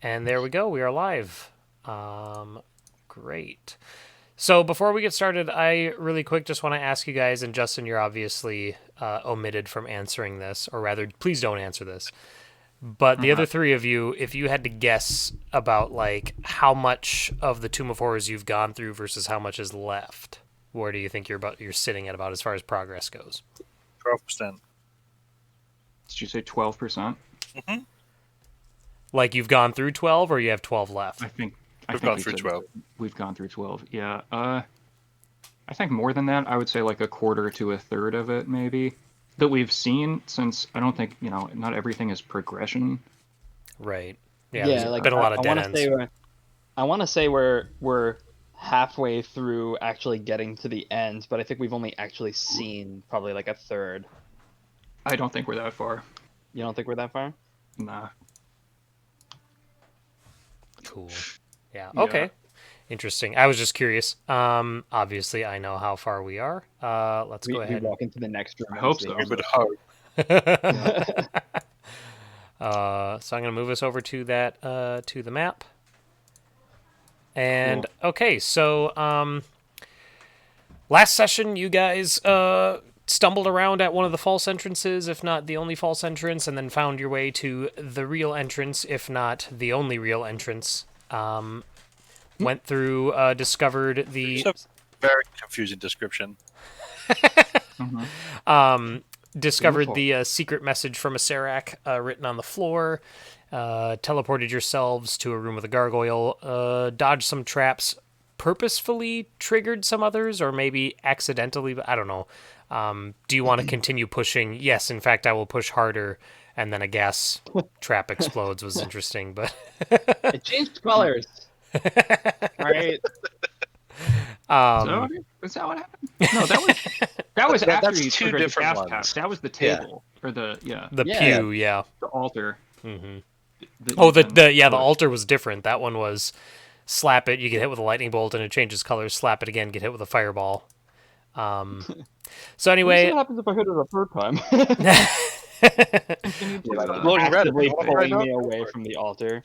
And there we go. We are live. Great. So before we get started, I really quick just want to ask you guys, and Justin, you're obviously omitted from answering this, or rather, please don't answer this. But the other three of you, if you had to guess about like how much of the Tomb of Horrors you've gone through versus how much is left, where do you think you're sitting at about as far as progress goes? 12%. Did you say 12%? Mm-hmm. Like you've gone through 12, or you have 12 left? I think We've gone through 12. We've gone through 12. Yeah. I think more than that. I would say like a quarter to a third of it, maybe, that we've seen. Since I don't think not everything is progression. Right. Yeah. Yeah, There's like been a lot of I dead want to ends. say I want to say we're halfway through actually getting to the end, but I think we've only actually seen probably like a third. I don't think we're that far. You don't think we're that far? Nah. Cool. Yeah. Yeah. Okay. Interesting. I was just curious. Obviously, I know how far we are. Let's go We ahead. walk into the next room. I and hope see. so. We would hope. So I'm going to move us over to that to the map. And okay, so last session you guys stumbled around at one of the false entrances, if not the only false entrance, and then found your way to the real entrance, if not the only real entrance. Went through, discovered the. It's a very confusing description. Discovered the secret message from a Serac written on the floor. Teleported yourselves to a room with a gargoyle. Dodged some traps. Purposefully triggered some others, or maybe accidentally. I don't know. Do you want to continue pushing? Yes, in fact, I will push harder. And then a gas trap explodes. Was interesting, but It changed colors. Right. So, is that what happened? No, that was after That's you two triggered the different gas ones. pack. That was the table or the the Yeah. pew, yeah. the altar. Mm-hmm. that Oh, you the can altar was different. That one was slap it, you get hit with a lightning bolt, and it changes colors. Slap it again, get hit with a fireball. So anyway, What happens if I hit it a third time? Loading Reddit. Actively What pulling about me away from the altar.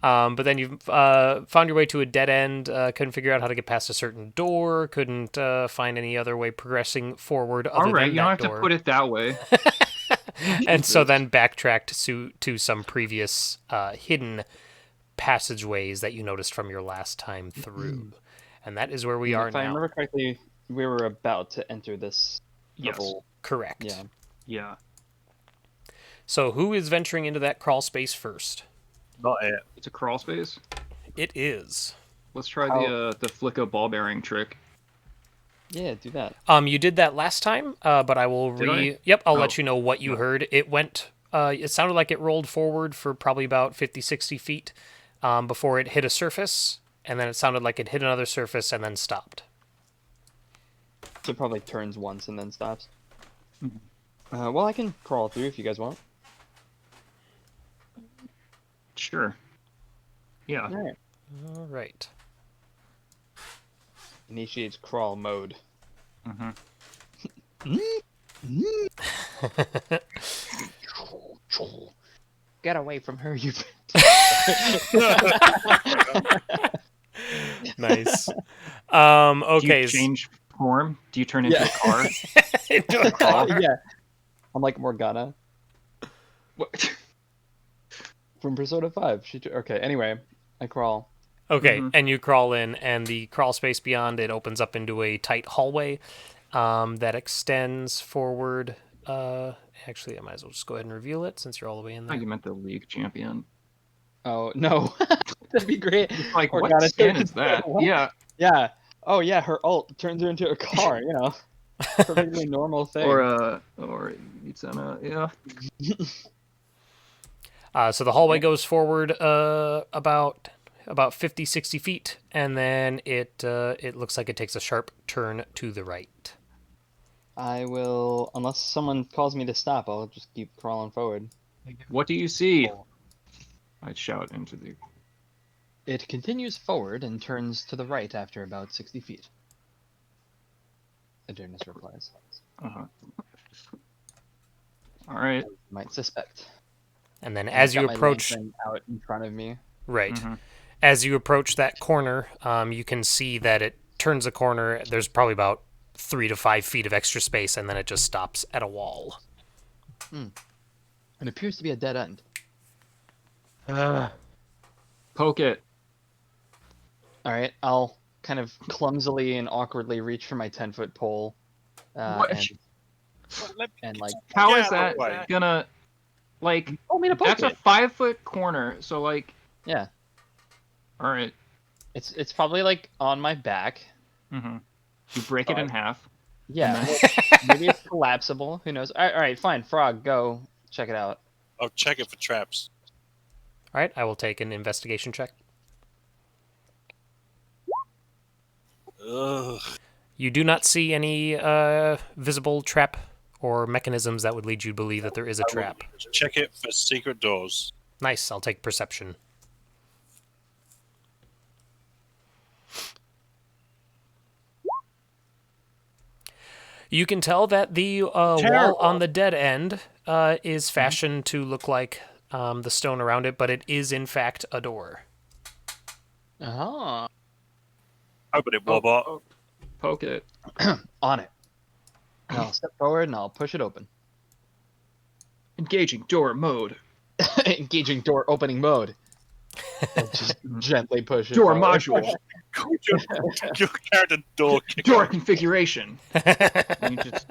but then you found your way to a dead end. Couldn't figure out how to get past a certain door. Couldn't find any other way progressing forward other All right, than you that don't have door. to put it that way. And so then backtracked to some previous hidden passageways that you noticed from your last time through. And that is where we are If I now. remember correctly, we were about to enter this Yes. purple. Correct. Yeah. Yeah. So who is venturing into that crawl space first? Not it. It's a crawl space. It is. Let's try the flick of ball bearing trick. Yeah, do that. You did that last time, but I will Did I? Yep, I'll Oh. let you know what you heard. It went. It sounded like it rolled forward for probably about 50, 60 feet before it hit a surface, and then it sounded like it hit another surface and then stopped. So it probably turns once and then stops. Well, I can crawl through if you guys want. Sure. Yeah. All right. All right. Initiates crawl mode. Get away from her, you. Nice. Do Okay. you change form? Do you turn into Yeah. a car? Into a car. Yeah. I'm like Morgana What? from Persona 5. Okay, anyway, I crawl. Okay, and you crawl in, and the crawl space beyond it opens up into a tight hallway that extends forward. Actually, I might as well just go ahead and reveal it since you're all the way in Oh, there. you meant the league champion. Oh, no. That'd be great. Like, what Morgana skin turns is that? into- Yeah. Yeah. Oh, yeah, her ult turns her into a car, you know. Perfectly normal thing. Or it's on a yeah. So the hallway goes forward about 50, 60 feet, and then it looks like it takes a sharp turn to the right. I will, unless someone calls me to stop, I'll just keep crawling forward. What do you see? I'd shout into the. It continues forward and turns to the right after about 60 feet. Adonis replies. All right. Might suspect. And then I've as got you my approach, lantern out in front of me. right, Mm-hmm. as you approach that corner, you can see that it turns a corner. There's probably about 3 to 5 feet of extra space, and then it just stops at a wall. It appears to be a dead end. Poke it. All right, I'll kind of clumsily and awkwardly reach for my 10-foot pole, What? and like, How Get is out of that the way. gonna like? told me to poke That's a it. 5-foot corner. So like, Yeah, all right. it's probably like on my back. Mm-hmm. You break it in half. Yeah, And then- well, maybe it's collapsible. Who knows? All right, fine. Frog, go check it out. I'll check it for traps. All right, I will take an investigation check. Ugh. You do not see any visible trap or mechanisms that would lead you to believe that there is a trap. Check it for secret doors. Nice, I'll take perception. You can tell that the wall Terrible. on the dead end is fashioned to look like the stone around it, but it is in fact a door. Oh, Open it, Warbot. Poke it. on it. And I'll step forward and I'll push it open. Engaging door mode. Engaging door opening mode. And just gently push it. Door forward. module. Your character door kicker. Door configuration. You just-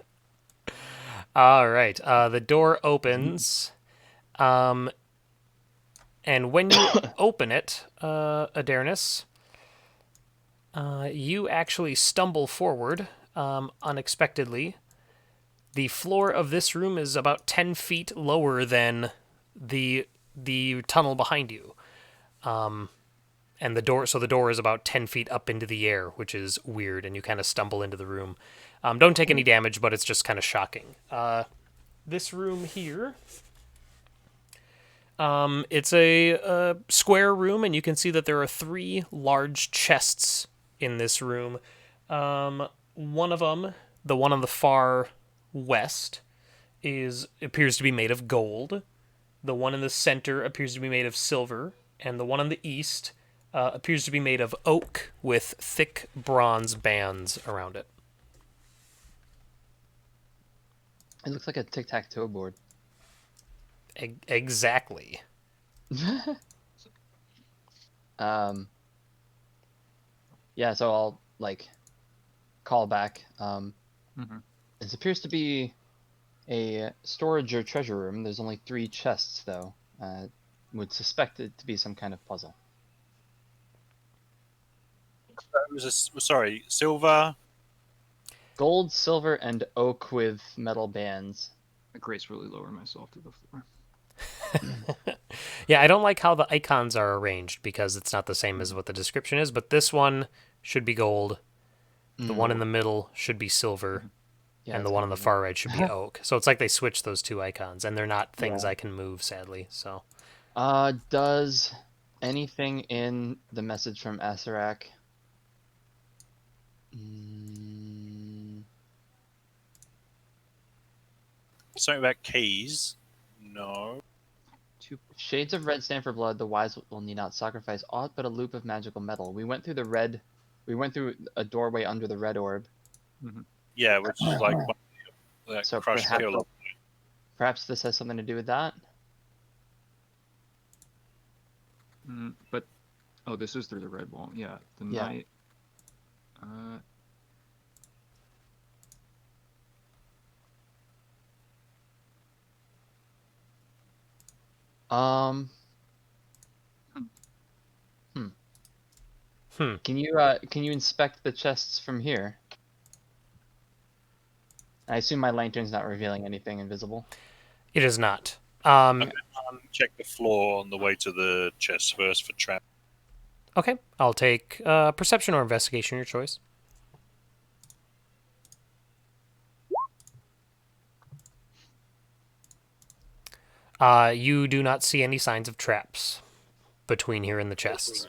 All right, the door opens, and when you open it, Adarnis, you actually stumble forward unexpectedly. The floor of this room is about 10 feet lower than the tunnel behind you. And the door is about 10 feet up into the air, which is weird, and you kind of stumble into the room. Don't take any damage, but it's just kind of shocking. This room here, it's a square room, and you can see that there are 3 large chests in this room. One of them, the one on the far west, appears to be made of gold. The one in the center appears to be made of silver, and the one on the east appears to be made of oak with thick bronze bands around it. It looks like a tic-tac-toe board. Exactly. Yeah, so I'll like call back. Mhm. This appears to be a storage or treasure room. There's only 3 chests though. Would suspect it to be some kind of puzzle. It was sorry, silver. Gold, silver, and oak with metal bands. I gracefully lower myself to the floor. Yeah, I don't like how the icons are arranged because it's not the same as what the description is, but this one should be gold. The one in the middle should be silver. Yeah, And the it's one on the kinda far right should be oak. So it's like they switched those 2 icons, and they're not things Yeah. I can move, sadly. So Does anything in the message from ASTRAL? Something about keys. No. Shades of red stand for blood. The wise will need not sacrifice aught but a loop of magical metal. We went through the red. We went through a doorway under the red orb. Yeah, which is like that So crushed kill. perhaps this has something to do with that. But oh, this is through the red wall. Yeah, the Yeah. night. Um. Can you inspect the chests from here? I assume my lantern's not revealing anything invisible. it is not. Check the floor on the way to the chest first for trap. Okay, I'll take perception or investigation, your choice. You do not see any signs of traps between here and the chests.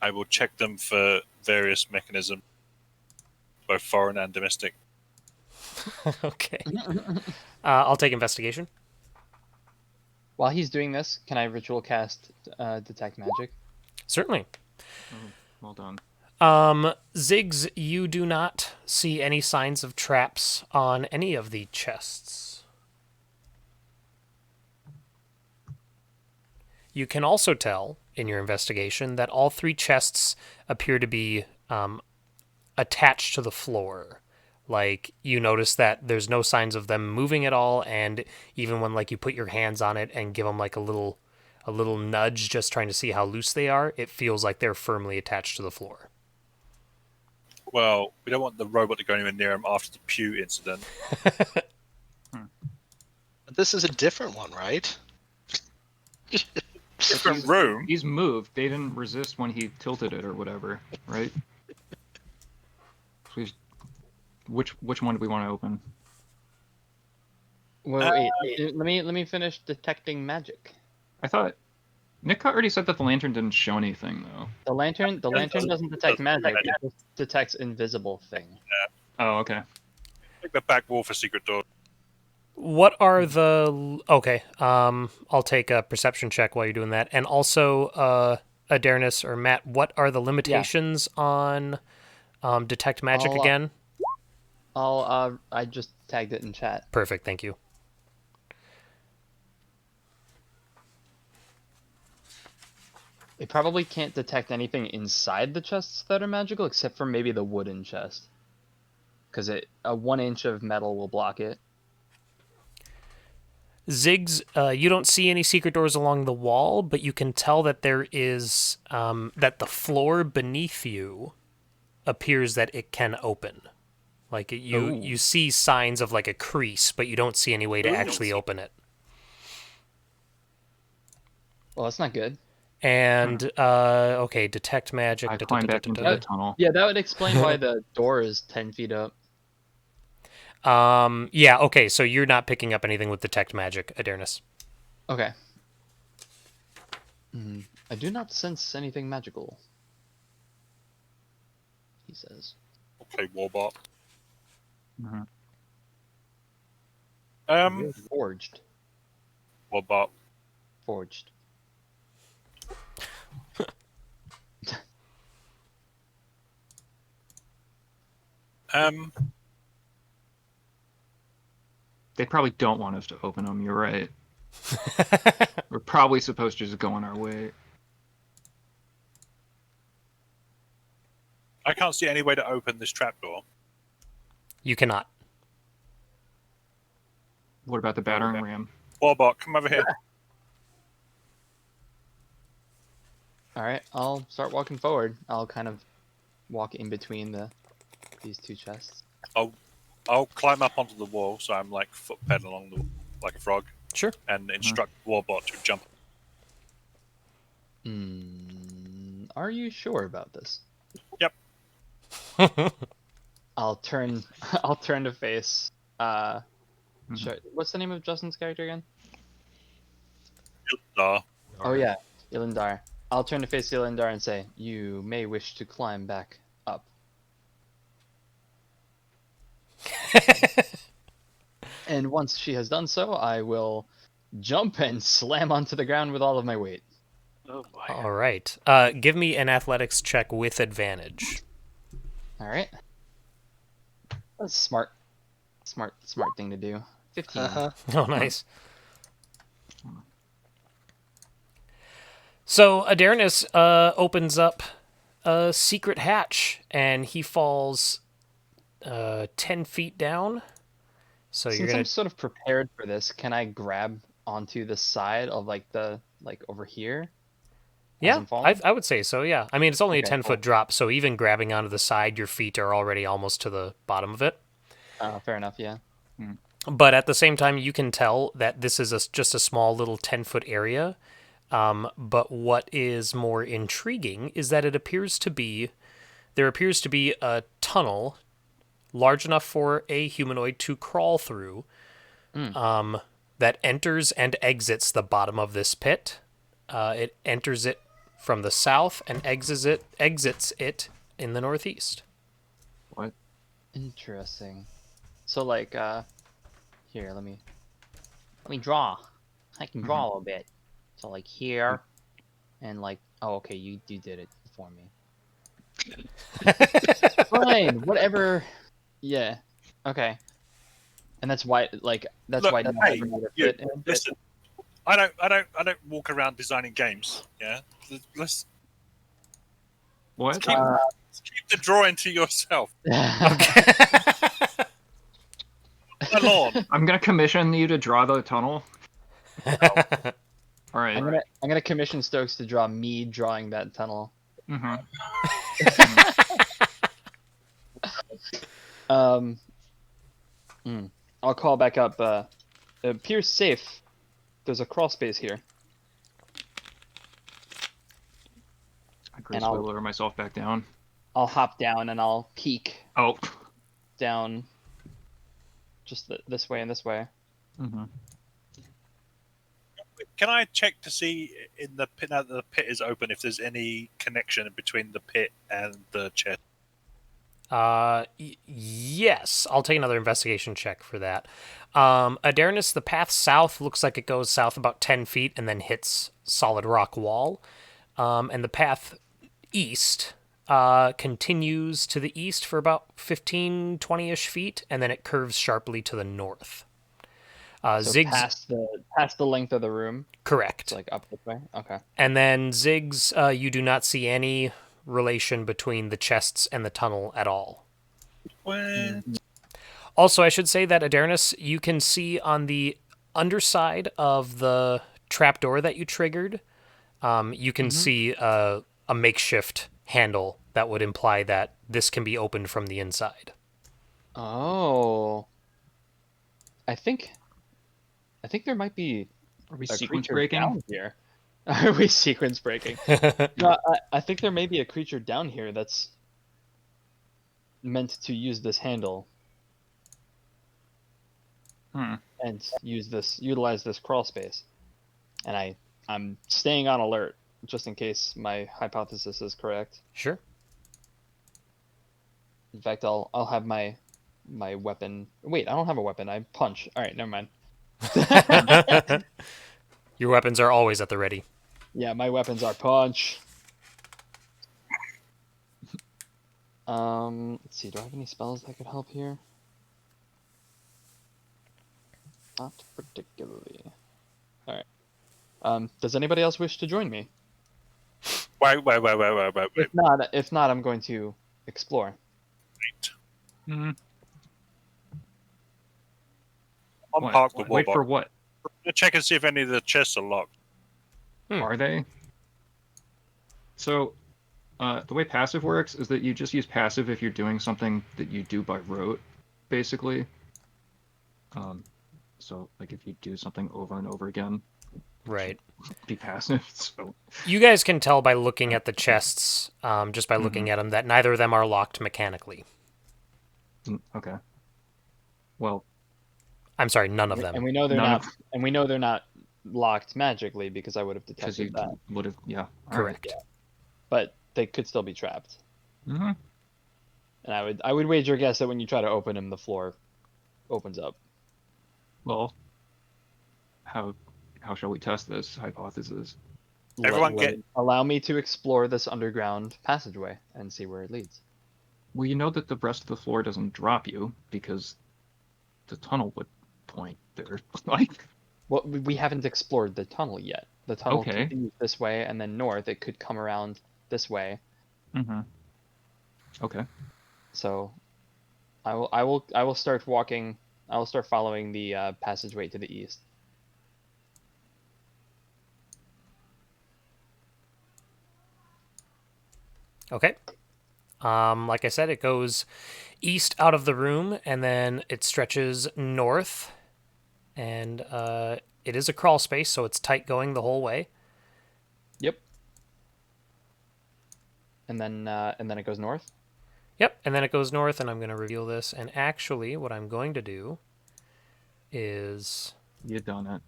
I will check them for various mechanisms, both foreign and domestic. Okay. I'll take investigation. While he's doing this, can I ritual cast detect magic? Certainly. Oh, well done. Ziggs, you do not see any signs of traps on any of the chests. You can also tell in your investigation that all 3 chests appear to be attached to the floor. Like, you notice that there's no signs of them moving at all, and even when like you put your hands on it and give them like a little nudge just trying to see how loose they are, it feels like they're firmly attached to the floor. Well, we don't want the robot to go anywhere near him after the pew incident. But this is a different one, right? Different room. He's moved. They didn't resist when he tilted it or whatever, right? Please. Which one do we want to open? Wait, let me finish detecting magic. I thought Nick already said that the lantern didn't show anything though. The lantern doesn't detect magic. It just detects invisible thing. Oh, okay. Take the back wall for secret door. What are the... Okay, I'll take a perception check while you're doing that. And also, Adarnis or Matt, what are the limitations on detect magic again? I just tagged it in chat. Perfect, thank you. It probably can't detect anything inside the chests that are magical, except for maybe the wooden chest. Because a 1 inch of metal will block it. Ziggs, you don't see any secret doors along the wall, but you can tell that there is... that the floor beneath you appears that it can open. Like, you see signs of like a crease, but you don't see any way to actually open it. Well, that's not good. And, okay, detect magic. I climbed back into the tunnel. Yeah, that would explain why the door is 10 feet up. Yeah, okay, so you're not picking up anything with detect magic, Adarnis. Okay. I do not sense anything magical, he says. Okay, Warbot. Mhm. Forged. Warbot. Forged. They probably don't want us to open them. You're right. We're probably supposed to just go on our way. I can't see any way to open this trapdoor. You cannot. What about the battering ram? Warbot, come over here. Alright, I'll start walking forward. I'll kind of walk in between these 2 chests. I'll climb up onto the wall, so I'm like foot pedaling along like a frog. Sure. And instruct Warbot to jump. Are you sure about this? Yep. I'll turn to face what's the name of Justin's character again? Oh yeah, Ilindar. I'll turn to face Ilindar and say, "You may wish to climb back up." And once she has done so, I will jump and slam onto the ground with all of my weight. Oh boy. All right. Give me an athletics check with advantage. All right. That's smart thing to do. 15. Oh, nice. So Adarnis opens up a secret hatch, and he falls 10 feet down. So Since you're gonna I'm sort of prepared for this, can I grab onto the side of like over here? Yeah, I would say so, yeah. I mean, it's only a Okay, 10-foot drop, so even grabbing onto the side, your feet are already almost to the bottom of it. Fair enough, yeah. But at the same time, you can tell that this is just a small little 10-foot area. But what is more intriguing is that there appears to be a tunnel large enough for a humanoid to crawl through, that enters and exits the bottom of this pit. It enters it from the south and exits it in the northeast. What? Interesting. So like, here, let me draw. I can draw a little bit. So like here, and like, oh, okay, you did it for me. Fine, whatever. Yeah. Okay. And that's why, like, that's Look, why hey, nothing would you, fit in. listen. I don't walk around designing games. Yeah, let's What? keep the drawing to yourself. Okay. My lord. I'm gonna commission you to draw the tunnel. All right. I'm gonna commission Stokes to draw me drawing that tunnel. Mm-hmm. I'll call back up. It appears safe. There's a crawl space here. I gracefully lower myself back down. I'll hop down and I'll peek Oh. down just this way and this way. Mm-hmm. Can I check to see in the pit now that the pit is open if there's any connection between the pit and the chest? Yes, I'll take another investigation check for that. Adarnis, the path south looks like it goes south about 10 feet and then hits solid rock wall. And the path east continues to the east for about 15, 20-ish feet, and then it curves sharply to the north. So Ziggs, past the length of the room. correct. It's like up this way. Okay. And then Ziggs, you do not see any relation between the chests and the tunnel at all. Well, Also, I should say that Adarnis, you can see on the underside of the trapdoor that you triggered, you can see a makeshift handle that would imply that this can be opened from the inside. Oh. I think there might be Are we a sequence creature breaking? down here. Are we sequence breaking? No, I think there may be a creature down here that's meant to use this handle and utilize this crawl space. And I'm staying on alert just in case my hypothesis is correct. Sure. In fact, I'll have my weapon. Wait, I don't have a weapon. I punch. All right, never mind. Your weapons are always at the ready. Yeah, my weapons are punch. Let's see. Do I have any spells that could help here? Not particularly. All right. Does anybody else wish to join me? wait. If not, I'm going to explore. Mm-hmm. Unpark the Wait for wallbox. what? Check and see if any of the chests are locked. Are they? So, the way passive works is that you just use passive if you're doing something that you do by rote, basically. So, like, if you do something over and over again, Right. be passive. So, You guys can tell by looking at the chests, just by looking at them, that neither of them are locked mechanically. okay. Well, I'm sorry, none of them. And we know they're None not. of- And we know they're not locked magically because I would have because you detected that. would have, yeah. Correct. But they could still be trapped. Mm-hmm. And I would wager a guess that when you try to open them, the floor opens up. Well, how shall we test this hypothesis? Everyone get- Allow me to explore this underground passageway and see where it leads. Well, you know that the rest of the floor doesn't drop you because the tunnel would point there. Like, Well, we haven't explored the tunnel yet. The tunnel Okay. continues this way and then north. It could come around this way. mm-hmm. Okay. So, I will start walking. I will start following the passageway to the east. Okay. Like I said, it goes east out of the room, and then it stretches north, and it is a crawl space, so it's tight going the whole way. Yep. And then it goes north. Yep, and then it goes north, and I'm going to reveal this. And actually, what I'm going to do is... You done it.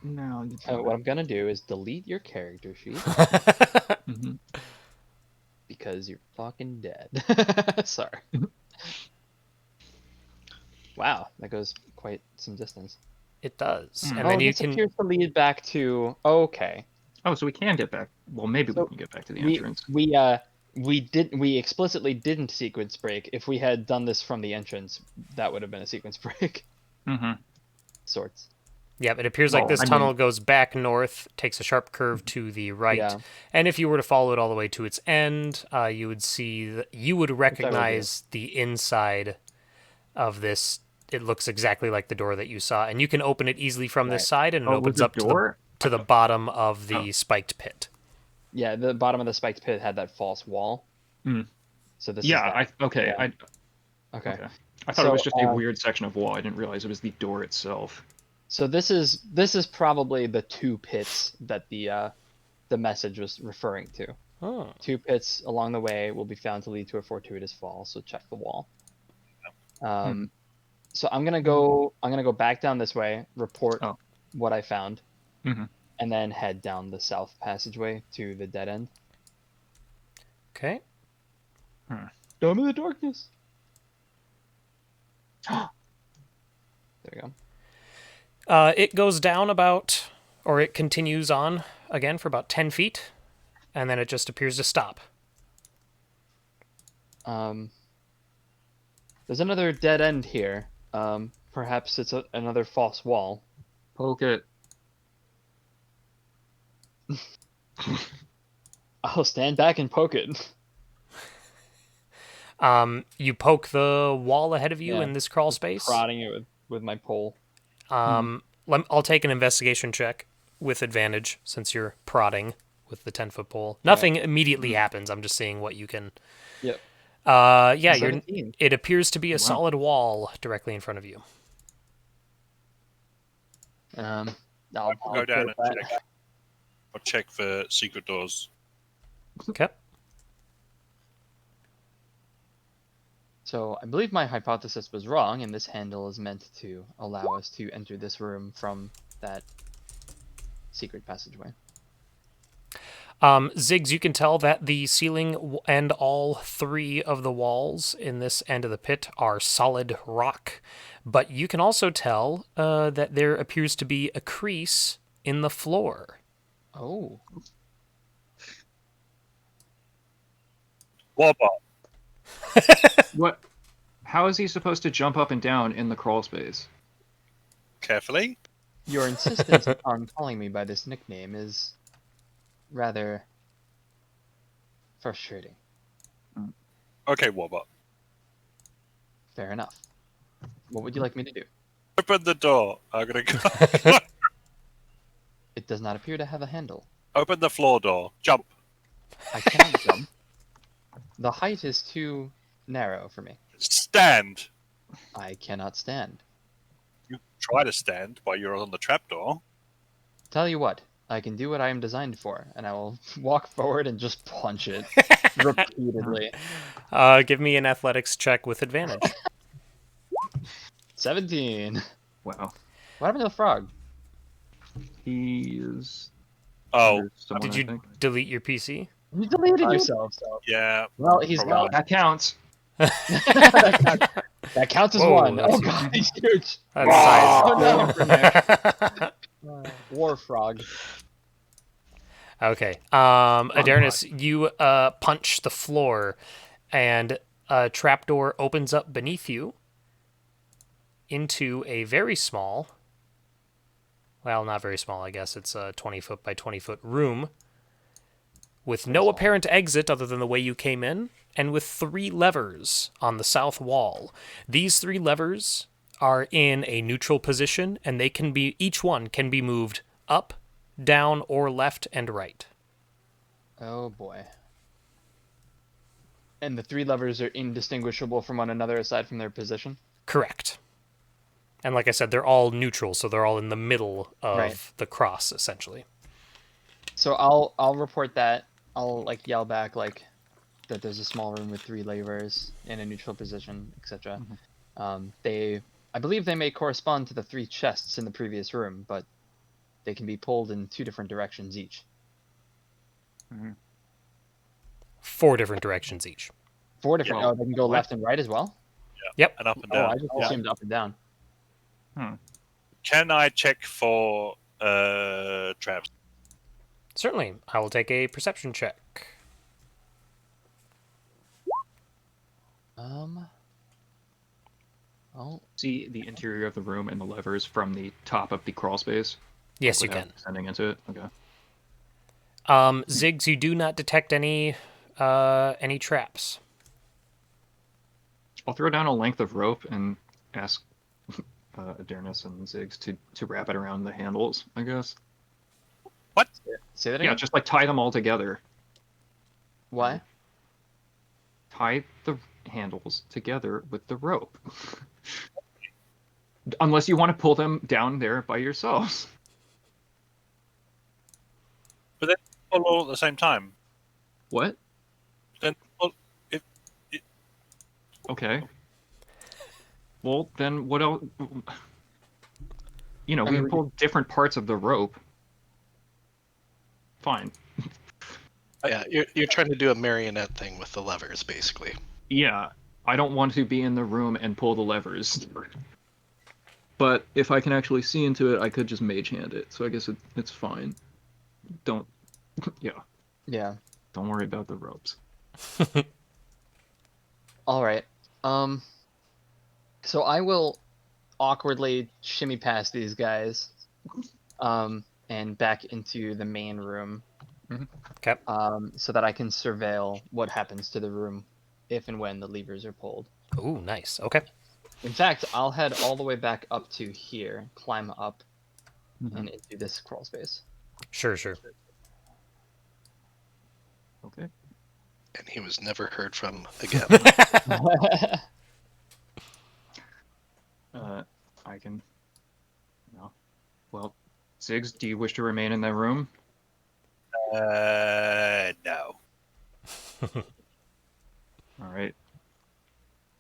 No, you What I'm gonna do is delete your character sheet mm-hmm. because you're fucking dead. Sorry. Wow, that goes quite some distance. It does. Hmm. And then you this can appears to lead back to. Okay, Oh, so we can get back. Well, maybe we so can get back to the we entrance. we explicitly didn't sequence break. If we had done this from the entrance, that would have been a sequence break. Mm-hmm. Sorts. Yep, it appears like Well, this I tunnel mean- goes back north, takes a sharp curve to the right, Yeah. and if you were to follow it all the way to its end, you would see you would recognize the inside of this. It looks exactly like the door that you saw, and you can open it easily from this Right. side, and it Oh, opens was it up door? to the bottom of the Oh. spiked pit. Yeah, the bottom of the spiked pit had that false wall. Hmm. So this Yeah. is that. Okay. Yeah. I Okay. okay. I thought it was So, just a weird section of wall. I didn't realize it was the door itself. So this is probably the two pits that the message was referring to. Oh. 2 pits along the way will be found to lead to a fortuitous fall. So check the wall. So I'm gonna go back down this way, report Oh. what I found, Mm-hmm. and then head down the south passageway to the dead end. Okay. Dome of the darkness. There we go. It goes down about, or it continues on again for about 10 feet, and then it just appears to stop. There's another dead end here. Perhaps it's another false wall. Poke it. I'll stand back and poke it. You poke the wall ahead of you Yeah. in this crawl space. Prodding it with my pole. I'll take an investigation check with advantage since you're prodding with the 10-foot pole. Nothing immediately happens. I'm just seeing what you can. Yep. Yeah, 17. it appears to be a Wow. solid wall directly in front of you. I'll Go down report and that. check. I'll check for secret doors. Okay. So I believe my hypothesis was wrong, and this handle is meant to allow us to enter this room from that secret passageway. Ziggs, you can tell that the ceiling and all 3 of the walls in this end of the pit are solid rock, but you can also tell that there appears to be a crease in the floor. Oh. Warbot. What? How is he supposed to jump up and down in the crawl space? Carefully. Your insistence on calling me by this nickname is rather frustrating. Okay, Warbot. Fair enough. What would you like me to do? Open the door. I'm gonna go. It does not appear to have a handle. Open the floor door. Jump. I cannot jump. The height is too narrow for me. Stand. I cannot stand. You try to stand while you're on the trapdoor. Tell you what, I can do what I am designed for, and I will walk forward and just punch it repeatedly. Give me an athletics check with advantage. 17. Wow. What happened to the frog? He is. Oh, under someone, Did I you think. delete your PC? You deleted yourself. So. yeah. Well, he's Probably. gone. That counts. That counts as Whoa, one. that's Oh god, he's huge. That's Oh, size. War frog. Okay. Adarnis, you punch the floor, and a trapdoor opens up beneath you into a very small, well, not very small, I guess. It's a 20-foot by 20-foot room with no apparent exit other than the way you came in, and with 3 levers on the south wall. These 3 levers are in a neutral position, and they can be, each one can be moved up, down, or left and right. Oh boy. And the 3 levers are indistinguishable from one another aside from their position? Correct. And like I said, they're all neutral, so they're all in the middle of Right. the cross, essentially. So I'll report that. I'll like yell back like that there's a small room with 3 levers in a neutral position, etc. I believe they may correspond to the 3 chests in the previous room, but they can be pulled in 2 different directions each. 4 different directions each. 4 different. Yeah. Oh, they can go What? left and right as well. Yep. And up and Oh, down. I just assumed up and down. Can I check for traps? Certainly. I will take a perception check. Oh, See the interior of the room and the levers from the top of the crawl space? Yes, you Without can. descending into it? Okay. Ziggs, you do not detect any traps. I'll throw down a length of rope and ask Adernis and Ziggs to wrap it around the handles, I guess. What? say that Yeah, again. just like tie them all together. Why? Tie the handles together with the rope. Unless you want to pull them down there by yourselves. But then all at the same time. What? Then if Okay. Well, then what else? You know, I we mean, can pull different parts of the rope. Fine. Yeah, you're trying to do a marionette thing with the levers, basically. Yeah, I don't want to be in the room and pull the levers. But if I can actually see into it, I could just mage hand it. So I guess it's fine. Don't, yeah, Yeah. don't worry about the ropes. All right. So I will awkwardly shimmy past these guys, and back into the main room, Okay. so that I can surveil what happens to the room if and when the levers are pulled. Ooh, nice. Okay. In fact, I'll head all the way back up to here, climb up, and into this crawl space. Sure. Okay. And he was never heard from again. I can, no. Well, Ziggs, do you wish to remain in that room? no. All right.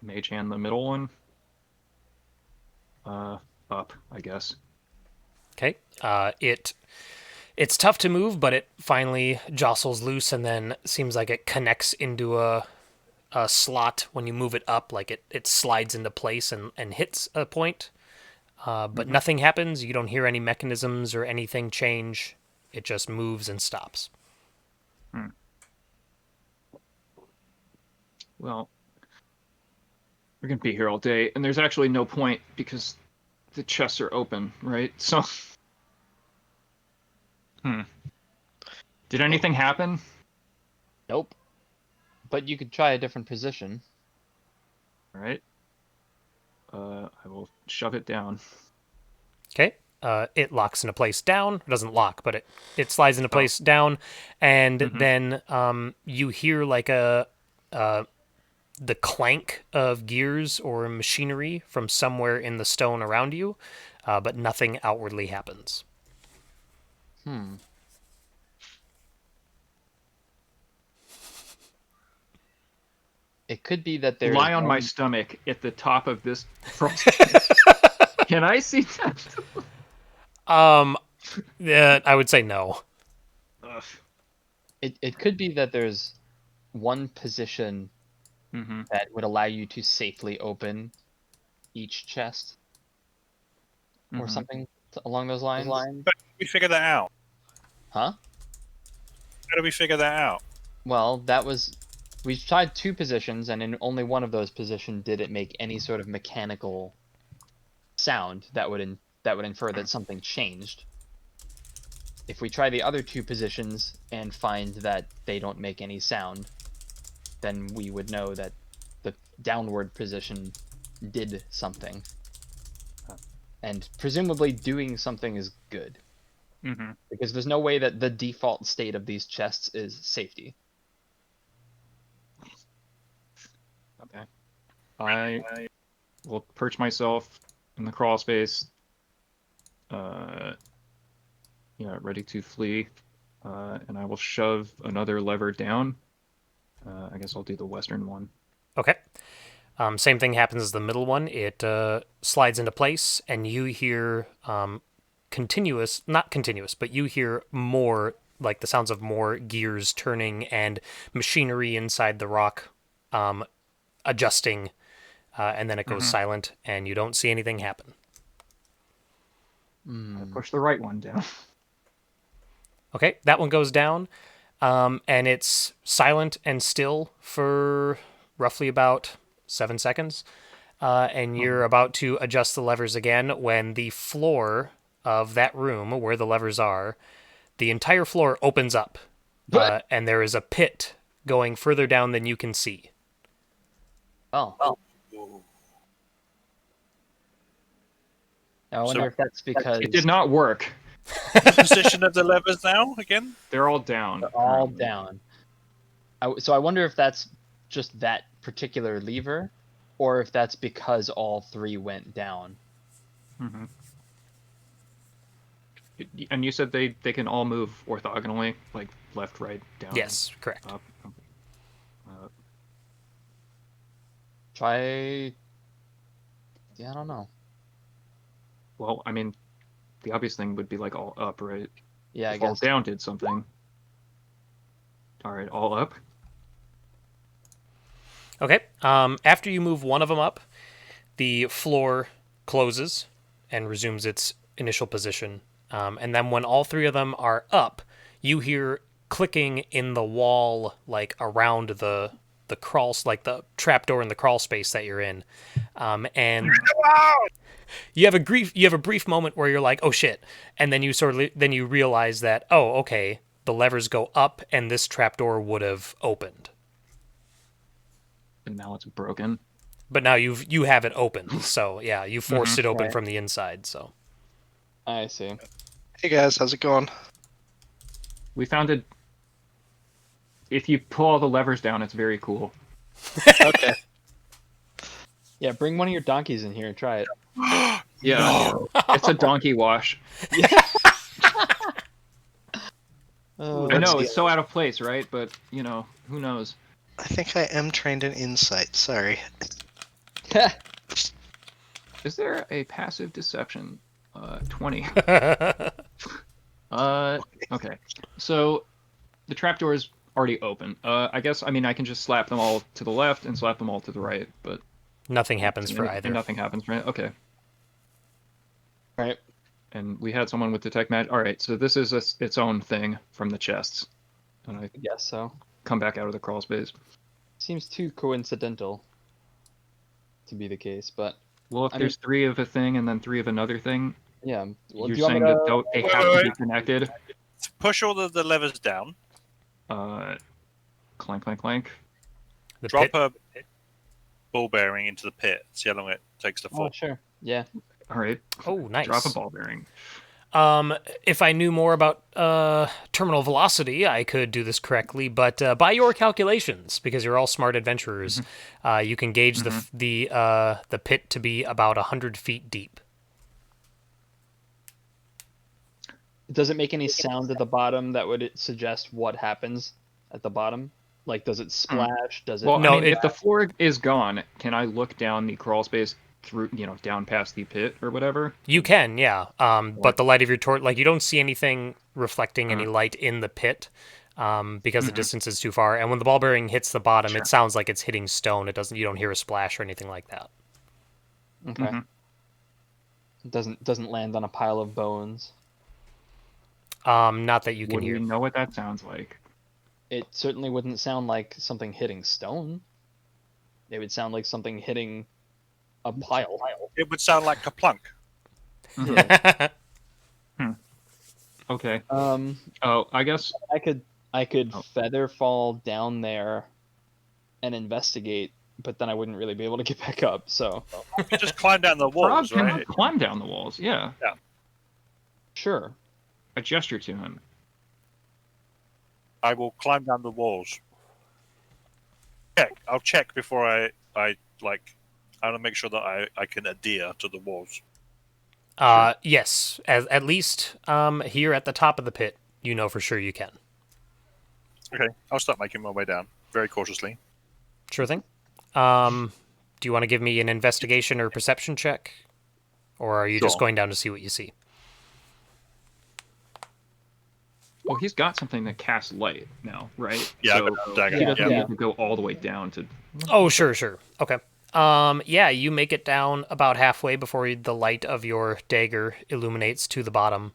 Mage hand the middle one. Up, I guess. Okay. It's tough to move, but it finally jostles loose and then seems like it connects into a slot when you move it up, like it slides into place and hits a point. But nothing happens. You don't hear any mechanisms or anything change. It just moves and stops. Well, we're gonna be here all day, and there's actually no point because the chests are open, right? So, did anything happen? Nope. But you could try a different position. All right. I will shove it down. Okay. It locks into place down. It doesn't lock, but it slides into place down, and then you hear like the clank of gears or machinery from somewhere in the stone around you, but nothing outwardly happens. It could be that there's Lie on my stomach at the top of this. Can I see that? Yeah, I would say no. Ugh. It could be that there's one position that would allow you to safely open each chest or something along those lines. But we figure that out. Huh? How do we figure that out? Well, we tried two positions, and in only one of those positions did it make any sort of mechanical sound that would infer that something changed. If we try the other two positions and find that they don't make any sound, then we would know that the downward position did something. And presumably doing something is good. Because there's no way that the default state of these chests is safety. Okay. I will perch myself in the crawl space. Ready to flee. And I will shove another lever down. I guess I'll do the western one. Okay. Same thing happens as the middle one. It slides into place, and you hear not continuous, but you hear more, like the sounds of more gears turning and machinery inside the rock adjusting and then it goes silent, and you don't see anything happen. I push the right one down. Okay, that one goes down, and it's silent and still for roughly about 7 seconds. And you're about to adjust the levers again when the floor of that room where the levers are, the entire floor opens up, and there is a pit going further down than you can see. Oh. I wonder if that's because It did not work. The position of the levers now again? They're all down. they're all currently. down. So I wonder if that's just that particular lever, or if that's because all three went down. And you said they can all move orthogonally, like left, right, down. Yes, correct. Up. Try. Yeah, I don't know. Well, I mean, the obvious thing would be like all up, right? Yeah, I If all guess. down did something. All right, all up. Okay. After you move one of them up, the floor closes and resumes its initial position. And then when all three of them are up, you hear clicking in the wall, like around the crawls, like the trapdoor in the crawl space that you're in. And you have a brief moment where you're like, oh shit, and then you realize that, oh, okay, the levers go up and this trapdoor would have opened. And now it's broken. But now you have it open, so yeah, you forced it open Right. from the inside. So I see. Hey guys, how's it going? We found it. If you pull all the levers down, it's very cool. Okay. Yeah, bring one of your donkeys in here and try it. Yeah, it's a donkey wash. Oh, I know it's so out of place, right? But you know, who knows? I think I am trained in insight. Sorry. Is there a passive deception? 20. Okay. So the trapdoor is already open. I guess, I mean, I can just slap them all to the left and slap them all to the right, but nothing happens for either. and nothing happens, right? Okay. Right. And we had someone with detect magic. All right, so this is its own thing from the chests. And I I guess so. come back out of the crawl space. Seems too coincidental to be the case, but Well, if I there's 3 of a thing and then 3 of another thing, yeah. Well, you're do you want saying me that to... they Wait, have to wait, be wait. connected? Push all of the levers down. Clank, clank, clank. The Drop pit. a ball bearing into the pit. See how long it takes to Oh, fall. sure. Yeah. All right. Oh, nice. Drop a ball bearing. If I knew more about terminal velocity, I could do this correctly. But by your calculations, because you're all smart adventurers, you can gauge the pit to be about 100 feet deep. Does it make any sound at the bottom that would suggest what happens at the bottom? Like, does it splash? Does it... Well, No, I mean, it- if the floor is gone, can I look down the crawl space through, down past the pit or whatever? You can, yeah. But the light of your torch, like you don't see anything reflecting any light in the pit, because the distance is too far. And when the ball bearing hits the bottom, it sounds like it's hitting stone. It doesn't. You don't hear a splash or anything like that. Okay. It doesn't land on a pile of bones. Not that you can Wouldn't hear. you know what that sounds like? It certainly wouldn't sound like something hitting stone. It would sound like something hitting a pile. It would sound like a plunk. Okay. I I guess. could Oh. feather fall down there and investigate, but then I wouldn't really be able to get back up. So You just climb down the Frog walls, can right? climb down the walls. Yeah. sure. I gesture to him. I will climb down the walls. I'll check before I want to make sure that I can adhere to the walls. Yes, at least here at the top of the pit, you know for sure you can. Okay, I'll start making my way down very cautiously. Sure thing. Do you want to give me an investigation or perception check, or are you just Sure. going down to see what you see? Well, he's got something that casts light now, right? Yeah, So I've got a dagger. he doesn't Yeah. need to go all the way down to. Oh, sure. Okay. Yeah, you make it down about halfway before the light of your dagger illuminates to the bottom.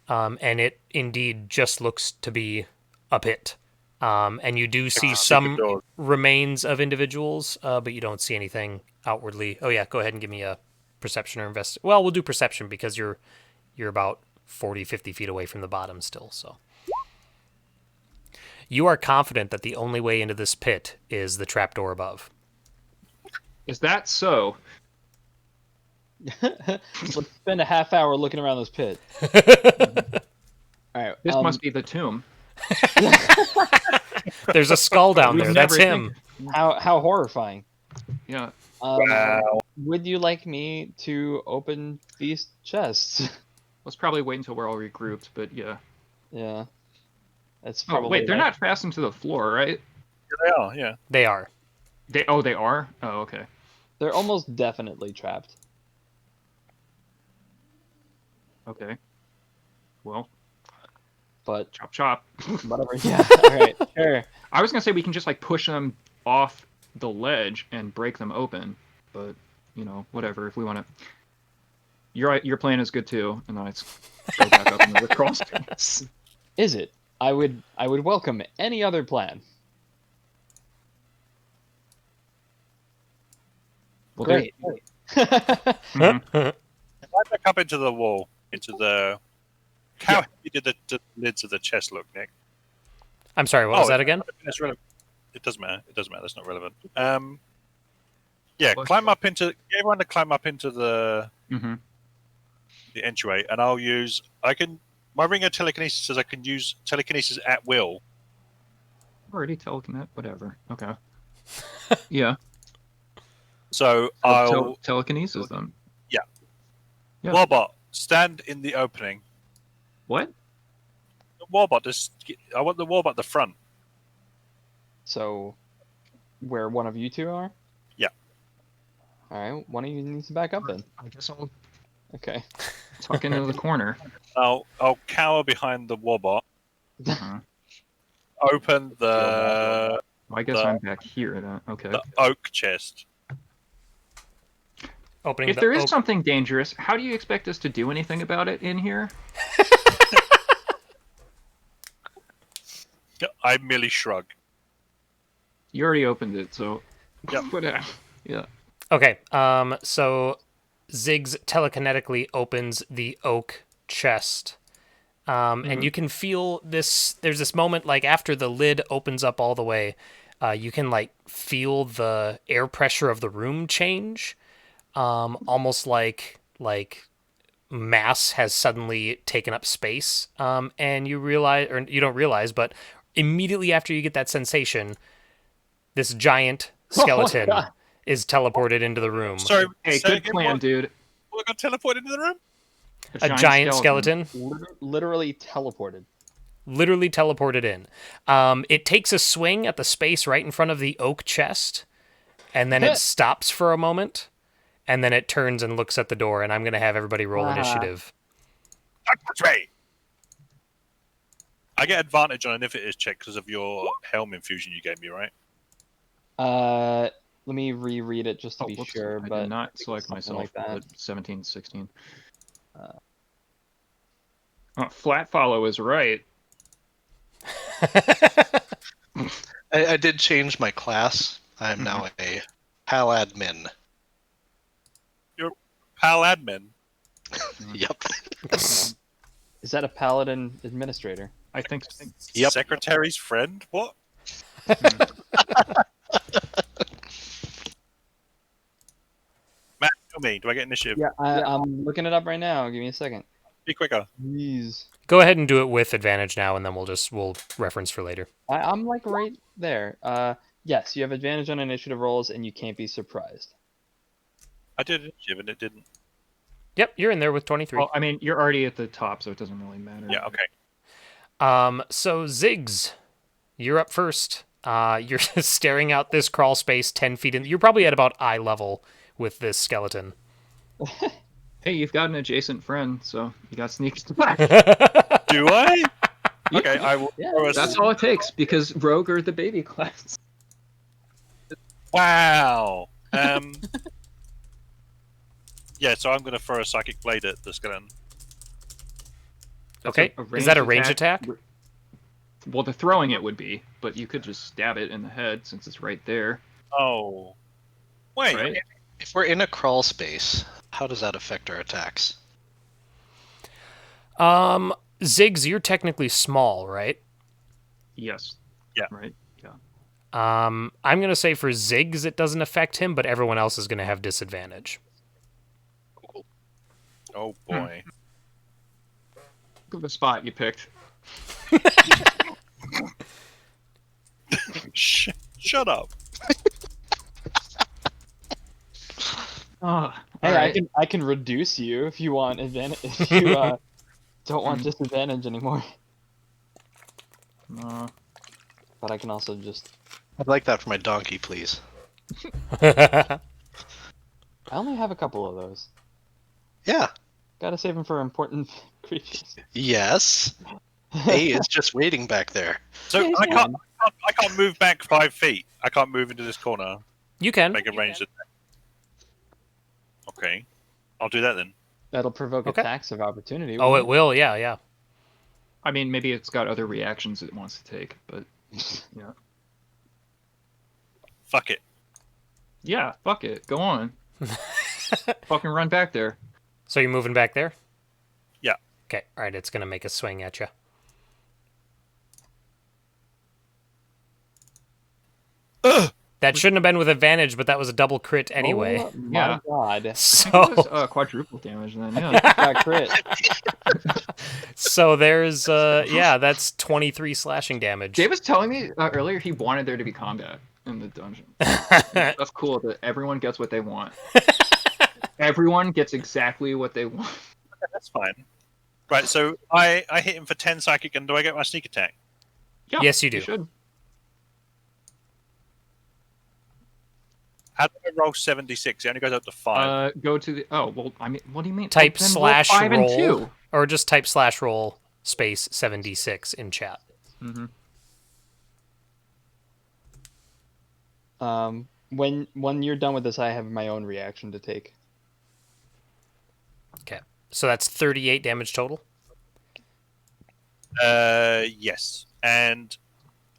And it indeed just looks to be a pit. And you do see secret some doors. remains of individuals, but you don't see anything outwardly. Oh yeah, go ahead and give me a perception or invest. Well, we'll do perception because you're about 40, 50 feet away from the bottom still. So you are confident that the only way into this pit is the trapdoor above. Is that so? Let's spend a half hour looking around this pit. All right. This must be the tomb. There's a skull down We'd there. That's never him. How horrifying. Yeah. Wow. Would you like me to open these chests? Let's probably wait until we're all regrouped, but yeah. Yeah. That's Oh, probably. wait, they're not fastened to the floor, right? Yeah, they are. Yeah. They are. They are? Oh, okay. They're almost definitely trapped. Okay. Well, But chop chop. whatever. Yeah. All right. Sure. I was gonna say we can just like push them off the ledge and break them open, but you know, whatever. If we want to, your plan is good too, and then let's go back up into the crawl space. Is it? I would welcome any other plan. Well, Great. Mhm. Right back up into the wall, into the. How heavy did the lids of the chest look, Nick? I'm sorry, what was that again? That's relevant. It doesn't matter. It doesn't matter. That's not relevant. Yeah, What? climb up into. Get everyone to climb up into the Mhm. entryway, and I'll use. I can. My ring of telekinesis says I can use telekinesis at will. Already telekinet, whatever. Okay. Yeah. So I'll. Telekinesis then. Yeah. Warbot, stand in the opening. What? The Warbot, I want the Warbot at the front. So, where one of you two are? Yeah. All right. One of you needs to back up then. I guess I'll Okay. tuck into the corner. I'll cower behind the Warbot. Uh-huh. Open the Well, I guess I'm back here then. Okay. oak chest. Opening If the there is oak- something dangerous, how do you expect us to do anything about it in here? I merely shrug. You already opened it, so. Yep. Whatever. Yeah. Okay, so Ziggs telekinetically opens the oak chest. And you can feel this. There's this moment, like after the lid opens up all the way, you can like feel the air pressure of the room change, almost like mass has suddenly taken up space. And you realize, or you don't realize, but immediately after you get that sensation, this giant skeleton is teleported into the room. Sorry, Hey, say good again, plan, dude. What got teleported into the room? A giant skeleton. Literally teleported. Literally teleported in. It takes a swing at the space right in front of the oak chest, and then it stops for a moment, and then it turns and looks at the door, and I'm going to have everybody roll initiative. That's right. I get advantage on an if it is check because of your helm infusion you gave me, right? Let me reread it just to be whoops, sure. I But did not something select myself like that. for the 17, 16. Flat follow is right. I did change my class. I am now a PAL admin. Pal admin. Yep. Is that a paladin administrator? I think. Yep. Secretary's friend? What? Matt, tell me, do I get initiative? I'm looking it up right now. Give me a second. Be quicker. Please. Go ahead and do it with advantage now, and then we'll reference for later. I'm like right there. Yes, you have advantage on initiative rolls, and you can't be surprised. I did initiative and it didn't. Yep, you're in there with 23. Well, I mean, you're already at the top, so it doesn't really matter. Yeah, okay. So Ziggs, you're up first. You're staring out this crawl space 10 feet in. You're probably at about eye level with this skeleton. Hey, you've got an adjacent friend, so you got sneak attack. Do I? Okay, I will. Yeah, throw a That's all it takes, because rogue are the baby class. Wow. Um. Yeah, so I'm going to throw a psychic blade at the skeleton. That's Okay. a Is that a ranged range attack? Well, the throwing it would be, but you could just stab it in the head since it's right there, Oh. Wait. right? If we're in a crawl space, how does that affect our attacks? Ziggs, you're technically small, right? Yes. Yeah. Right. Yeah. I'm gonna say for Ziggs it doesn't affect him, but everyone else is gonna have disadvantage. Oh boy. Look at the spot you picked. Shut up. Oh, Hey, alright. I can reduce you if you want advantage. If you don't want disadvantage anymore. But I can also just. I'd like that for my donkey, please. I only have a couple of those. Yeah. Gotta save them for important creatures. Yes. A is just waiting back there. So Yeah, I can't move back 5 feet. I can't move into this corner. You can. Make a ranged attack. Okay. I'll do that then. That'll provoke Okay. attacks of opportunity. Oh, won't it will. Yeah, yeah. I mean, maybe it's got other reactions it wants to take, but yeah. Fuck it. Yeah, fuck it. Go on. Fucking run back there. So you're moving back there? Yeah. Okay. All right. It's gonna make a swing at you. That shouldn't have been with advantage, but that was a double crit anyway. Oh my Yeah. god. I think So, it was quadruple damage then, yeah. That crit. so there's yeah, that's 23 slashing damage. Dave was telling me earlier he wanted there to be combat in the dungeon. That's cool that everyone gets what they want. Everyone gets exactly what they want. That's fine. Right, so I hit him for 10 psychic, and do I get my sneak attack? Yeah, Yes, you do. should. How do I roll 76? It only goes up to 5. Go to the. Oh well, I mean, what do you mean? Type Then slash roll 5 and roll, 2. or just type slash roll space 7d6 in chat. When you're done with this, I have my own reaction to take. Okay. So that's 38 damage total. Yes. And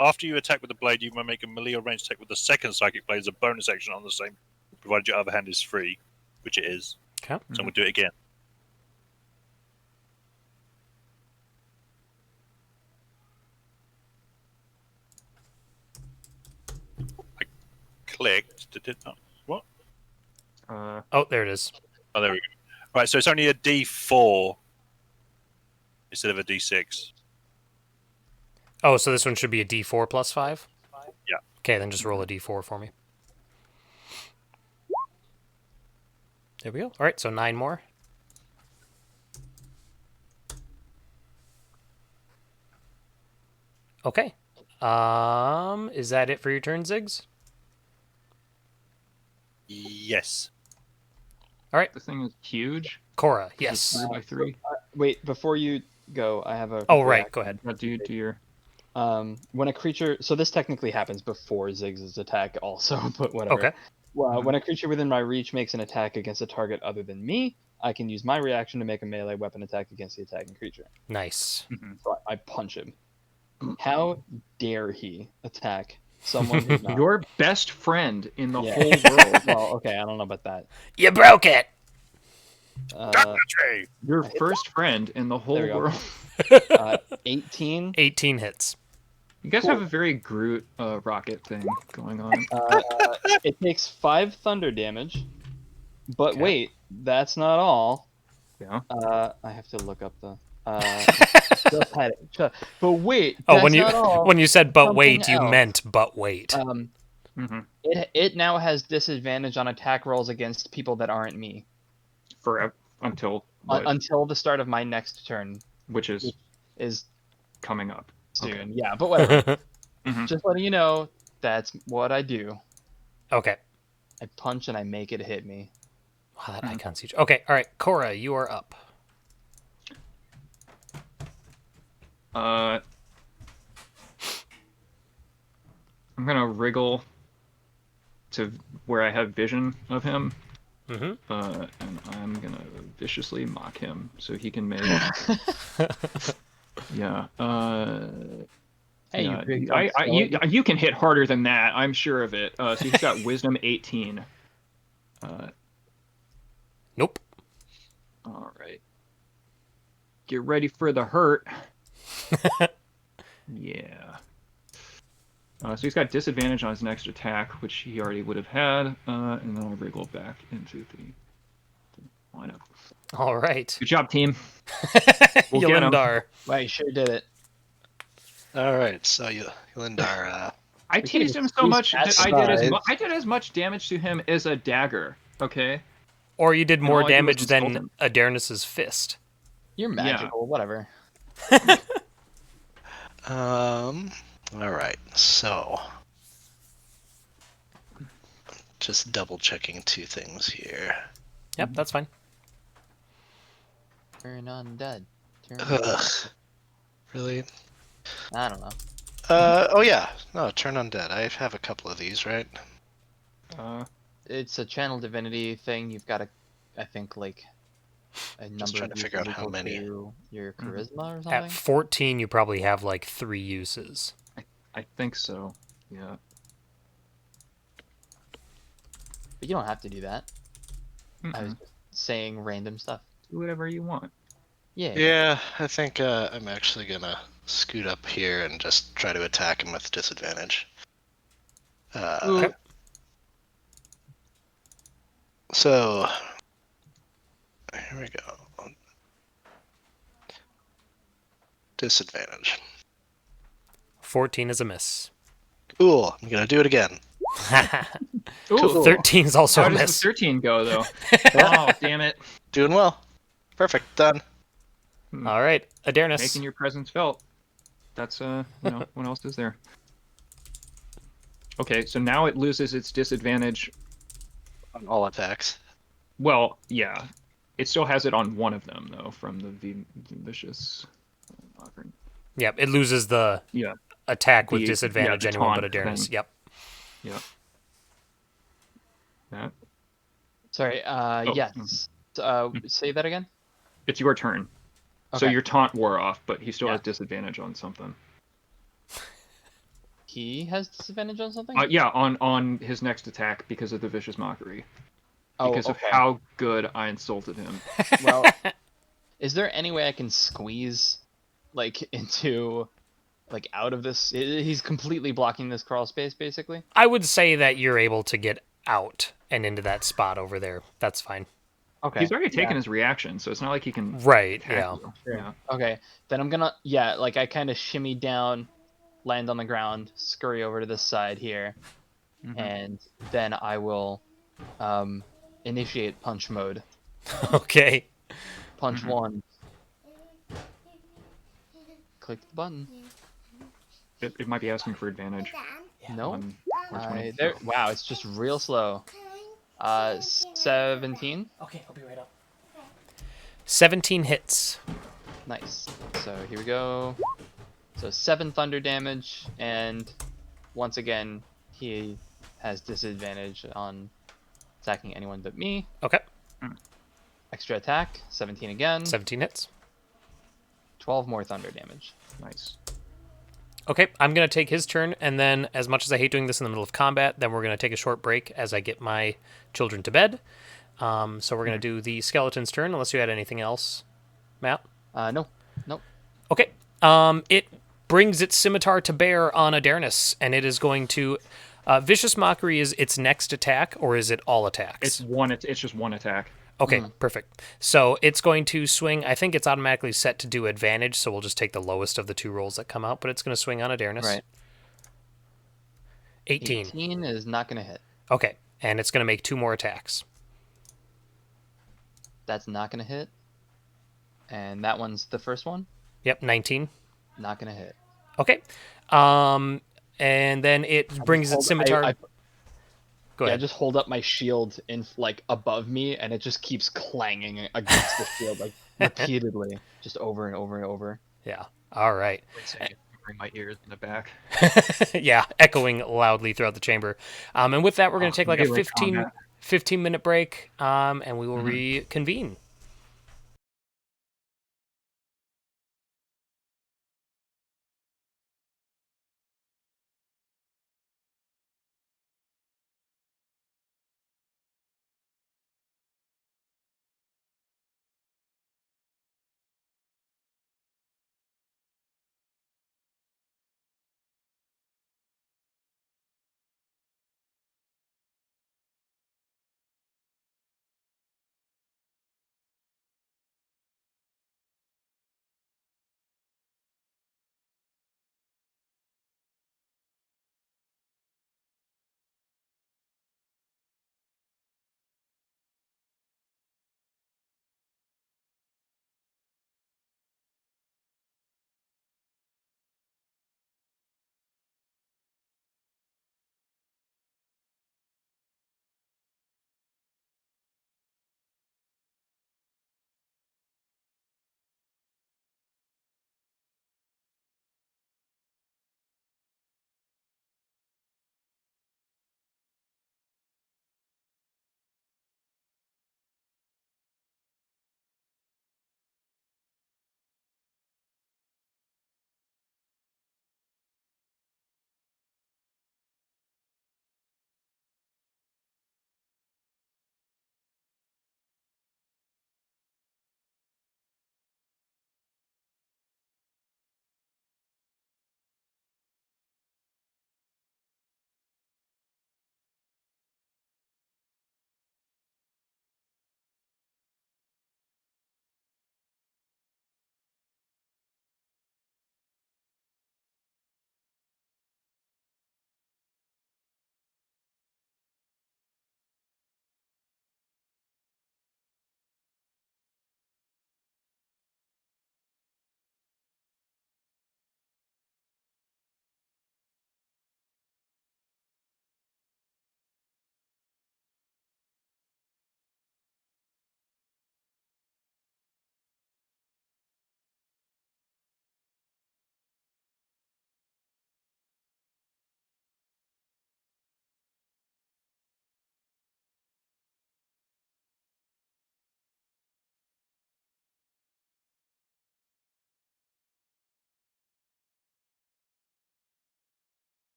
after you attack with the blade, you may make a melee or range attack with the second psychic blade as a bonus action on the same, provided your other hand is free, which it is. Okay. So I'm going to do it again. I clicked. Did it not? What? Oh, there it is. Oh, there we go. Right, so it's only a D4 instead of a D6. Oh, so this one should be a d4 plus 5? Yeah. Okay, then just roll a d4 for me. There we go. All right, so 9 more. Okay. Is that it for your turn, Ziggs? Yes. All right, The thing is huge. Cora. It's Yes. 3 by 3. Wait, before you go, I have a. Oh, right. Go ahead. What do you do your? When a creature, so this technically happens before Ziggs' attack, also, but whatever. Okay. Well, when a creature within my reach makes an attack against a target other than me, I can use my reaction to make a melee weapon attack against the attacking creature. Nice. So I punch him. How dare he attack someone who's not? Your best friend in the Yeah. whole world. Well, okay, I don't know about that. You broke it. Your first friend in the whole There we go. world. 18. 18 hits. You guys Cool. have a very Groot rocket thing going on. It takes 5 thunder damage. But Okay. wait, that's not all. Yeah. I have to look up the. Just had it. But wait, Oh, that's when you not all. when you said but Something wait, you else. meant but wait. Mm-hmm. It now has disadvantage on attack rolls against people that aren't me Forever until what? until the start of my next turn Which is is coming up. soon. Okay. Yeah, but whatever. Mhm. Just letting you know, that's what I do. Okay. I punch and I make it hit me. Wow, that icon's huge. Okay, all right, Cora, you are up. I'm gonna wriggle to where I have vision of him, Mm-hmm. and I'm gonna viciously mock him so he can make. Yeah. Hey, Yeah. you big dumb You can hit harder than that. I'm sure of it. So he's got Wisdom 18. Nope. All right. Get ready for the hurt. Yeah. So he's got disadvantage on his next attack, which he already would have had, and then I'll wriggle back into the lineup. All right. Good job, team. We'll get him. Yolindar. Wow, you sure did it. All right, so Lindar, I We could've teased him so squeezed much that that I aside. did as much damage to him as a dagger. Okay. Or you did And more all I did was damage insult than him. Adarnis's fist. You're magical, whatever. All right, so just double checking two things here. Yep, that's fine. Turn undead. Turn Ugh, really? I don't know. Oh yeah, no, turn undead. I have a couple of these, right? It's a channel divinity thing. You've got to, I think, like a number Just trying of to figure out uses how equal many. to your charisma or At something. 14, you probably have like 3 uses. I think so. Yeah. But you don't have to do that. I was just saying random stuff. Do whatever you want. Yeah. Yeah, I think I'm actually gonna scoot up here and just try to attack him with disadvantage. Okay. So here we go. Disadvantage. 14 is a miss. Cool. I'm gonna do it again. Ooh. Cool. 13 is also How a does miss. the 13 go though? Oh, damn it! Doing well. Perfect. Done. All right, Adarnis. Making your presence felt. That's what else is there? Okay, so now it loses its disadvantage. On all attacks. Well, yeah, it still has it on one of them though, from the vicious offering. Yep, it loses the Yeah. attack with The- disadvantage yeah, the anyone but taunt Adarnis. thing. Yep. Yeah. That. Sorry. Oh, Yes. Say that again. It's your turn. So Okay. your taunt wore off, but he still Yeah. has disadvantage on something. He has disadvantage on something. Yeah, on his next attack because of the vicious mockery. Oh, Because of okay. how good I insulted him. Well, is there any way I can squeeze, like, into, like, out of this? He's completely blocking this crawl space, basically. I would say that you're able to get out and into that spot over there. That's fine. Okay. He's already taken yeah. his reaction, so it's not like he can Right, attack yeah. you. Sure. Yeah. Okay. Then I'm gonna, like, I kind of shimmy down, land on the ground, scurry over to this side here, and then I will, initiate punch mode. Okay. Punch one. Click the button. It might be asking for advantage. No. on 420. There. Wow, it's just real slow. 17. Okay, I'll be right up. 17 hits. Nice. So here we go. So 7 thunder damage, and once again, he has disadvantage on attacking anyone but me. Okay. Extra attack, 17 again. 17 hits. 12 more thunder damage. Nice. Okay, I'm going to take his turn, and then, as much as I hate doing this in the middle of combat, then we're going to take a short break as I get my children to bed. So we're going to do the skeleton's turn, unless you had anything else, Matt? No. Nope. Okay. It brings its scimitar to bear on Adarnis, and it is going to... Vicious Mockery is its next attack, or is it all attacks? It's just one attack. Okay, perfect. So it's going to swing. I think it's automatically set to do advantage, so we'll just take the lowest of the 2 rolls that come out, but it's going to swing on Adarnis. Right. 18. 18 is not going to hit. Okay, and it's going to make 2 more attacks. That's not going to hit. And that one's the first one. Yep, 19. Not going to hit. Okay. And then it brings its scimitar... Go Yeah, ahead. just hold up my shield in like above me, and it just keeps clanging against the shield like repeatedly, just over and over and over. Yeah. All right. Wait a second. covering my ears in the back. Yeah, echoing loudly throughout the chamber. And with that, we're going to take like a Melee combat. 15-minute break, and we will Mhm. reconvene.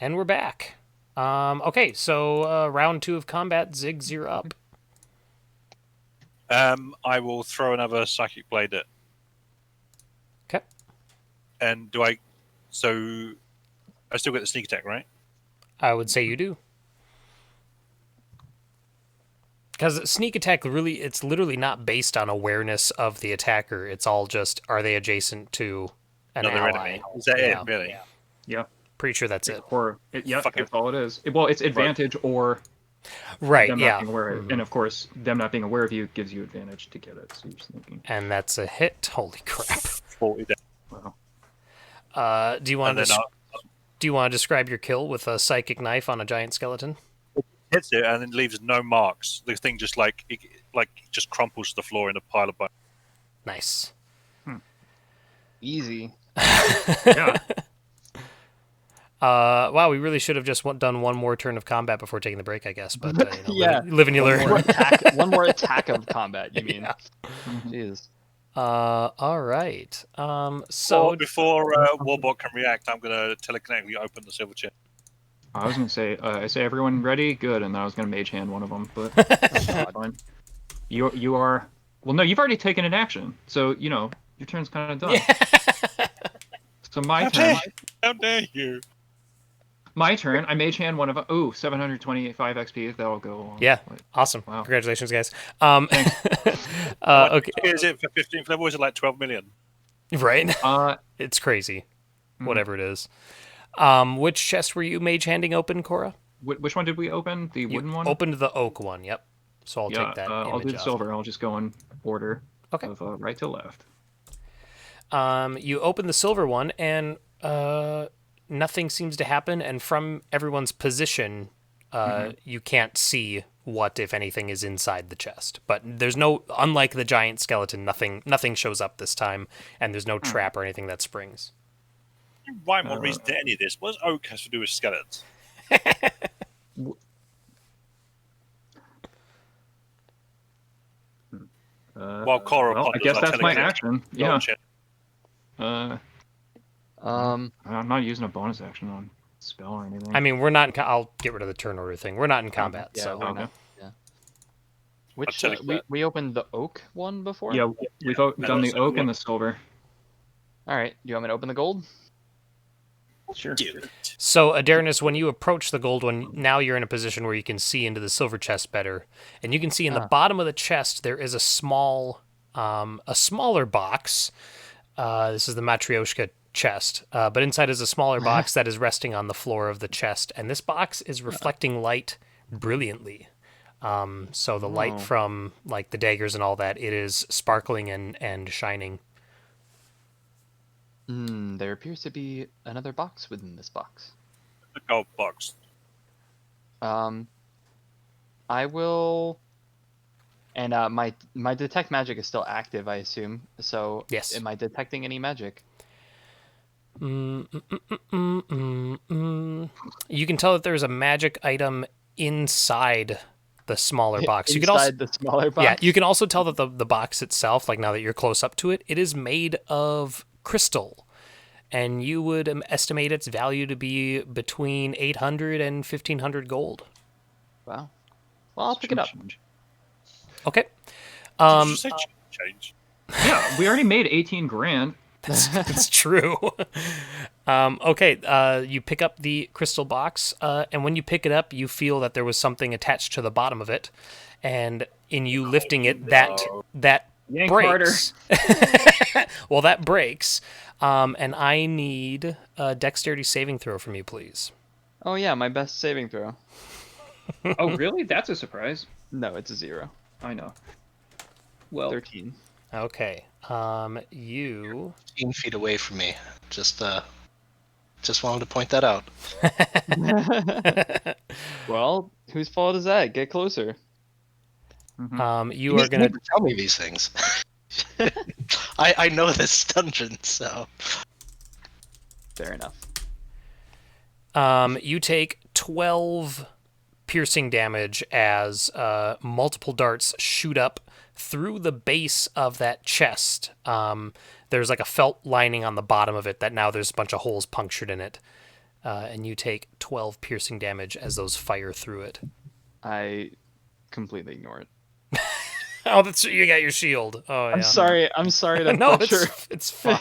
And we're back. Okay, so round 2 of combat. Ziggs, you're up. I will throw another psychic blade at. Okay. And do I? So I still get the sneak attack, right? I would say you do. Because sneak attack it's literally not based on awareness of the attacker. It's all just, are they adjacent to an Another ally? enemy. Is that Yeah. it? Really? Yeah. Pretty sure that's it. Or yeah, Fuck it. that's all it is. Well, it's advantage or Right, them yeah. not being aware of it. And of course, them not being aware of you gives you advantage to get it. So you're sneaking. And that's a hit. Holy crap. 40 damage. Wow. Do you want And to then do you want to describe your kill with a psychic knife on a giant skeleton? hits it and then leaves no marks. The thing just just crumples to the floor in a pile of bones. Nice. Easy. Yeah. Wow, we really should have just done one more turn of combat before taking the break, I guess. But Yeah. live and you One more learn. attack. One more attack of combat. You mean? Yeah. Jeez. All right. So Before Warbot can react, I'm going to telekinetically open the silver chest. I was gonna say, I say everyone ready, good, and then I was gonna mage hand one of them, but that's fine. You are. Well, no, you've already taken an action, so your turn's kind of done. So my turn. How dare you? My turn. I mage hand one of them. Ooh, 725 XP. That'll go along. yeah, awesome. Wow. Congratulations, guys. What Okay, is it for 15th level? Is it like 12 million? right? Uh, It's crazy. Whatever it is. Which chest were you mage handing open, Cora? which one did we open? The wooden one. Opened the oak one. Yep. So I'll Yeah. take that. I'll do image the off. silver. I'll just go in order Okay. of right to left. You open the silver one, and nothing seems to happen. And from everyone's position, you can't see what, if anything, is inside the chest. But there's no, unlike the giant skeleton, nothing shows up this time, and there's no trap or anything that springs. Rhyme or reason to any of this. What does oak has to do with skeletons? While Cora Well, I ponders, guess I that's my telekinetic action. go Yeah. and check. I'm not using a bonus action on spell or anything. I mean, we're not. I'll get rid of the turn order thing. We're not in combat, Yeah, so we're okay. not. Yeah. Which tell you that. we opened the oak one before? Yeah, we've done the that's oak good. and the silver. All right. Do you want me to open the gold? Sure. So, Adarnis, when you approach the gold one, now you're in a position where you can see into the silver chest better, and you can see in the bottom of the chest there is a smaller box. This is the Matryoshka chest, but inside is a smaller box that is resting on the floor of the chest, and this box is reflecting light brilliantly. So the light from like the daggers and all that, it is sparkling and shining. There appears to be another box within this box. The gold box. I will. And my detect magic is still active, I assume. So Yes. am I detecting any magic? You can tell that there's a magic item inside the smaller box. You can also, Inside the smaller box. yeah, you can also tell that the box itself, like now that you're close up to it, it is made of crystal, and you would estimate its value to be between 800 and 1,500 gold. Wow. Well, I'll pick it up. Okay. Did you say change? Yeah, we already made 18 grand. That's true. Okay, you pick up the crystal box, and when you pick it up, you feel that there was something attached to the bottom of it, and in you lifting it, that Yank breaks. Well, that breaks, and I need a dexterity saving throw from you, please. Oh yeah, my best saving throw. Oh, really? That's a surprise. No, it's a 0. I know. Well, 13. Okay. You 15 feet away from me. Just wanted to point that out. Well, whose fault is that? Get closer. you are need gonna to tell me these things. I know this dungeon, so Fair enough. You take 12 piercing damage as multiple darts shoot up through the base of that chest. There's like a felt lining on the bottom of it that now there's a bunch of holes punctured in it. and you take 12 piercing damage as those fire through it. I completely ignore it. Oh, that's you got your shield. Oh yeah. I'm sorry to No, butcher. it's fine.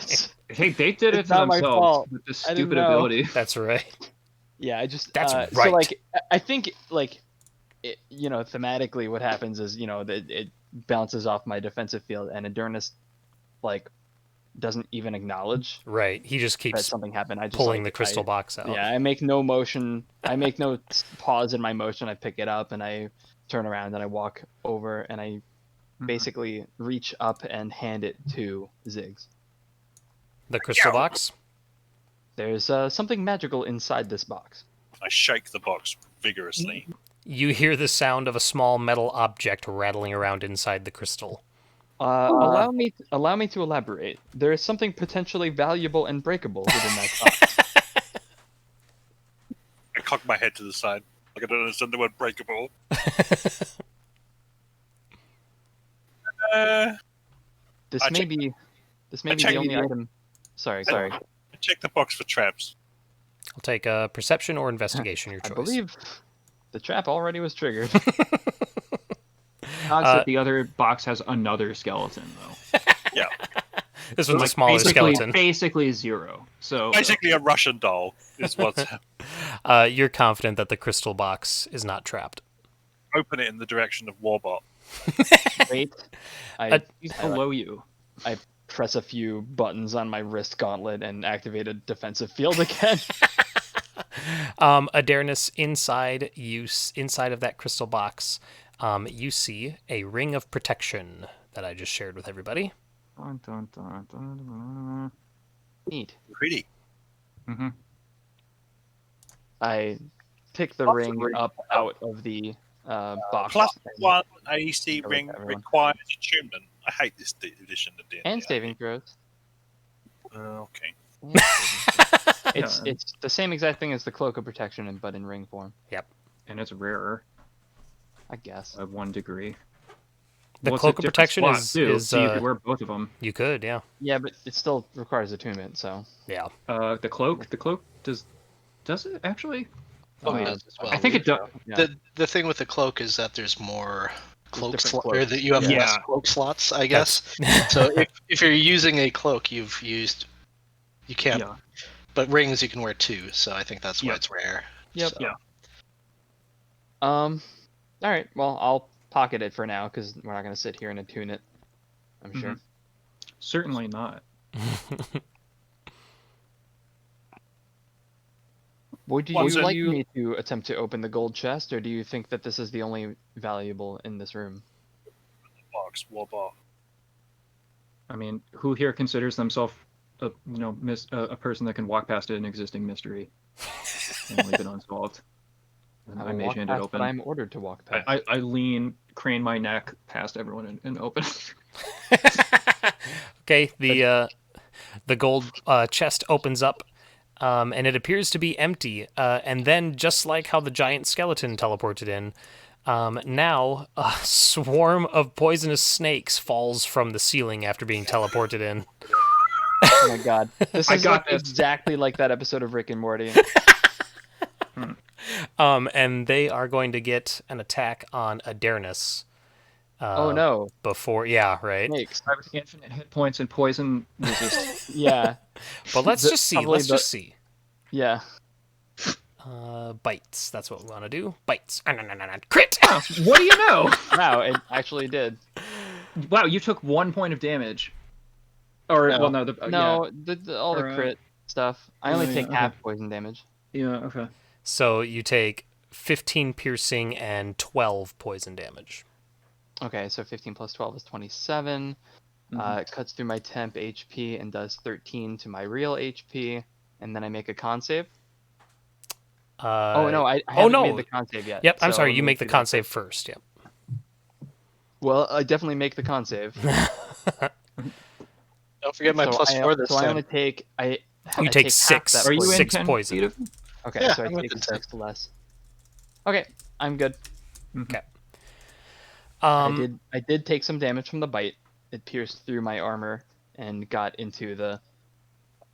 Hey, they did it It's to not my themselves fault. with this I didn't stupid know. ability. That's right. Yeah, I just That's So right. like, I think like, thematically, what happens is that it bounces off my defensive field, and Endurance like doesn't even acknowledge Right. He just that keeps something happened. I just pulling like, the crystal box out. Yeah, I make no motion. I make no pause in my motion. I pick it up and I turn around and I walk over and I basically reach up and hand it to Ziggs. The crystal box. There's something magical inside this box. I shake the box vigorously. You hear the sound of a small metal object rattling around inside the crystal. Allow me to elaborate. There is something potentially valuable and breakable within that box. I cock my head to the side. Like I don't understand the word breakable. This I may check- be I check the only the- item. Sorry. I check the box for traps. I'll take perception or investigation, your I choice. believe the trap already was triggered. Odds that the other box has another skeleton, though. Yeah. This one's a smaller skeleton. Basically 0. So Basically a Russian doll is what's You're confident that the crystal box is not trapped. open it in the direction of Warbot. Wait. I he's below you. press a few buttons on my wrist gauntlet and activate a defensive field again. Adarnis, inside of that crystal box, you see a ring of protection that I just shared with everybody. Dun, dun, dun, dun, dun. Neat. Pretty. Mm-hmm. I pick the ring up out of the box. Plus and- 1 AC Go with ring everyone. requires attunement. I hate this edition of D&D. and saving throws. Okay. And saving throws. Yeah. It's the same exact thing as the cloak of protection, but in ring form, And it's rarer I guess. by 1 degree. The Well, it's a cloak of different protection slot, is, too, is so you could wear both of them. you could, yeah. Yeah, but it still requires attunement. So Yeah. The cloak does it actually? Oh, wait, it does as well. I think it does. yeah. The thing with the cloak is that there's more cloak different or cloaks. that you have Yeah. less cloak slots, I guess. So if you're using a cloak, you can't. Yeah. But rings you can wear 2, so I think that's why Yep. it's rare. Yep. So, Yeah. All right. Well, I'll pocket it for now because we're not gonna sit here and attune it. I'm sure. Certainly not. Would you Well, so like you- me to attempt to open the gold chest, or do you think that this is the only valuable in this room? Box, Warbot. I mean, who here considers themselves a person that can walk past an existing mystery and leave it unsolved? And I will mage walk hand it past open. what I'm ordered to walk past. I lean, crane my neck past everyone and open. Okay, the gold chest opens up, and it appears to be empty. And then, just like how the giant skeleton teleported in, now a swarm of poisonous snakes falls from the ceiling after being teleported in. Oh my god, this I is got like this. exactly like that episode of Rick and Morty. And they are going to get an attack on Adarnis. Oh no, Yeah, right. snakes. I have infinite hit points and poison resist. Yeah, But let's just see. probably Let's just see. yeah. Bites. That's what we want to do. Bites. Crit. What do you know? Wow, it actually did. Wow, you took 1 point of damage. Or No. well, no, No, all the Or, crit stuff. I only yeah, take okay. half poison damage. yeah, okay. So you take 15 piercing and 12 poison damage. Okay, so 15 plus 12 is 27. It cuts through my temp HP and does 13 to my real HP, and then I make a con save. Oh no, I haven't no. made the con save yet. Yep, I'm so sorry. let You me make the do con that. save first. Yep. Well, I definitely make the con save. don't forget my so plus I, 4 this so I time. only take I You take half 6. that Are you poison. in 6 10 poison. feet of- Okay, Yeah, so I I'm take within 10. 6 less. Okay, I'm good. Okay. I did take some damage from the bite. It pierced through my armor and got into the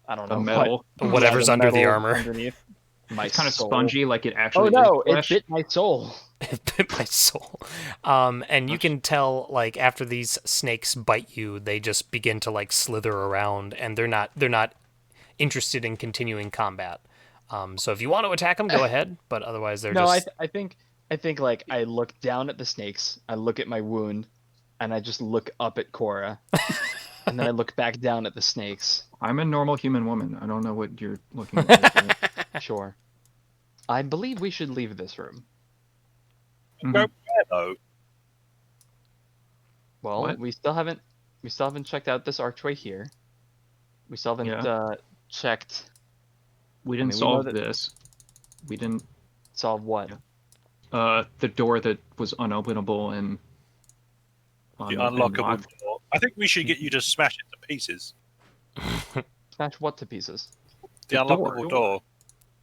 I don't The know metal. what. Whatever's Yeah, under the metal armor. underneath. My It's kind of soul. spongy, like it Oh actually no! is It flesh. bit my soul. It bit my soul. And you can tell, like, after these snakes bite you, they just begin to like slither around, and they're not interested in continuing combat. So if you want to attack them, go ahead. But otherwise, they're No, just I think like I look down at the snakes, I look at my wound, and I just look up at Cora, and then I look back down at the snakes. I'm a normal human woman. I don't know what you're looking at. Sure. I believe we should leave this room. Mhm. Go where though? Well, What? we still haven't checked out this archway here. We still haven't Yeah. checked. We didn't mean, we know solve that- this. We didn't. Solve what? Yeah. The door that was unopenable and The unlockable door. I think we should get you to smash it to pieces. Smash what to pieces? The The unlockable door.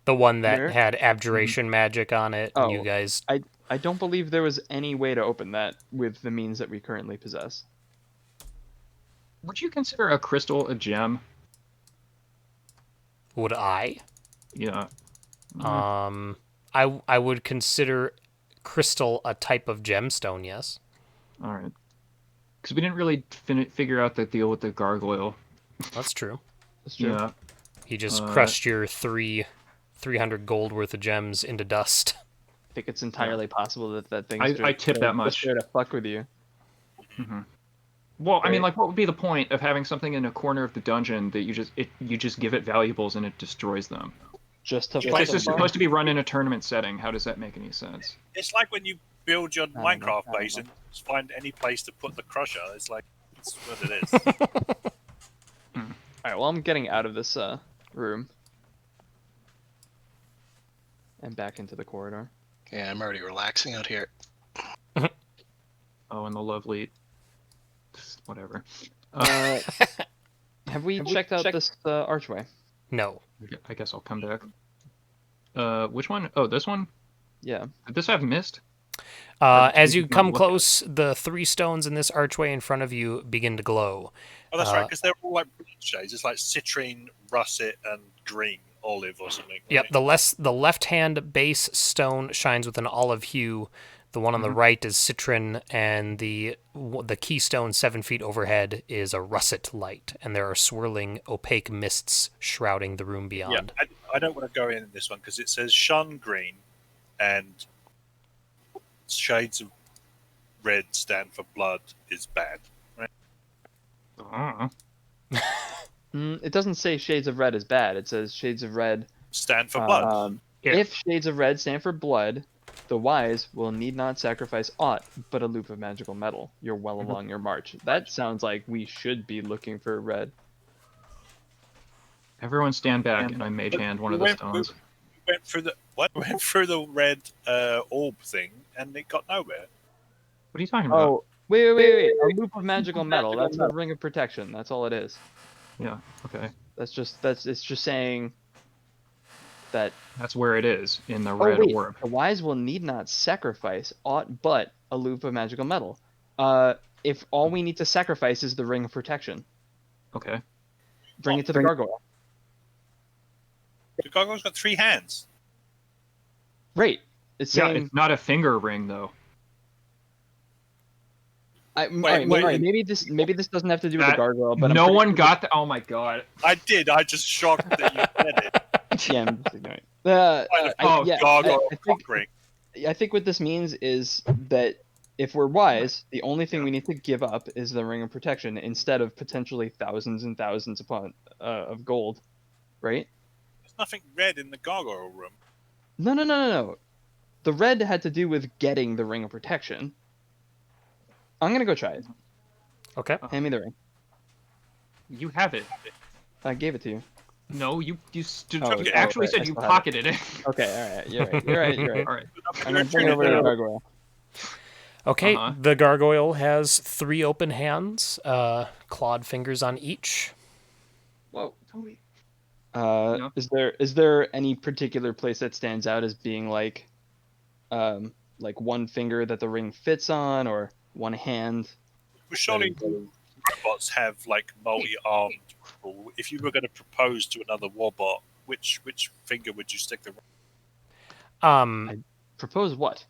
the one that Where? had abjuration magic on it. And you Oh. guys, I don't believe there was any way to open that with the means that we currently possess. Would you consider a crystal a gem? would I? Yeah. I would consider crystal a type of gemstone. Yes. All right. Because we didn't really figure out the deal with the gargoyle. That's true. That's true. Yeah. He just crushed your 300 gold worth of gems into dust. I think it's entirely possible that that thing's I just tip that just much. there to fuck with you. Well, I mean, Right. like, what would be the point of having something in a corner of the dungeon that you just give it valuables and it destroys them? Just to If fight this is them. supposed to be run in a tournament setting, how does that make any sense? It's like when you build your don't know, Minecraft I don't base know. and just find any place to put the crusher. It's like it's what it is. Alright, well I'm getting out of this room. And back into the corridor. Yeah, I'm already relaxing out here. Oh, and the lovely, whatever. Have we checked out this archway? No. I guess I'll come back. Which one? Oh, this one. Yeah. Did this have mist? As you not come look at close, the 3 stones in this archway in front of you begin to glow. Oh, that's right, because they're all like blue shades. It's like citrine, russet, and green, olive, or something. Yep, right? the left-hand base stone shines with an olive hue. The one on the right is citron, and the keystone 7 feet overhead is a russet light, and there are swirling, opaque mists shrouding the room Yeah, beyond. I don't want to go in this one because it says shun green, and shades of red stand for blood is bad. Right? Uh, It doesn't say shades of red is bad. It says shades of red. Stand for blood. If shades of red stand for blood, the wise will need not sacrifice aught but a loop of magical metal. You're well along your march. That sounds like we should be looking for red. everyone stand back, and I mage hand one of the stones. We went through the what? We went through the red orb thing, and it got nowhere. What are you talking about? Oh, wait. A loop of magical metal. That's a ring of protection. That's all it is. Yeah. Okay. It's just saying that That's where it is in the oh, red wait, orb. the wise will need not sacrifice aught but a loop of magical metal. If all we need to sacrifice is the ring of protection, Okay. bring it to the gargoyle. The gargoyle's got 3 hands. Right. It's Yeah, saying it's not a finger ring though. alright, maybe this doesn't have to do with the That- gargoyle, but no one got the. Oh my god. I did. I just shocked that you said it. Yeah, I'm just ignoring. Gargoyle I think cock ring. I think what this means is that if we're wise, the only thing we need to give up is the ring of protection instead of potentially thousands and thousands of gold, right? There's nothing red in the gargoyle room. No. The red had to do with getting the ring of protection. I'm gonna go try it. Okay. Hand me the ring. You have it. I gave it to you. No, you Oh, actually right, said I you still have it. pocketed it. Okay, alright, you're right. All right. I'm gonna bring it over to the gargoyle. Okay, Uh-huh. the gargoyle has 3 open hands, clawed fingers on each. Whoa. Totally. Uh, is there any particular place that stands out as being like one finger that the ring fits on, or one hand? Well, surely robots have like multi-armed people. If you were going to propose to another warbot, which finger would you stick the ring Propose what?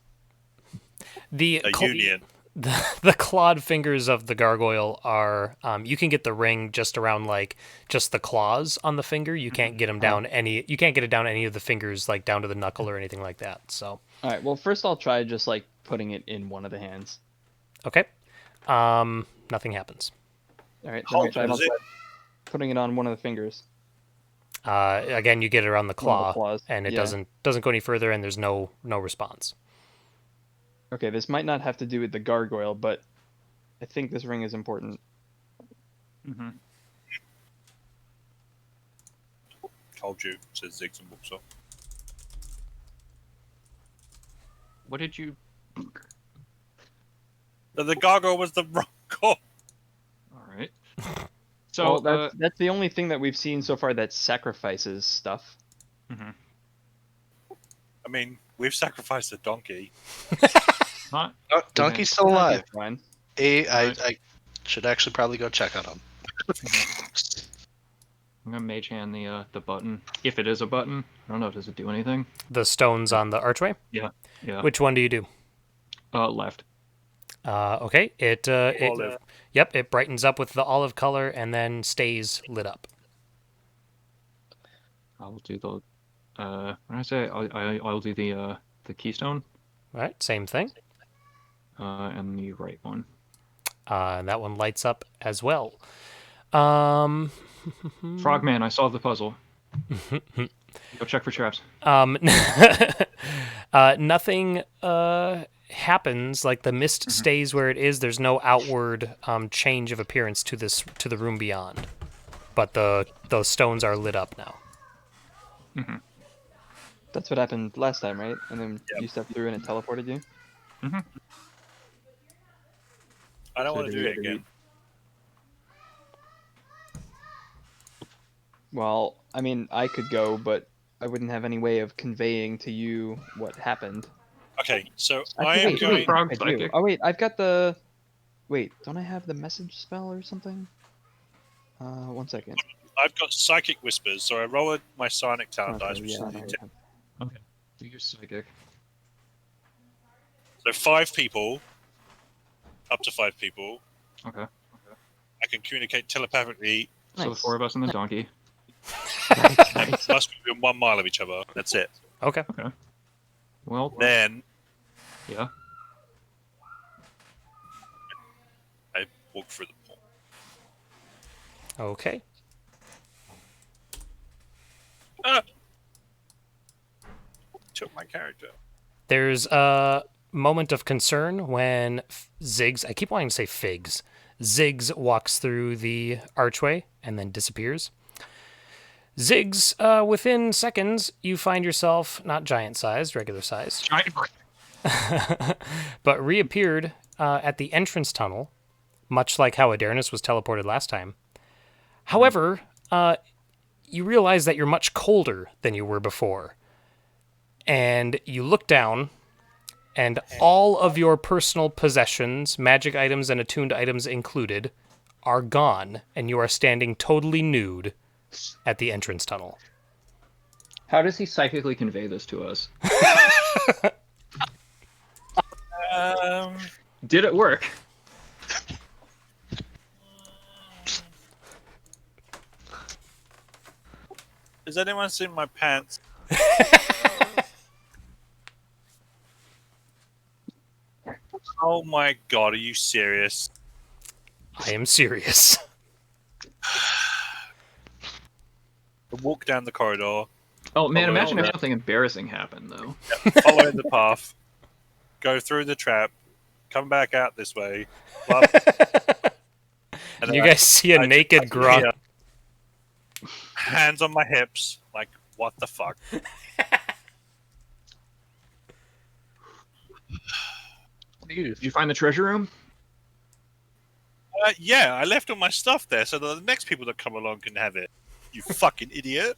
The A union. the clawed fingers of the gargoyle are you can get the ring just around like just the claws on the finger. You can't get them down any. You can't get it down any of the fingers like down to the knuckle or anything like that. So All right. Well, first I'll try just like putting it in one of the hands. okay, nothing happens. All right. How Then big is it? putting it on one of the fingers. Again, you get it around the One of the claw, claws, and it yeah. doesn't go any further, and there's no response. Okay, this might not have to do with the gargoyle, but I think this ring is important. Mm-hmm. Told you, says Ziggs and walks off. What did you? The gargoyle was the wrong call. All right. So Well, that's the only thing that we've seen so far that sacrifices stuff. mhm. I mean, we've sacrificed a donkey. Not. Donkey's still That'd alive. be fine. I should actually probably go check on him. I'm gonna mage hand the button. If it is a button, I don't know. Does it do anything? The stones on the archway. Yeah. Which one do you do? Left. Okay. It Olive. yep. It brightens up with the olive color and then stays lit up. I'll do the. What did I say? I'll do the keystone. All right. Same thing. And the right one. And that one lights up as well. Frogman, I solved the puzzle. Go check for traps. Nothing happens. Like the mist stays where it is. There's no outward change of appearance to the room beyond. But those stones are lit up now. Mm-hmm. That's what happened last time, right? And then Yep. you stepped through and it teleported you? Mm-hmm. I don't So want to do do you it have to again. Well, I mean, I could go, but I wouldn't have any way of conveying to you what happened. Okay, so Actually, I am wait, going. Frog I do. psychic. Oh wait, I've got the. Wait, don't I have the message spell or something? 1 second. I've got psychic whispers, so I roll my psionic talent dice, which yeah, is I a know. D10. Okay. Do your psychic. So 5 people, up to 5 people, Okay. I can communicate telepathically. So the Nice. 4 of us and the donkey. Nice. Must be within 1 mile of each other. That's it. Okay. Well, Then yeah. I walk through the pool. Okay. Took my character. There's a moment of concern when Ziggs, I keep wanting to say Figs, Ziggs walks through the archway and then disappears. Ziggs, within seconds, you find yourself not giant-sized, regular-sized, Giant. but reappeared at the entrance tunnel, much like how Adarnis was teleported last time. However, you realize that you're much colder than you were before. And you look down, and all of your personal possessions, magic items and attuned items included, are gone, and you are standing totally nude at the entrance tunnel. How does he psychically convey this to us? Did it work? Has anyone seen my pants? Oh my god, are you serious? I am serious. I walk down the corridor, Oh man, Oh, imagine well, if something embarrassing happened though. follow the path, go through the trap, come back out this way. Well, and You then guys see a I naked Grok. hands on my hips, like, what the fuck? Did you find the treasure room? Yeah, I left all my stuff there so that the next people that come along can have it. You fucking idiot.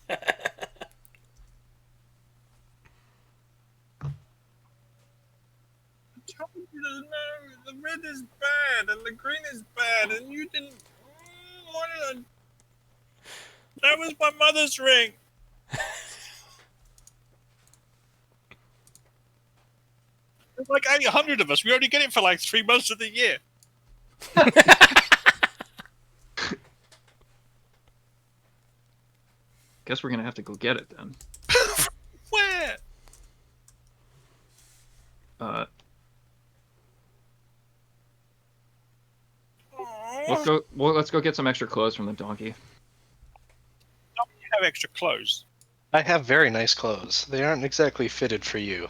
The red is bad and the green is bad and you didn't. Why did I? That was my mother's ring. There's like 800 of us. We only get it for like 3 months of the year. Guess we're gonna have to go get it then. Where? Uh, Aw. let's go. Well, let's go get some extra clothes from the donkey. Don't you have extra clothes? I have very nice clothes. They aren't exactly fitted for you.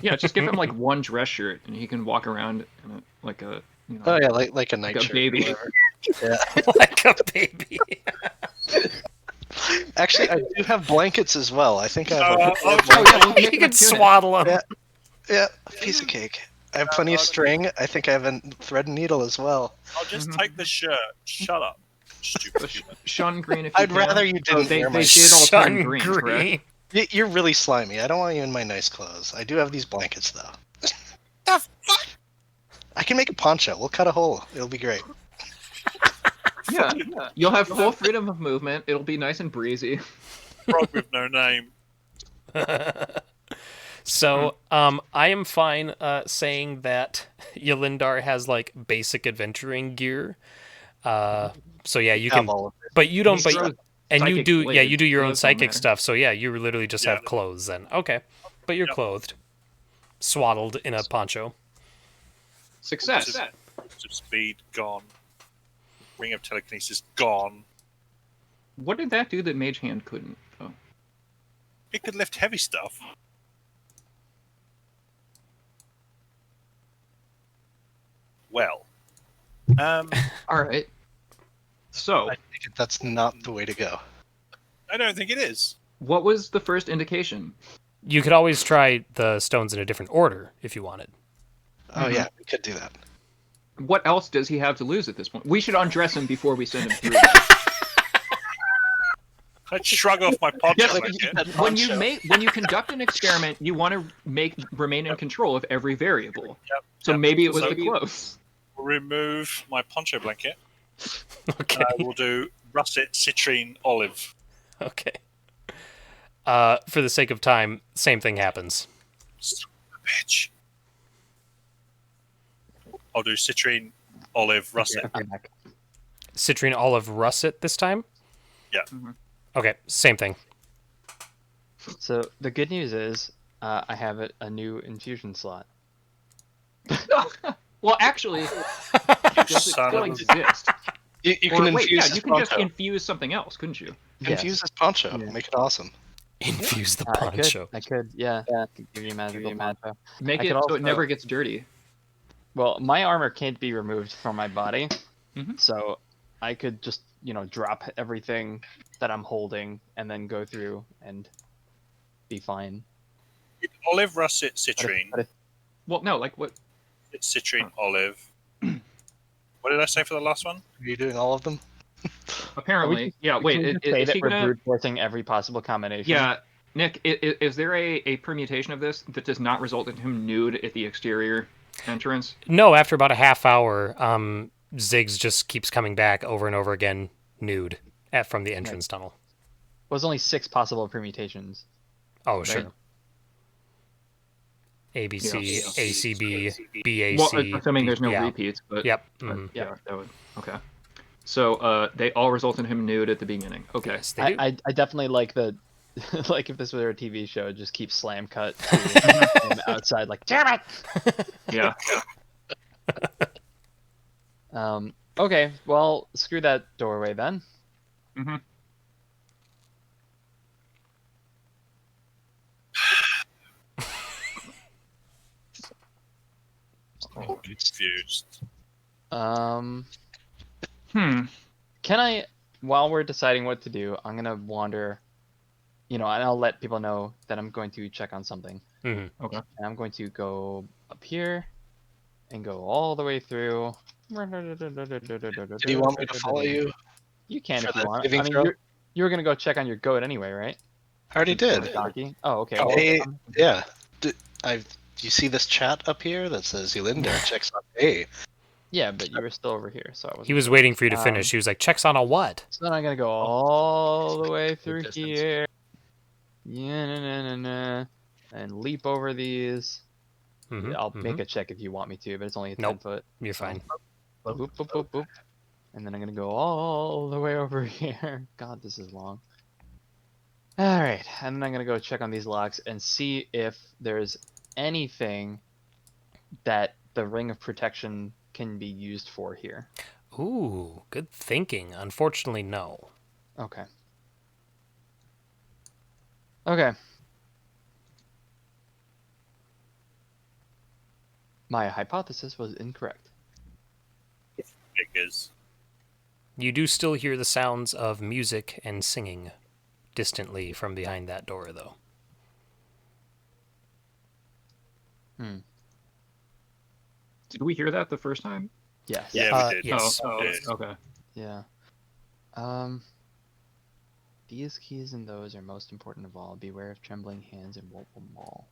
Yeah, just give him like one dress shirt, and he can walk around in a, like a Oh yeah, like a nightshirt. a baby. or whatever. Yeah. Like a baby. Actually, I do have blankets as well. I think I have. Oh, Oh yeah, we'll You make him a can tunic. swaddle him. Yeah. Yeah, piece of cake. I have plenty of string. I think I have a thread and needle as well. I'll just take the shirt. Shut up. Stupid human. Shun green if you I'd can. rather you didn't they wear my did all turn Shun green, green. correct? You're really slimy. I don't want you in my nice clothes. I do have these blankets though. The fuck? I can make a poncho. We'll cut a hole. It'll be great. Yeah, you'll have full freedom of movement. It'll be nice and breezy. Frog with no name. So, I am fine saying that Yelindar has like basic adventuring gear. So yeah, you Have can, all of it. but you don't. He But throws and you psychic do, yeah, blades, you do your so own it doesn't psychic matter. stuff. So yeah, you literally just Yeah. have clothes then. Okay, but you're Yep. clothed, swaddled in a poncho. Success. Boots of speed gone. Ring of telekinesis gone. What did that do that Mage Hand couldn't? Oh. It could lift heavy stuff. Well, All right. So, I think that's not the way to go. I don't think it is. what was the first indication? You could always try the stones in a different order if you wanted. Oh yeah, we could do that. What else does he have to lose at this point? We should undress him before we send him through. I'd shrug off my poncho Yeah, like, blanket. when you conduct an experiment, you want to remain in control of every variable. Yep, So yep. maybe it was So- the clothes. We'll remove my poncho blanket. Okay. And I will do russet, citrine, olive. Okay. For the sake of time, same thing happens. Son of a bitch. I'll do citrine, olive, russet. Okay, back. Citrine olive russet this time? Yeah. Okay, same thing. So the good news is I have a new infusion slot. Well, actually, does it Son still of a- exist? You Or can wait, infuse yeah, this you can just poncho. infuse something else, couldn't you? Infuse this poncho. Yeah. Make it awesome. Infuse the I poncho. could, yeah. I could give you magical poncho. Make I it could so also- it never gets dirty. Well, my armor can't be removed from my body, Mhm. so I could just, drop everything that I'm holding and then go through and be fine. Olive, russet, But if- citrine. but if- Well, no, like what? It's citrine, olive. What did I say for the last one? Are you doing all of them? Apparently, yeah. can Wait, we just say is that he we're gonna? brute forcing every possible combination? Yeah, Nick, is there a permutation of this that does not result in him nude at the exterior entrance? No, after about a half hour, Ziggs just keeps coming back over and over again, nude, from the entrance tunnel. Well, there's only 6 possible permutations. Oh, sure. ABC, Yeah. ACB, Well, BAC. assuming there's no yeah. repeats, but Yep. but mhm. yeah, that would okay. So they all result in him nude at the beginning. Okay. Yes, they do. I definitely like the like if this were a TV show, it'd just keep slam cut to him outside like damn it. Yeah. Okay, well screw that doorway then. hmm I'm confused. Um, Hmm. can I, while we're deciding what to do, I'm gonna wander, and I'll let people know that I'm going to check on something. Mhm. Okay. And I'm going to go up here and go all the way through. Do you want me to follow you? You can for if you the want. saving I mean, throw? you were gonna go check on your goat anyway, right? I already did. Donkey. Oh, okay. Well, Hey, yeah. Do you see this chat up here that says Yelindar checks on A? yeah, but you were still over here, so I was. He was waiting for you to finish. He was like, checks on a what? So then I'm gonna go all the way through distance. here. Yeah, and leap over these. Mhm, I'll mhm. make a check if you want me to, but it's only a 10 Nope. foot. You're fine. Boop, boop, boop, boop. And then I'm gonna go all the way over here. God, this is long. Alright, and then I'm gonna go check on these locks and see if there's anything that the ring of protection can be used for here. Ooh, good thinking. Unfortunately, no. Okay. Okay. My hypothesis was incorrect. Figures. You do still hear the sounds of music and singing distantly from behind that door, though. Hmm. Did we hear that the first time? Yes. Yeah, we did. Yes. Oh, Yes. okay. Yeah. These keys and those are most important of all. Beware of trembling hands and what will maul.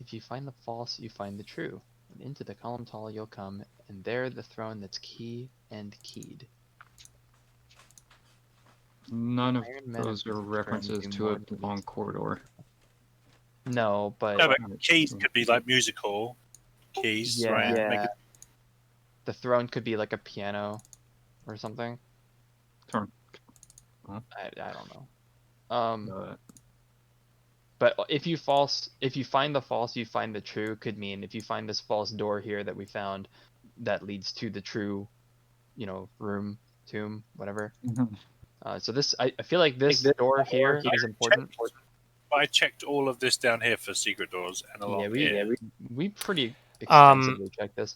If you find the false, you find the true. And into the column tall you'll come, and there the throne that's key and keyed. None of Iron Men of those are Physics references do to more a to long these- corridor. No, but No, but keys could be like musical keys, yeah, right? Make it the throne could be like a piano or something. Turn. I don't know. Uh, But if you find the false, you find the true could mean if you find this false door here that we found that leads to the true, room, tomb, whatever. So this, I feel like this door here is important. I checked all of this down here for secret doors and along here. We pretty Um, extensively checked this.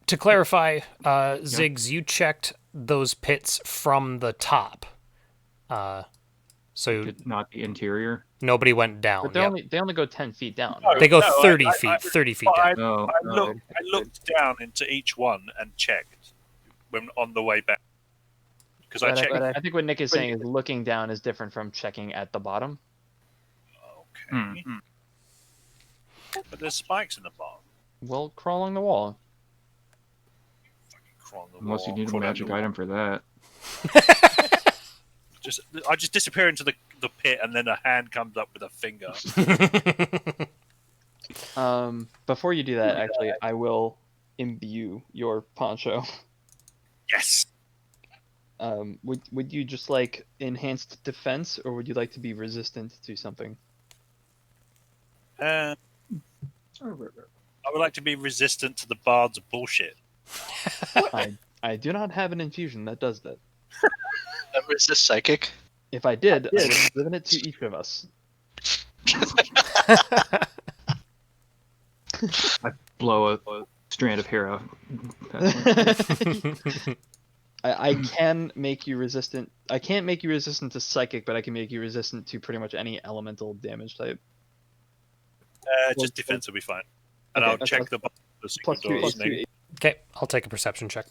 To clarify, Ziggs, you checked those pits from the top. So not the interior. nobody went down. But Yep. they only go 10 feet down. No, Right? They go no, 30 I- feet, I- 30 feet I, down. Oh, I looked down into each one and checked when on the way back because I But checked. I think what Nick is saying is looking down is different from checking at the bottom. Okay, but there's spikes in the bottom. Well, crawl along the wall. Crawl on the unless you wall, need a crawl down magic the wall. item for that. I just disappear into the pit and then a hand comes up with a finger. Before you do that, actually, I will imbue your poncho. Yes. Would you just like enhanced defense, or would you like to be resistant to something? I would like to be resistant to the bard's bullshit. I do not have an infusion that does that. Resist psychic. If I did, I would have given it to each of us. Blow a strand of hair out. I can make you resistant. I can't make you resistant to psychic, but I can make you resistant to pretty much any elemental damage type. Just defense will be fine, and Okay, I'll that's check the secret Plus 2 doors. AC. Okay, I'll take a perception check.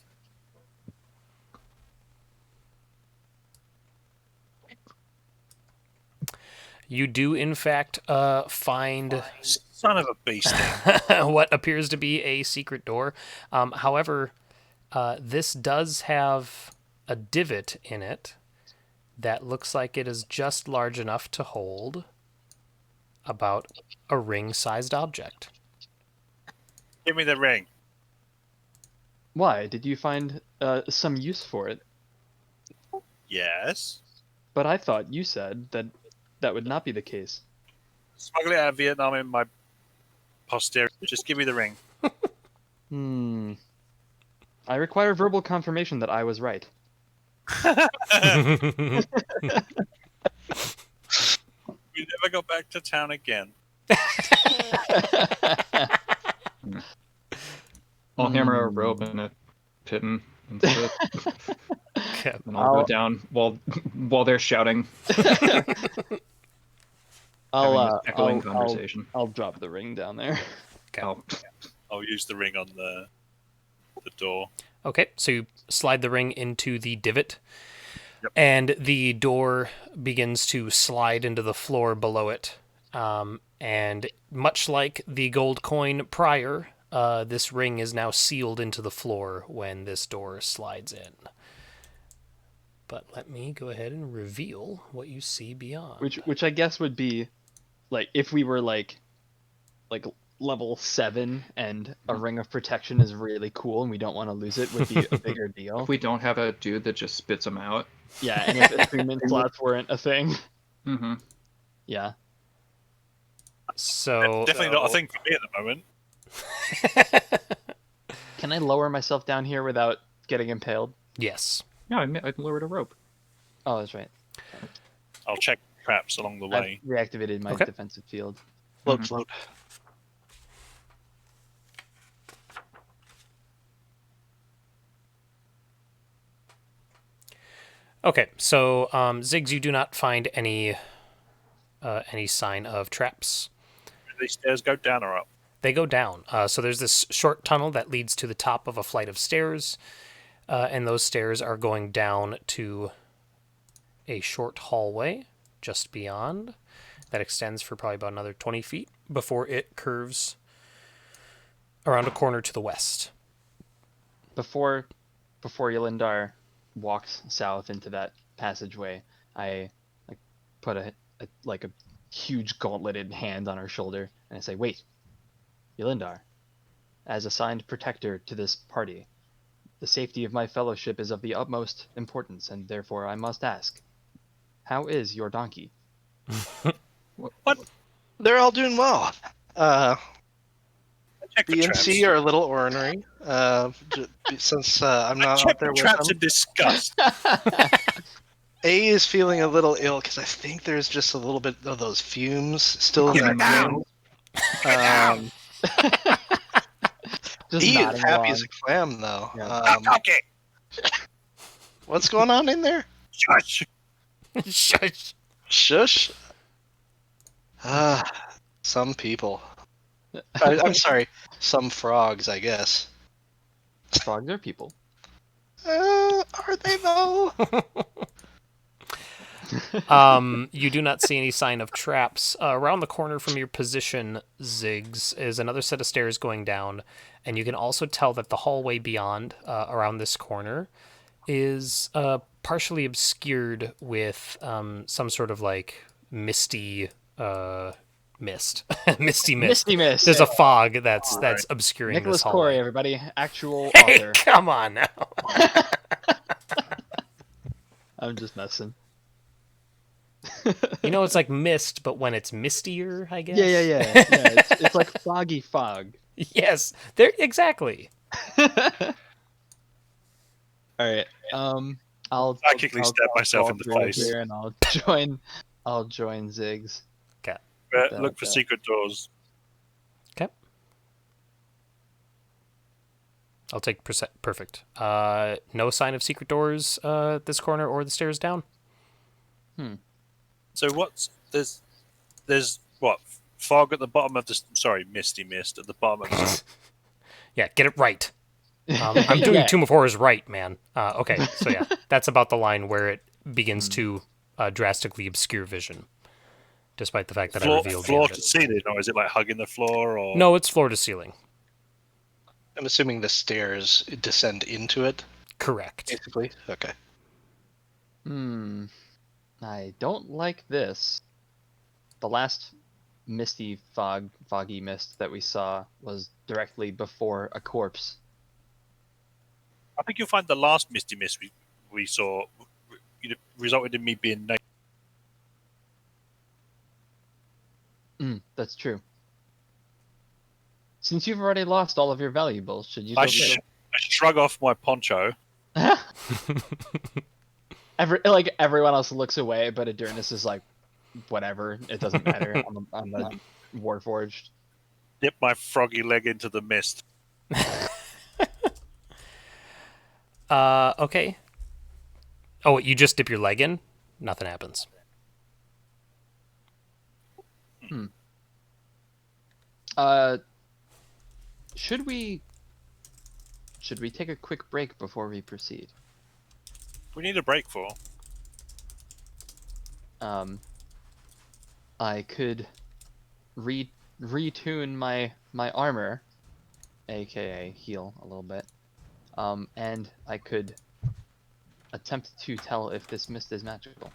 You do, in fact, find Son of a beast. what appears to be a secret door. However, this does have a divot in it that looks like it is just large enough to hold about a ring-sized object. Give me the ring. Why? Did you find some use for it? Yes. But I thought you said that that would not be the case. Smuggle it out of Vietnam in my posterior. Just give me the ring. I require verbal confirmation that I was right. We never go back to town again. I'll hammer a rope in a pitten instead. Okay. And I'll go down while they're shouting. Having this echoing conversation. I'll drop the ring down there. Oh. I'll use the ring on the door. Okay, so you slide the ring into the divot, Yep. and the door begins to slide into the floor below it. And much like the gold coin prior, this ring is now sealed into the floor when this door slides in. But let me go ahead and reveal what you see beyond. Which I guess would be like if we were like level 7 and a ring of protection is really cool and we don't want to lose it would be a bigger deal. If we don't have a dude that just spits them out. Yeah, and if attunement slots weren't a thing. Mm-hmm. Yeah. So Definitely not a thing for me at the moment. Can I lower myself down here without getting impaled? yes. Yeah, I lowered a rope. Oh, that's right. I'll check traps along the way. I've reactivated my Okay. defensive field. Float, float. Okay, so Ziggs, you do not find any sign of traps. Do these stairs go down or up? They go down. So there's this short tunnel that leads to the top of a flight of stairs, and those stairs are going down to a short hallway just beyond that extends for probably about another 20 feet before it curves around a corner to the west. Before Yelindar walks south into that passageway, I put a huge gauntleted hand on her shoulder and I say, "Wait, Yelindar, as assigned protector to this party, the safety of my fellowship is of the utmost importance, and therefore I must ask, how is your donkey?" They're all doing well. Check the B and traps. C are a little ornery, since I'm not out Check there the with traps them. in disgust. A is feeling a little ill because I think there's just a little bit of those fumes still in Get that down. room. Just E is nodding happy along. as a clam, though. Yeah. Okay. What's going on in there? Shush. Shush. Shush. Some people. I'm sorry, some frogs, I guess. Frogs are people. Are they though? You do not see any sign of traps. Around the corner from your position, Ziggs, is another set of stairs going down, and you can also tell that the hallway beyond, around this corner, is partially obscured with some sort of like misty mist. Misty mist. Misty Mist. There's a fog that's obscuring Nicholas this hallway. Corey, everybody, actual Hey, author. come on now. I'm just messing. You know, it's like mist, but when it's mistier, I guess. Yeah. It's like foggy fog. Yes, there exactly. All right. I'll Psychically I'll stab myself in the crawl through face. here and I'll join Ziggs. Look for secret doors. Okay. I'll take perfect. No sign of secret doors this corner or the stairs down. So there's what, fog at the bottom of the misty mist at the bottom of the Yeah, get it right. I'm doing Yeah. Tomb of Horrors right, man. Okay, so yeah, that's about the line where it begins to drastically obscure vision, despite the fact that I revealed the floor end of to it. ceiling, or is it like hugging the floor? Or No, it's floor to ceiling. I'm assuming the stairs descend into it, Correct. basically. Okay. I don't like this. The last foggy mist that we saw was directly before a corpse. I think you'll find the last misty mist we saw resulted in me being naked. That's true. Since you've already lost all of your valuables, should you? I shrug off my poncho. Everyone else looks away, but Adurnus is like, whatever, it doesn't matter. I'm the Warforged. Dip my froggy leg into the mist. Okay. Oh, you just dip your leg in? Nothing happens. Should we take a quick break before we proceed? We need a break for. I could retune my armor, aka heal a little bit, and I could attempt to tell if this mist is magical.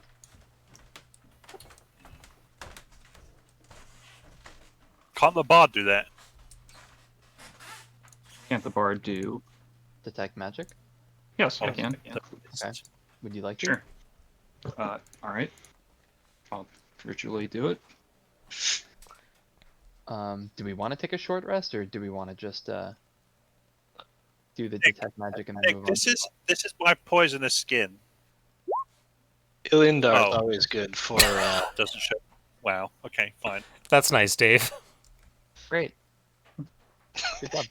Can't the bard do that? Can't the bard do? Detect magic. Yes, I Oh, can. Okay. Would you like to? Sure. All right. I'll virtually do it. Do we want to take a short rest, or do we want to just do the detect magic and then Nick, move on? this is my poisonous skin. Ilindar is Oh. always good for. Doesn't show. Wow. Okay, fine. That's nice, Dave. Great. Good job.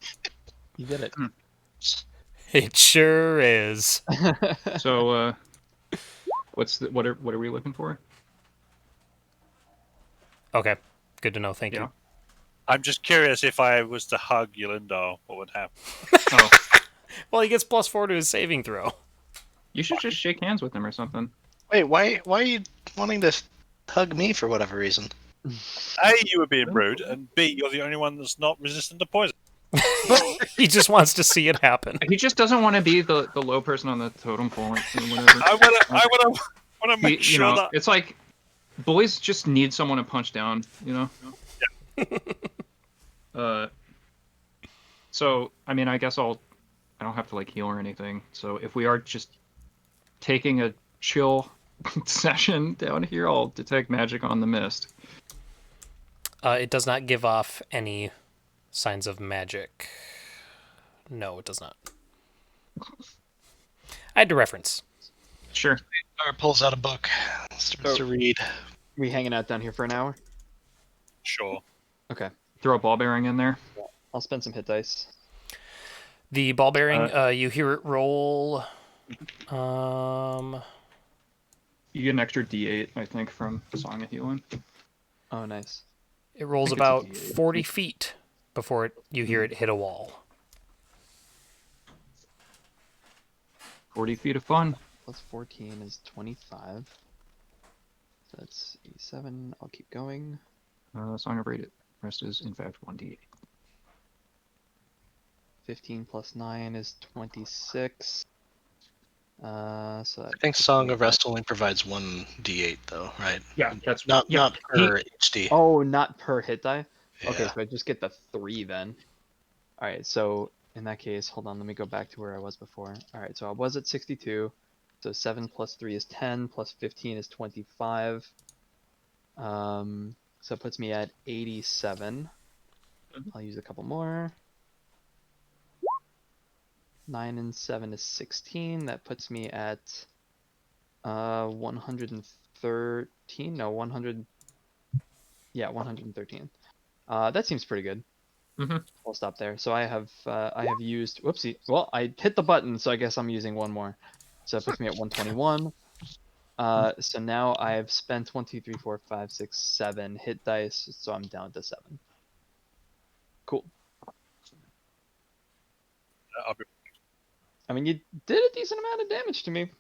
You did it. It sure is. So, what are we looking for? Okay, good to know. Thank Yeah. you. I'm just curious if I was to hug Yolindar, what would happen? Oh, Well, he gets +4 to his saving throw. you should just shake hands with him or something. Wait, why are you wanting to hug me for whatever reason? A, you were being rude, and B, you're the only one that's not resistant to poison. He just wants to see it happen. He just doesn't want to be the low person on the totem pole or whatever. I wanna make You sure know, that it's like bullies just need someone to punch down. You know. So I mean, I guess I don't have to like heal or anything. So if we are just taking a chill session down here, I'll detect magic on the mist. It does not give off any signs of magic. No, it does not. I had to reference. Sure. Or pulls out a book, starts to read. We hanging out down here for an hour? sure. Okay. Throw a ball bearing in there. I'll spend some hit dice. The ball bearing, you hear it roll. You get an extra D8, I think, from Song of Healing. Oh, nice. It rolls I think it's a about D8. 40 feet before you hear it hit a wall. 40 feet of fun. Plus 14 is 25. So that's 87. I'll keep going. Song of Rest is, in fact, 1D8. 15 plus 9 is 26. So that I think Song of Rest only provides 1d8 though, right? Yeah, that's Not yeah. not per HD. Oh, not per hit die? Yeah. Okay, so I just get the 3 then. Alright, so in that case, hold on, let me go back to where I was before. Alright, so I was at 62. So 7 plus 3 is 10, plus 15 is 25. So it puts me at 87. I'll use a couple more. 9 and 7 is 16. That puts me at 113. No, 100. Yeah, 113. That seems pretty good. Mhm. I'll stop there. So I have used. Whoopsie. Well, I hit the button, so I guess I'm using one more. So that puts me at 121. So now I've spent 1, 2, 3, 4, 5, 6, 7 hit dice, so I'm down to 7. Cool. I'll be I mean, you did a decent amount of damage to me,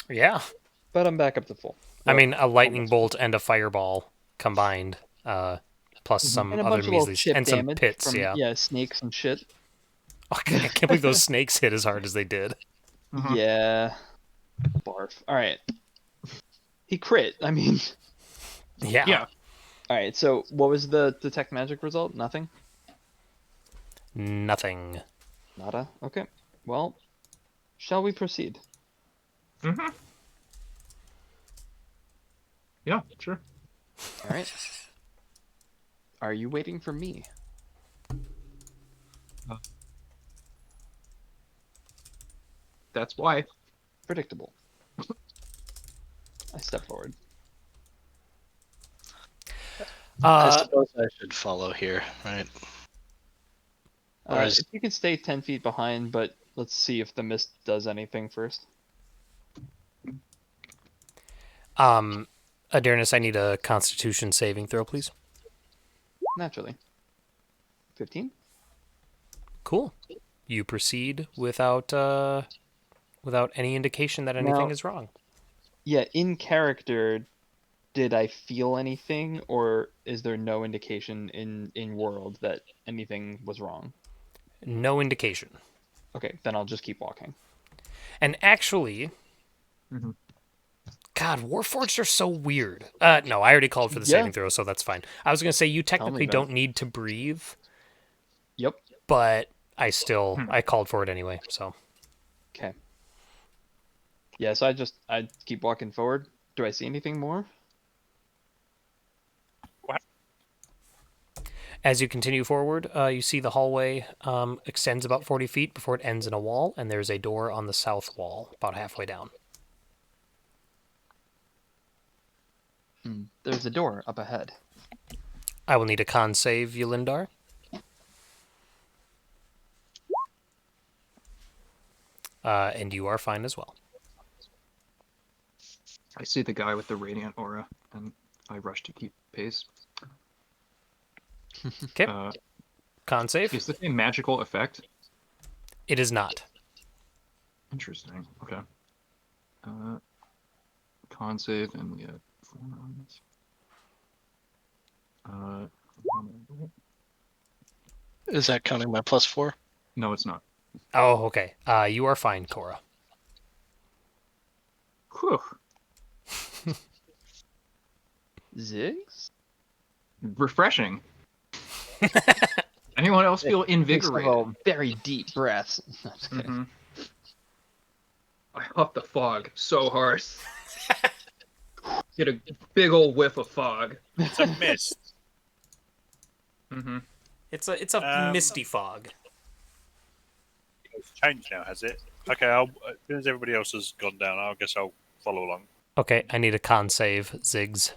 Yeah. but I'm back up to full. I mean, a lightning almost. bolt and a fireball combined, plus some And a other bunch of little measly chip and some damage pits. from Yeah. snakes and shit. I can't believe those snakes hit as hard as they did. Mhm. Yeah. Barf. All right. He crit. I mean. Yeah. Yeah. All right. So what was the detect magic result? Nothing. Nothing. Nada. Okay. Well, shall we proceed? Mhm. Yeah, sure. All right. Are you waiting for me? That's why. Predictable. I step forward. I Uh, suppose I should follow here, right? Or is- If you can stay 10 feet behind, but let's see if the mist does anything first. Adarnis, I need a Constitution saving throw, please. Naturally. 15? Cool. You proceed without any indication that anything Now- is wrong. Yeah, in character, did I feel anything, or is there no indication in world that anything was wrong? No indication. Okay, then I'll just keep walking. And actually, Mhm. God, Warforged are so weird. No, I already called for the Yeah. saving throw, so that's fine. I was gonna say you technically about don't need to breathe, Yep. but I called for it anyway. So Okay. Yeah, so I keep walking forward. Do I see anything more? as you continue forward, you see the hallway extends about 40 feet before it ends in a wall, and there's a door on the south wall about halfway down. There's a door up ahead. I will need a con save, Yulindar. And you are fine as well. I see the guy with the radiant aura, and I rush to keep pace. Okay. Con save. Is this a magical effect? It is not. Interesting. Okay. Con save, and we have 4 rounds. Is that counting my +4? No, it's not. Oh, okay. You are fine, Cora. Whew. Ziggs? Refreshing. Anyone else feel invigorated? Oh, very deep breaths. No, just kidding. Mhm. I huffed the fog so hard. Get a big old whiff of fog. It's a mist. Mm-hmm. It's a misty fog. It's changed now, has it? Okay, as soon as everybody else has gone down, I guess I'll follow along. Okay, I need a con save, Ziggs.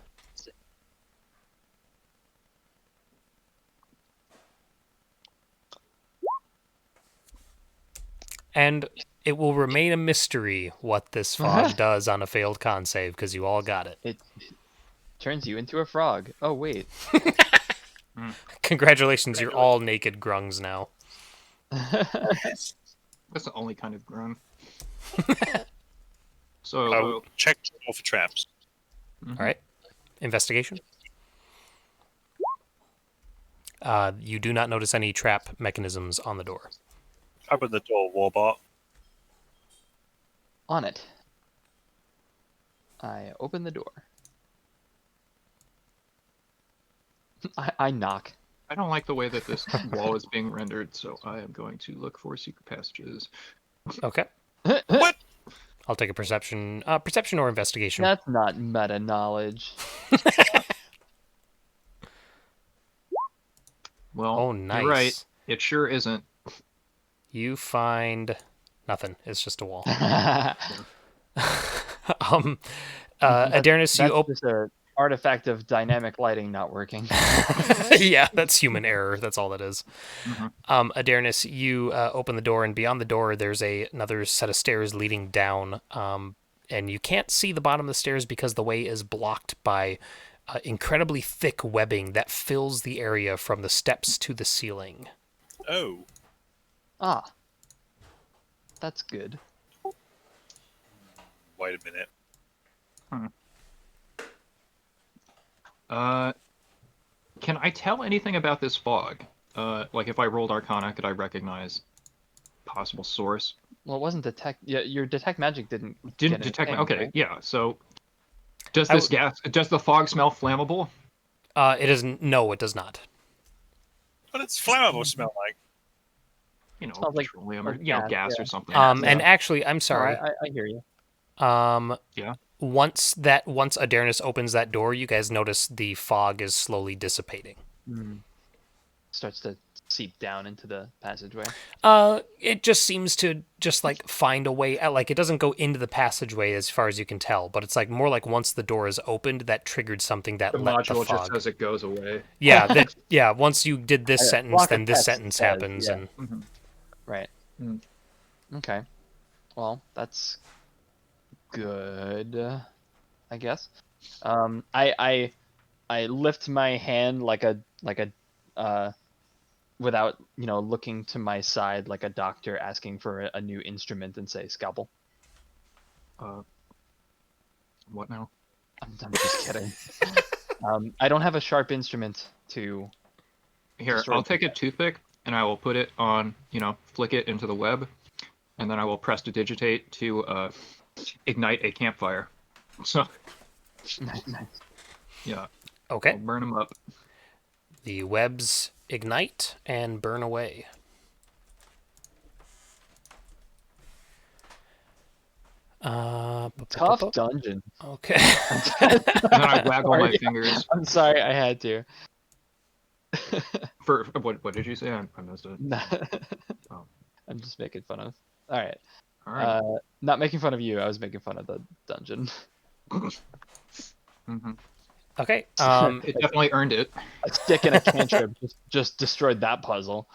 And it will remain a mystery what this fog does on a failed con save, because you all got it. It turns you into a frog. Oh, wait. Congratulations, you're all naked grungs now. That's the only kind of groan. So, I'll check all for traps. All right. Investigation. You do not notice any trap mechanisms on the door. Open the door, Warbot. On it. I open the door. I knock. I don't like the way that this wall is being rendered, so I am going to look for secret passages. Okay. What? I'll take a perception or investigation. That's not meta knowledge. Well, Oh, nice. you're right. It sure isn't. You find nothing. It's just a wall. That's Adarnis, you open. just an artifact of dynamic lighting not working. Yeah, that's human error. That's all that is. Mhm. Adarnis, you open the door, and beyond the door, there's another set of stairs leading down. And you can't see the bottom of the stairs because the way is blocked by incredibly thick webbing that fills the area from the steps to the ceiling. Oh. Ah. That's good. Wait a minute. Can I tell anything about this fog? Like if I rolled Arcana, could I recognize possible source? Well, it wasn't detect. Yeah, your detect magic didn't. Didn't get a detect. thing, Okay, right? yeah. So, does this gas? Does the fog smell flammable? It isn't. No, it does not. What does flammable smell like? You know, Smells like- petroleum or like gas gas, or something. And actually, I'm sorry. No, I hear you. Yeah. Once Adarnis opens that door, you guys notice the fog is slowly dissipating. Starts to seep down into the passageway. It just seems to just like find a way out. Like it doesn't go into the passageway as far as you can tell, but it's like more like once the door is opened, that triggered something that The let the module just fog. says it goes away. Yeah, once you did this sentence, block then of this text sentence says, happens, yeah. and Right. Okay. Well, that's good, I guess. I lift my hand like a without looking to my side like a doctor asking for a new instrument and say scalpel. What now? I'm just kidding. I don't have a sharp instrument to. Here, Destroy I'll the take a toothpick and I will put it on, flick it into the web, and then I will press to digitate to ignite a campfire. So, Nice. yeah, okay. I'll burn them up. The webs ignite and burn away. Tough dungeon. Okay. And then I waggle my Sorry. fingers. I'm sorry, I had to. For what did you say? I missed it. Oh. I'm just making fun of. All right. All right. Not making fun of you. I was making fun of the dungeon. Mm-hmm. Okay. It definitely earned it. A stick and a cantrip just destroyed that puzzle.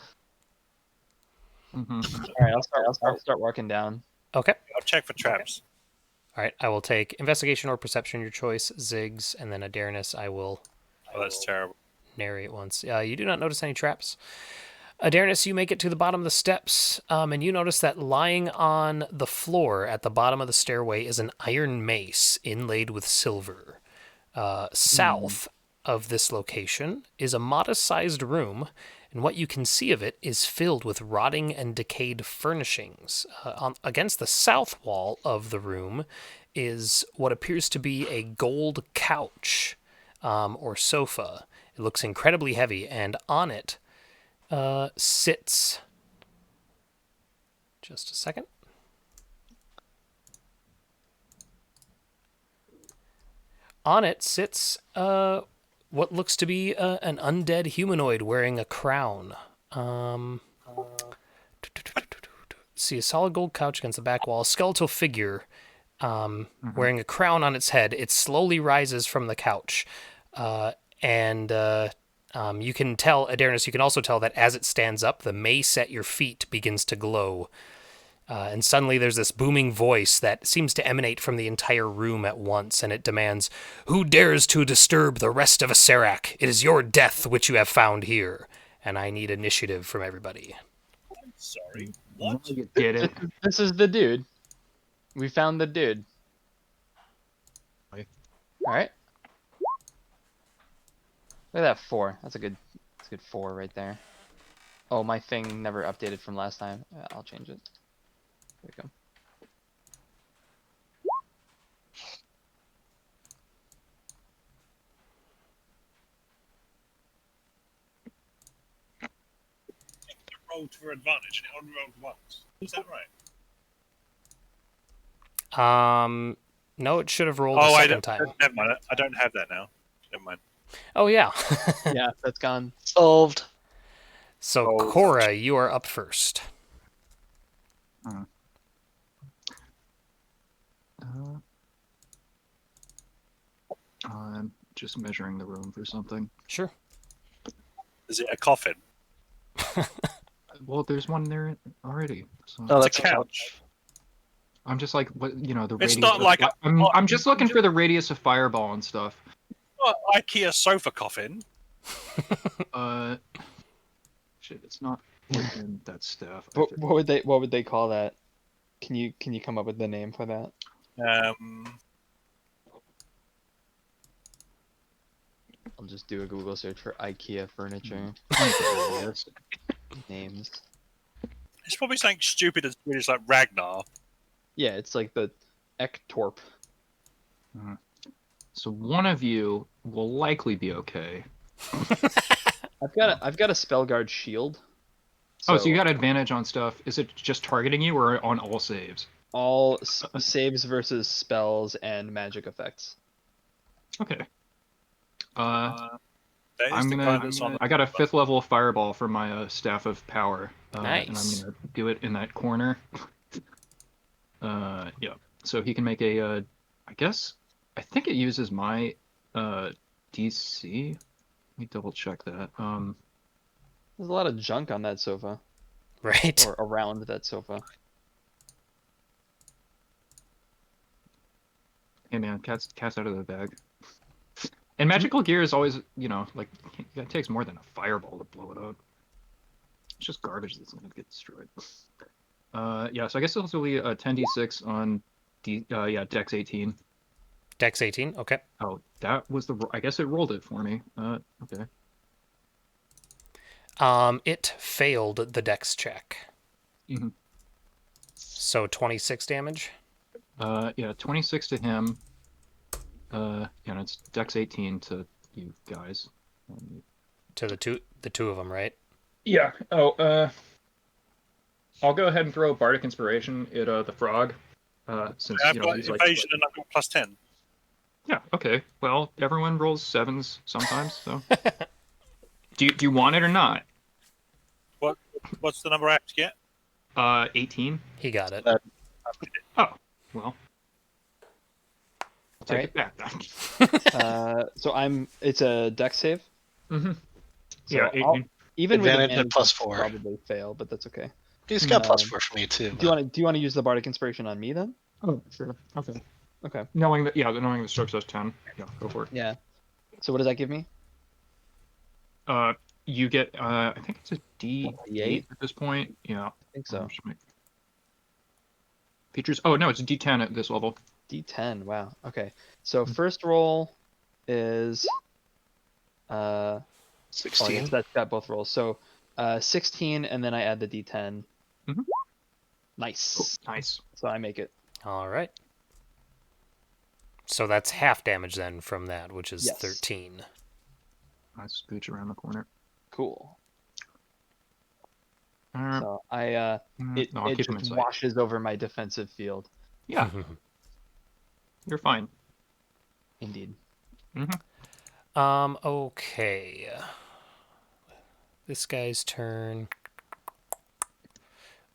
Mm-hmm. All right, I'll start walking down. Okay. I'll check for traps. All right. I will take investigation or perception, your choice. Ziggs, and then Adarnis. I will Oh, that's terrible. narrate once. You do not notice any traps. Adarnis, you make it to the bottom of the steps, and you notice that lying on the floor at the bottom of the stairway is an iron mace inlaid with silver. South of this location is a modest-sized room, and what you can see of it is filled with rotting and decayed furnishings. Against the south wall of the room is what appears to be a gold couch or sofa. It looks incredibly heavy, and on it sits. Just a second. On it sits what looks to be an undead humanoid wearing a crown. See a solid gold couch against the back wall, a skeletal figure wearing a crown on its head. It slowly rises from the couch, and you can tell, Adarnis, you can also tell that as it stands up, the mace at your feet begins to glow. And suddenly there's this booming voice that seems to emanate from the entire room at once, and it demands, "Who dares to disturb the rest of Acerak? It is your death which you have found here." And I need initiative from everybody. Sorry. What? You did it. This is the dude. We found the dude. Right. All right. Look at that 4. That's a good 4 right there. Oh, my thing never updated from last time. I'll change it. There we go. Rolled for advantage and it only rolled once. Is that right? No, it should have rolled a second time. Never mind. I don't have that now. Never mind. Oh, yeah. Yeah, that's gone. Solved. So, Oh. Cora, you are up first. I'm just measuring the room for something. Sure. Is it a coffin? Well, there's one there already. So. Oh, It's that's a couch. I'm just like, what, the It's radius. not like a- I'm just looking for the radius of fireball and stuff. Not IKEA sofa coffin. Shit, it's not within that staff. What would they call that? Can you come up with the name for that? I'll just do a Google search for IKEA furniture names. It's probably something stupid as Swedish like Ragnar. Yeah, it's like the Ektorp. So one of you will likely be okay. I've got a Spellguard shield. So you got advantage on stuff. Is it just targeting you or on all saves? all saves versus spells and magic effects. Okay. That is I'm the gonna. guidance on I got a 5th level fireball from my staff of power. Nice. And I'm gonna do it in that corner. Yeah. So he can make a. I think it uses my DC. Let me double check that. There's a lot of junk on that sofa, Right. or around that sofa. Hey man, cat's out of the bag. And magical gear is always, like, it takes more than a fireball to blow it up. It's just garbage that's gonna get destroyed. Yeah, so I guess this will be a 10d6 on Dex 18. Dex 18, okay. Oh, that was I guess it rolled it for me. Okay. It failed the Dex check. Mhm. So 26 damage. Yeah, 26 to him. And it's Dex 18 to you guys. To the two of them, right? Yeah. Oh, I'll go ahead and throw Bardic Inspiration at the frog. Since I've you know got he's like. evasion and I've got +10. Yeah. Okay. Well, everyone rolls 7s sometimes. So. Do you want it or not? What's the number I have to get? 18. He got it. Oh, well. Take Right. it back then. So it's a dex save. Mm-hmm. So Yeah, 18. Even with Advantage at advantage, +4. I'll probably fail, but that's okay. He's got Um, +4 for me too. Do you want to use the bardic inspiration on me then? Oh, sure. Okay. Okay. Knowing that the stroke says 10. Yeah, go for it. Yeah. So what does that give me? You get I think it's a D8 at this point. Yeah. I think so. Features. Oh no, it's a D10 at this level. D10. Wow. Okay. So first roll is 16. yes, that's got both rolls. So 16, and then I add the D10. Mhm. Nice. Nice. So I make it. All right. So that's half damage then from that, which is Yes. 13. Nice scooch around the corner. Cool. Uh, So I'll it keep him in just sight. washes over my defensive field. Yeah, you're fine. Indeed. Okay. This guy's turn.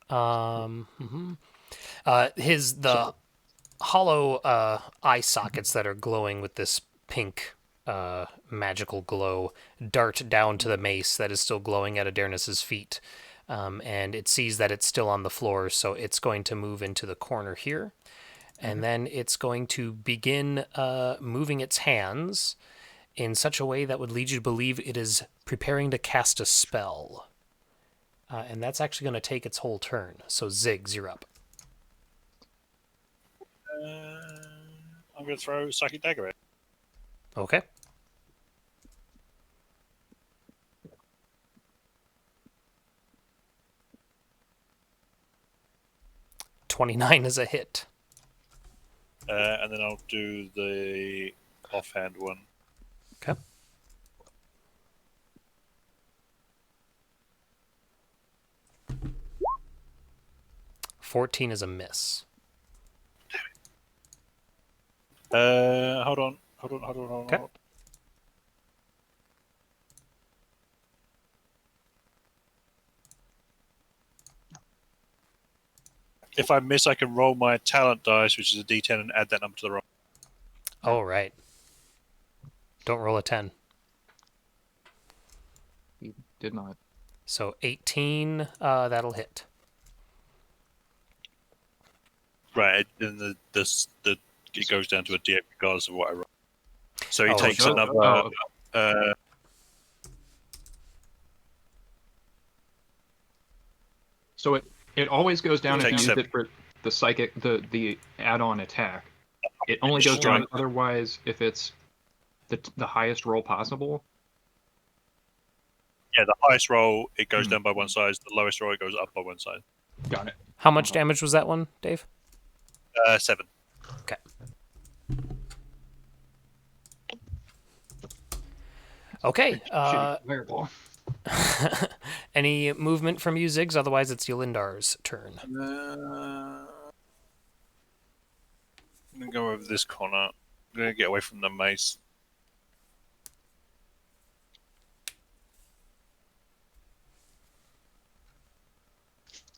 The hollow eye sockets that are glowing with this pink magical glow dart down to the mace that is still glowing at Adarnis's feet. And it sees that it's still on the floor, so it's going to move into the corner here. And then it's going to begin moving its hands in such a way that would lead you to believe it is preparing to cast a spell. And that's actually going to take its whole turn. So Ziggs, you're up. I'm going to throw Psychic Dagger at it. Okay. $29 is a hit. And then I'll do the offhand one. Okay. $14 is a miss. Hold on. Okay. If I miss, I can roll my talent dice, which is a D10, and add that number to the roll. Oh, right. Don't roll a 10. He did not. So 18, that'll hit. Right, and it goes down to a D8 regardless of what I roll. So he Oh, takes so- another. So it always goes down if you Take use 7. it for the psychic the add-on attack. It only goes Strike. down otherwise if it's the highest roll possible. Yeah, the highest roll, it goes down by one side. The lowest roll, it goes up by one side. Got it. How much damage was that one, Dave? 7. Okay. Okay. Shitty fireball. Any movement from you, Ziggs? Otherwise, it's Yolindar's turn. I'm going to go over this corner. I'm going to get away from the mace.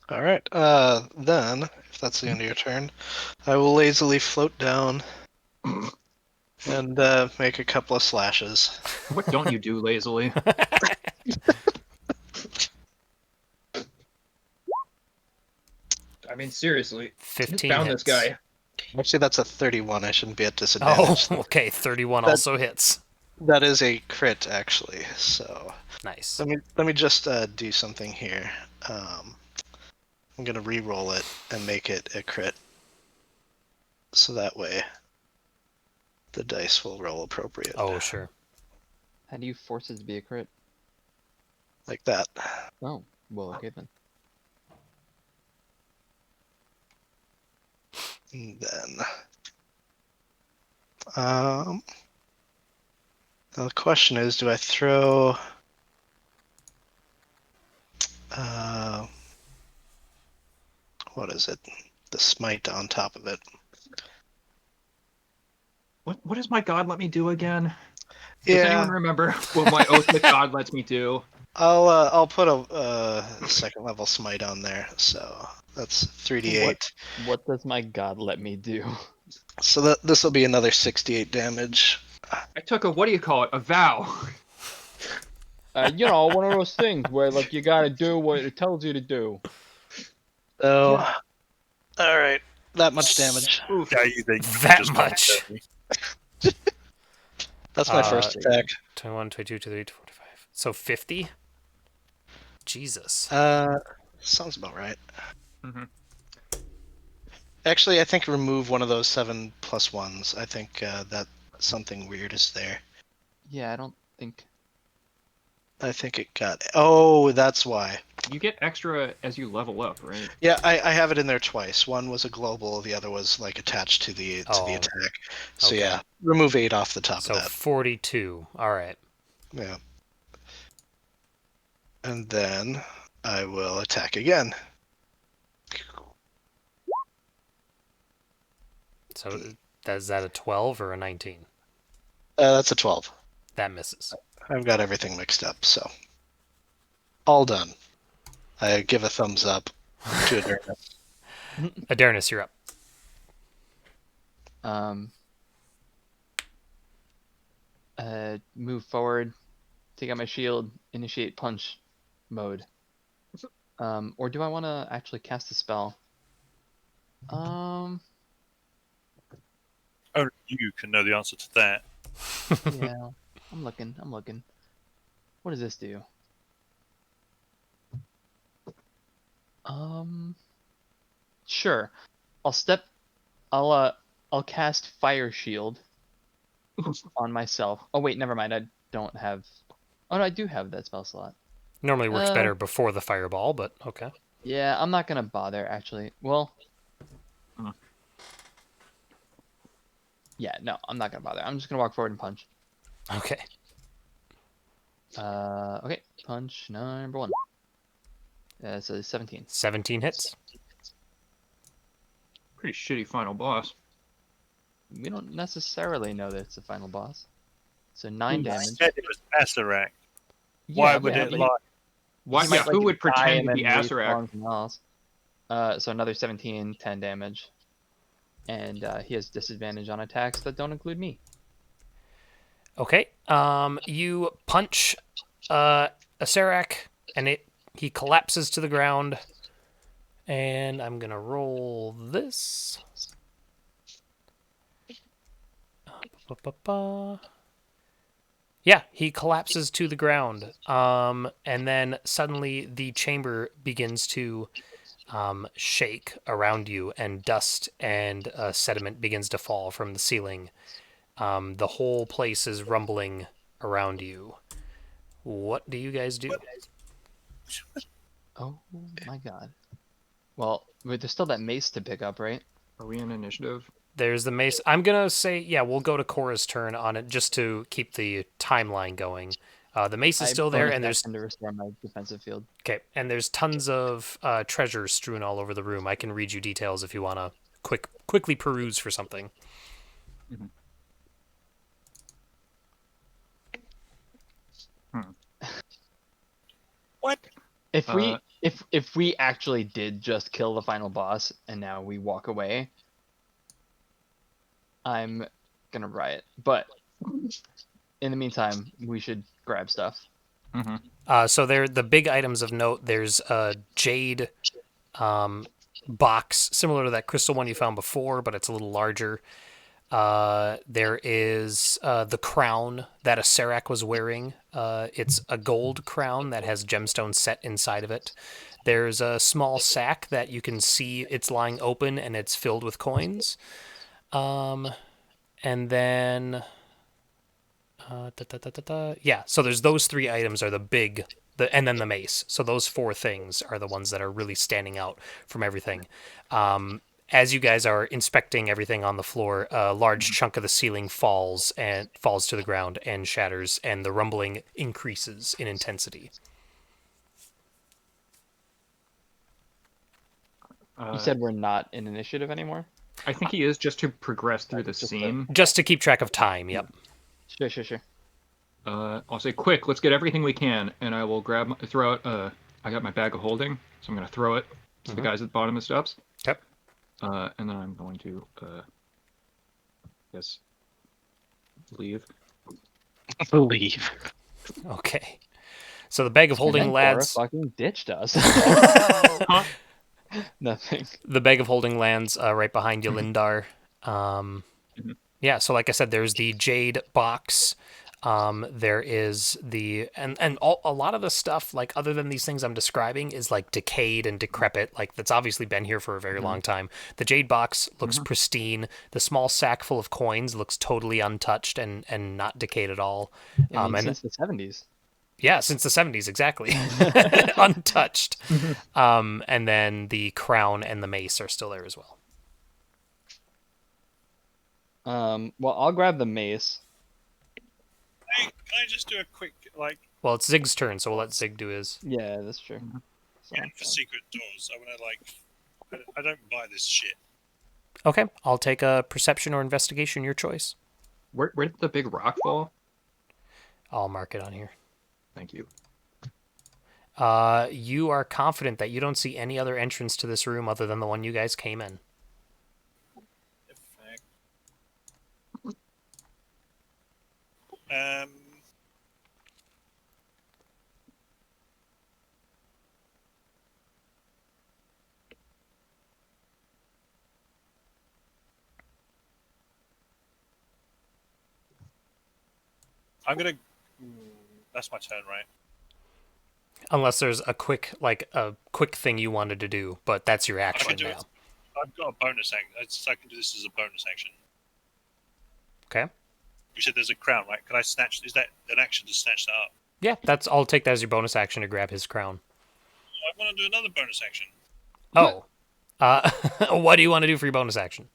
All right. Then, if that's the end of your turn, I will lazily float down and make a couple of slashes. What don't you do lazily? I mean, seriously. 15 Found hits. this guy. Actually, that's a 31. I shouldn't be at disadvantage. Oh, okay. 31 That- also hits. That is a crit, actually. So Nice. let me just do something here. I'm gonna re-roll it and make it a crit, so that way the dice will roll appropriate. Oh, sure. How do you force it to be a crit? Like that. Oh, well, okay then. And then, now the question is, do I throw? What is it? the smite on top of it. What does my god let me do again? Does anyone Yeah, remember what my oath with god lets me do? I'll put a second level smite on there. So that's 3d8. What does my god let me do? So this will be another 68 damage. I took a vow. One of those things where like you gotta do what it tells you to do. So, all right, that much damage. Oof. Yeah, you think That just much. That's my first attack. 21, 22, 23, 45. So 50? Jesus. Sounds about right. Mhm. Actually, I think remove one of those 7+1s. I think that something weird is there. Yeah, I don't think. I think it got. Oh, that's why. You get extra as you level up, right? Yeah, I have it in there twice. One was a global, the other was like attached to the Oh, attack. So okay. yeah, remove 8 off the top So of that. 42. All right. Yeah. And then I will attack again. So is that a 12 or a 19? That's a 12. That misses. I've got everything mixed up, so all done. I give a thumbs up to Adernus. Adarnis, you're up. Move forward, take out my shield, initiate punch mode. Or do I want to actually cast a spell? Only you can know the answer to that. Yeah, I'm looking. What does this do? Sure. I'll cast Fire Shield on myself. Oh wait, never mind. I don't have. Oh no, I do have that spell slot. Normally works better before the fireball, but okay. Yeah, I'm not gonna bother actually. Well. Hmm. Yeah, no, I'm not gonna bother. I'm just gonna walk forward and punch. Okay. Okay, punch number 1. So 17. 17 hits. Pretty shitty final boss. We don't necessarily know that it's the final boss. So 9 You damage. said it was Asarak. Yeah, Why would yeah, it but lie? Why? he might, Yeah, who would die pretend and to be then Asarak? respawn something else. So another 17, 10 damage. And he has disadvantage on attacks that don't include me. Okay. You punch Asarak, and he collapses to the ground. And I'm gonna roll this. Yeah, he collapses to the ground. And then suddenly the chamber begins to shake around you, and dust and sediment begins to fall from the ceiling. The whole place is rumbling around you. What do you guys do? Oh my god. Well, wait, there's still that mace to pick up, right? Are we in initiative? There's the mace. I'm gonna say, yeah, we'll go to Cora's turn on it just to keep the timeline going. The mace is I still there, bonus and there's action to restore my defensive field. okay, and there's tons of treasure strewn all over the room. I can read you details if you want to quickly peruse for something. Mm-hmm. What? If we actually did just kill the final boss and now we walk away, I'm gonna riot. But in the meantime, we should grab stuff. Mm-hmm. So there, the big items of note. There's a jade box similar to that crystal one you found before, but it's a little larger. There is the crown that Asarak was wearing. It's a gold crown that has gemstones set inside of it. There's a small sack that you can see it's lying open and it's filled with coins. And then, yeah, so there's those 3 items are the big, and then the mace. So those 4 things are the ones that are really standing out from everything. As you guys are inspecting everything on the floor, a large chunk of the ceiling falls to the ground and shatters, and the rumbling increases in intensity. You said we're not in initiative anymore? I think he is just to progress through the Just to- scene. Just to keep track of time. Yep. Sure. I'll say, quick, let's get everything we can, and I will throw out. I got my bag of holding, so I'm gonna throw it to the guys at the bottom of the steps. Yep. And then I'm going to, yes, leave. Believe. Okay. So the bag of holding, And then Cora lads. fucking ditched us. Nothing. The bag of holding lands right behind Yolindar. Yeah, so like I said, there's the jade box. There is a lot of the stuff, like other than these things I'm describing, is like decayed and decrepit. Like that's obviously been here for a very long time. The jade box looks pristine. The small sack full of coins looks totally untouched and not decayed at all. I mean, And since the 70s. yeah, since the 70s, exactly. Untouched. And then the crown and the mace are still there as well. Well, I'll grab the mace. Hey, can I just do a quick, like, Well, it's Zig's turn, so we'll let Zig do his. Yeah, that's true. So, for secret doors? I want to, like, I don't buy this shit. Okay, I'll take a perception or investigation, your choice. Where did the big rock fall? I'll mark it on here. Thank you. You are confident that you don't see any other entrance to this room other than the one you guys came in. I'm gonna. That's my turn, right? Unless there's a quick thing you wanted to do, but that's your I action can do now. it. I've got a bonus action. I can do this as a bonus action. Okay. You said there's a crown, right? Can I snatch? Is that an action to snatch that up? Yeah, I'll take that as your bonus action to grab his crown. I want to do another bonus action. Oh. What do you want to do for your bonus action?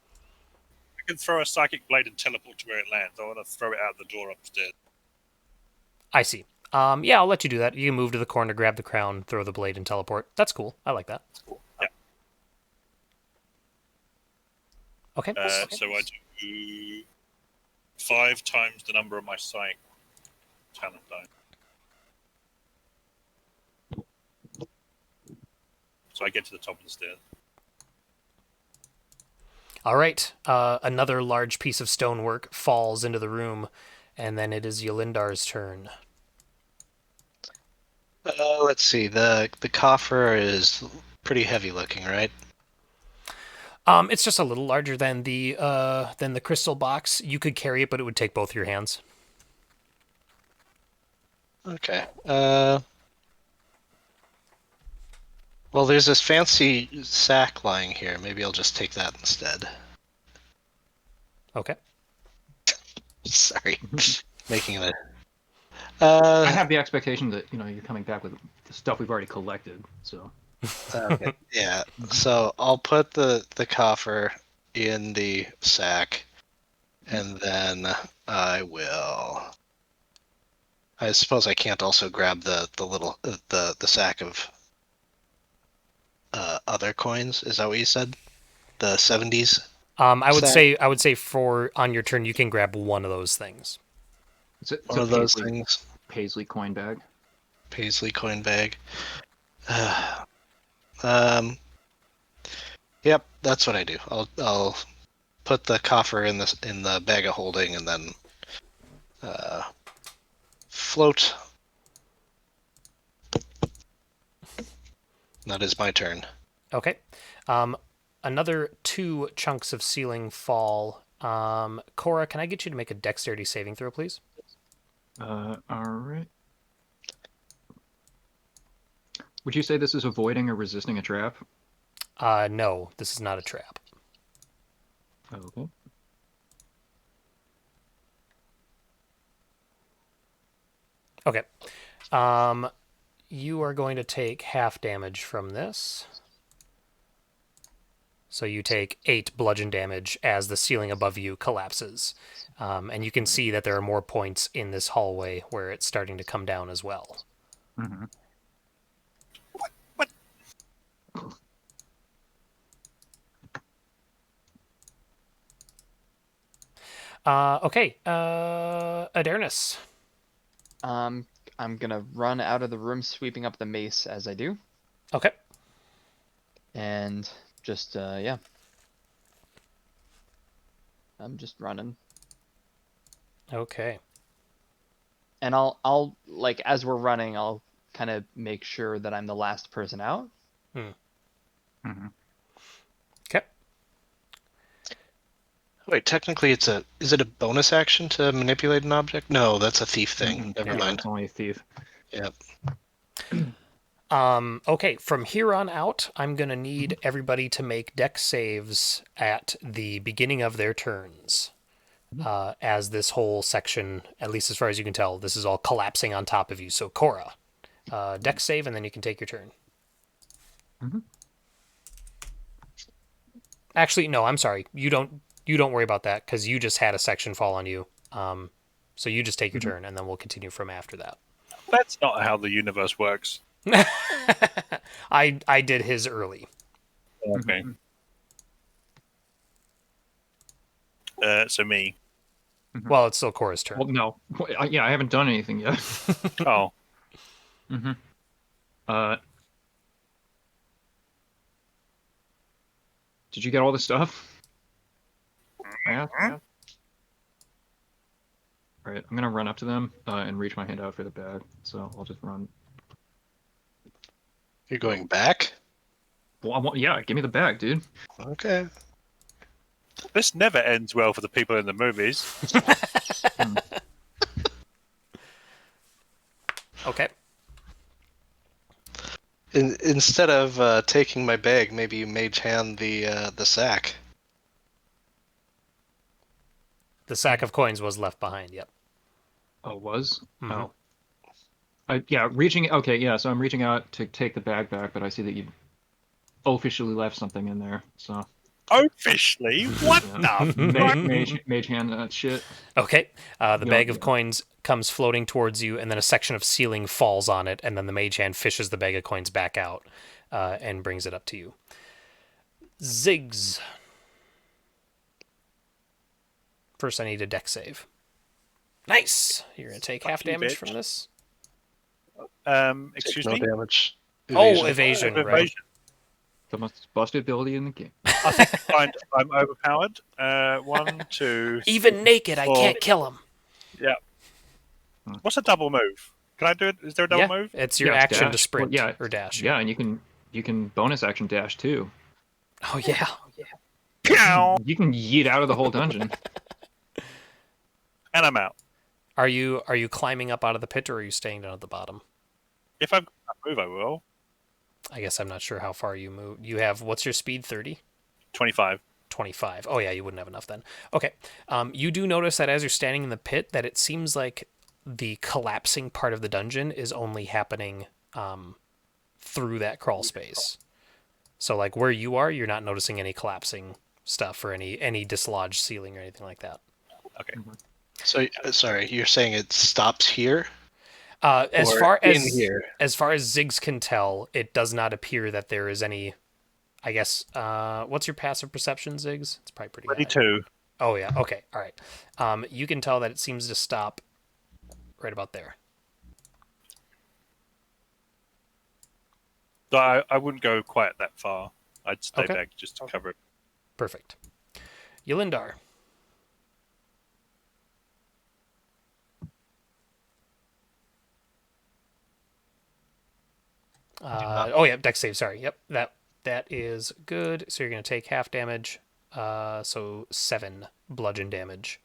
I can throw a psychic blade and teleport to where it lands. I want to throw it out the door upstairs. I see. Yeah, I'll let you do that. You can move to the corner, grab the crown, throw the blade, and teleport. That's cool. I like that. Cool. Yeah. Okay. So I do 5 times the number of my psychic talent die. So I get to the top of the stairs. All right. Another large piece of stonework falls into the room, and then it is Yolindar's turn. Let's see. The coffer is pretty heavy looking, right? It's just a little larger than the crystal box. You could carry it, but it would take both your hands. Okay. Well, there's this fancy sack lying here. Maybe I'll just take that instead. Okay. Sorry, making it. I have the expectation that you're coming back with the stuff we've already collected. So. Okay. Yeah. So I'll put the coffer in the sack, and then I will. I suppose I can't also grab the little the sack of other coins. Is that what you said? The 70s. I would sack? say for on your turn you can grab one of those things. It's One a of those things. Paisley coin bag. Paisley coin bag. Yep, that's what I do. I'll put the coffer in the bag of holding and then float. That is my turn. Okay. Another 2 chunks of ceiling fall. Cora, can I get you to make a dexterity saving throw, please? All right. Would you say this is avoiding or resisting a trap? No, this is not a trap. Okay. Okay. You are going to take half damage from this. So you take 8 bludgeon damage as the ceiling above you collapses. And you can see that there are more points in this hallway where it's starting to come down as well. Mm-hmm. What? Okay. Adernis. I'm gonna run out of the room, sweeping up the mace as I do, Okay. and just yeah, I'm just running. Okay. And I'll like as we're running, I'll kind of make sure that I'm the last person out. Mhm. Okay. Wait, technically, is it a bonus action to manipulate an object? No, that's a thief thing. Never Yeah, mind. it's only a thief. Yep. Okay, from here on out, I'm going to need everybody to make dex saves at the beginning of their turns. As this whole section, at least as far as you can tell, this is all collapsing on top of you. So, Cora, dex save, and then you can take your turn. Mhm. Actually, no, I'm sorry. You don't worry about that because you just had a section fall on you. So you just take your turn, and then we'll continue from after that. That's not how the universe works. I did his early. Okay. So me. Well, it's still Cora's turn. Well, no. Yeah, I haven't done anything yet. Oh, Mm-hmm. Uh, did you get all the stuff? Yeah. All right, I'm gonna run up to them and reach my hand out for the bag. So I'll just run. You're going back? Well, yeah, give me the bag, dude. Okay. this never ends well for the people in the movies. Okay. Instead of taking my bag, maybe you mage hand the sack. The sack of coins was left behind. Yep. Oh, was? Mhm. Oh. Yeah, reaching. Okay, yeah. So I'm reaching out to take the bag back, but I see that you officially left something in there. So Officially? What the? mage hand that shit. Okay. The Yeah, bag of yeah. coins comes floating towards you, and then a section of ceiling falls on it, and then the mage hand fishes the bag of coins back out and brings it up to you. Ziggs. First, I need a deck save. Nice. You're gonna take half you, damage bitch. from this. Excuse No me. damage. Oh, evasion. Right. Evasion. The most busted ability in the game. I think I'm overpowered. 1, 2. Even naked, I 4. can't kill him. Yeah. What's a double move? Can I do it? Is there a double Yeah, move? it's your Yeah, it's action to dash. sprint Well, yeah, or dash. Yeah, and you can bonus action dash too. Oh yeah. Pow! You can yeet out of the whole dungeon. And I'm out. Are you climbing up out of the pit, or are you staying down at the bottom? If I've got that move, I will. I guess I'm not sure how far you move. You have, what's your speed? 30? 25. 25. Oh yeah, you wouldn't have enough then. Okay. You do notice that as you're standing in the pit, that it seems like the collapsing part of the dungeon is only happening through that crawl space. So like where you are, you're not noticing any collapsing stuff or any dislodged ceiling or anything like that. Okay. So, sorry, you're saying it stops here? As Or far in as here? as far as Ziggs can tell, it does not appear that there is any. I guess. What's your passive perception, Ziggs? It's probably pretty high. 22. Oh yeah. Okay. All right. You can tell that it seems to stop right about there. So I wouldn't go quite that far. I'd stay Okay. back just to cover it. Perfect. Yelindar. Oh yeah, dex save. Sorry. Yep. That is good. So you're gonna take half damage. So 7 bludgeon damage.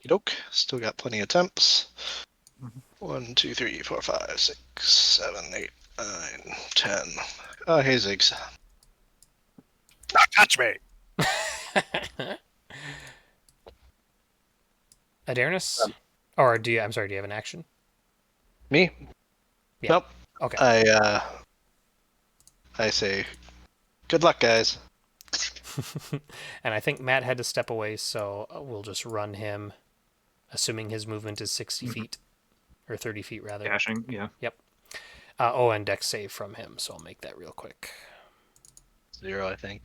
Doke. Still got plenty of temps. 1, 2, 3, 4, 5, 6, 7, 8, 9, 10. Oh, hey, Ziggs. Don't touch me! Adarnis? Or do you? I'm sorry. Do you have an action? Me? Yeah. Nope. Okay. I say, good luck, guys. And I think Matt had to step away, so we'll just run him, assuming his movement is 60 feet, or 30 feet rather. Dashing, yeah. Yep. And dex save from him, so I'll make that real quick. 0, I think.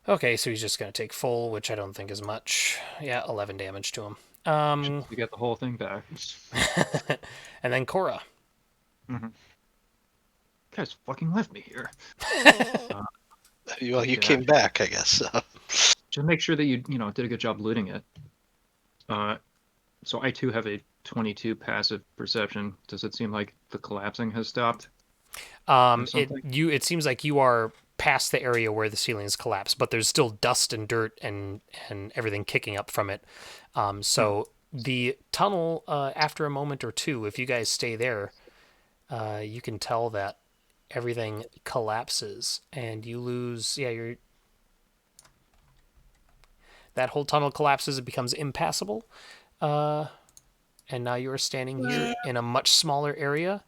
Okay, so he's just going to take full, which I don't think is much. Yeah, 11 damage to him. You get the whole thing back. And then Cora. You guys fucking left me here. Well, you Yeah. came back, I guess. So. Just make sure that you did a good job looting it. So I too have a 22 passive perception. Does it seem like the collapsing has stopped? It seems like you are past the area where the ceilings collapse, but there's still dust and dirt and everything kicking up from it. So the tunnel, after a moment or two, if you guys stay there, you can tell that everything collapses and you lose. Yeah, that whole tunnel collapses. It becomes impassable. And now you are standing here in a much smaller area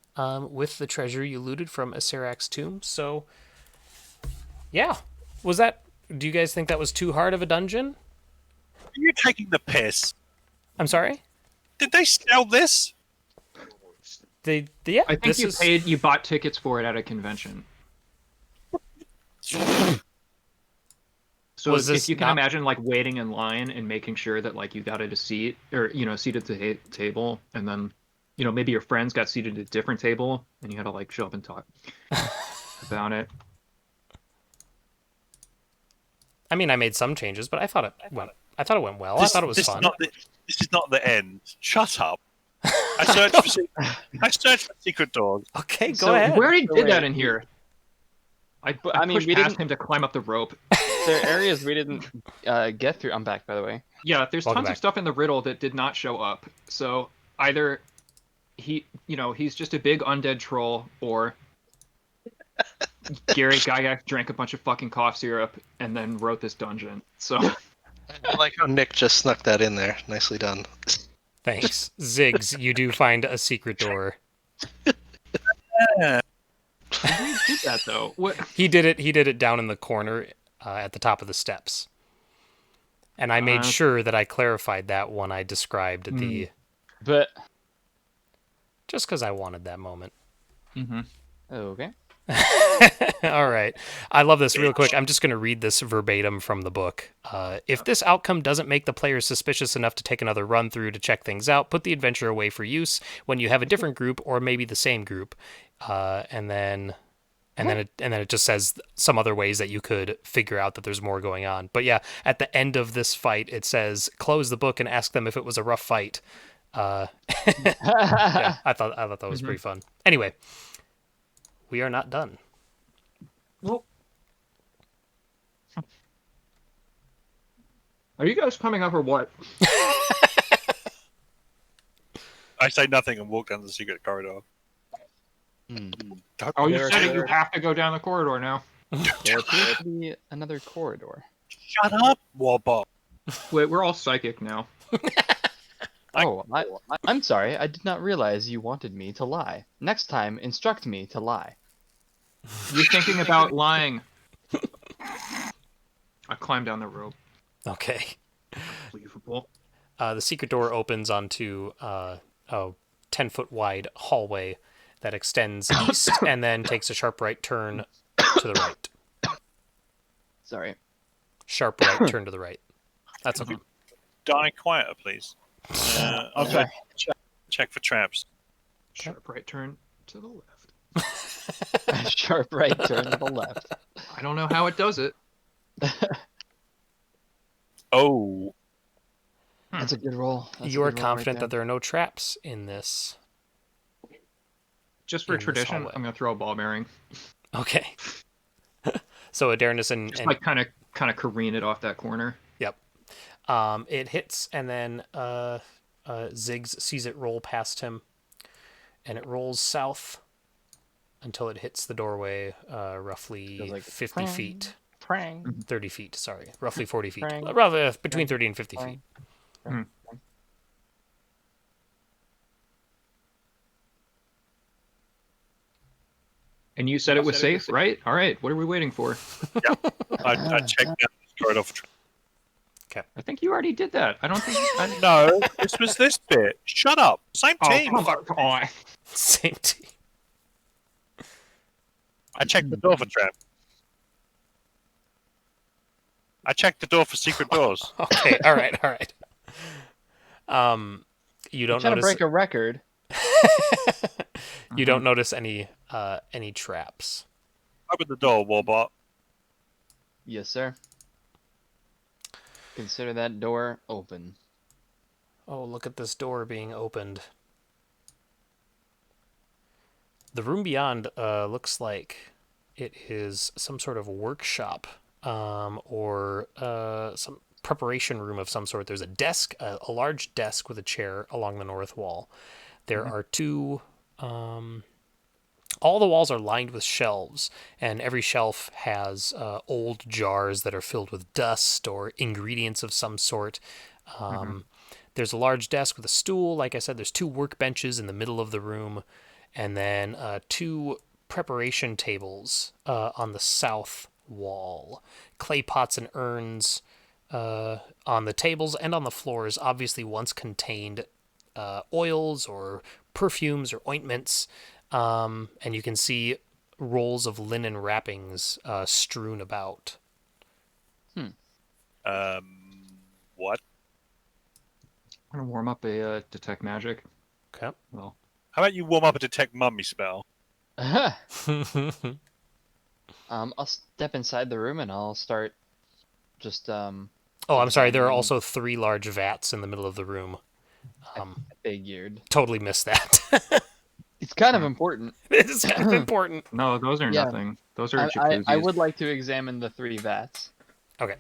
with the treasure you looted from Asarak's tomb. So, yeah. Do you guys think that was too hard of a dungeon? Are you taking the piss? I'm sorry? Did they sell this? Yeah. I think you bought tickets for it at a convention. So if you can imagine like waiting in line and making sure that like you got at a seat or seated at the table, and then maybe your friends got seated at a different table and you had to like show up and talk about it. I mean, I made some changes, but I thought it went well. I thought it was fun. This is not the end. Shut up. I searched for secret doors. Okay, go ahead. We already did that in here. I mean, we pushed past didn't him to climb up the rope. There are areas we didn't get through. I'm back, by the way. Yeah, there's Welcome tons back. of stuff in the riddle that did not show up. So either he's just a big undead troll, or Gary Gygax drank a bunch of fucking cough syrup and then wrote this dungeon. So I like how Nick just snuck that in there. Nicely done. Thanks. Ziggs, you do find a secret door. Yeah. who did that though? What? He did it down in the corner at the top of the steps. And I made sure that I clarified that when I described But just because I wanted that moment. okay. All right. I love this real quick. I'm just going to read this verbatim from the book. If this outcome doesn't make the player suspicious enough to take another run through to check things out, put the adventure away for use when you have a different group or maybe the same group. And then it just says some other ways that you could figure out that there's more going on. But yeah, at the end of this fight, it says close the book and ask them if it was a rough fight. Yeah, I thought that was pretty fun. Anyway, we are not done. Well, are you guys coming up or what? I say nothing and walk down the secret corridor. Oh, you said it. You have to go down the corridor now. There appears to be another corridor. Shut up, Wobble. Wait, we're all psychic now. Oh, I'm sorry. I did not realize you wanted me to lie. Next time, instruct me to lie. You're thinking about lying. I climbed down the rope. Okay. Unbelievable. The secret door opens onto a 10-foot wide hallway that extends east and then takes a sharp right turn to the right. Sorry. Sharp right turn to the right. That's okay. Die quieter, please. I'll Okay. check for traps. Sharp right turn to the left. Sharp right turn to the left. I don't know how it does it. Oh, That's a good roll. You are confident that there are no traps in this. Just for In this tradition, hallway. I'm gonna throw a ball bearing. Okay. So Adarnis and Like kind of careen it off that corner. yep. It hits, and then Ziggs sees it roll past him, and it rolls south until it hits the doorway, roughly Feels like 50 prang. feet. Prang. 30 feet, sorry. Roughly 40 feet. Prang. Rather, between 30 and 50 Prang. feet. Prang. And you said it was safe, right? All right. What are we waiting for? I checked down this corridor for traps. I think you already did that. I don't think. No, this was this bit. Shut up. Same Oh, team. come on. Same team. I checked the door for trap. I checked the door for secret doors. Okay, all right. You I'm don't trying to notice. break a record. You don't notice any traps. Open the door, Warbot. Yes, sir. Consider that door open. Oh, look at this door being opened. The room beyond looks like it is some sort of workshop or some preparation room of some sort. There's a desk, a large desk with a chair along the north wall. There are two. All the walls are lined with shelves, and every shelf has old jars that are filled with dust or ingredients of some sort. There's a large desk with a stool. Like I said, there's two workbenches in the middle of the room, and then two preparation tables on the south wall. Clay pots and urns on the tables and on the floors obviously once contained oils or perfumes or ointments, and you can see rolls of linen wrappings strewn about. What? I'm gonna warm up a detect magic. Okay. Well, How about you warm up a detect mummy spell? I'll step inside the room and I'll start just Oh, I'm sorry. There are examining- also three large vats in the middle of the room. I figured. Totally missed that. It's kind of important. It's kind of important. no, those are Yeah. nothing. Those are I jacuzzis. would like to examine the 3 vats. Okay.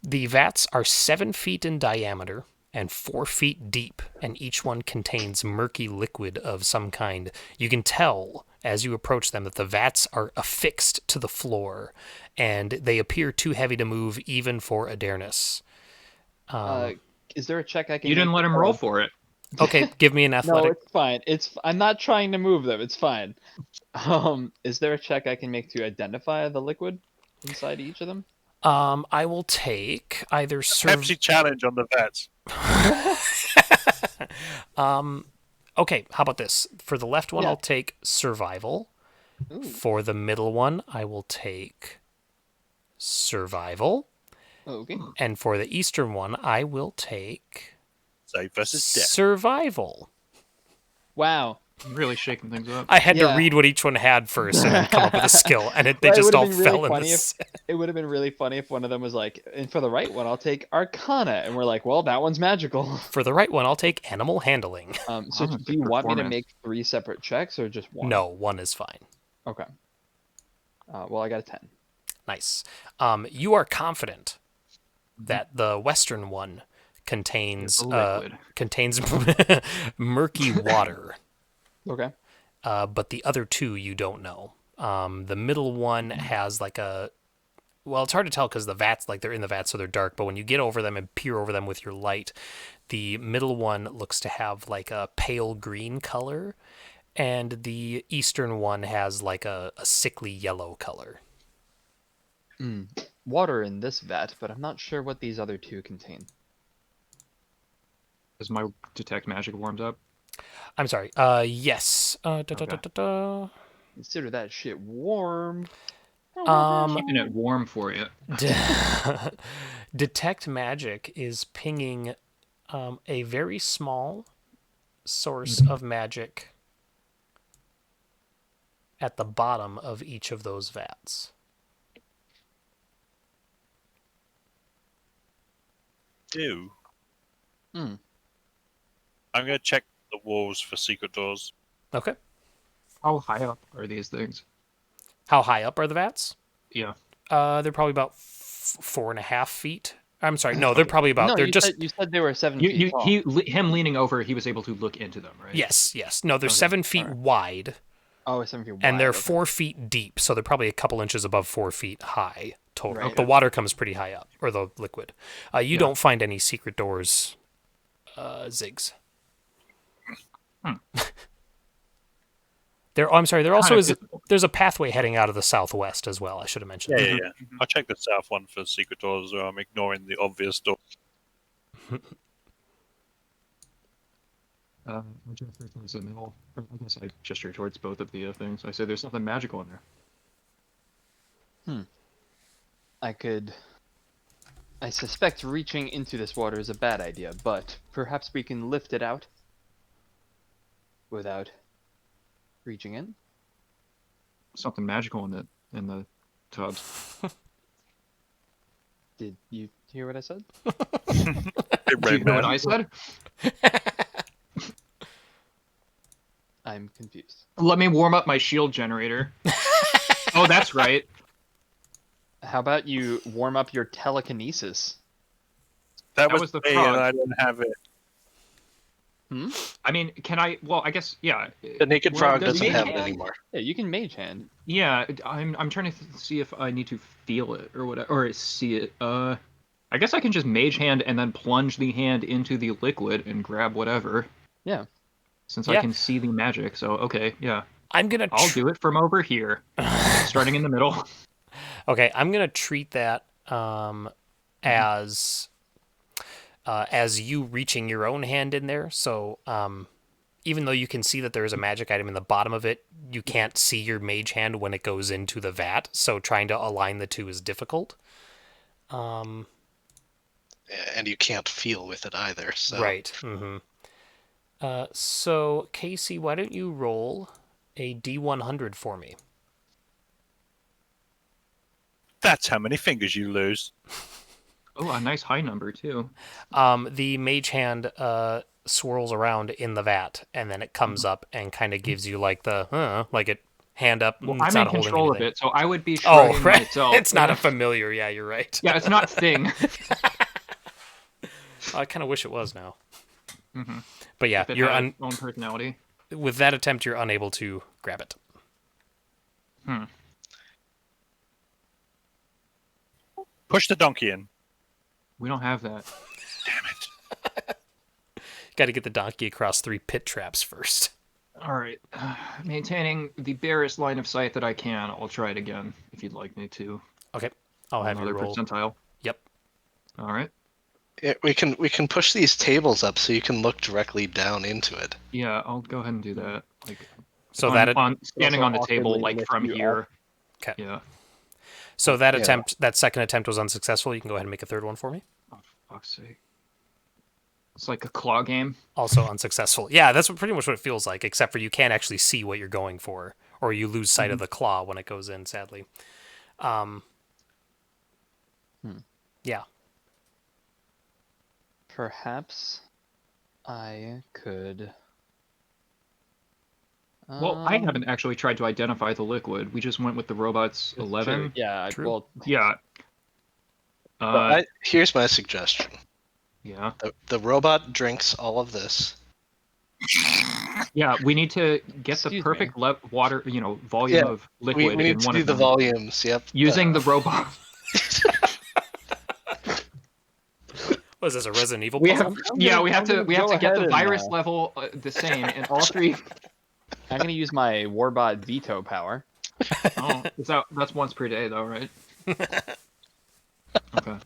The vats are 7 feet in diameter and 4 feet deep, and each one contains murky liquid of some kind. You can tell as you approach them that the vats are affixed to the floor, and they appear too heavy to move even for Adarnis. Is there a check I can? You didn't make let him to- roll for it. Okay, give me an No, athletic. it's fine. I'm not trying to move them. It's fine. Is there a check I can make to identify the liquid inside each of them? I will take either Pepsi challenge on the vets. Okay, how about this? For the left one, Yeah. I'll take survival. Ooh. For the middle one, I will take survival. Okay. And for the eastern one, I will take Save versus death. survival. Wow. Really shaking things up. I had to Yeah. read what each one had first and then come up with a skill, and they Well, it just would've all been really fell in funny this. It would have been really funny if one of them was like, and for the right one, I'll take Arcana, and we're like, well, that one's magical. For the right one, I'll take animal handling. So I'm gonna do take you want me to performance. make 3 separate checks or just one? No, one is fine. Okay. Well, I got a 10. Nice. You are confident that the western one contains It's a liquid. contains murky water, Okay. but the other two you don't know. The middle one has like a well, it's hard to tell because the vats, like they're in the vats, so they're dark. But when you get over them and peer over them with your light, the middle one looks to have like a pale green color, and the eastern one has like a sickly yellow color. Water in this vat, but I'm not sure what these other 2 contain. As my detect magic warms up. I'm sorry. Yes. Consider that shit warm. Keeping it warm for you. Detect magic is pinging a very small source of magic at the bottom of each of those vats. Do. Hmm. I'm going to check the walls for secret doors. Okay. How high up are these things? How high up are the vats? Yeah. They're probably about 4.5 feet. I'm sorry. No, they're probably about. No, They're you just. you said they were 7 feet tall. Him leaning over, he was able to look into them, right? Yes. No, they're Okay, 7 feet alright. wide, Oh, 7 feet wide. and they're okay. 4 feet deep. So they're probably a couple inches above 4 feet high total. Right. The water comes pretty high up, or the liquid. You don't find any secret doors, Ziggs. I'm sorry. There also is. There's a pathway heading out of the southwest as well. I should have mentioned. Yeah. I'll check the south one for secret doors, or I'm ignoring the obvious door. I gesture towards the middle. Or I guess I gesture towards both of the things. I say there's something magical in there. I suspect reaching into this water is a bad idea, but perhaps we can lift it out without reaching in. Something magical in the tubs. Did you hear what I said? Did you hear what I said? I'm confused. Let me warm up my shield generator. Oh, that's right. How about you warm up your telekinesis? That was was the me, frog. and I didn't have it. I mean, can I? Well, I guess yeah. The naked Well, frog does doesn't mage have it hand- anymore. Yeah, you can mage hand. Yeah, I'm trying to see if I need to feel it or whatever, or see it. I guess I can just mage hand and then plunge the hand into the liquid and grab whatever. Yeah. Since Yeah. I can see the magic, so okay, yeah. I'm gonna. I'll do it from over here, starting in the middle. Okay, I'm gonna treat that as you reaching your own hand in there. So even though you can see that there is a magic item in the bottom of it, you can't see your mage hand when it goes into the vat. So trying to align the two is difficult. And you can't feel with it either. So Right. Mm-hmm. So Casey, why don't you roll a D100 for me? That's how many fingers you lose. Oh, a nice high number too. The mage hand swirls around in the vat, and then it comes up and kind of gives you like the like it hand up. Well, it's I'm not in holding control of anything. it, so I would be Oh, shrugging right. myself. It's not a familiar. Yeah, you're right. Yeah, it's not thing. I kind of wish it was now. Mhm. But yeah, If it you're had its own personality. with that attempt, you're unable to grab it. Push the donkey in. We don't have that. Damn it. Got to get the donkey across 3 pit traps first. All right, maintaining the barest line of sight that I can. I'll try it again if you'd like me to. Okay, I'll have you Another roll. percentile. Yep. All right. we can push these tables up so you can look directly down into it. Yeah, I'll go ahead and do that. Like, So standing also on the table, awkwardly like lift from you here. Okay. Yeah. So that Yeah. that second attempt was unsuccessful. You can go ahead and make a third one for me. Oh, for fuck's sake. It's like a claw game. Also unsuccessful. Yeah, that's pretty much what it feels like, except for you can't actually see what you're going for, or you lose sight of the claw when it goes in, sadly. Yeah. Perhaps I could. Well, I haven't actually tried to identify the liquid. We just went with the robot's True. 11. Yeah. True. Well, Yeah. Here's my suggestion. Yeah. The robot drinks all of this. Yeah, we need to get the Excuse perfect water, volume Yeah, of liquid We in need to one do of the them. volumes. Yep. Using the robot. Was this a Resident Evil We puzzle? have, yeah, we have I'm to gonna get go the ahead virus and, level the same in all 3. I'm gonna use my Warbot veto power. Oh, that's once per day though, right? Okay.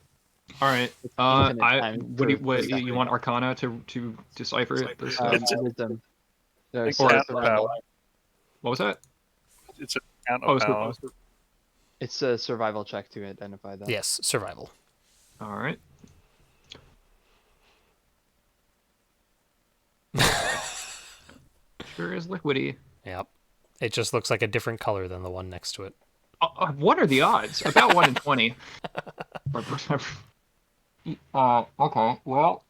All right. infinite time What for you want Arcana to decipher it? This stuff? Wisdom. No, It's sorry, counter survival. power. What was that? It's a counter Oh, power. It's a survival check to identify that. Yes, survival. All right. Sure is liquidy. Yep. It just looks like a different color than the one next to it. What are the odds? About 1 in 20. Okay. Well,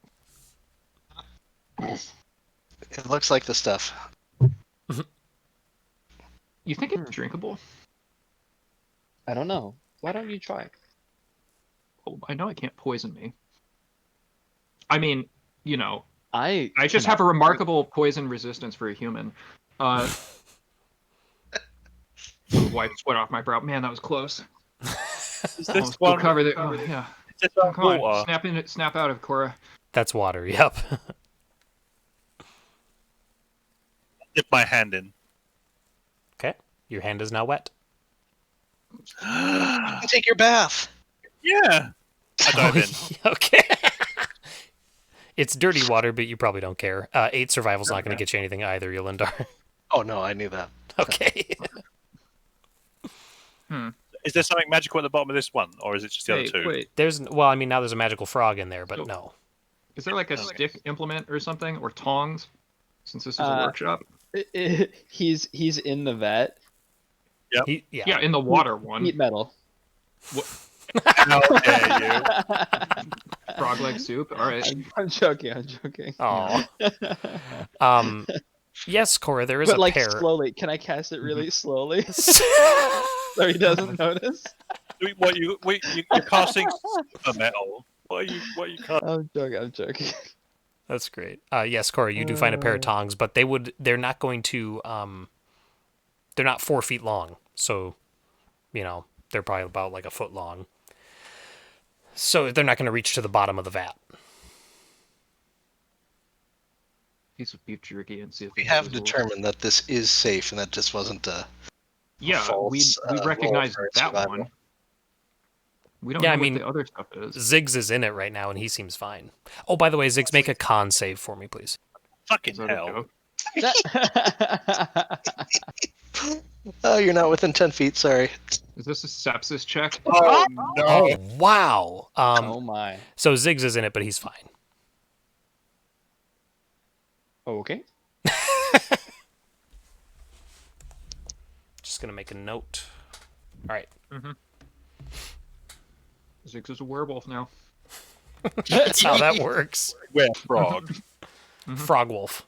It looks like the stuff. you think it's drinkable? I don't know. Why don't you try? Oh, I know it can't poison me. I mean, I I just have a remarkable poison resistance for a human. Wipe sweat off my brow. Man, that was close. Is this Almost one? cover the. Oh, yeah. Is this one Come on, water? snap out of Cora. That's water. Yep. Dip my hand in. Okay. Your hand is now wet. Take your bath. Yeah. I dive in. Okay. It's dirty water, but you probably don't care. 8 survival's not going to get you anything either, Yolindar. Oh no, I knew that. Okay. Is there something magical at the bottom of this one, or is it just the other two? Wait. Now there's a magical frog in there, but So- no. Is there like a stick implement or something, or tongs? Since this is a workshop. He's in the vet. Yep. Yeah, in the water one. Heat metal. How dare you? Frog leg soup. All right. I'm joking. I'm joking. Oh. Yes, Cora, there is But a like pair. slowly. Can I cast it really slowly so he doesn't notice? You're casting super metal. What are you casting? I'm joking. I'm joking. That's great. Yes, Cora, you do find a pair of tongs, but they're not going to they're not 4 feet long, so they're probably about like a foot long. So they're not going to reach to the bottom of the vat. Piece of beef jerky and see if We it's have visible. determined that this is safe, and that just wasn't a Yeah, false, we recognize roll for that survival. one. We don't Yeah, know I what mean, the other stuff is. Ziggs is in it right now, and he seems fine. Oh, by the way, Ziggs, make a con save for me, please. Fucking Is that a hell. joke? Oh, you're not within 10 feet. Sorry. Is this a sepsis check? Oh no! Oh, wow. Oh my. So Ziggs is in it, but he's fine. Okay. Just gonna make a note. All right. Ziggs is a werewolf now. That's how that works. We're frog. Frog wolf.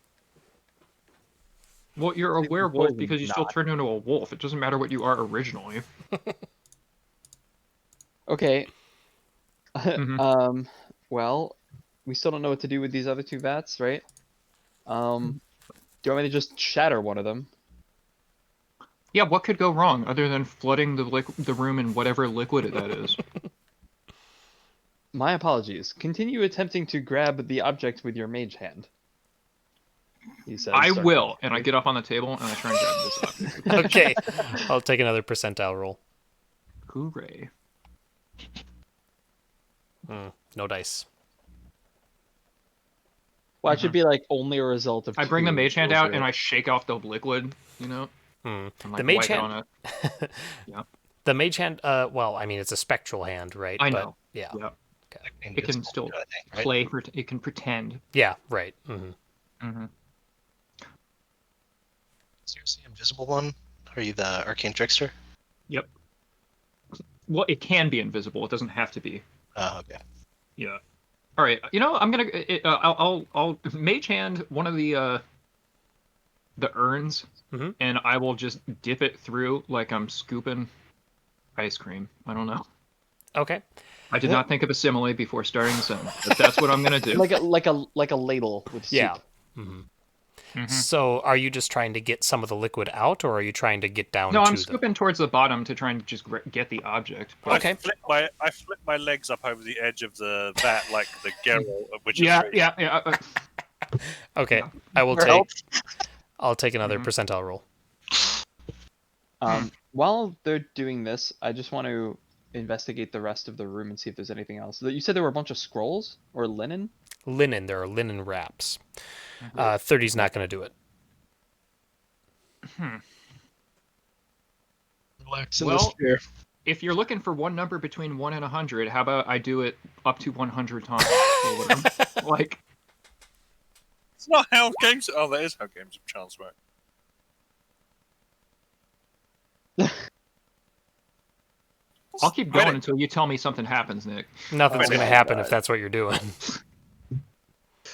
Well, you're a werewolf poisoned because you still not. turn into a wolf. It doesn't matter what you are originally. Okay. Mhm. Well, we still don't know what to do with these other 2 vats, right? Do you want me to just shatter one of them? Yeah, what could go wrong other than flooding the room in whatever liquid that is? My apologies. Continue attempting to grab the object with your mage hand. He says. I sarcastically. will, and I get up on the table and I try and grab this object. Okay. I'll take another percentile roll. Hooray! No dice. Well, it should be like only a result of. I bring the 2 mage hand out over- and I shake off the liquid, and like The mage wipe it hand. on it. The mage hand. Well, I mean, it's a spectral hand, right? I But, know. yeah. Yeah, Okay. it can still I think, right? play. It can pretend. Yeah. Right. Seriously, invisible one? Are you the arcane trickster? Yep. Well, it can be invisible. It doesn't have to be. Oh, okay. Yeah. All right. I'm gonna. I'll mage hand one of the urns, and I will just dip it through like I'm scooping ice cream. I don't know. Okay. I did not think of a simile before starting the sentence, but that's what I'm gonna do. like a ladle with soup. Yeah. So, are you just trying to get some of the liquid out, or are you trying to get down No, to I'm the? scooping towards the bottom to try and just get the object. But Okay. I flip my legs up over the edge of the vat like the Geralt, which yeah, is yeah. Okay. I will For take. help? I'll take another percentile roll. While they're doing this, I just want to investigate the rest of the room and see if there's anything else. You said there were a bunch of scrolls or linen. Linen. There are linen wraps. 30's not going to do it. Relax in Well- this chair. If you're looking for one number between 1 and 100, how about I do it up to 100 times? Or whatever. Like, It's not how games. Oh, that is how games of chance work. I'll keep going until you tell me something happens, Nick. Nothing's Oh going to my happen God. if that's what you're doing.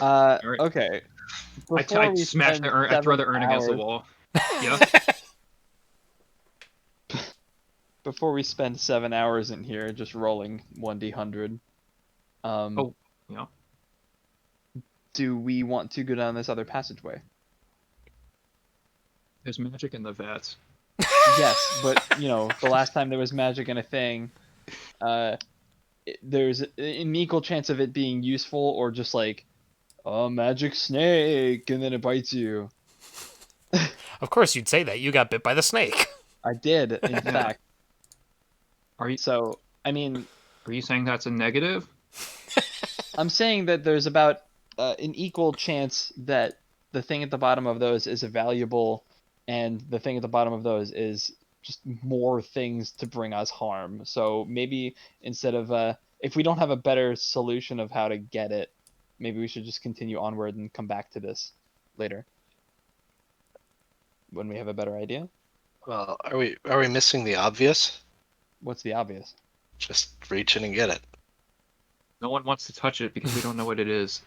right. Okay. I Before we smash spend the urn. I throw the 7 urn against the hours- wall. Yeah. Before we spend 7 hours in here just rolling 1d100, Oh, yeah. do we want to go down this other passageway? There's magic in the vats. Yes, but the last time there was magic in a thing, there's an equal chance of it being useful or just like a magic snake and then it bites you. Of course, you'd say that. You got bit by the snake. I did, in fact. Are you So, I mean, saying that's a negative? I'm saying that there's about an equal chance that the thing at the bottom of those is a valuable, and the thing at the bottom of those is just more things to bring us harm. So maybe instead of if we don't have a better solution of how to get it, maybe we should just continue onward and come back to this later when we have a better idea. Well, are we missing the obvious? What's the obvious? Just reach in and get it. No one wants to touch it because we don't know what it is.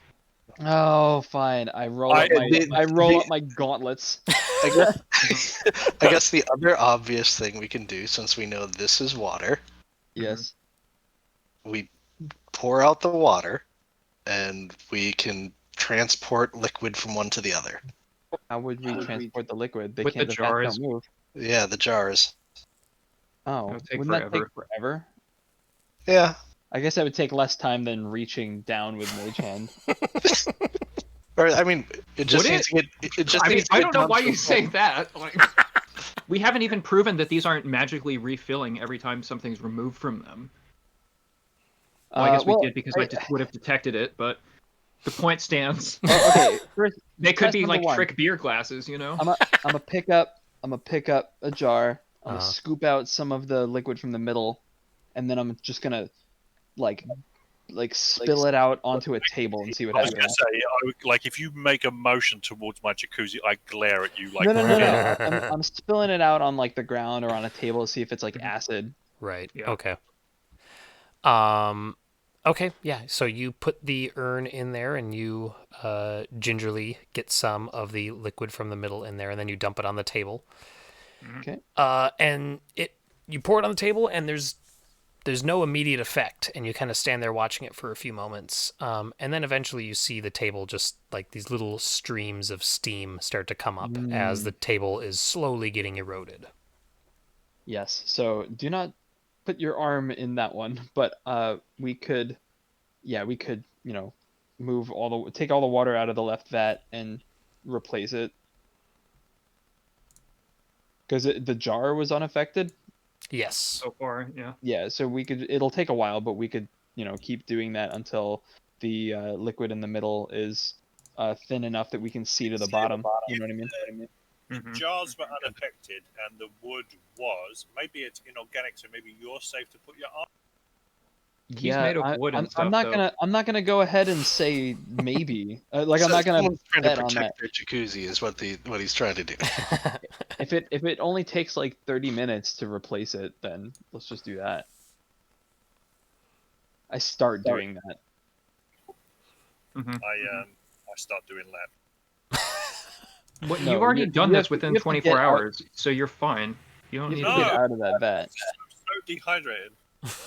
Oh, fine. I roll I- up my the- I roll the- up my gauntlets. I guess I guess the other obvious thing we can do, since we know this is water, Yes. we pour out the water, and we can transport liquid from one to the other. How would we transport the liquid? They With can't the the vats jars. don't move. Yeah, the jars. Oh, That would take wouldn't that take forever. forever? Yeah. I guess that would take less time than reaching down with Mage Hand. Or I mean, it just Would needs to get. It just I mean, needs to I get don't know down why to you a say point. that. Like, we haven't even proven that these aren't magically refilling every time something's removed from them. Well, I guess we did because I would have detected it, but the point stands. Okay, first They could test be number like one. trick beer glasses, you know? I'm gonna pick up a jar. I'm gonna Uh-huh. scoop out some of the liquid from the middle, and then I'm just gonna like spill it out onto a table and see what I was going to happens. say, like, if you make a motion towards my jacuzzi, I glare at you like. No. I'm spilling it out on like the ground or on a table to see if it's like Mhm. acid. Right. Yeah. Okay. Okay. Yeah. So you put the urn in there, and you gingerly get some of the liquid from the middle in there, and then you dump it on the table. Okay. And you pour it on the table, and there's no immediate effect, and you kind of stand there watching it for a few moments, and then eventually you see the table just like these little streams of steam start to come up as the table is slowly getting eroded. Yes. So do not put your arm in that one, but we could, move take all the water out of the left vat and replace it. Because the jar was unaffected. Yes. So far, yeah. Yeah, so it'll take a while, but we could, keep doing that until the liquid in the middle is thin enough that we can see to the bottom. You know what I mean? Mhm. Jars were unaffected, and the wood was. Maybe it's inorganic, so maybe you're safe to put your arm. He's made of wood and stuff, I'm not though. gonna go ahead and say maybe. Like I'm not gonna Someone's trying to bet on protect that. their jacuzzi is what he's trying to do. If it only takes like 30 minutes to replace it, then let's just do that. I start doing that. Mhm. I start doing that. Well, No, you've already you done have this to- within you have to 24 get out- hours, so you're fine. You don't You need have to to get No. out of that vat. I'm so dehydrated.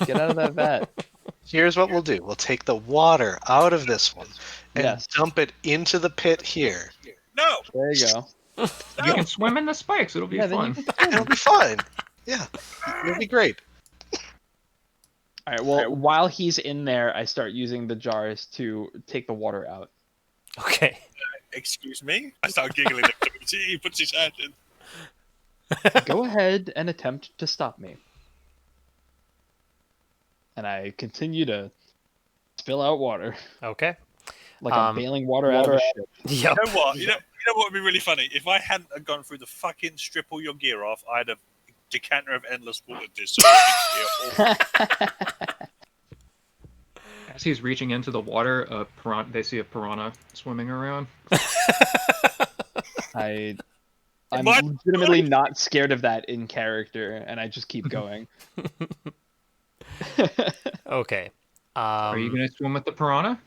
Get out of that vat. Here's what we'll do: we'll take the water out of this one and Yes. dump it into the pit here. No, There you go. You can swim in the spikes. It'll be Yeah, then you fun. can It'll be fine. Yeah, it'll be great. All right. Well, while he's in there, I start using the jars to take the water out. Okay. excuse me. I start giggling next to him. He puts his hand in. Go ahead and attempt to stop me. And I continue to spill out water, Okay. like I'm bailing water out of a ship. Yep. You know what? You know what would be really funny? If I hadn't have gone through the fucking strip all your gear off, I'd have a decanter of endless water just so you could see it As he's reaching into the water, they see a piranha swimming around. I'm What? legitimately not scared of that in character, and I just keep going. Okay. Are you gonna swim with the piranha?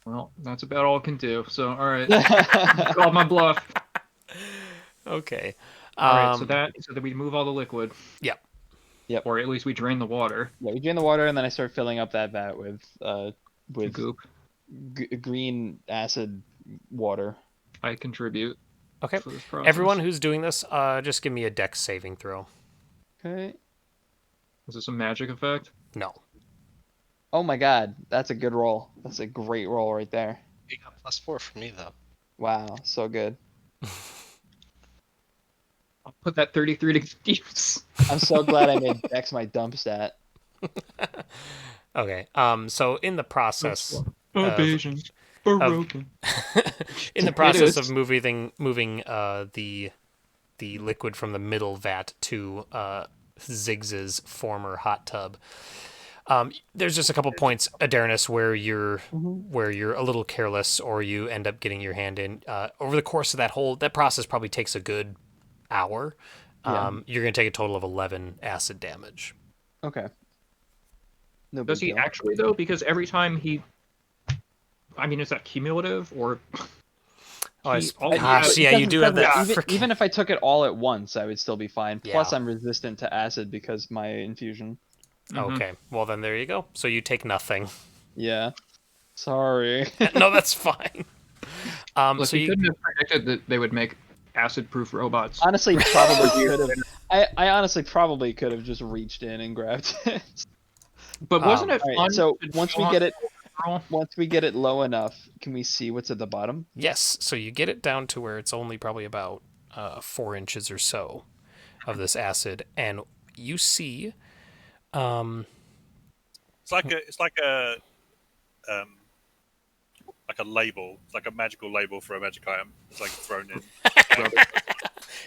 Well, that's about all I can do. So, all right, called my bluff. Okay. All right, so that we move all the liquid. Yep. Yep. Or at least we drain the water. Yeah, we drain the water, and then I start filling up that vat with Goop. green acid water. I contribute. Okay. For this process. Everyone who's doing this, just give me a dex saving throw. Okay. Is this a magic effect? No. Oh my god, that's a good roll. That's a great roll right there. You got +4 for me though. Wow, so good. I'll put that 33 to use. I'm so glad I made Dex my dump stat. Okay. So in the process of Evasion. Broken. in the It process is. of moving the liquid from the middle vat to Ziggs's former hot tub. There's just a couple points, Adarnis, where you're a little careless, or you end up getting your hand in. Over the course of that process, probably takes a good hour. Yeah. You're gonna take a total of 11 acid damage. Okay. No Does big he deal. actually though? Because every time he, I mean, is that cumulative or? Oh, He always gosh, has- yeah, you do have that. Even, frickin- even if I took it all at once, I would still be fine. Plus, Yeah. I'm resistant to acid because my infusion. Mhm. Okay, well then there you go. So you take nothing. Yeah. Sorry. No, that's fine. Look, So he you couldn't have predicted that they would make acid-proof robots. honestly, probably could have. I honestly probably could have just reached in and grabbed it. But wasn't it All fun? right. So to once go we on get it, roll? once we get it low enough, can we see what's at the bottom? yes, so you get it down to where it's only probably about 4 inches or so of this acid, and you see Um, like a label. It's like a magical label for a magic item. It's like thrown in.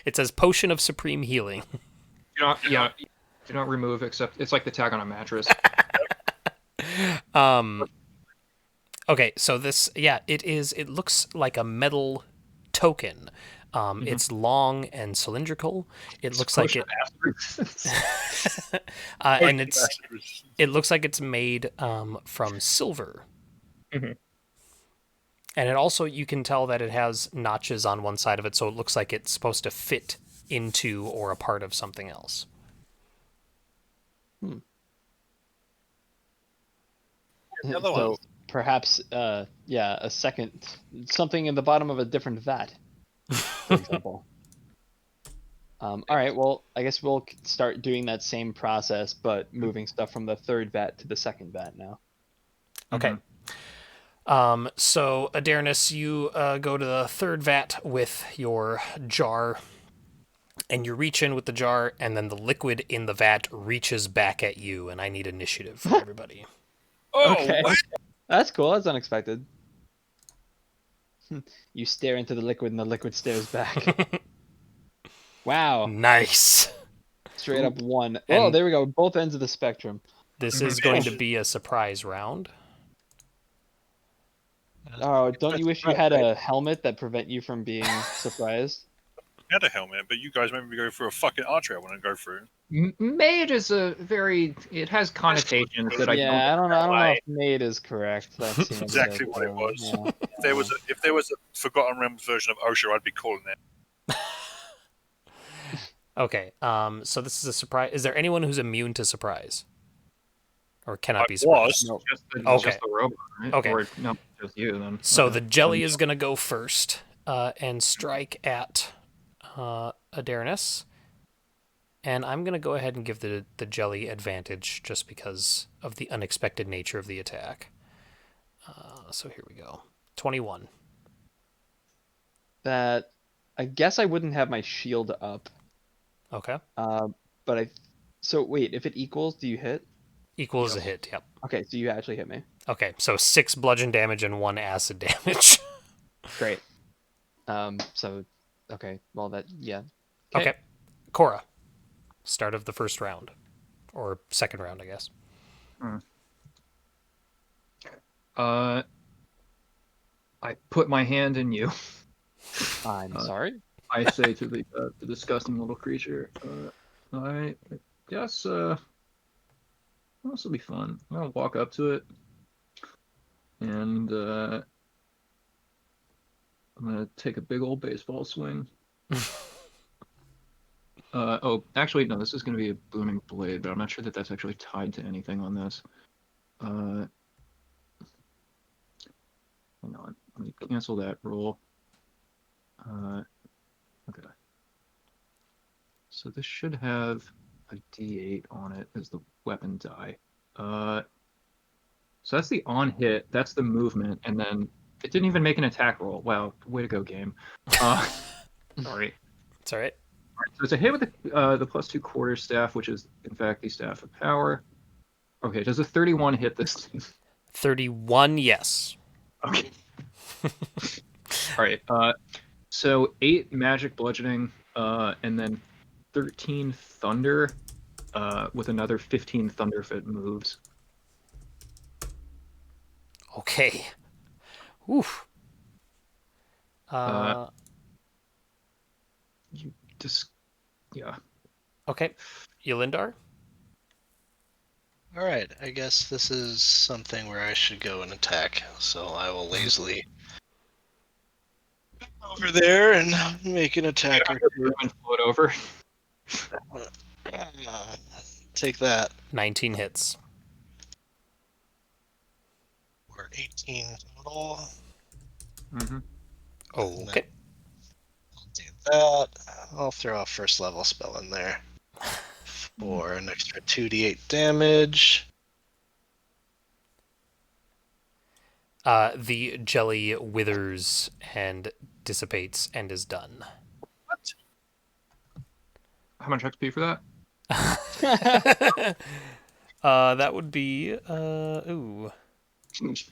it says potion of supreme healing. Do not remove except it's like the tag on a mattress. Okay, so this, yeah, it looks like a metal token. It's long and cylindrical. It looks like it, and it looks like it's made from silver. Mhm. And it also, you can tell that it has notches on one side of it, so it looks like it's supposed to fit into or a part of something else. The other So one. perhaps, yeah, a second something in the bottom of a different vat, for example. All right. Well, I guess we'll start doing that same process, but moving stuff from the third vat to the second vat now. Okay. So, Adarnis, you go to the third vat with your jar, and you reach in with the jar, and then the liquid in the vat reaches back at you, and I need initiative from everybody. Oh, Okay. what? That's cool. That's unexpected. You stare into the liquid, and the liquid stares back. Wow. Nice. Straight up one. Oh, And- there we go. Both ends of the spectrum. This is going to be a surprise round. Oh, don't you wish you had a helmet that prevent you from being surprised? I had a helmet, but you guys made me go through a fucking archery I want to go through. Mage is a very. It has connotations that Yeah, I don't know. I don't know if made is correct. That seems Exactly like, what it was. yeah. If there was a Forgotten Realms version of OSHA, I'd be calling it. Okay. So this is a surprise. Is there anyone who's immune to surprise, or cannot I be surprised? was. No. Okay. Just the robot, right? Okay. Or no, just you then. So Okay. the jelly is going to go first and strike at Adarnis. And I'm going to go ahead and give the jelly advantage just because of the unexpected nature of the attack. So here we go. 21. That I guess I wouldn't have my shield up. Okay. But I. So wait, if it equals, do you hit? Equals a hit, yep. Okay, so you actually hit me. Okay, so 6 bludgeon damage and 1 acid damage. Great. So, okay. Well, that yeah. Okay. Cora. Start of the first round. Or second round, I guess. I put my hand in you. I'm sorry. I say to the disgusting little creature, I guess this will be fun. I'll walk up to it, and I'm gonna take a big old baseball swing. Oh, actually, no. This is gonna be a booming blade, but I'm not sure that that's actually tied to anything on this. Hang on. Let me cancel that roll. Okay. So this should have a D8 on it as the weapon die. So that's the on hit. That's the movement, and then it didn't even make an attack roll. Wow, way to go, game. Sorry. It's all right. So it's a hit with the +2 quarter staff, which is in fact the staff of power. Okay, does a 31 hit this? 31, yes. Okay. All right. So 8 magic bludgeoning, and then 13 thunder, with another 15 thunder if it moves. Okay. Oof. You just, yeah. Okay. Yelindar? All right, I guess this is something where I should go and attack. So I will lazily over there and make an attack or two. And float over. Take that. 19 hits. We're 18 total. Mm-hmm. Okay. I'll do that. I'll throw a first level spell in there for an extra 2d8 damage. The jelly withers and dissipates and is done. What? How much XP for that? That would be ooh. It's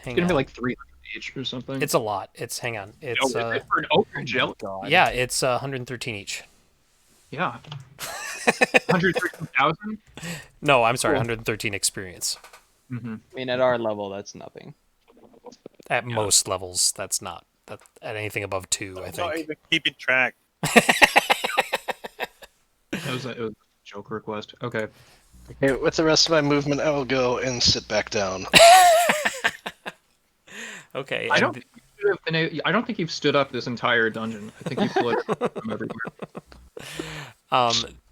Hang gonna on. be like 300 each or something. It's a lot. It's hang on. It's is it for an ogre jelly? yeah, it's 113 each. Yeah. 113,000? No, I'm sorry, Cool. 113 experience. Mm-hmm. I mean, at our level, that's nothing. At most levels, that's not. That at anything above 2, I Not think. even keeping track. It was a joke request. Okay. Okay, with the rest of my movement, I will go and sit back down. Okay. I don't think you should have I don't think you've stood up this entire dungeon. I think you floated from everywhere.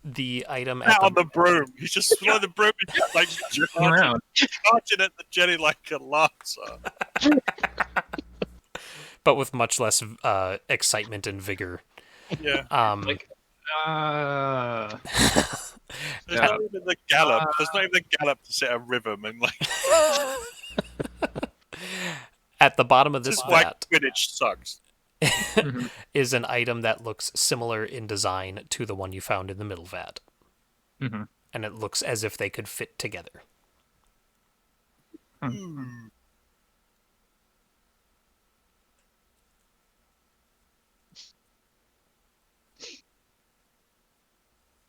The item Out at on the broom. He's just throwing the broom and like Around. charging at the jelly like a lancer. but with much less excitement and vigor. Yeah. Like, There's Yeah. not even the gallop. There's not even the gallop to set a rhythm and like At the bottom of this this is why vat Quidditch sucks. mhm. is an item that looks similar in design to the one you found in the middle vat. Mhm. And it looks as if they could fit together.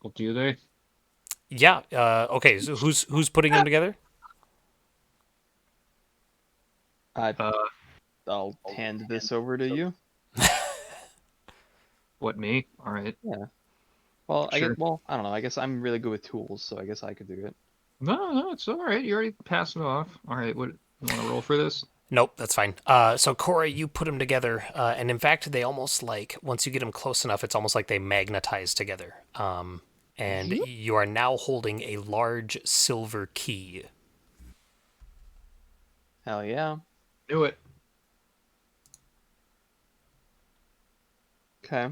Well, do they? Yeah. Okay. So who's putting them together? I'll hand this over to you. What, me? All right. Well, Sure. I don't know. I guess I'm really good with tools, so I guess I could do it. No, it's all right. You already passed it off. All right. What? You want to roll for this? Nope, that's fine. So Cora, you put them together, and in fact, they almost like once you get them close enough, it's almost like they magnetize together. And you are now holding a large silver key. Hell yeah. Do it. Okay.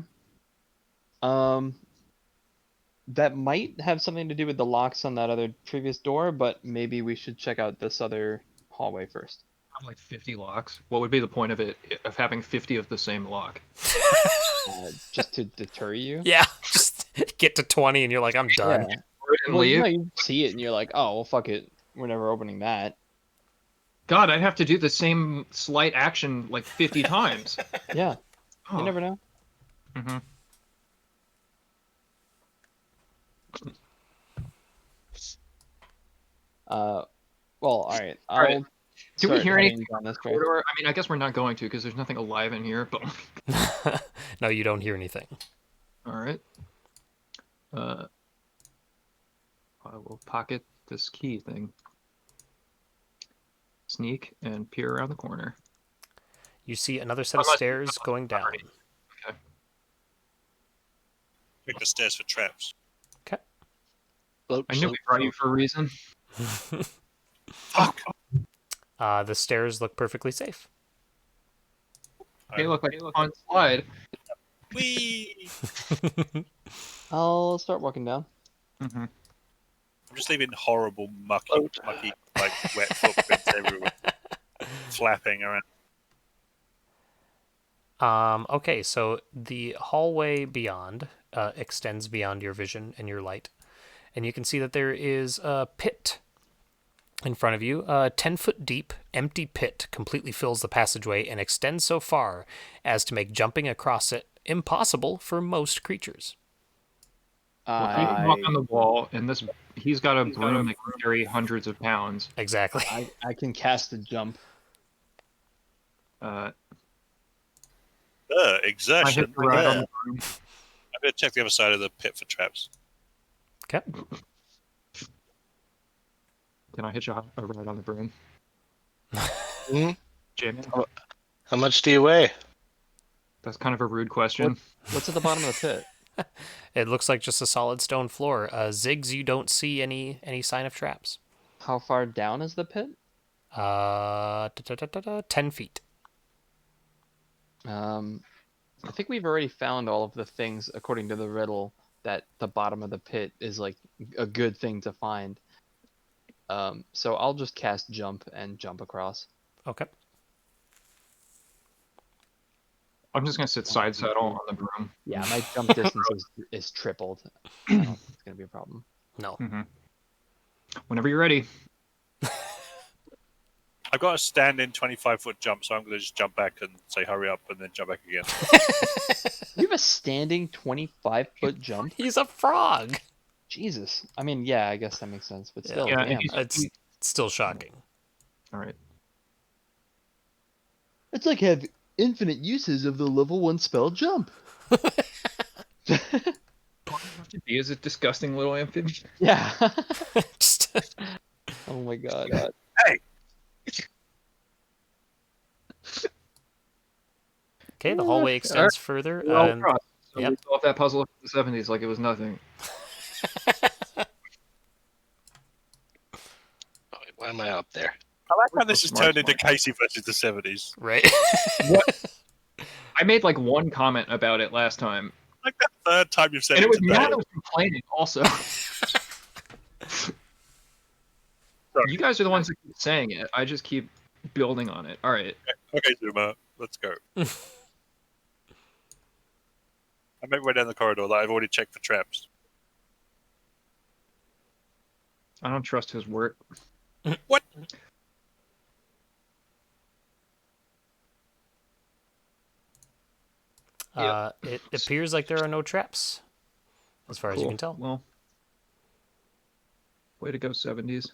That might have something to do with the locks on that other previous door, but maybe we should check out this other hallway first. I have like 50 locks. What would be the point of it of having 50 of the same lock? Just to deter you. Yeah, just get to 20 and you're like, I'm done. Yeah. And Well, leave? you see it and you're like, oh, well, fuck it. We're never opening that. God, I'd have to do the same slight action like 50 times. Yeah. Oh. You never know. Mhm. Well, all right. All right. I'll Do we start hear heading anything down this way. corridor? I mean, I guess we're not going to because there's nothing alive in here. But No, you don't hear anything. all right. I will pocket this key thing. Sneak and peer around the corner. You see another set of Unless- stairs going down. Okay. Pick the stairs for traps. Okay. I knew we brought you for a reason. Fuck. The stairs look perfectly safe. They look like a fun slide. Whee! I'll start walking down. Mm-hmm. I'm just leaving horrible, mucky, like wet footprints everywhere, flapping around. Okay, so the hallway beyond extends beyond your vision and your light, and you can see that there is a pit in front of you. A 10-foot deep, empty pit completely fills the passageway and extends so far as to make jumping across it impossible for most creatures. Well, if he can walk on the wall, and he's got a broom that can carry hundreds of pounds. Exactly. I can cast a jump. I Exertion. hit the ride on Yeah. the broom. I'm going to check the other side of the pit for traps. Okay. Can I hitch a ride on the broom? Hmm? Jamie? How much do you weigh? That's kind of a rude question. What's at the bottom of the pit? It looks like just a solid stone floor. Ziggs, you don't see any sign of traps. How far down is the pit? 10 feet. I think we've already found all of the things according to the riddle that the bottom of the pit is like a good thing to find. So I'll just cast jump and jump across. Okay. I'm just gonna sit side saddle on the broom. Yeah, my jump distance is tripled. I don't think it's gonna be a problem. No. Whenever you're ready. I've got a standing 25-foot jump, so I'm going to just jump back and say hurry up and then jump back again. You have a standing 25-foot jump? He's a frog. Jesus. I mean, yeah, I guess that makes sense, but still, Yeah, damn. It's still shocking. All right. It's like have infinite uses of the level 1 spell jump. He is a disgusting little amphibian. Yeah. Just Oh my god. Hey! okay. The hallway extends further. We're all across. So yep. we solved that puzzle in the 70s like it was nothing. Why am I up there? I like how We're this so has smart, turned into smart. Casey versus the 70s. Right. I made like one comment about it last time. Like the third time you've said And it it was today. Matt that was complaining also. You guys are the ones that keep saying it. I just keep building on it. All right. Okay, Zuma, let's go. I make my way down the corridor. Like I've already checked for traps. I don't trust his work. What? It appears like there are no traps, as far as you Cool. can tell. Well, way to go, 70s.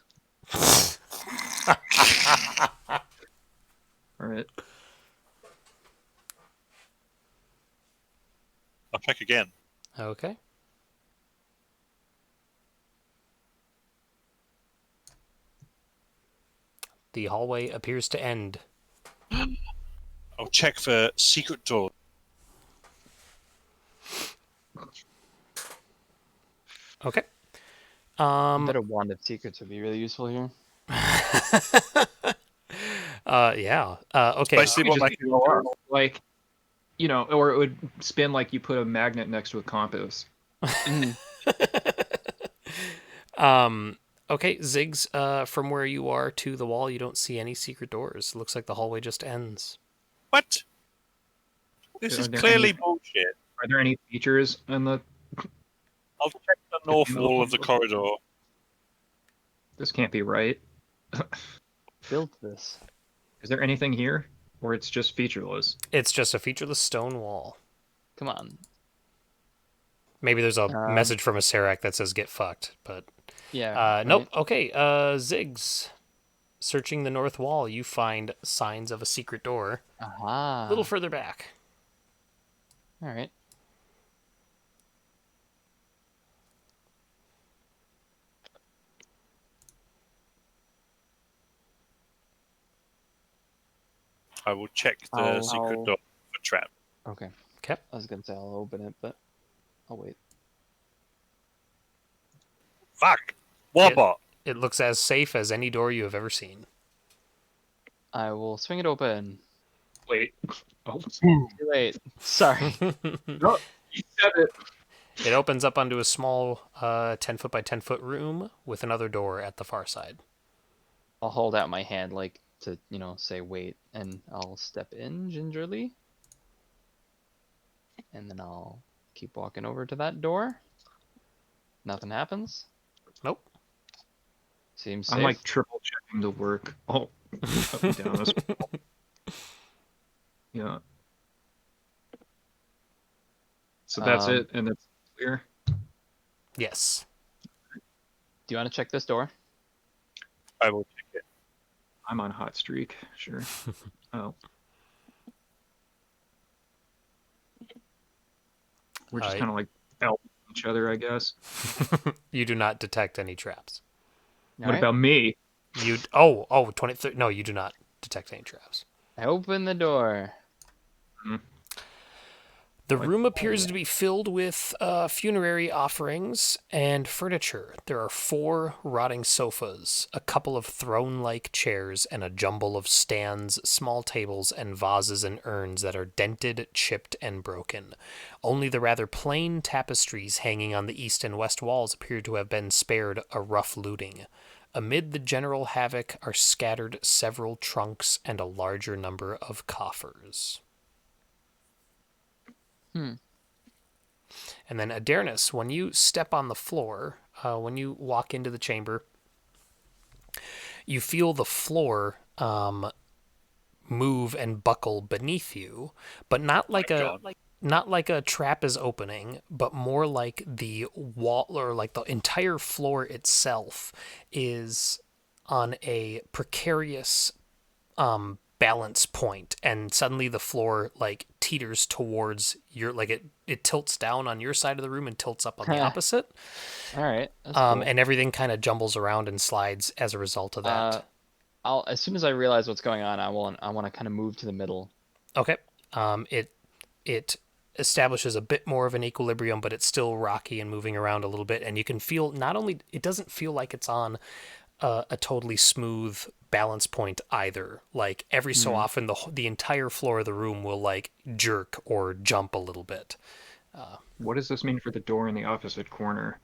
All right. I'll check again. Okay. The hallway appears to end. I'll check for secret door. Okay. I bet a wand of secrets would be really useful here. Yeah. Okay. Basically, what Just makes it go up. like, you know, or it would spin like you put a magnet next to a compass. Okay, Ziggs, from where you are to the wall, you don't see any secret doors. It looks like the hallway just ends. What? This Are is there clearly any- bullshit. Are there any features in the? I'll check the north wall of the corridor. This can't be right. Built this. Is there anything here, or it's just featureless? It's just a featureless stone wall. Come on. Maybe there's a message from a Serac that says "get fucked," but Yeah. nope. Okay, Ziggs, searching the north wall, you find signs of a secret door Aha. a little further back. All right. I will check the I'll- secret door for trap. Okay. Okay. I was gonna say I'll open it, but I'll wait. Fuck! Warbot! It looks as safe as any door you have ever seen. I will swing it open. Wait. Oh, Too late. Sorry. no, you said it. It opens up onto a small 10-foot by 10-foot room with another door at the far side. I'll hold out my hand like to, say wait, and I'll step in gingerly. And then I'll keep walking over to that door. Nothing happens. Nope. Seems safe. I'm like triple checking the work. Oh, up and down this wall. Yeah. So that's Um, it, and it's clear. Yes. Do you want to check this door? I will check it. I'm on hot streak. Sure. Oh. We're just Uh, kind of like elbowing each other, I guess. You do not detect any traps. What Alright. about me? You 23. No, you do not detect any traps. I open the door. The Like- room appears to be filled with funerary offerings and furniture. There are 4 rotting sofas, a couple of throne-like chairs, and a jumble of stands, small tables, and vases and urns that are dented, chipped, and broken. Only the rather plain tapestries hanging on the east and west walls appear to have been spared a rough looting. Amid the general havoc are scattered several trunks and a larger number of coffers. And then Adarnis, when you step on the floor, when you walk into the chamber, you feel the floor move and buckle beneath you, but not like a trap is opening, but more like the wall or like the entire floor itself is on a precarious balance point, and suddenly the floor like teeters towards your like it tilts down on your side of the room and tilts up on the opposite. Alright, that's cool. And everything kind of jumbles around and slides as a result of that. I'll as soon as I realize what's going on, I want to kind of move to the middle. Okay. It establishes a bit more of an equilibrium, but it's still rocky and moving around a little bit, and you can feel not only it doesn't feel like it's on a totally smooth balance point either. Like every so often, the entire floor of the room will like jerk or jump a little bit. What does this mean for the door in the opposite corner?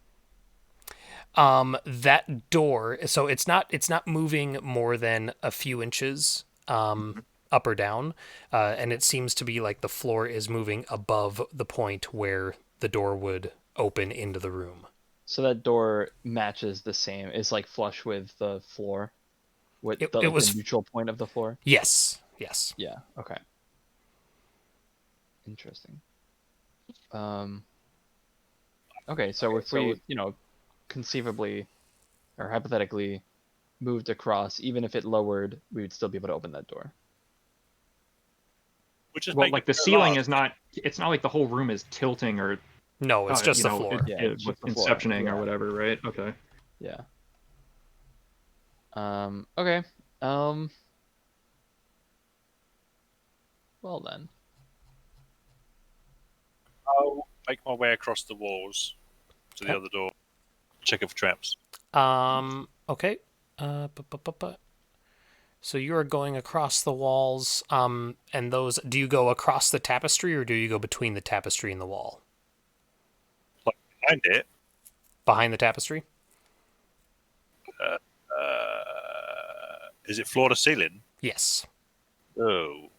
That door, so it's not moving more than a few inches up or down, and it seems to be like the floor is moving above the point where the door would open into the room. So that door matches the same. It's like flush with the floor. With It the was- neutral point of the floor. Yes. Yeah. Okay. Interesting. Okay, so if we, conceivably or hypothetically moved across, even if it lowered, we would still be able to open that door. Which is Well, like the ceiling is not. It's not like the whole room is tilting or. No, it's just the floor. Yeah, It, it's with just the floor. inceptioning Yeah. or whatever, right? Okay. Yeah. Okay. Well then. I'll make my way across the walls to the Okay. other door. Check it for traps. Okay. So you are going across the walls, and those. Do you go across the tapestry, or do you go between the tapestry and the wall? Behind it, Behind the tapestry. is it floor to ceiling? Yes. Oh.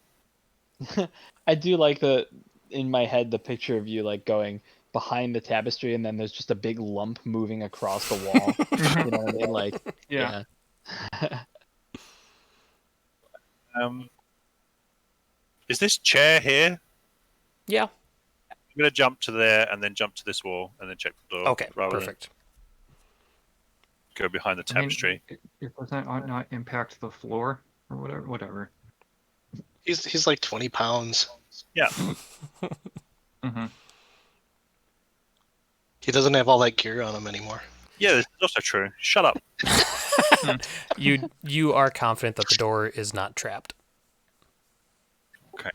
I do like in my head the picture of you like going behind the tapestry and then there's just a big lump moving across the wall. You know what I mean? Like Yeah. Is this chair here? Yeah. I'm going to jump to there and then jump to this wall and then check the door. Okay. rather Perfect. Than go behind the I mean, tapestry. does that not impact the floor or whatever? Whatever. He's like 20 pounds. Yeah. Mm-hmm. He doesn't have all that gear on him anymore. Yeah, this is also true. Shut up. You are confident that the door is not trapped. Okay.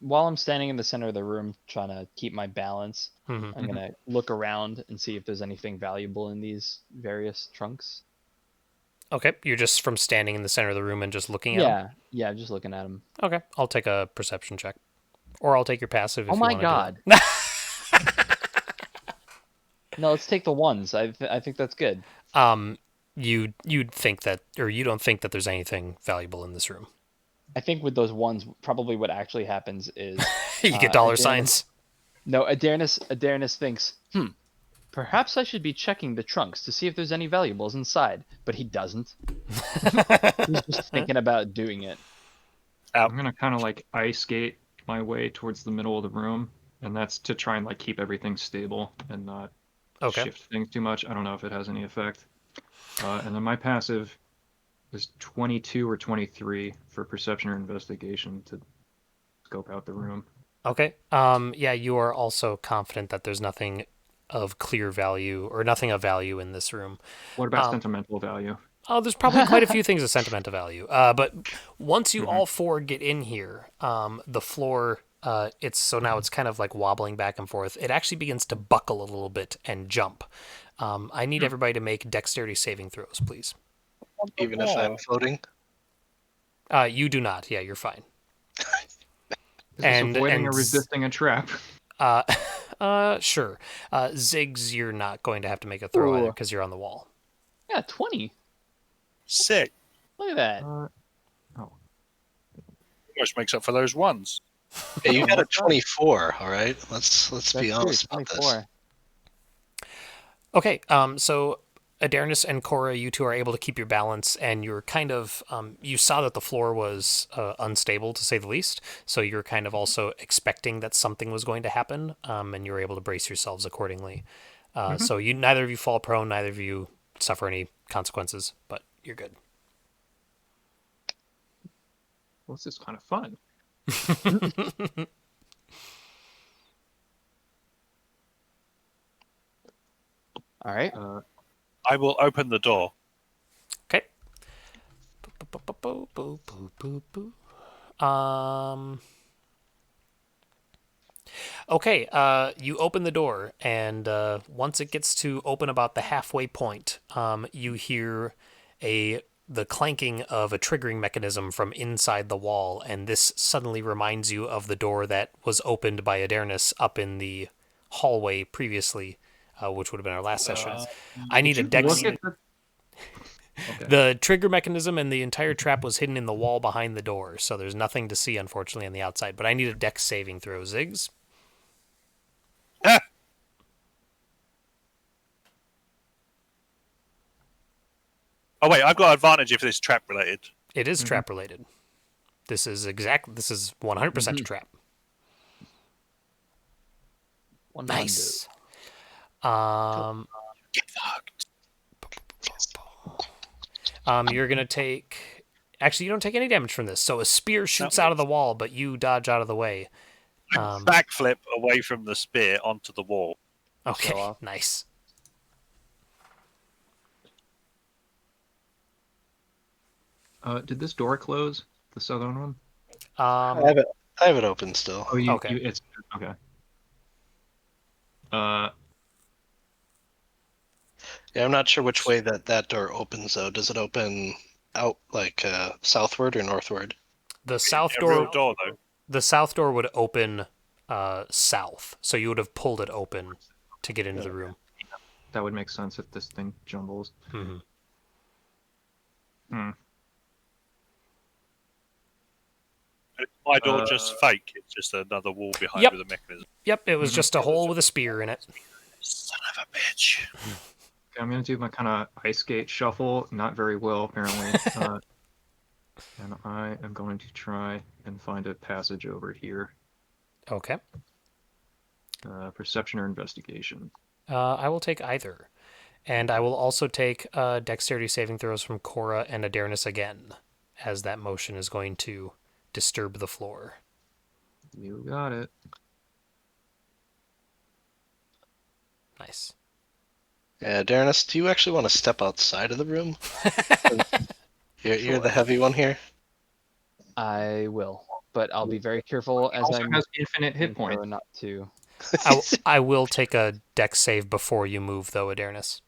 While I'm standing in the center of the room trying to keep my balance, Mhm. I'm gonna look around and see if there's anything valuable in these various trunks. Okay. You're just from standing in the center of the room and just looking at them? Yeah, just looking at them. Okay. I'll take a perception check, or I'll take your passive. If Oh you my wanna god! Do it. No, let's take the ones. I think that's good. You'd think that, or you don't think that there's anything valuable in this room. I think with those ones, probably what actually happens is You get dollar Adarnis- signs. No, Adarnis thinks, Perhaps I should be checking the trunks to see if there's any valuables inside, but he doesn't. He's just thinking about doing it. I'm gonna kind of like ice skate my way towards the middle of the room, and that's to try and like keep everything stable and not Okay. shift things too much. I don't know if it has any effect. And then my passive is 22 or 23 for perception or investigation to scope out the room. Okay. Yeah, you are also confident that there's nothing of clear value or nothing of value in this room. What about sentimental value? Oh, there's probably quite a few things of sentimental value. But once you Mhm. all four get in here, the floor, now it's kind of like wobbling back and forth. It actually begins to buckle a little bit and jump. I need everybody to make dexterity saving throws, please. Even if I'm floating. You do not. Yeah, you're fine. Is this avoiding or z- resisting a trap? Sure. Ziggs, you're not going to have to make a throw either Ooh. because you're on the wall. Yeah, 20. Sick. Look at that. Almost makes up for those ones. Hey, you got a 24, all right? Let's That's be true, honest about this. 24. Okay, so Adarnis and Cora, you two are able to keep your balance, and you're kind of you saw that the floor was unstable to say the least, so you're kind of also expecting that something was going to happen, and you were able to brace yourselves accordingly. So neither of you fall prone, neither of you suffer any consequences, but you're good. Well, this is kind of fun. All right. I will open the door. Okay. Okay, you open the door, and once it gets to open about the halfway point, you hear the clanking of a triggering mechanism from inside the wall, and this suddenly reminds you of the door that was opened by Adarnis up in the hallway previously, which would have been our last session. I need a dex. Look at the... Okay. The trigger mechanism and the entire trap was hidden in the wall behind the door, so there's nothing to see, unfortunately, on the outside. But I need a dex saving throw, Ziggs. Ah! Oh wait, I've got advantage if it's trap related. It is trap related. This is 100% a trap. 100. Nice. Get fucked. You're gonna take. Actually, you don't take any damage from this. So a spear shoots out of the wall, but you dodge out of the way. Backflip away from the spear onto the wall. Okay, nice. Did this door close? The southern one? I have it open still. Oh, Okay. It's okay. Yeah, I'm not sure which way that door opens though. Does it open out like southward or northward? The south A real door. door though. The south door would open south, so you would have pulled it open to get into the room. That would make sense if this thing jumbles. My door just fake. It's just another wall behind Yep. with a mechanism. Yep, it was just a hole with a spear in it. Son of a bitch. Okay, I'm gonna do my kind of ice skate shuffle. Not very well, apparently. And I am going to try and find a passage over here. Okay. Perception or investigation. I will take either. And I will also take dexterity saving throws from Cora and Adarnis again, as that motion is going to disturb the floor. You got it. Nice. Yeah, Darrenus, do you actually want to step outside of the room? You're the heavy one here. I will, but I'll be very careful as Also I'm has infinite hit so points. not to. I will take a dex save before you move, though, Adarnis,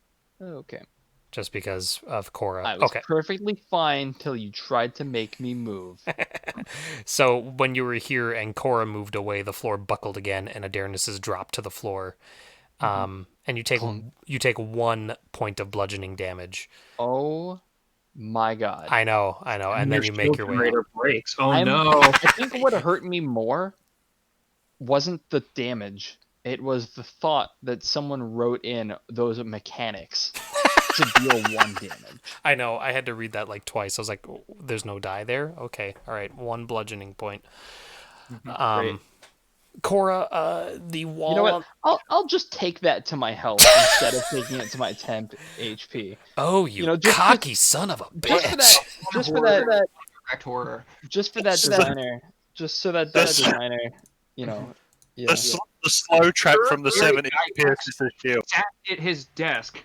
Okay. just because of Cora. I was Okay. perfectly fine till you tried to make me move. So when you were here and Cora moved away, the floor buckled again, and Adarnis is dropped to the floor. And you take 1 point of bludgeoning damage. Oh my god. I know, and then you make your way out. Breaks. Oh I no! think what hurt me more wasn't the damage. It was the thought that someone wrote in those mechanics to deal 1 damage. I know. I had to read that like twice. I was like, "Oh, there's no die there? Okay. All right. 1 bludgeoning point. Great. Cora, the wall... You know what? I'll just take that to my health instead of taking it to my temp HP. Oh, you know, cocky son of a bitch. Just for that, Direct horror. just for that designer, just so that designer, yeah. The slow trap from the 70s pierces his shield. Sat at his desk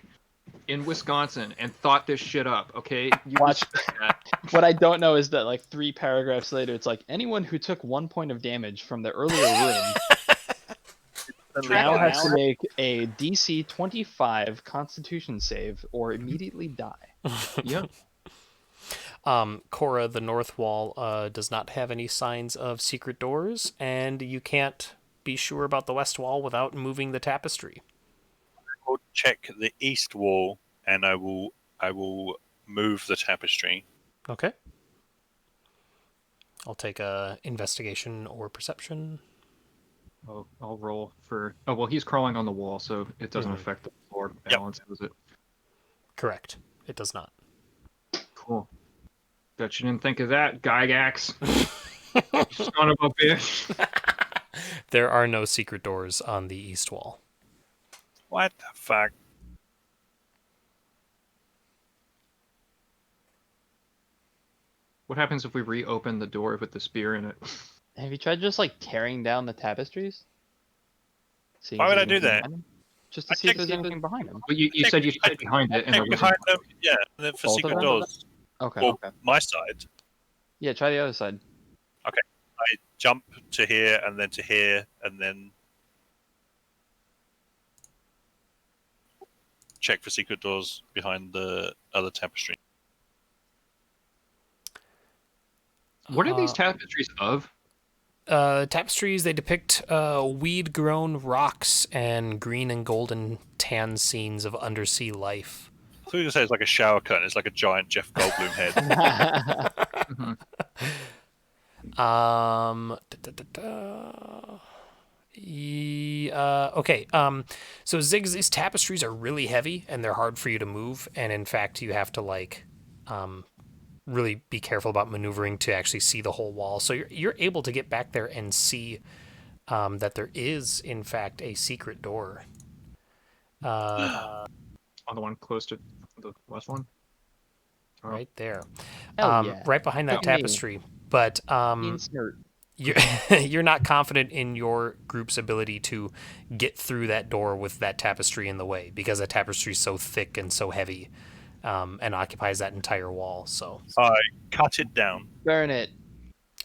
in Wisconsin and thought this shit up. Okay, you Watch. respect that. What I don't know is that like 3 paragraphs later, it's like anyone who took 1 point of damage from the earlier room now has to make a DC 25 Constitution save or immediately die. Yep. Cora, the north wall does not have any signs of secret doors, and you can't be sure about the west wall without moving the tapestry. I will check the east wall, and I will move the tapestry. Okay. I'll take a investigation or perception. I'll roll for. Oh well, he's crawling on the wall, so it doesn't affect the floor balance, does it? Correct. It does not. Cool. Bet you didn't think of that, Gygax. Son of a bitch. There are no secret doors on the east wall. What the fuck? What happens if we reopen the door with the spear in it? Have you tried just like tearing down the tapestries? Seeing Why if would I there's do anything that? behind them? Just to I see if checked there's anything behind them. Well, you said you stood behind it, and there Check was behind them, yeah, and then for Both of secret them? doors. Okay. Well, Okay. my side. Yeah, try the other side. I jump to here, and then to here, and then check for secret doors behind the other tapestry. What are these tapestries of? Tapestries, they depict weed-grown rocks and green and golden tan scenes of undersea life. I thought you were going to say it's like a shower curtain. It's like a giant Jeff Goldblum head. Mhm. Okay. So Ziggs, these tapestries are really heavy and they're hard for you to move, and in fact, you have to like, really be careful about maneuvering to actually see the whole wall. So you're able to get back there and see, that there is in fact a secret door. On the one close to the west one. Oh. Right there. Hell yeah. Right behind that Got me. tapestry. But Insert. you're not confident in your group's ability to get through that door with that tapestry in the way, because that tapestry is so thick and so heavy, and occupies that entire wall. So I cut it down. Burn it.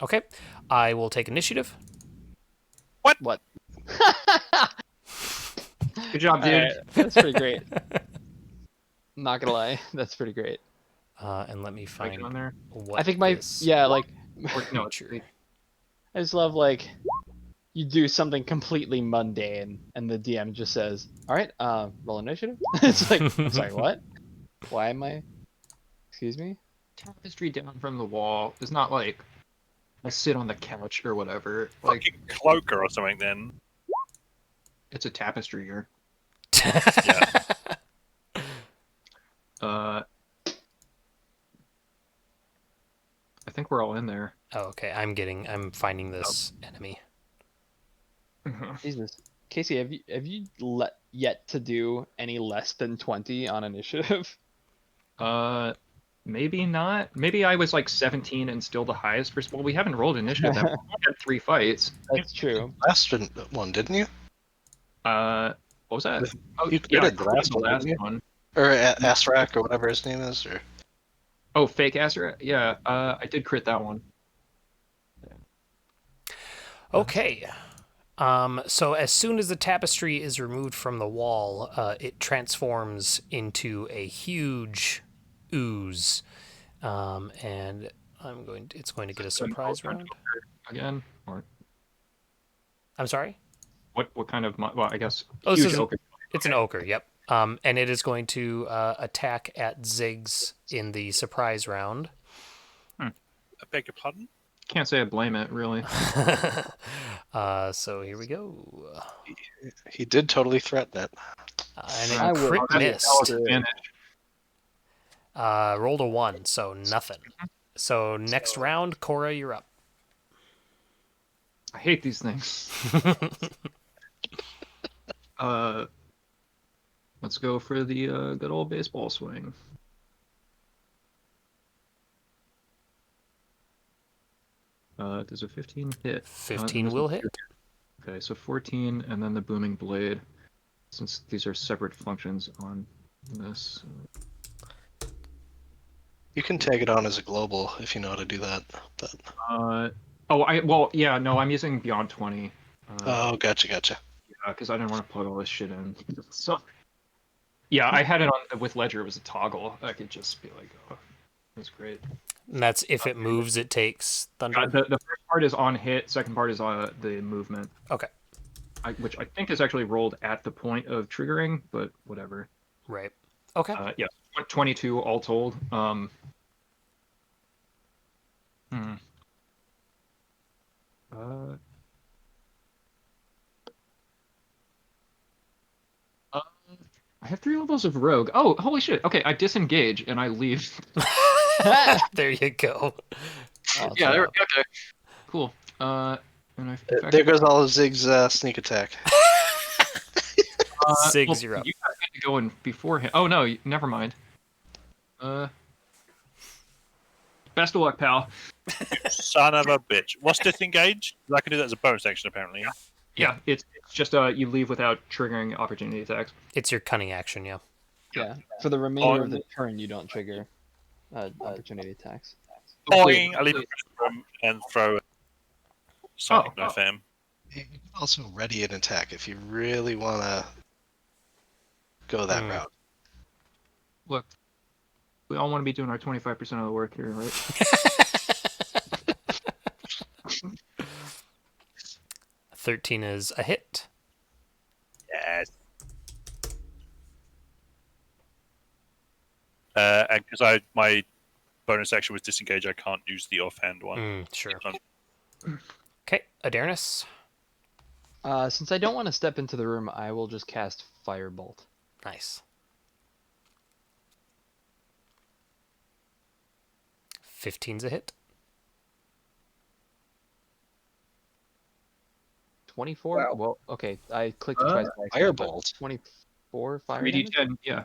okay, I will take initiative. What? Good job, dude. Alright, that's pretty great. Not gonna lie, that's pretty great. And let me Find find on there. what I think my this like Or, no, creature- I just love like you do something completely mundane and the DM just says, "All right, roll initiative." It's like, I'm sorry, what? Why am I? Excuse me. Tapestry down from the wall is not like I sit on the couch or whatever. Like Fucking cloaker or something then. it's a tapestry here. Yeah. I think we're all in there. Oh, okay. I'm finding this enemy. Jesus, Casey, have you yet to do any less than 20 on initiative? Maybe not. Maybe I was like 17 and still the highest. Well, we haven't rolled initiative. That we had 3 fights. That's true. Last one, didn't you? What was that? Oh, You yeah, did the I last the one, last didn't you? one. Or Astrak or whatever his name is, or Oh, fake Astra. Yeah, I did crit that one. Okay. So as soon as the tapestry is removed from the wall, it transforms into a huge ooze, and it's going to get a surprise round. Again, or I'm sorry. what kind of? Well, I guess. Oh, this huge is ochre. it's an ochre. Yep. And it is going to attack at Ziggs in the surprise round. I beg your pardon? Can't say I blame it, really. So here we go. He did totally threaten it. And I a would- crit that's a missed. valid Advantage. Rolled a 1, so nothing. So next round, Cora, you're up. I hate these things. Let's go for the good old baseball swing. Does a 15 hit? 15 there's will no- hit. Okay, so 14, and then the booming blade. Since these are separate functions on this. You can tag it on as a global if you know how to do that. But No, I'm using Beyond 20. oh, gotcha. Because I didn't want to plug all this shit in. So, yeah, I had it on with Ledger. It was a toggle. I could just be like, oh, that's great. And that's if it moves, it takes thunder. The first part is on hit. Second part is on the movement. Okay. Which I think is actually rolled at the point of triggering, but whatever. Right. Okay. Yeah, 22 all told. I have 3 levels of rogue. Oh, holy shit. Okay, I disengage and I leave. There you go. Awesome. Yeah, okay. Cool. And There goes all of Zig's sneak attack. Ziggs, you're up. You guys get to go in beforehand. Oh, no, never mind. Best of luck, pal. Son of a bitch. What's disengage? I can do that as a bonus action, apparently. Yeah? Yeah, it's just you leave without triggering opportunity attacks. It's your cunning action, yeah. Yeah. For the remainder of the turn, you don't trigger opportunity attacks. Boing! I leave it and throw Sonic Knife at him. You can also ready an attack if you really want to go that route. Look, we all want to be doing our 25% of the work here, right? 13 is a hit. Yes. And because my bonus action was disengage, I can't use the offhand one. Sure. Okay, Adarnis. Since I don't want to step into the room, I will just cast Firebolt. Nice. 15's a hit. 24? Wow. Well, okay. I clicked it twice. by accident, but Firebolt. 24 fire damage? 3d10, yeah.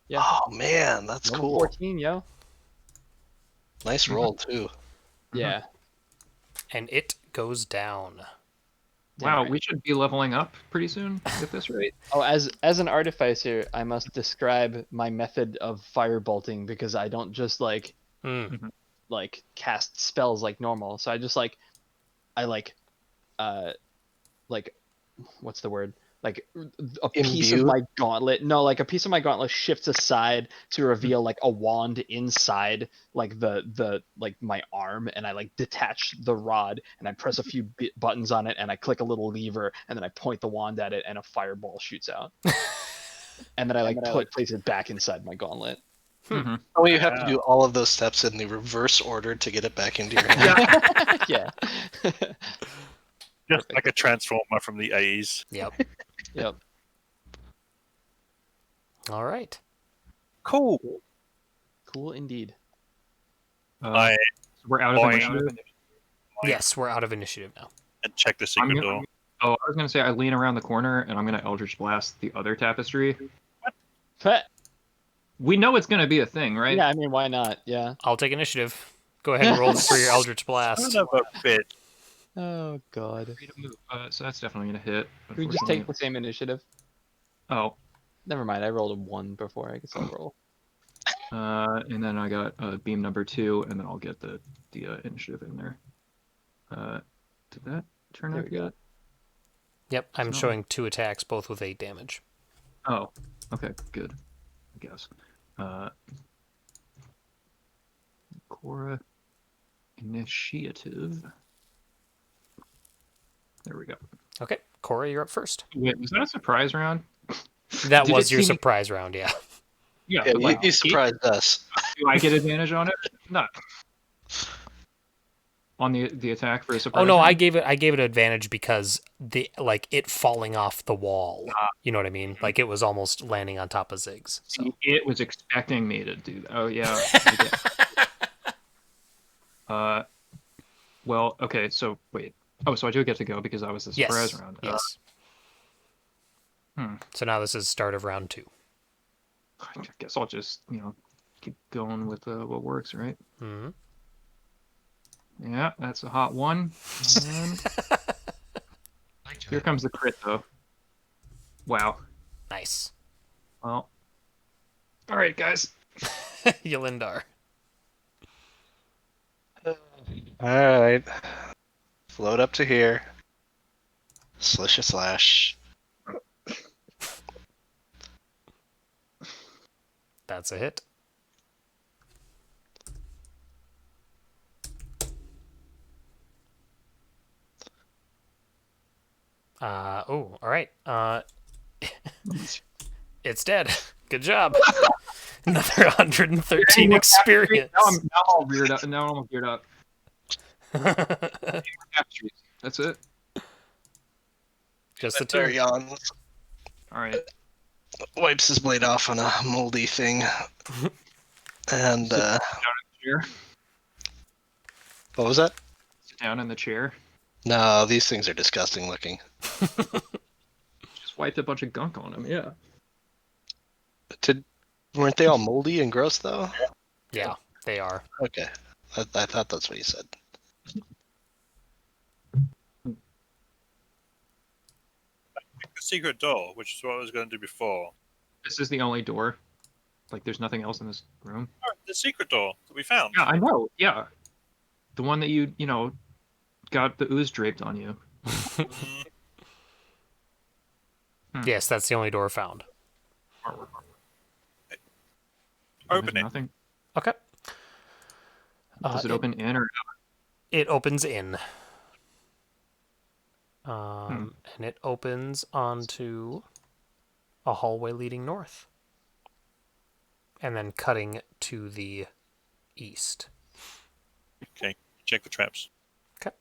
Yeah. Oh man, that's Level cool. 14, yo. Nice roll too. Yeah. And it goes down. Wow, Damn we should be leveling up pretty soon at this rate. Oh, as an artificer, I must describe my method of firebolting because I don't just like cast spells like normal. So I just what's the word? Like a piece of Imbue? my gauntlet. No, like a piece of my gauntlet shifts aside to reveal like a wand inside like the like my arm, and I like detach the rod and I press a few buttons on it and I click a little lever and then I point the wand at it and a fireball shoots out. And then I place it back inside my gauntlet. Oh, you have to do all of those steps in the reverse order to get it back into your hand. Yeah. Just like a transformer from the 80s. Yep. Yep. All right. Cool. Cool indeed. We're out of Boing. initiative. Yes, we're out of initiative now. And check the secret door. I was gonna say I lean around the corner and I'm gonna Eldritch Blast the other tapestry. But, We know it's gonna be a thing, right? yeah, I mean, why not? Yeah. I'll take initiative. Go ahead and roll for your Eldritch Blast. Son of a bitch. Oh god. Free to move. So that's definitely gonna hit. Can we just take the same initiative? Oh, Never mind. I rolled a 1 before. I guess I'll roll. and then I got beam number 2, and then I'll get the initiative in there. Did that turn There out we go. good? Yep, I'm No. showing 2 attacks, both with 8 damage. Oh, okay, good. I guess. Cora initiative. There we go. Okay, Cora, you're up first. Wait, was that a surprise round? That Did was it your seem- surprise round, yeah. Yeah. Yeah, like, you surprised us. do I get advantage on it? No. on the attack for a Oh no, suppression? I gave it advantage because it falling off the wall. You know what I mean? Like it was almost landing on top of Ziggs. So. See, it was expecting me to do that. Oh yeah. I get- well, okay. So wait. Oh, so I do get to go because that was the surprise Yes. round. Yes. Hmm. So now this is start of round 2. I guess I'll just keep going with what works, right? Mm-hmm. Yeah, that's a hot one. And here comes the crit though. Wow. Nice. Well. All right, guys. Yelindar. All right. Float up to here. Slish a slash. That's a hit. All right. It's dead. Good job. Another 113 experience. Now I'm all geared up. Now I'm all geared up. That's it. Just the There 2. yawns. All right. Wipes his blade off on a moldy thing. And Sit down in the chair. what was that? Sit down in the chair. No, these things are disgusting looking. Just wiped a bunch of gunk on him. Yeah. Weren't they all moldy and gross though? Yeah, they are. Okay, I thought that's what you said. The secret door, which is what I was going to do before. This is the only door. Like, there's nothing else in this room. Oh, the secret door that we found. Yeah, I know. Yeah. The one that you got the ooze draped on you. Yes, that's the only door found. Open There's it. Nothing. Okay. Does it open in or out? It opens in. And it opens onto a hallway leading north. And then cutting to the east. Okay, check the traps. Okay.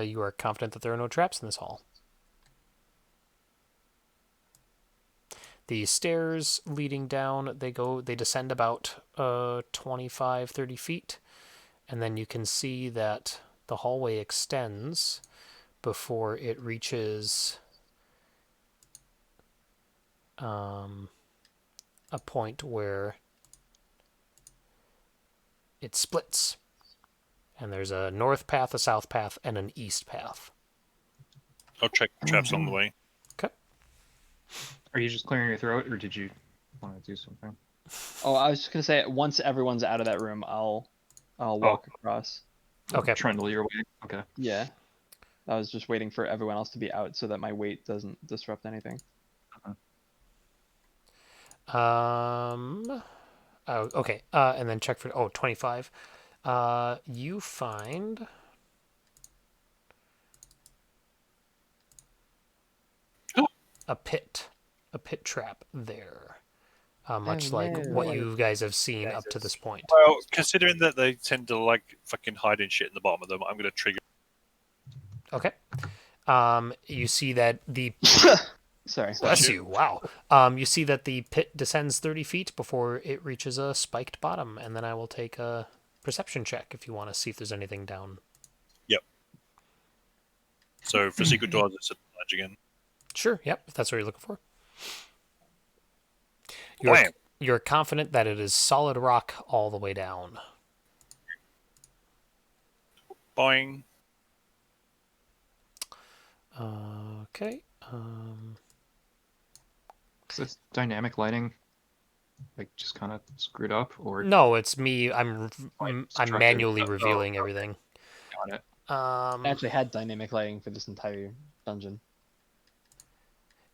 You are confident that there are no traps in this hall. The stairs leading down, they descend about 25, 30 feet. And then you can see that the hallway extends before it reaches a point where it splits. And there's a north path, a south path, and an east path. I'll check the traps on the way. Okay. Are you just clearing your throat, or did you want to do something? Oh, I was just gonna say once everyone's out of that room, I'll walk across. Okay. Trundle your way. Okay. Yeah. I was just waiting for everyone else to be out so that my weight doesn't disrupt anything. Oh, okay. And then check for 25. You find a pit trap there. Much Oh, like no. what you guys have seen up to this point. Well, considering that they tend to like fucking hiding shit in the bottom of them, I'm going to trigger. Okay. You see that the Sorry. bless you. Wow. You see that the pit descends 30 feet before it reaches a spiked bottom, and then I will take a perception check if you want to see if there's anything down. Yep. So for secret doors, it's a ledge again. Sure. Yep. If that's what you're looking for. Blam. You're confident that it is solid rock all the way down. Boing. Okay. Is this dynamic lighting like just kind of screwed up, or No, it's me. I'm constructed? manually Oh, revealing okay. everything. Got it. I actually had dynamic lighting for this entire dungeon.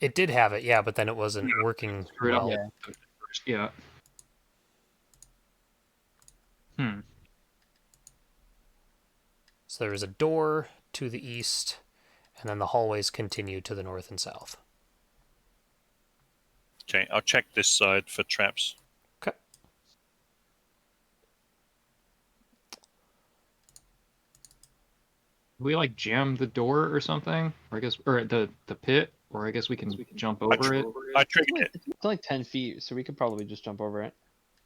It did have it, yeah, but then it wasn't working Screwed up. well. Yeah. Yeah. So there is a door to the east, and then the hallways continue to the north and south. Okay, I'll check this side for traps. Okay. we like jam the door or something? Or I guess, or the pit, or I guess we can jump over it. I It's triggered only, it. it's only 10 feet, so we could probably just jump over it.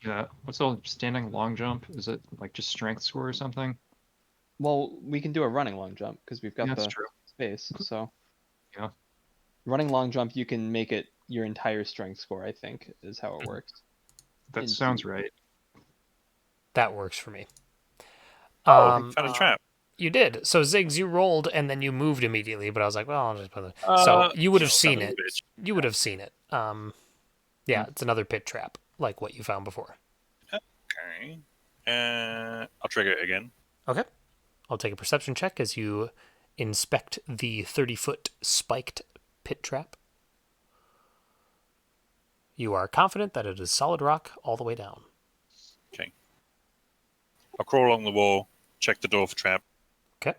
Yeah. What's the standing long jump? Is it like just strength score or something? Well, we can do a running long jump because we've got Yeah, that's the true. space. So Yeah. running long jump, you can make it your entire strength score. I think is how it works. That In sounds theory. right. That works for me. Oh, found a trap. You did. So Ziggs, you rolled and then you moved immediately, but I was like, well, I'll just put it. So you would have son seen of a it. bitch. You would have seen it. Yeah, it's another pit trap, like what you found before. Okay. I'll trigger it again. Okay. I'll take a perception check as you inspect the 30-foot spiked pit trap. You are confident that it is solid rock all the way down. Okay. I'll crawl along the wall, check the door for trap. Okay.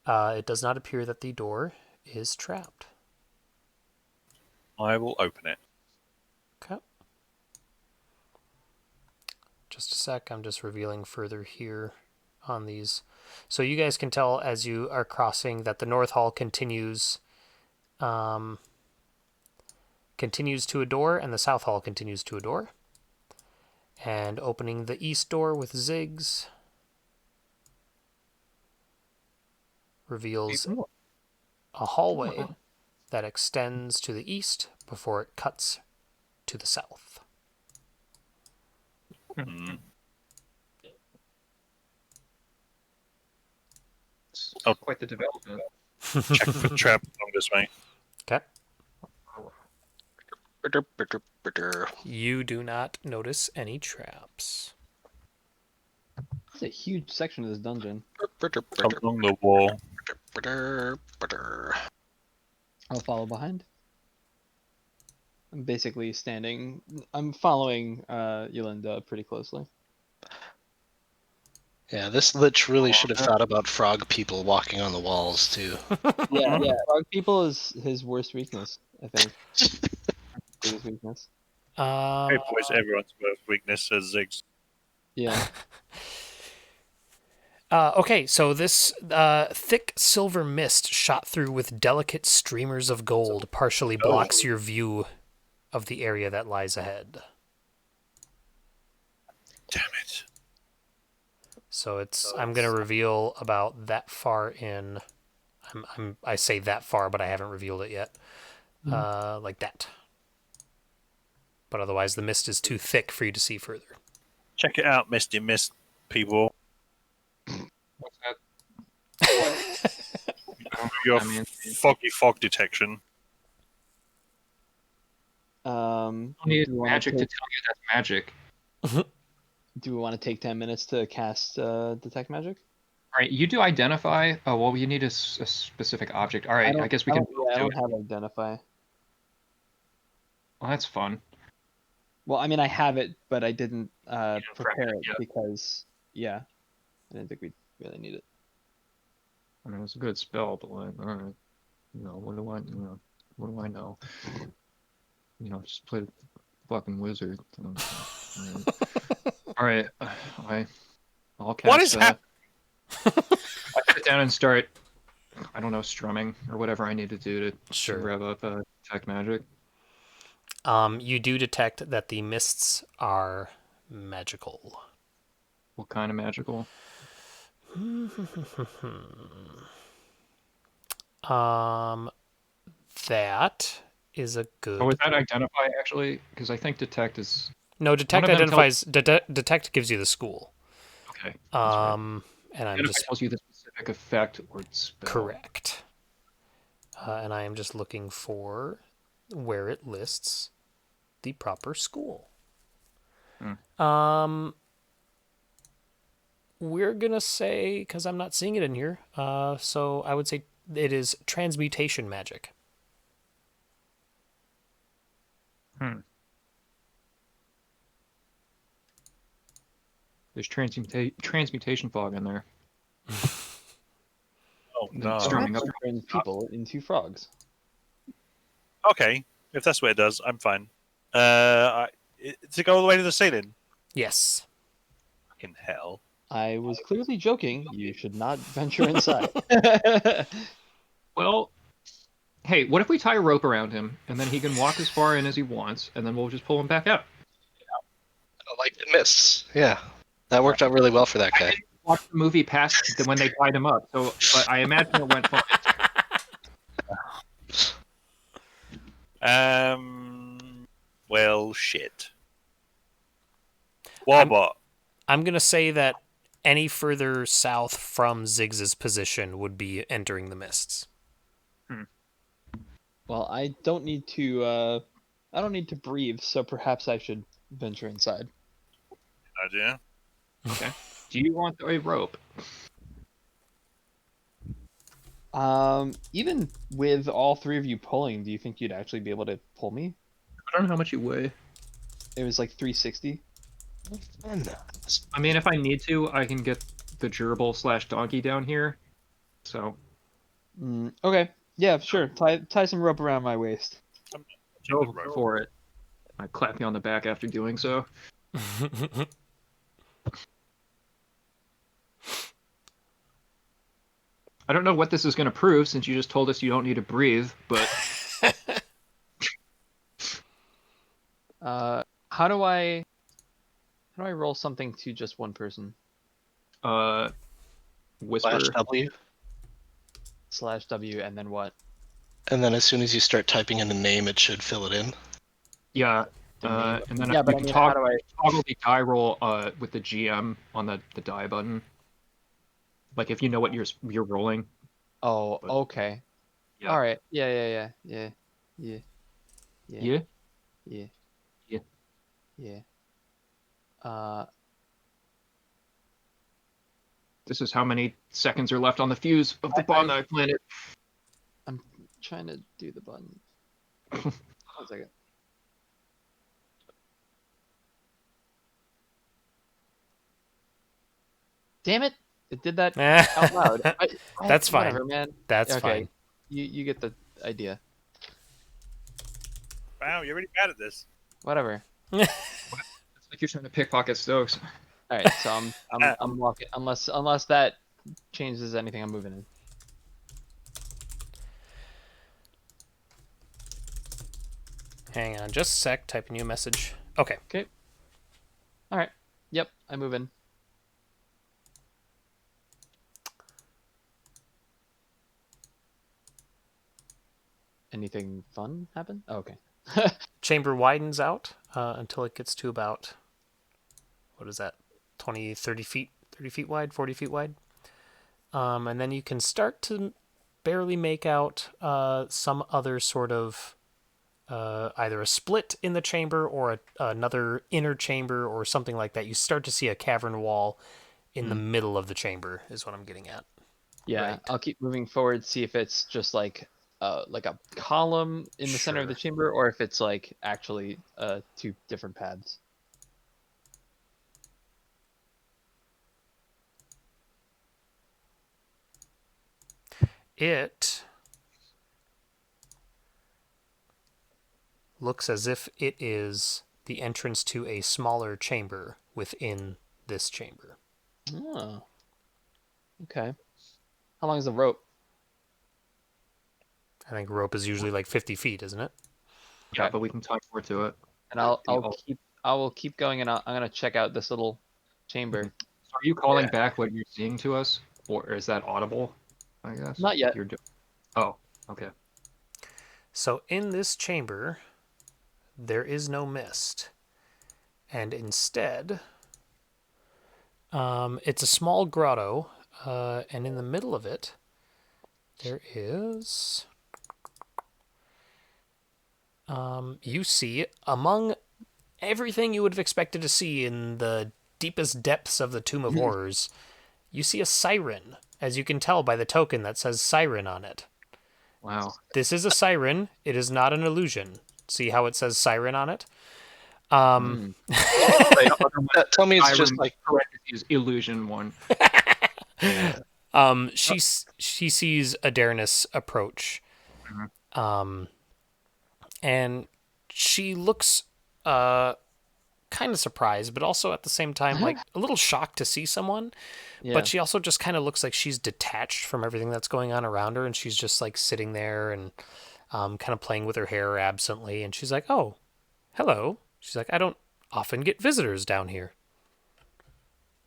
It does not appear that the door is trapped. I will open it. Okay. Just a sec. I'm just revealing further here on these. So you guys can tell as you are crossing that the north hall continues to a door, and the south hall continues to a door. And opening the east door with Ziggs reveals a hallway that extends to the east before it cuts to the south. Hmm. It's Oh. quite the development. Check for trap along this way. Okay. Bitter, bitter, bitter. You do not notice any traps. It's a huge section of this dungeon. Bitter, bitter, Along the wall. bitter, bitter. I'll follow behind. I'm basically standing. I'm following Yolanda pretty closely. Yeah, this lich really should have thought about frog people walking on the walls too. Yeah, yeah. Frog people is his worst weakness, I think. Biggest weakness. Hey boys, everyone's worst weakness says Ziggs. Yeah. Okay, so this thick silver mist shot through with delicate streamers of gold partially blocks your view of the area that lies ahead. Damn it. So I'm going to reveal about that far in. I say that far, but I haven't revealed it yet. Like that. But otherwise, the mist is too thick for you to see further. Check it out, Misty Mist people. What's that? Your I mean, foggy fog detection. Do don't need we wanna magic to take- tell you that's magic. we want to take 10 minutes to cast detect magic? All right, you do identify. Oh well, you need a specific object. All right, I guess we can I do don't it. have identify. Well, that's fun. Well, I mean, I have it, but I didn't prep prepare it, it yeah. because, yeah, I didn't think we really need it. I mean, it's a good spell, but like, all right, what do I know? Just play the fucking wizard. All right, I'll cast. What is happening? I sit down and start. I don't know, strumming or whatever I need to do to Sure. rev up detect magic. You do detect that the mists are magical. What kind of magical? That is a good. Oh, is that identify actually? Because I think detect is No, detect One of them identifies. Detect gives you the school. okay. That's right. And I'm Identify just tells you the specific effect or spell. correct. And I am just looking for where it lists the proper school. We're gonna say, because I'm not seeing it in here, so I would say it is transmutation magic. There's transmutation fog in there. Oh no. Strumming up. Turns people into frogs. Okay, if that's what it does, I'm fine. To go all the way to the ceiling. Yes. in hell? I was clearly joking. You should not venture inside. Well, hey, what if we tie a rope around him, and then he can walk as far in as he wants, and then we'll just pull him back out? I like the mists. Yeah, that worked out really well for that guy. Watch the movie past when they tied him up, so but I imagine it went fine. Well, shit. Warbot. I'm going to say that any further south from Ziggs's position would be entering the mists. Well, I don't need to breathe, so perhaps I should venture inside. Idea. Okay. Do you want a rope? Even with all three of you pulling, do you think you'd actually be able to pull me? I don't know how much you weigh. It was like 360. I mean, if I need to, I can get the gerbil / donkey down here. So Okay. Yeah, sure. Tie some rope around my waist. go for it. I clap you on the back after doing so. I don't know what this is going to prove since you just told us you don't need to breathe, but How do I roll something to just one person? whisper. /W, /W and then what? and then as soon as you start typing in a name, it should fill it in. Yeah. The name. And then Yeah, you but I can mean, how do toggle the die roll with the GM on the die button. Like if you know what you're rolling. Oh, But- okay. Yeah. All right. Yeah. Yeah. This is how many seconds are left on the fuse of the bomb that I planted. I'm trying to do the button. 1 second. Damn it! It did that out loud. That's fine. Whatever, man. That's Okay. fine. You get the idea. Wow, you're really bad at this. Whatever. It's like you're trying to pickpocket Stokes. All right. So I'm walking. Unless that changes anything, I'm moving in. Hang on just a sec. Typing you a message. Okay. All right. Yep. I move in. Anything fun happen? Oh, okay. Chamber widens out until it gets to about, what is that, 20, 30 feet, 30 feet wide, 40 feet wide. And then you can start to barely make out some other sort of either a split in the chamber or another inner chamber or something like that. You start to see a cavern wall in the middle of the chamber is what I'm getting at. Yeah. Right. I'll keep moving forward. See if it's just like a column in the center of the chamber, or if it's like actually two different paths. It looks as if it is the entrance to a smaller chamber within this chamber. Oh. Okay. How long is the rope? I think rope is usually like 50 feet, isn't it? Yeah, Okay. but we can tie more to it. And I will keep going, and I'm gonna check out this little chamber. So are you calling back what you're seeing to us, or is that audible? I guess. Not yet. Oh, okay. So in this chamber, there is no mist. And instead, it's a small grotto, and in the middle of it, there is... you see, among everything you would have expected to see in the deepest depths of the Tomb of Horrors, you see a siren, as you can tell by the token that says siren on it. Wow. This is a siren. It is not an illusion. See how it says siren on it? Tell me it's just Siren like parentheses illusion one. She sees Adarnis approach, and she looks kind of surprised, but also at the same time, like, a little shocked to see someone. Yeah. But she also just kind of looks like she's detached from everything that's going on around her, and she's just, like, sitting there and kind of playing with her hair absently. And she's like, oh, hello. She's like, I don't often get visitors down here.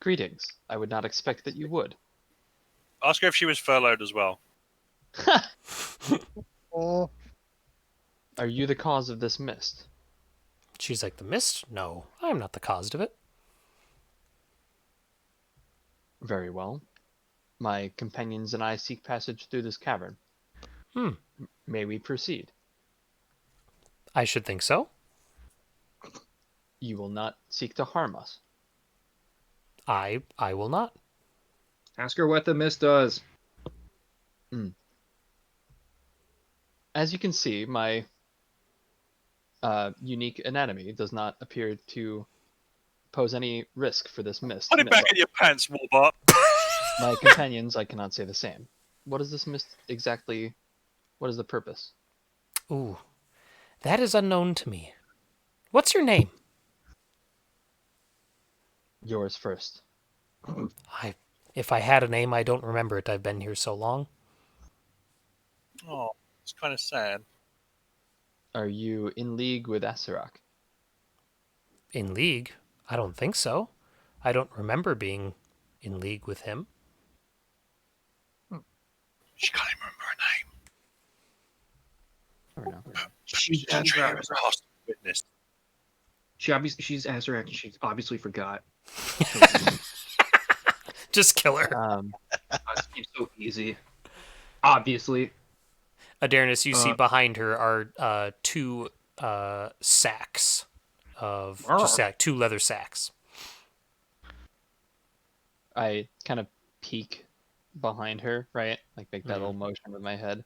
Greetings. I would not expect that you would. Ask her if she was furloughed as well. Oh, Are you the cause of this mist? She's like, the mist? No, I'm not the cause of it. Very well. My companions and I seek passage through this cavern. Hmm. May we proceed? I should think so. You will not seek to harm us. I will not. Ask her what the mist does. As you can see, my unique anatomy does not appear to pose any risk for this mist. Put it back in your pants, Warbot. My companions, I cannot say the same. What is this mist exactly? What is the purpose? Ooh, that is unknown to me. What's your name? Yours first. If I had a name, I don't remember it. I've been here so long. Oh, it's kind of sad. Are you in league with Asarak? In league? I don't think so. I don't remember being in league with him. She can't even remember her name. Or no? She's Judge her Azrak. as a hostile witness. She's Azrak. She obviously forgot. Just kill her. It's so easy. Obviously. Adarnis, you see behind her are two sacks of two leather sacks. I kind of peek behind her, right? Like make that little motion with my head.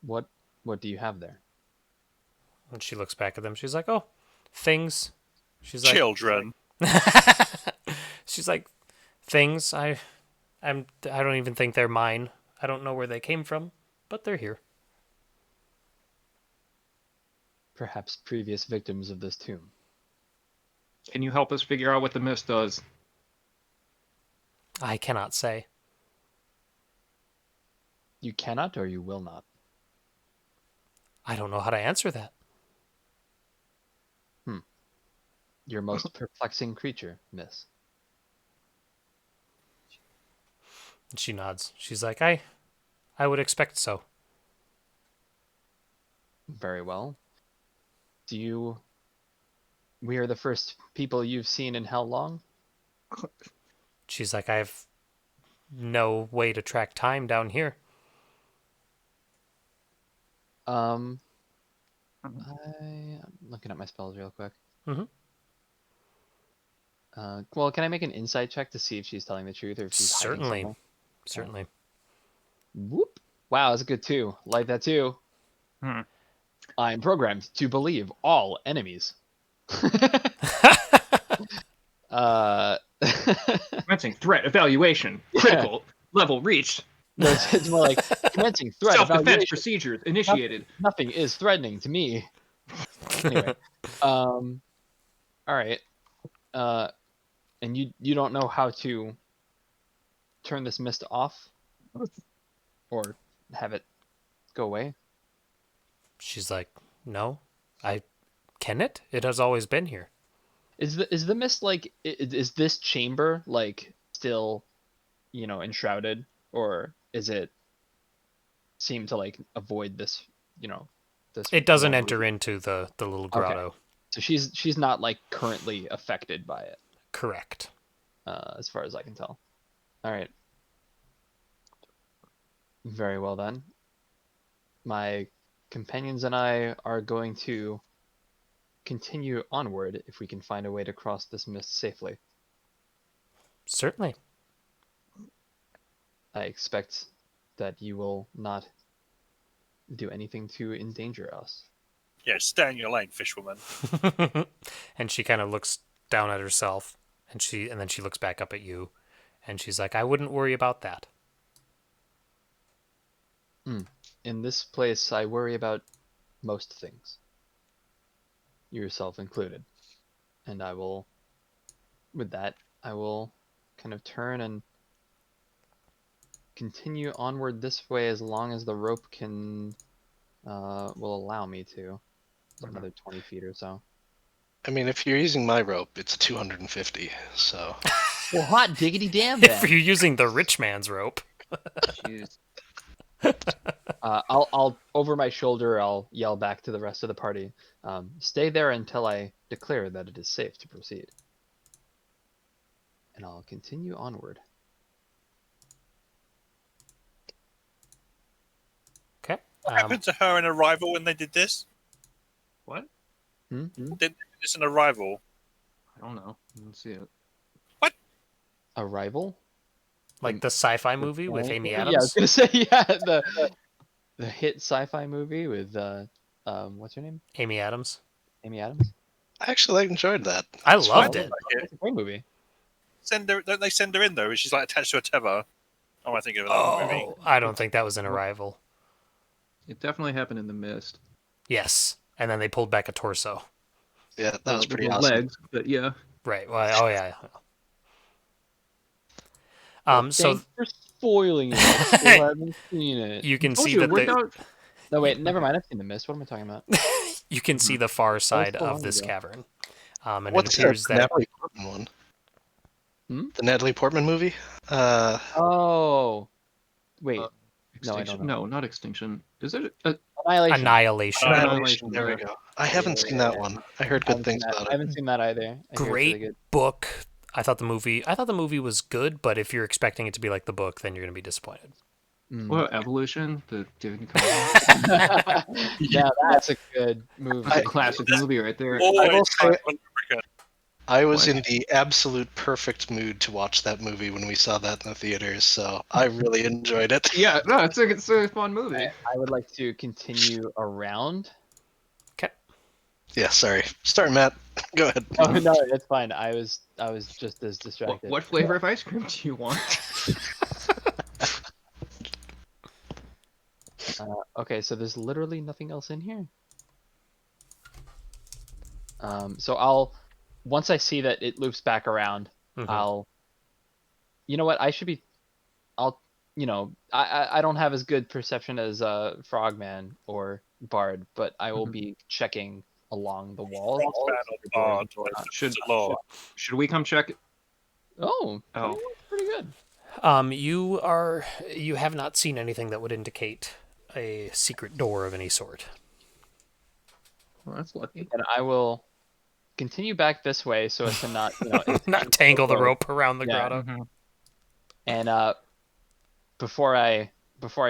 What do you have there? And she looks back at them. She's like, "Oh, things." She's like, Children. she's like, "Things. I don't even think they're mine. I don't know where they came from, but they're here." Perhaps previous victims of this tomb. Can you help us figure out what the mist does? I cannot say. You cannot or you will not. I don't know how to answer that. Your most perplexing creature, miss. She nods. She's like, I would expect so. Very well. We are the first people you've seen in how long? She's like, I have no way to track time down here. I'm looking at my spells real quick. Mhm. Well, can I make an insight check to see if she's telling the truth or if she's hiding Certainly. somewhere? Certainly. Whoop! Wow, that's a good 2. Like that too. Hmm. I'm programmed to believe all enemies. Commencing threat evaluation. Critical level reached. No, it's more like commencing threat Self-defense evaluation. procedures initiated. Nothing is threatening to me. Anyway, all right. And you don't know how to turn this mist off or have it go away? She's like, no, can it? It has always been here. Is the mist like is this chamber like still, enshrouded, or is it seem to like avoid this, this? It doesn't enter into the little grotto. Okay. So she's not like currently affected by it. Correct. As far as I can tell. All right. Very well then. My companions and I are going to continue onward if we can find a way to cross this mist safely. Certainly. I expect that you will not do anything to endanger us. Yeah, stay in your lane, fishwoman. And she kind of looks down at herself, and then she looks back up at you, and she's like, I wouldn't worry about that. In this place, I worry about most things. Yourself included. and I will, with that, I will kind of turn and continue onward this way as long as the rope can will allow me to. So another 20 feet or so. I mean, if you're using my rope, it's 250. So Well, hot diggity damn If then. you're using the rich man's rope. Jeez. I'll over my shoulder. I'll yell back to the rest of the party. Stay there until I declare that it is safe to proceed. And I'll continue onward. Okay. What happened to her in Arrival when they did this? What? Did they do this in Arrival? I don't know. I didn't see it. Arrival? Like the sci-fi movie with Amy Yeah, I was Adams. gonna say the hit sci-fi movie with what's her name? Amy Adams. Amy Adams. I actually enjoyed that. I It's loved fun. it. It's a great movie. Don't they send her in though? She's like attached to a tether. Oh, I think of that movie. Oh, I don't think that was an Arrival. It definitely happened in the mist. Yes, and then they pulled back a torso. Yeah, that was With pretty the awesome. legs, but yeah. Right. Well, oh yeah. So Thanks for spoiling it. I still haven't seen it. you can Told see you, it that worked the out. No, wait, never mind. I've seen The Mist. What am I talking about? you can see the far side so of long this ago. cavern. And What's it appears the that Natalie Portman one? Hmm? The Natalie Portman movie? Oh, wait. No, I Extinction. don't know. No, not extinction. Is it? Annihilation. Annihilation. Annihilation. There we yeah. go. I haven't seen that one. I heard good things I about it. haven't seen that either. I hear it's really Great good. book. I thought the movie was good, but if you're expecting it to be like the book, then you're going to be disappointed. What about Evolution? The David Cronenberg. Yeah, that's a good movie. That's a classic movie right there. I will Always say- America. I was What? in the absolute perfect mood to watch that movie when we saw that in the theaters, so I really enjoyed it. Yeah, no, it's a fun movie. I would like to continue around. Okay. Yeah, sorry. Sorry, Matt. Go ahead. Oh no, that's fine. I was just as What, distracted. what flavor of ice cream do you want? Okay, so there's literally nothing else in here. So I'll once I see that it loops back around, Mhm. you know what? I don't have as good perception as Frogman or Bard, but I will be checking along the walls. Bard, Should- it's a law. Should we come check it? Oh, Oh. that's pretty good. You have not seen anything that would indicate a secret door of any sort. Well, that's lucky. And I will continue back this way so as to not, Not tangle the forward. rope around the Yeah. grotto. And before I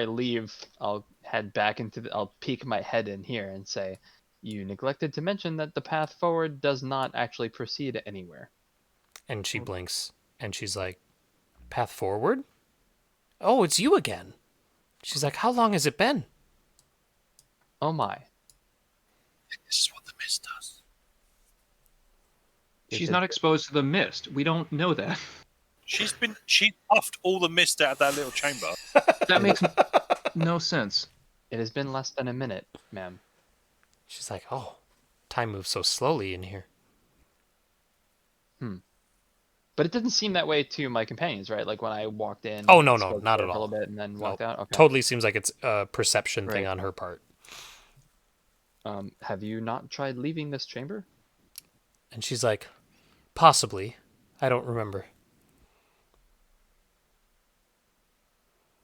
leave, I'll head back I'll peek my head in here and say, "You neglected to mention that the path forward does not actually proceed anywhere." And she blinks, and she's like, "Path forward? Oh, it's you again." She's like, "How long has it been?" Oh my! This is what the mist does. Is She's it- not exposed to the mist. We don't know that. She puffed all the mist out of that little chamber. That makes no sense. It has been less than a minute, ma'am. She's like, "Oh, time moves so slowly in here." But it didn't seem that way to my companions, right? Like when I walked in. Oh, no, spoke not to her at for a all. little bit and then walked out. Okay. Totally seems like it's a perception thing Right. on her part. Have you not tried leaving this chamber? And she's like, "Possibly. I don't remember."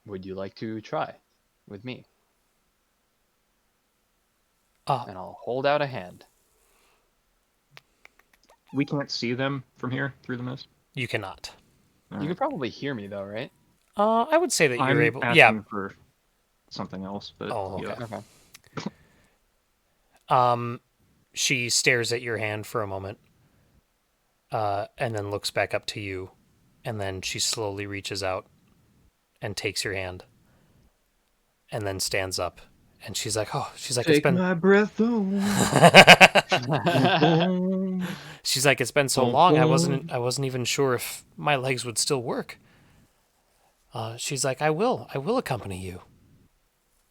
Would you like to try with me? Oh, And I'll hold out a hand. We can't see them from here through the mist. you cannot. You could probably hear me though, right? I would say that you're I'm able. asking Yeah. for something else, but Oh, okay. yeah. Okay. She stares at your hand for a moment, and then looks back up to you, and then she slowly reaches out and takes your hand, and then stands up, and she's like, "Oh," she's like, "It's Take been." my breath away. Boom. She's like, "It's been so Boom, long. I boom. wasn't even sure if my legs would still work." She's like, I will accompany you."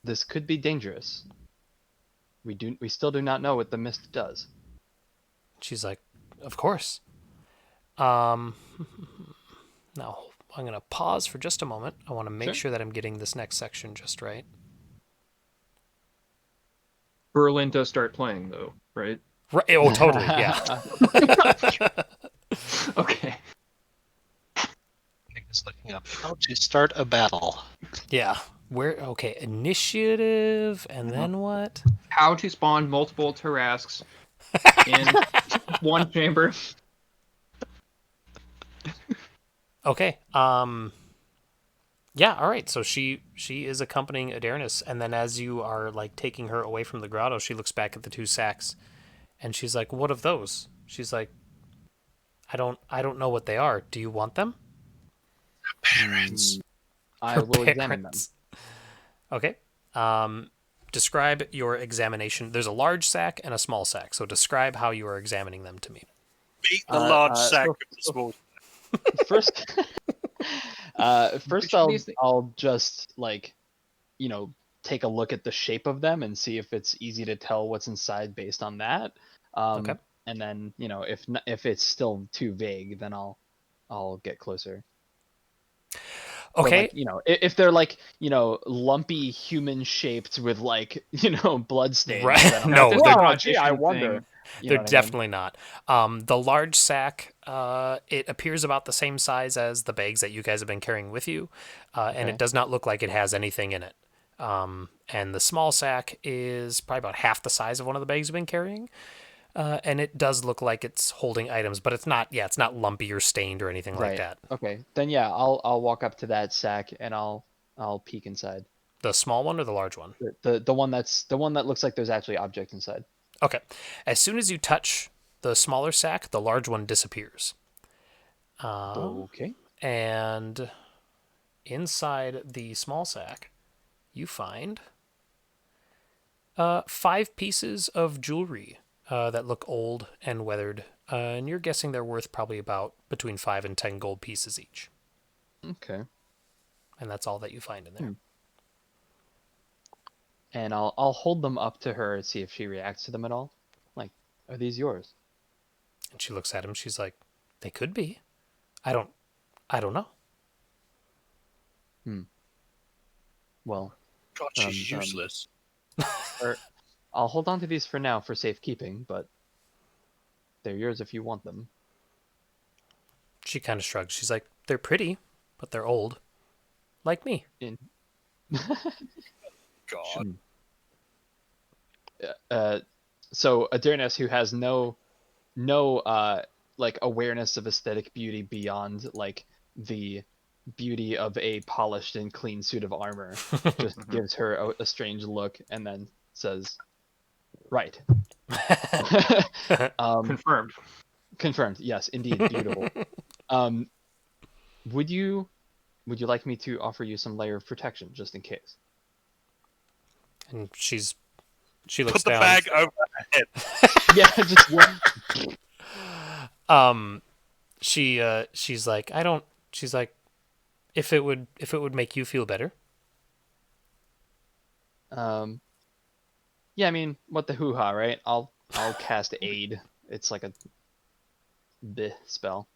This could be dangerous. We still do not know what the mist does. She's like, Of course. Now, I'm going to pause for just a moment. I want to make sure that I'm getting this next section just right. Berlin does start playing, though, right? Right. Oh, totally. Yeah. Okay. Nick is looking up how to start a battle. Yeah. Okay, initiative, and then what? How to spawn multiple Tarrasques in one chamber. Okay. Yeah, all right. So she is accompanying Adarnis, and then as you are like taking her away from the grotto, she looks back at the two sacks and she's like, "What of those?" She's like, I don't know what they are. Do you want them?" Parents. I Her will examine them. parents. Okay. Describe your examination. There's a large sack and a small sack. So describe how you are examining them to me. Beat the large so- sack with the small. First, first Which of these I'll just like, take a look at the shape of them and see if it's easy to tell what's inside based on that. Okay. And then if it's still too vague, then I'll get closer. But, Okay. like, if they're like, lumpy human shaped with like, blood stains. Right. Then I'm No, like, they're- "Wow, gee, I Audition wonder." thing. You know They're what I mean? definitely not. The large sack, it appears about the same size as the bags that you guys have been carrying with you, and Okay. it does not look like it has anything in it. And the small sack is probably about half the size of one of the bags you've been carrying, and it does look like it's holding items, but it's not. Yeah, it's not lumpy or stained or anything like Right. that. Okay. Then yeah, I'll walk up to that sack and I'll peek inside. The small one or the large one? The one that looks like there's actually objects inside. Okay. As soon as you touch the smaller sack, the large one disappears. Okay. And inside the small sack, you find 5 pieces of jewelry that look old and weathered. And you're guessing they're worth probably about between 5 and 10 gold pieces each. Okay. And that's all that you find in there. And I'll hold them up to her and see if she reacts to them at all. Like, are these yours? And she looks at him. She's like, "They could be. I don't know." Well, God, she's useless. I'll hold on to these for now for safekeeping, but they're yours if you want them. She kind of shrugs. She's like, "They're pretty, but they're old. Like me." God. So Adirnes, who has no like awareness of aesthetic beauty beyond like the beauty of a polished and clean suit of armor, just gives her a strange look and then says, "Right." Confirmed. Confirmed. Yes, indeed, beautiful. Would you like me to offer you some layer of protection just in case? And she looks Put the down. bag over her head. Yeah, just one. She's like, "I don't." She's like, if it would make you feel better." Yeah, I mean, what the hoo-ha, right? I'll cast aid. It's like a bleh spell.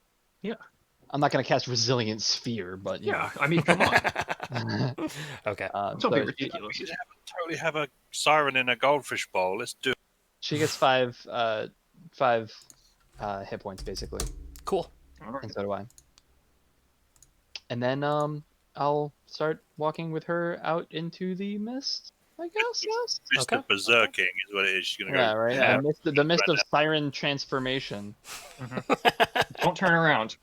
Yeah. I'm not gonna cast resilient sphere, but Yeah, I mean, come on. Okay. Don't be so ridiculous. We should totally have a siren in a goldfish bowl. Let's do it. she gets five hit points basically, Cool. and so do I. And then I'll start walking with her out into the mist, I guess. Mr. Okay. Berserking is what it is. She's gonna go. Yeah, right. Yeah. The mist of siren transformation. Don't turn around.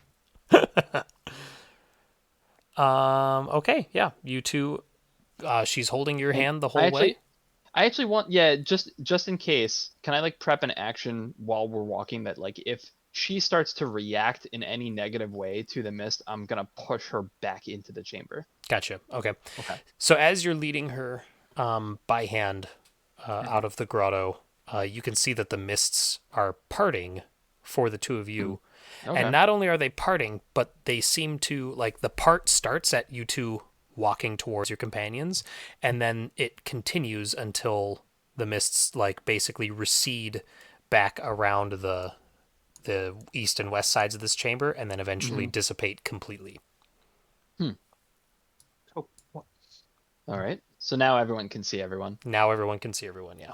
Okay. Yeah. You two. She's holding your hand the whole I way. actually want, just in case, can I like prep an action while we're walking that like if she starts to react in any negative way to the mist, I'm gonna push her back into the chamber. Gotcha. Okay. Okay. So as you're leading her by hand out of the grotto, you can see that the mists are parting for the two of you. Okay. And not only are they parting, but they seem to, like, the part starts at you two walking towards your companions, and then it continues until the mists, like, basically recede back around the the east and west sides of this chamber, and then eventually dissipate completely. Oh, what? All right. So now everyone can see everyone. Now everyone can see everyone. Yeah.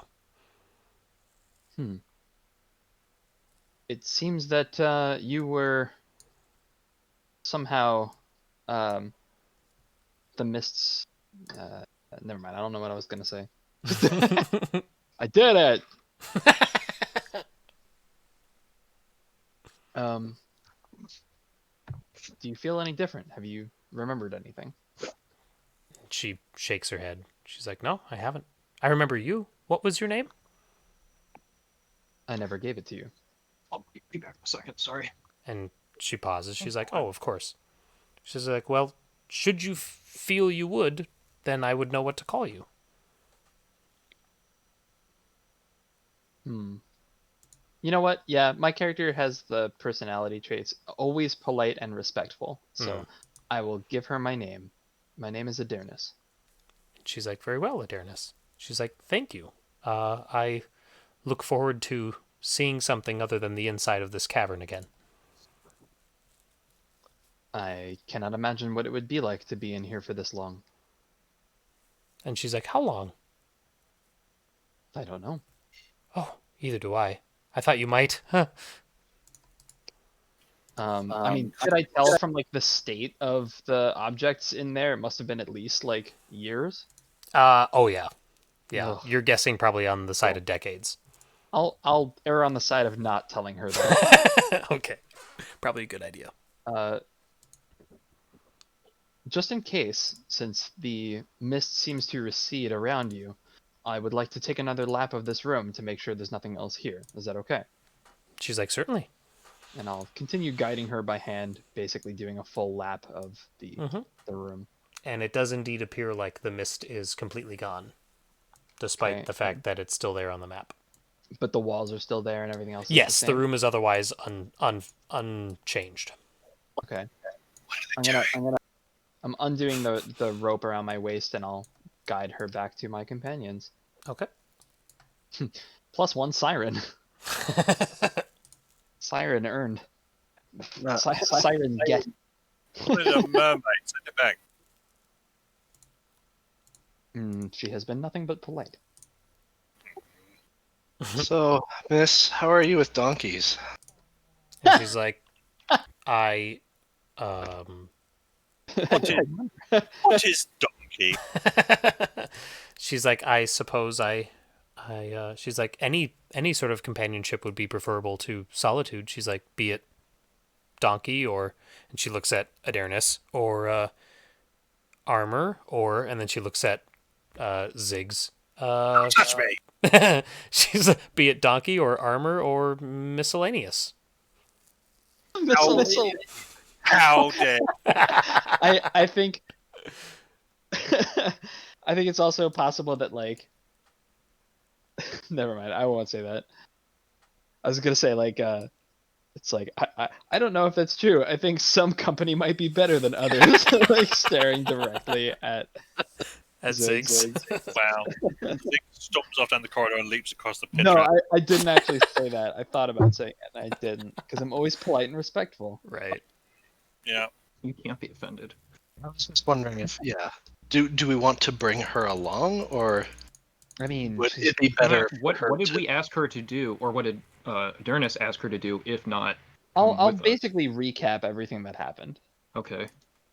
It seems that you were somehow the mists. Never mind. I don't know what I was gonna say. I did it. Do you feel any different? Have you remembered anything? She shakes her head. She's like, "No, I haven't. I remember you. What was your name?" I never gave it to you. I'll be back in a second. Sorry. And she pauses. She's like, "Oh, of course." She's like, "Well, should you feel you would, then I would know what to call you." You know what? Yeah, my character has the personality traits always polite and respectful. So I will give her my name. My name is Adirnis. She's like, "Very well, Adirnis." She's like, "Thank you. I look forward to seeing something other than the inside of this cavern again." I cannot imagine what it would be like to be in here for this long. And she's like, "How long?" I don't know. "Oh, either do I. I thought you might." Huh. I mean, could I tell from like the state of the objects in there? It must have been at least like years. Oh yeah. Yeah. Ugh. You're guessing probably on the side of decades. I'll err on the side of not telling her that. Okay. Probably a good idea. Just in case, since the mist seems to recede around you, I would like to take another lap of this room to make sure there's nothing else here. Is that okay? She's like, "Certainly." And I'll continue guiding her by hand, basically doing a full lap of the room. And it does indeed appear like the mist is completely gone, despite Okay, the fact that it's still there on the map. But the walls are still there and everything else is Yes, the the same? room is otherwise unchanged. Okay. I'm undoing the rope around my waist and I'll guide her back to my companions. Okay. +1 siren. Siren earned. Siren get. What is a mermaid? Send it back. She has been nothing but polite. So, Miss, how are you with donkeys? And she's like, "I, What is donkey? she's like, "I suppose she's like, any sort of companionship would be preferable to solitude." She's like, "Be it donkey or," and she looks at Adirnis, "or armor, or," and then she looks at Ziggs. Touch me. She's like, "Be it donkey or armor or miscellaneous." How dare? I think I think it's also possible that like never mind, I won't say that. I was gonna say like it's like I don't know if that's true. I think some company might be better than others. Like staring directly at Ziggs. Wow. Zig storms off down the corridor and leaps across the pit. No, I didn't actually say that. I thought about saying it and I didn't because I'm always polite and respectful. Right. Yeah. You can't be offended. I was just wondering if, do we want to bring her along, or I mean, would it be better? What for her did to- we ask her to do, or what did Adirnis ask her to do? If not, I'll with us? basically recap everything that happened. Okay.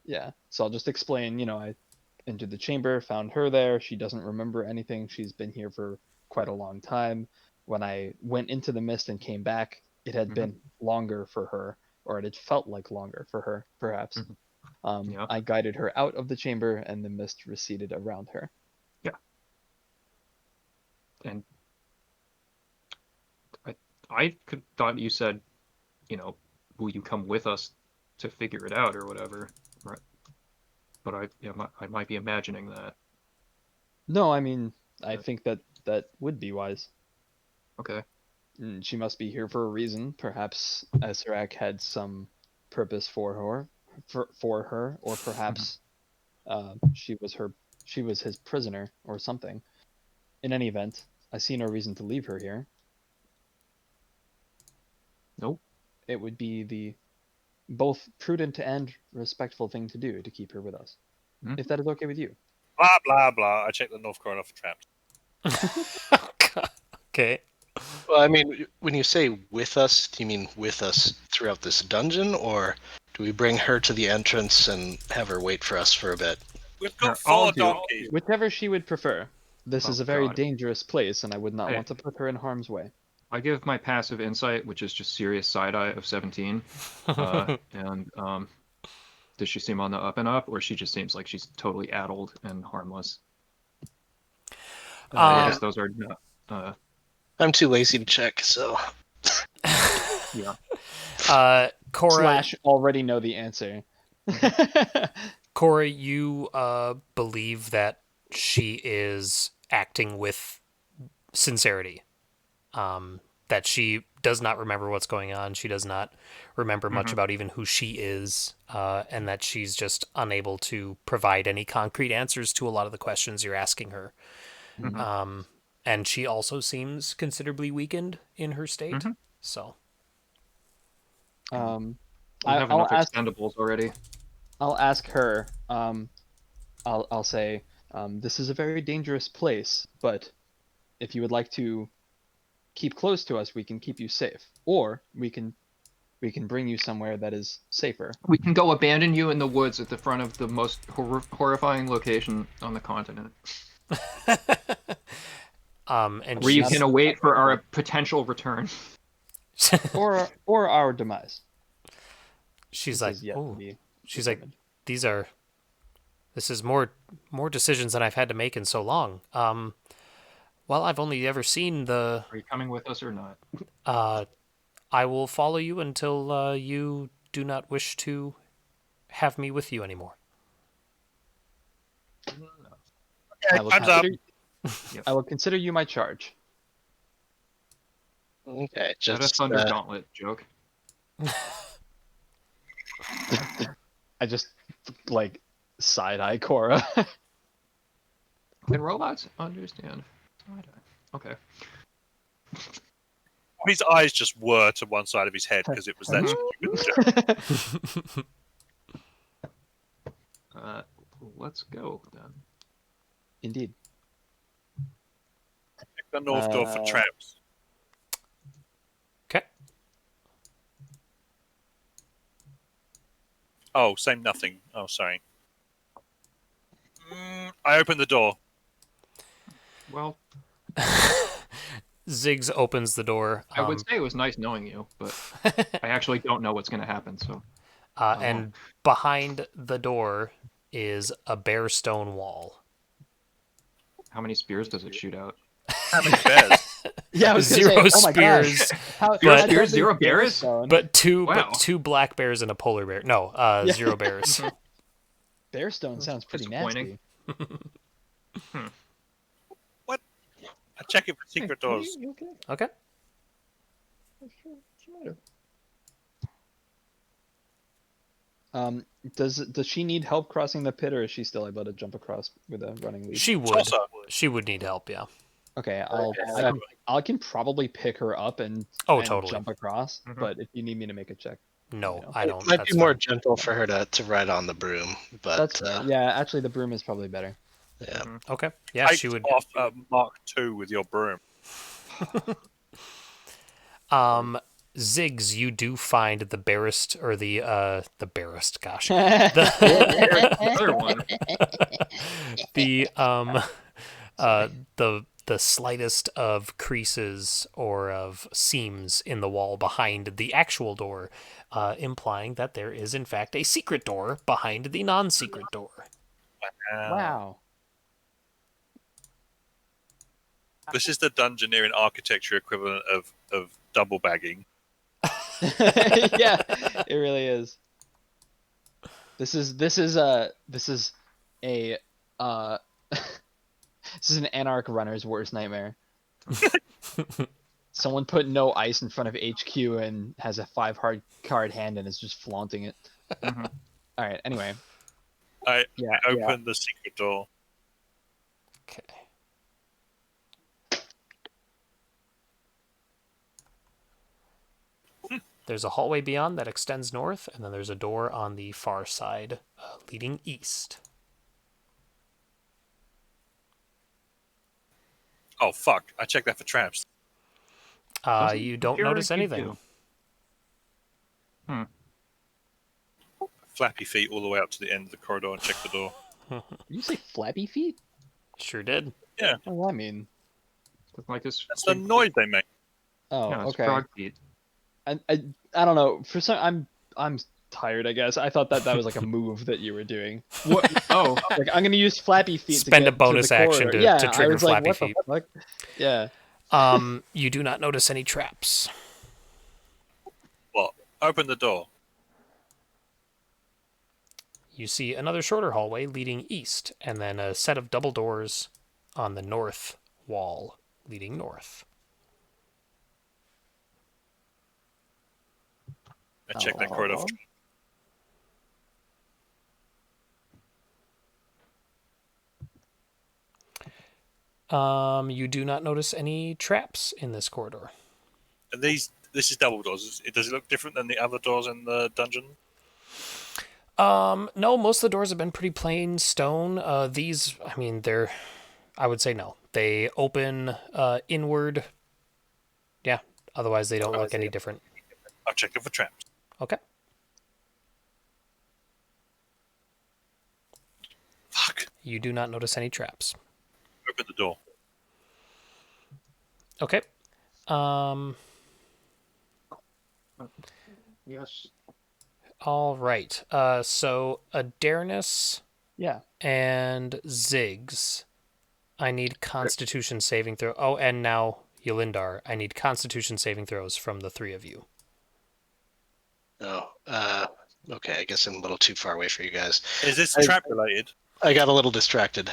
Yeah. So I'll just explain, I entered the chamber, found her there. She doesn't remember anything. She's been here for quite a long time. When I went into the mist and came back, it had been longer for her, or it had felt like longer for her, perhaps. Yeah. I guided her out of the chamber and the mist receded around her. Yeah. And I thought you said, will you come with us to figure it out or whatever, right? But I might be imagining that. No, I mean, I think that would be wise. Okay. She must be here for a reason. Perhaps Azrak had some purpose for her, or perhaps she was his prisoner or something. In any event, I see no reason to leave her here. Nope. it would be the both prudent and respectful thing to do to keep her with us. If that is okay with you. Blah blah blah. I checked the north corridor for traps. Okay. Well, I mean, when you say with us, do you mean with us throughout this dungeon, or do we bring her to the entrance and have her wait for us for a bit? We've Here, got I'll 4 do- donkeys. Whichever she would prefer. This Oh, is a very God. dangerous place, and I would not Hey. want to put her in harm's way. I give my passive insight, which is just serious side eye of 17. And does she seem on the up and up, or she just seems like she's totally addled and harmless? I guess those are not. I'm too lazy to check, so Yeah. Cora, / already know the answer. Cora, you believe that she is acting with sincerity. That she does not remember what's going on. She does not remember much about even who she is, and that she's just unable to provide any concrete answers to a lot of the questions you're asking her. And she also seems considerably weakened in her state. So, We have I'll enough ask. expendables already. I'll ask her. I'll say, this is a very dangerous place, but if you would like to keep close to us, we can keep you safe, or we can bring you somewhere that is safer. We can go abandon you in the woods at the front of the most horrifying location on the continent, and where you she's can await for our potential return. or our demise. she's This like, is yet to oh, be she's like, determined. this is more decisions than I've had to make in so long. Well, I've only ever seen the. Are you coming with us or not? I will follow you until you do not wish to have me with you anymore. I will Time's up. consider, I will consider you my charge. okay. That a Just thunder gauntlet joke. I just like side eye Cora. Can robots understand? Okay. His eyes just were to one side of his head because it was that stupid. Let's go then. Indeed. Check the north door for traps. Okay. Oh, same nothing. Oh, sorry. I opened the door. Well, Ziggs opens the door. I would say it was nice knowing you, but I actually don't know what's going to happen. So, and behind the door is a bare stone wall. how many spears does it shoot out? How many bears? Yeah, I was gonna Zero say, oh my gosh. spears, How But- Spears, 0 bears? but two Wow. black bears and a polar bear. No, Yeah. 0 bears. Bearstone sounds pretty disappointing. nasty. What? I check it for secret doors. You okay? Okay. What's the matter? Does she need help crossing the pit, or is she still able to jump across with a running leap? She would. Toss up. She would need help. Yeah. Okay, Okay. I can probably pick her up and Oh, totally. jump across. Mhm. But if you need me to make a check, No, You know. I don't. It might That's be more fine. gentle for her to ride on the broom, but that's yeah. Actually, the broom is probably better. yeah. Okay. Yeah, Take she would. off Mark II with your broom. Ziggs, you do find the barest or the barest. Gosh, Other one. the slightest of creases or of seams in the wall behind the actual door, implying that there is in fact a secret door behind the non-secret door. Wow. This is the dungeoneering architecture equivalent of double bagging. Yeah, it really is. This is a this is an anarch runner's worst nightmare. Someone put no ice in front of HQ and has a 5 hard card hand and is just flaunting it. Mhm. All right. Anyway. I Yeah. opened the secret door. Okay. There's a hallway beyond that extends north, and then there's a door on the far side leading east. Oh, fuck. I checked that for traps. Doesn't You don't appear notice like you anything. do. Flappy feet all the way up to the end of the corridor and check the door. Did you say flappy feet? Sure did. Yeah, What does that mean? Like this. that's the noise they make. Oh, Yeah, it's okay. frog feet. I don't know. For some, I'm tired. I guess I thought that was like a move that you were doing. What? Oh, Like I'm gonna use flappy feet. Spend to a get bonus to the action corridor. to Yeah, trigger I was like, flappy what feet. The fuck? Yeah. You do not notice any traps. What? Open the door. You see another shorter hallway leading east, and then a set of double doors on the north wall leading north. I check that corridor for You do not notice any traps in this corridor. And this is double doors. Does it look different than the other doors in the dungeon? No, most of the doors have been pretty plain stone. These, I mean, I would say no. They open inward. Yeah, otherwise they don't look any different. I'll check it for traps. Okay. Fuck. You do not notice any traps. Open the door. Okay. yes. All right. So Adarnis Yeah. and Ziggs, I need Constitution saving throw. Oh, and now Yelindar, I need Constitution saving throws from the three of you. Oh, okay. I guess I'm a little too far away for you guys. Is this I- trap related? I got a little distracted.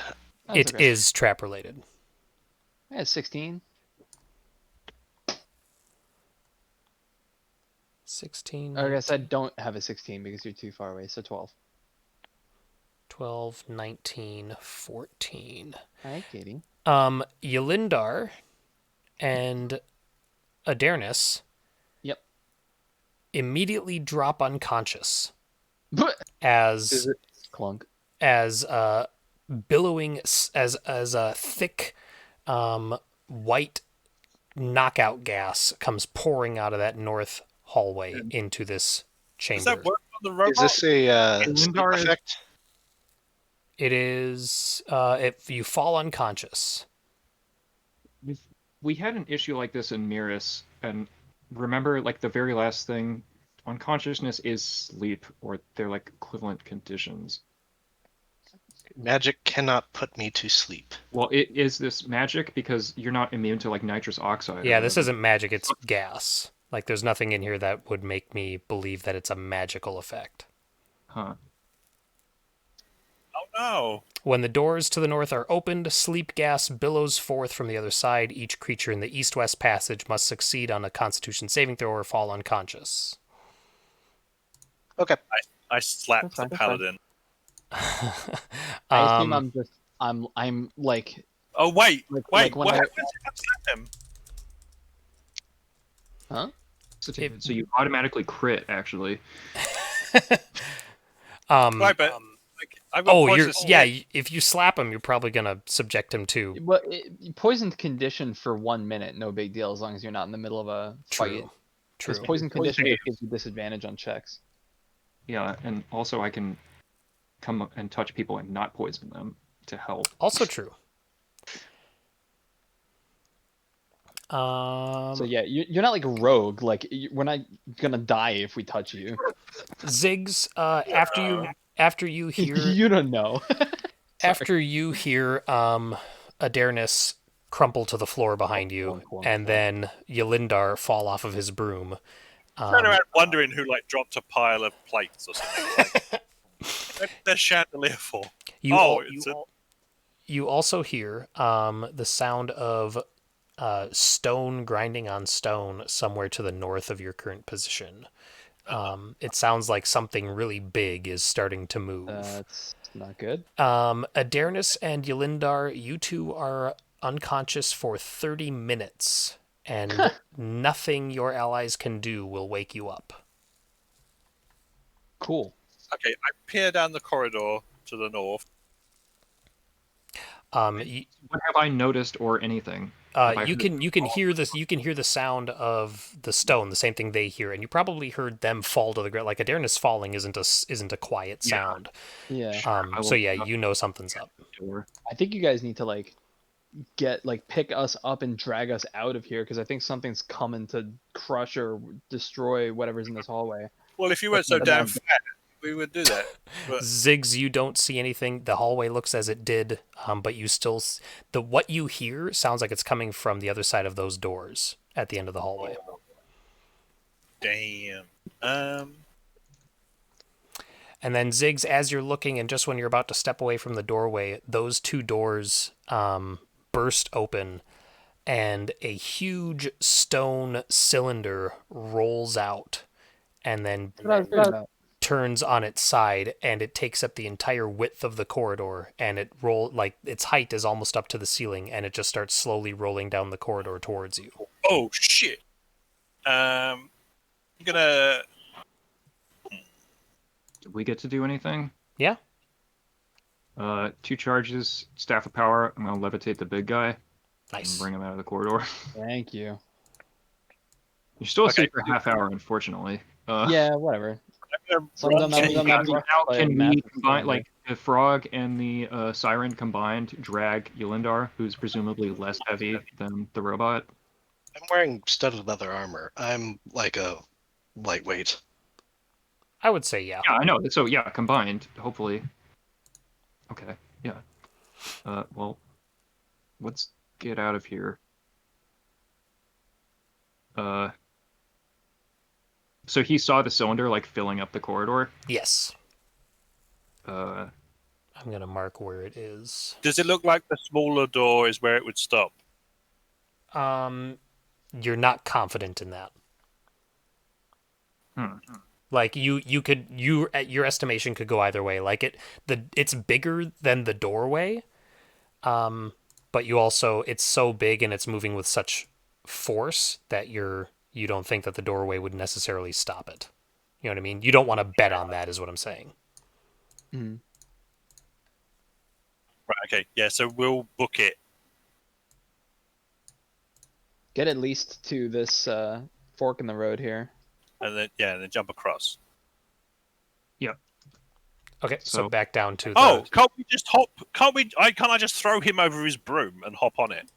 It is trap related. I had 16. 16. I guess I don't have a 16 because you're too far away. So 12. 12, 19, 14. Hi, Katie. Yelindar and Adarnis Yep. immediately drop unconscious Is as it- Clunk. billowing as a thick white knockout gas comes pouring out of that north hallway into this chamber. Does that work on the robot? Is this a sleep Lindar is- effect? It is if you fall unconscious. We had an issue like this in Miris, and remember, like the very last thing, unconsciousness is sleep, or they're like equivalent conditions. Magic cannot put me to sleep. Well, is this magic because you're not immune to like nitrous oxide? or Yeah, this whatever. isn't magic, it's gas. Like there's nothing in here that would make me believe that it's a magical effect. Huh. Oh no! When the doors to the north are opened, sleep gas billows forth from the other side. Each creature in the east-west passage must succeed on a Constitution saving throw or fall unconscious. Okay. I slapped That's fine, the that's fine. paladin. I assume I'm like Oh wait, Like- wait! like when what I- happens if I slap him? huh? So you automatically crit, actually. Right, but like, I've got Oh, poisonous snake. if you slap him, you're probably gonna subject him to. Well, poisoned condition for 1 minute, no big deal as long as you're not in the middle of a fight. True. Because True. poison condition Poison- just gives you disadvantage on checks. Yeah, and also I can come up and touch people and not poison them to help. Also true. So yeah, you're not like a rogue. Like we're not gonna die if we touch you. Ziggs, after you hear You don't know. after you hear Adarnis crumple to the floor behind you, Clunk, clunk, and clunk. then Yelindar fall off of his broom. Turn around wondering who like dropped a pile of plates or something. Like, there's chandelier for. You Oh, al- it's you, a- al- you also hear the sound of stone grinding on stone somewhere to the north of your current position. It sounds like something really big is starting to move. That's not good. Adarnis and Yelindar, you two are unconscious for 30 minutes, and nothing your allies can do will wake you up. Cool. Okay, I peer down the corridor to the north. What have I noticed or anything? Have I You heard- can hear this. You can hear the sound of the stone, the same thing they hear, and you probably heard them fall to the ground. Like Adarnis falling isn't a quiet Yeah. sound. Yeah. I So will yeah, not you know something's up. door. I think you guys need to like pick us up and drag us out of here because I think something's coming to crush or destroy whatever's in this hallway. Well, if you weren't so But damn then- fat, we would do that. But Ziggs, you don't see anything. The hallway looks as it did, but you still what you hear sounds like it's coming from the other side of those doors at the end of the hallway. damn. And then Ziggs, as you're looking, and just when you're about to step away from the doorway, those two doors burst open, and a huge stone cylinder rolls out, and then turns on its side, and it takes up the entire width of the corridor, and its height is almost up to the ceiling, and it just starts slowly rolling down the corridor towards you. Oh shit. I'm gonna. Did we get to do anything? Yeah. 2 charges, staff of power. I'm gonna levitate the big guy Nice. and bring him out of the corridor. Thank you. You're still Okay. asleep for a half hour, unfortunately. Yeah, whatever. I'm gonna Some of them run- have- some of them have- Now by a can we massive combine, cylinder. like the frog and the siren combined, drag Yulindar, who's presumably less heavy than the robot? I'm wearing studded leather armor. I'm like a lightweight. I would say yeah. Yeah, I know. So yeah, combined, hopefully. Okay, yeah. Well, let's get out of here. So he saw the cylinder like filling up the corridor. Yes. Uh, I'm going to mark where it is. Does it look like the smaller door is where it would stop? You're not confident in that. hmm. Like your estimation could go either way. Like it's bigger than the doorway, but it's so big and it's moving with such force that you don't think that the doorway would necessarily stop it. You know what I mean? You don't want to bet on that, is what I'm saying. Mhm. Right. Okay. Yeah. So we'll book it. Get at least to this fork in the road here. And then jump across. Okay, so So- back down to the. Oh, can't we just hop? Can't I just throw him over his broom and hop on it?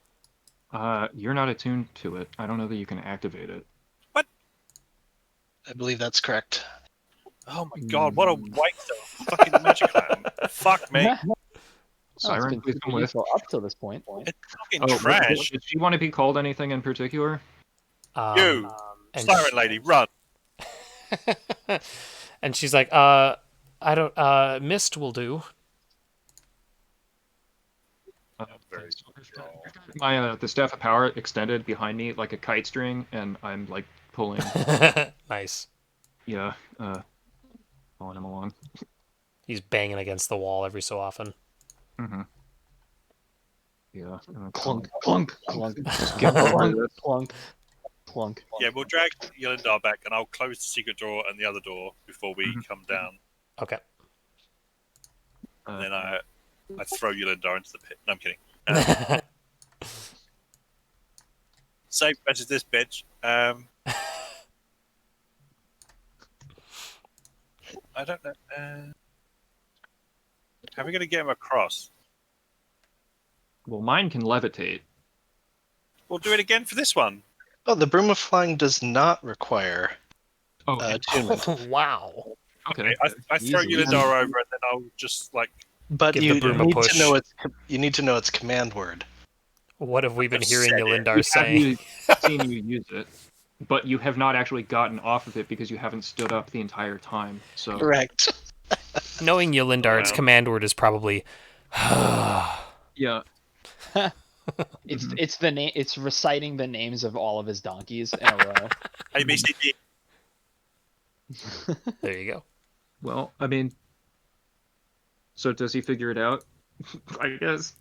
You're not attuned to it. I don't know that you can activate it. I believe that's correct. Oh my god! What a waste of fucking magic item. Fuck me. Siren, been please super come with. useful up till this point. It's fucking Oh, trash. does she want to be called anything in particular? You, and Siren Lady, run. and she's like, I don't. Mist will do. Very My the staff of power extended behind me like a kite string, and I'm like pulling. Nice. Yeah, pulling him along. He's banging against the wall every so often. Mm-hmm. Yeah. Clunk, clunk, clunk, Get over clunk, this. clunk, clunk. Yeah, we'll drag Yolindar back, and I'll close the secret door and the other door before we come down. Okay. And then I throw Yolindar into the pit. No, I'm kidding. Safe versus this bitch. I don't know. How are we going to get him across? Well, mine can levitate. We'll do it again for this one. Oh, the broom of flying does not require Oh, attunement. Wow. okay. I throw Easy. Yolindar over, and then I'll just like. But Give the you broom a need push. to know its command word. What have we been I've hearing said it. Yolindar We say? have seen you use it, but you have not actually gotten off of it because you haven't stood up the entire time. So Correct. Knowing Yolindar, its Wow. command word is probably. yeah, It's the name. It's reciting the names of all of his donkeys in a row. A B C D. There you go. well, I mean, so does he figure it out? I guess.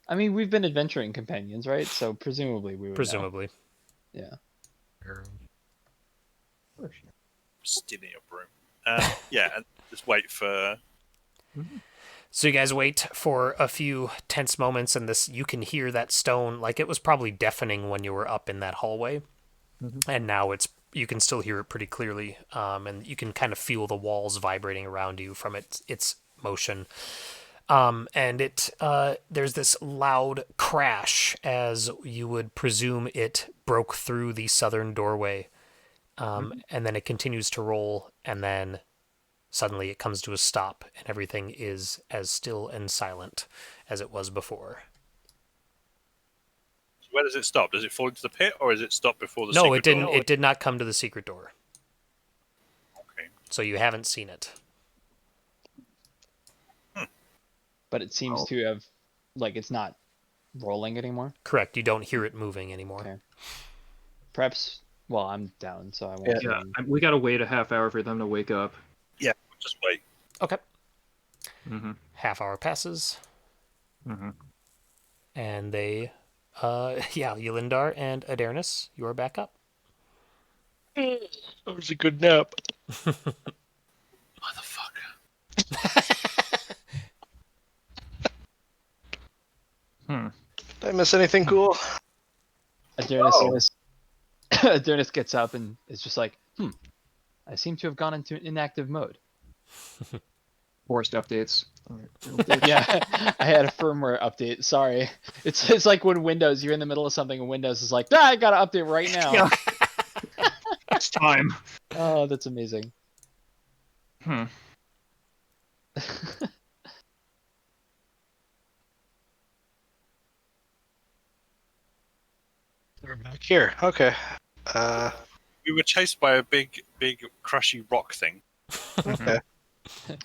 I mean, we've been adventuring companions, right? So presumably we would. know. Presumably. Yeah. Stealing your broom. Yeah, and just wait for. So you guys wait for a few tense moments, and you can hear that stone, like it was probably deafening when you were up in that hallway, and now you can still hear it pretty clearly, and you can kind of feel the walls vibrating around you from its motion. And there's this loud crash as you would presume it broke through the southern doorway, and then it continues to roll, and then suddenly it comes to a stop, and everything is as still and silent as it was before. Where does it stop? Does it fall into the pit, or is it stop before the? No, secret it didn't. Door? It did not come to the secret door. Okay. So you haven't seen it. But it seems to have, like, it's not rolling anymore. Correct. You don't hear it moving anymore. Okay. Perhaps. Well, I'm down, so I won't. Yeah, we gotta wait a half hour for them to wake up. Yeah, just wait. Okay. Mm-hmm. Half hour passes, Mm-hmm. and they, Yelindar and Adarnis, you are back up. That was a good nap. Motherfucker. Did I miss anything cool? Adonis gets up and is just like, I seem to have gone into inactive mode. Forced updates. Yeah, I had a firmware update. Sorry. It's like when Windows, you're in the middle of something and Windows is like, I gotta update right now. Yeah. It's time. Oh, that's amazing. We're back here. Okay. We were chased by a big, crushy rock thing. Okay.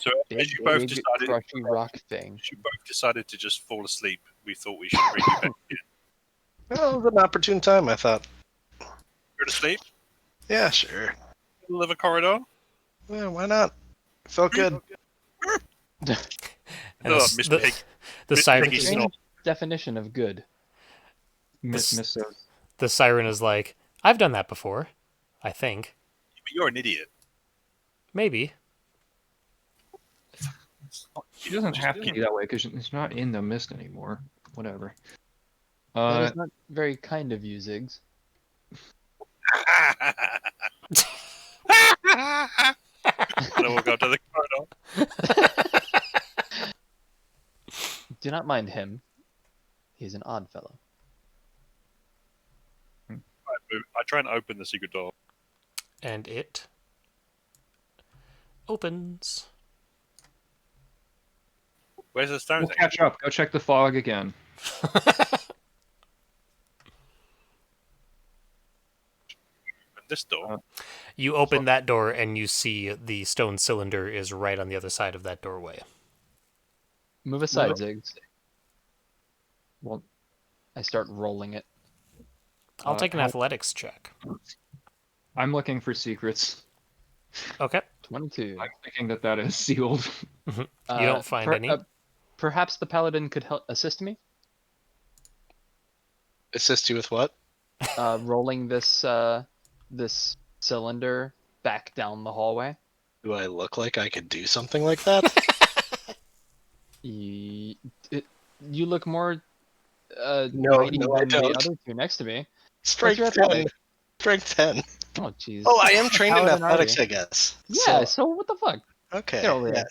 So as you both decided, crushy rock thing. as you both decided to just fall asleep, we thought we should bring you back in. Well, it was an opportune time, I thought. Go to sleep. Yeah, sure. Middle of a corridor. Yeah, why not? Felt good. And Oh, Miss Pig. the Miss siren, Piggy Strange snort. definition of good. Miss the siren is like, I've done that before, I think. But you're an idiot. Maybe. She doesn't have to be that way because it's not in the mist anymore. Whatever. That is not very kind of you, Ziggs. And then we'll go to the corridor. Do not mind him. He's an odd fellow. I try and open the secret door. And it opens. Where's the stone We'll thing? catch up. Go check the fog again. This door. You open that door and you see the stone cylinder is right on the other side of that doorway. Move aside, Well- Ziggs. Well, I start rolling it. I'll take an how- athletics check. I'm looking for secrets. Okay. 22. I'm thinking that is sealed. You don't find any. Perhaps the paladin could help assist me. Assist you with what? Rolling this cylinder back down the hallway. Do I look like I could do something like that? You look more No, mighty no, I than the don't. other two next to me. Strength your 10. athletic? Strength 10. Oh, jeez. Oh, I am trained in Paladin athletics, already. I guess. Yeah. So what the fuck? Okay. Get over Yeah. here.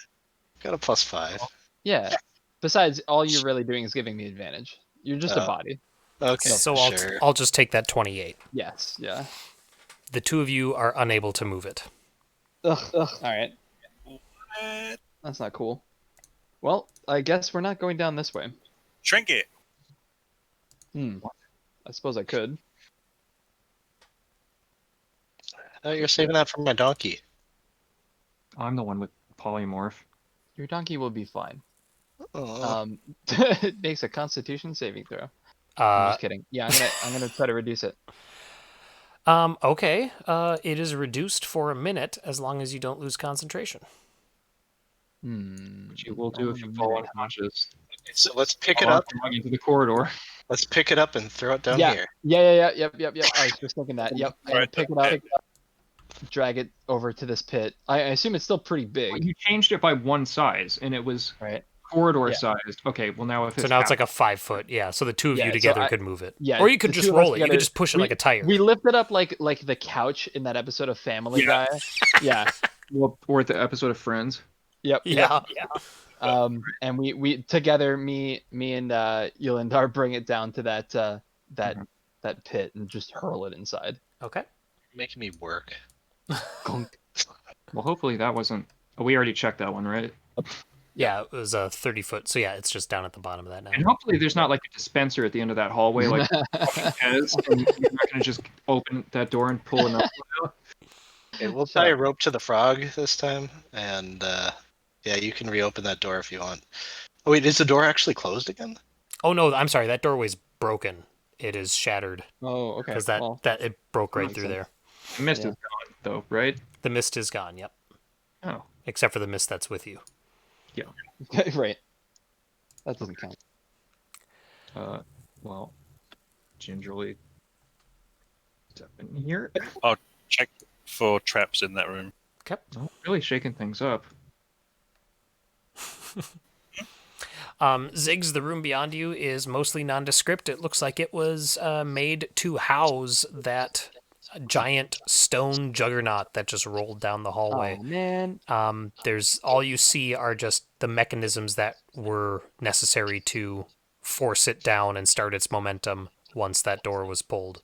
Got a +5. Yeah. Besides, all you're really doing is giving me advantage. You're just a body. Okay. So sure. I'll just take that 28. Yes. Yeah. The two of you are unable to move it. Ugh. All right. What? That's not cool. Well, I guess we're not going down this way. Shrink it. I suppose I could. Oh, you're saving that for my donkey. I'm the one with polymorph. Your donkey will be fine. Oh. It makes a Constitution saving throw. I'm just kidding. Yeah, I'm gonna try to reduce it. Okay. It is reduced for a minute as long as you don't lose concentration. Which you will do if you fall unconscious. So let's pick it Fall up. into the corridor. Let's pick it up and throw it down Yeah. here. Yep. I was just thinking that. Yep. And Right, pick it okay. up, drag it over to this pit. I assume it's still pretty big, You changed it by one size, and it was right? corridor Yeah. sized. Okay, well now if So it's now it's half- like a 5 foot. Yeah. So the two of Yeah, you so together I- could move it. Yeah. Or you could the just two of us roll it. You together, could just push it like a tire. We lifted up like the couch in that episode of Family Yeah. Guy. Yeah. well, or the episode of Friends. Yep. Yeah. And we together, me and Yolindar bring it down to that that pit and just hurl it inside. Okay. Making me work. Gunk. Well, hopefully that wasn't. Oh, we already checked that one, right? Yeah, it was a 30 foot. So yeah, it's just down at the bottom of that now. And hopefully there's not like a dispenser at the end of that hallway, like Pez, and you're not gonna just open that door and pull another one out. Okay, we'll tie a rope to the frog this time, and yeah, you can reopen that door if you want. Oh wait, is the door actually closed again? Oh no, I'm sorry. That doorway's broken. It is shattered Oh, okay. because that well, it broke right makes through sense. there. The mist Yeah. is gone, though, right? The mist is gone. Yep. Oh, Except for the mist that's with you. right. That doesn't count. well, gingerly step in here. Check for traps in that room. Oh, really shaking things up. Ziggs, the room beyond you is mostly nondescript. It looks like it was made to house that giant stone juggernaut that just rolled down the hallway. Oh man. There's all you see are just the mechanisms that were necessary to force it down and start its momentum once that door was pulled.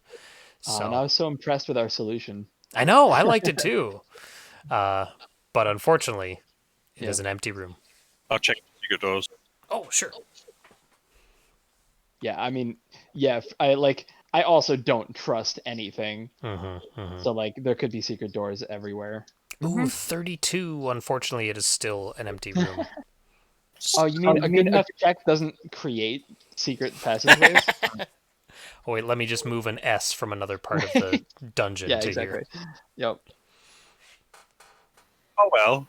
So And I was so impressed with our solution. I know, I liked it too. But unfortunately, it Yeah. is an empty room. I'll check the secret doors. Oh, sure. Yeah, I mean, yeah, I also don't trust anything. So like there could be secret doors everywhere. Ooh, 32. Unfortunately, it is still an empty room. Oh, you mean a good enough check doesn't create secret passageways? Oh, wait, let me just move an S from another part of the dungeon Yeah, to exactly. here. Yep. Oh well.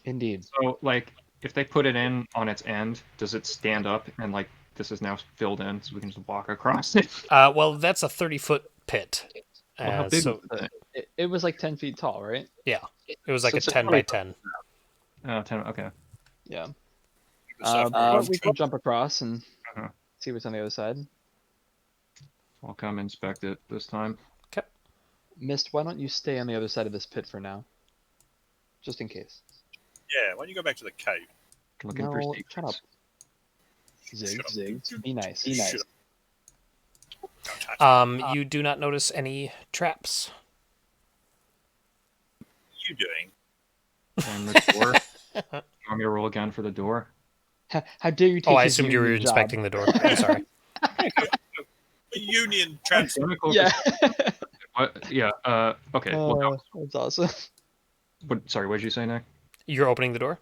Indeed. So, like, if they put it in on its end, does it stand up and like this is now filled in, so we can just walk across it? Well, that's a 30-foot pit. Well, how big So was it? It was like 10 feet tall, right? it was like So a it's a 10 by 10. 10. Okay. Yeah. So We can jump across and Uh-huh. see what's on the other side. I'll come inspect it this time. Mist, why don't you stay on the other side of this pit for now? Just in case. yeah, why don't you go back to the cave? Looking for No, secrets. shut up. Zig, Shut up. Zig. Be nice. Be Shut nice. up. Don't touch You do not notice any traps. you doing? And the door. You want me to roll again for the door? How dare you take Oh, I his assumed you were union job? inspecting the door. I'm sorry. The union traps. Identical Yeah. What? Yeah. Okay. Well, no. That's awesome. Sorry. What did you say, Nick? You're opening the door?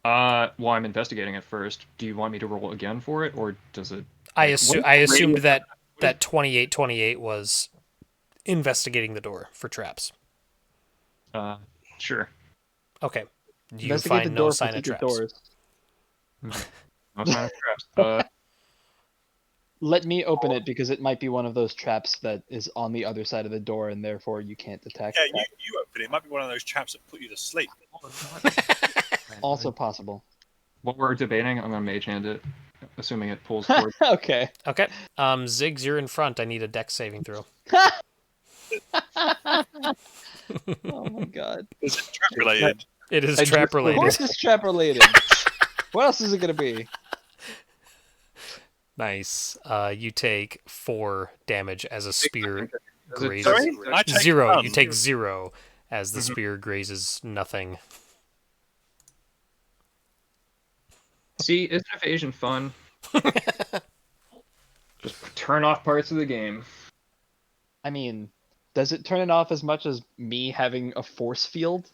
Well, I'm investigating it first. Do you want me to roll again for it, or does it? I What assumed radius- that 2828 was investigating the door for traps. Sure. Okay. You Investigate find the no door sign for of secret traps. doors. No sign of traps. Let me open it because it might be one of those traps that is on the other side of the door and therefore you can't detect. Yeah, you open it. It might be one of those traps that put you to sleep. Also possible. What we're debating, I'm gonna mage hand it, assuming it pulls towards. Okay. Okay. Ziggs, you're in front. I need a dex saving throw. Oh my god. Is it trap related? It is I trap just- Of related. course it's trap related. What else is it gonna be? Nice. You take 4 damage as a spear Is it- grazes. Sorry? I take 0. none. You take 0 as the spear grazes nothing. See, isn't evasion fun? Just turn off parts of the game. I mean, does it turn it off as much as me having a force field?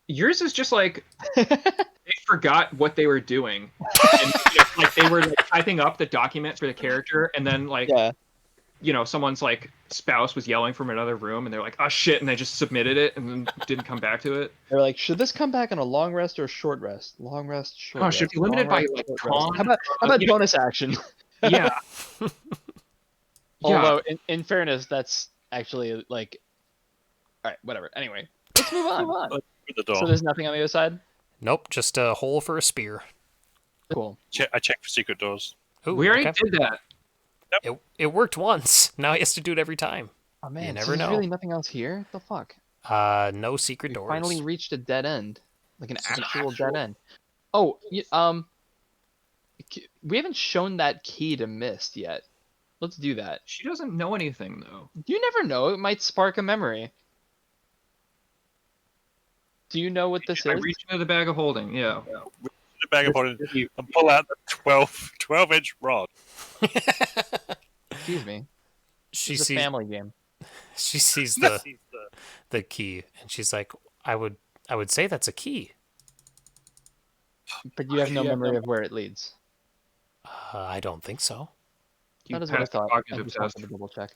Yours is just like they forgot what they were doing, and, like they were like, typing up the document for the character, and then like Yeah. someone's like spouse was yelling from another room, and they're like, "Oh shit," and they just submitted it and then didn't come back to it. They're like, should this come back on a long rest or short rest? Long rest, short Oh, rest. should be limited long by rest, like short rest. con. How about bonus action? Yeah. Yeah. Although, in fairness, that's actually like, all right, whatever. Anyway, let's move on. With the door. So there's nothing on the other side. Nope, just a hole for a spear. Cool. I checked for secret doors. Ooh, We already okay. did that. It worked once. Now he has to do it every time. Oh man, never so there's know. really nothing else here. The fuck? No secret We doors. finally reached a dead end, like an This is an actual actual- dead end. Oh, we haven't shown that key to Mist yet. Let's do that. She doesn't know anything though. You never know. It might spark a memory. Do you know what this I is? reached into the bag of holding. Yeah. The bag of holding and pull out the 12-inch rod. Excuse me. She It's a sees family game. she sees the key, and she's like, I would say that's a key. But you have no memory of where it leads. I don't think so. You That is what I passed the thought. I cognitive just test. wanted to double check.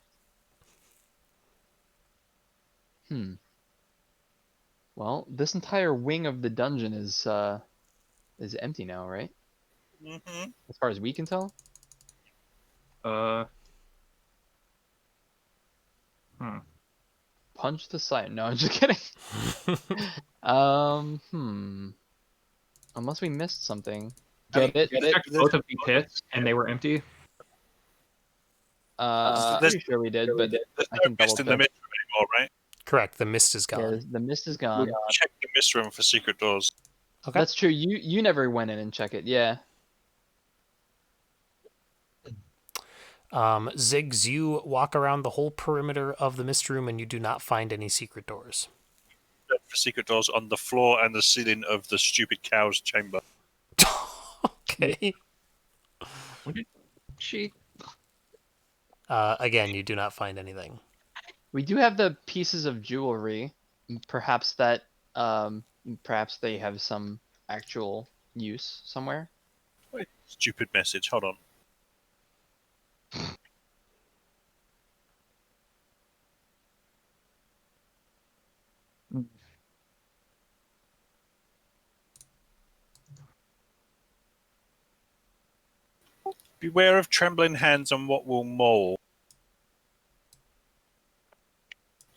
Well, this entire wing of the dungeon is empty now, right? Mm-hmm. As far as we can tell. Punch the sign. No, I'm just kidding. Unless we missed something. Get it? We checked both of the pits, and they were empty. I'm There's- pretty sure we did, but There's I no can double mist in the check. mist room anymore, right? Correct. The mist is Yeah, gone. the mist is gone. Check the mist room for secret doors. Okay. That's true. You never went in and check it. Yeah. Ziggs, you walk around the whole perimeter of the mist room, and you do not find any secret doors. Check for secret doors on the floor and the ceiling of the stupid cow's chamber. Okay. She. Again, you do not find anything. We do have the pieces of jewelry. Perhaps perhaps they have some actual use somewhere. Wait, stupid message. Hold on. Beware of trembling hands on what will maul.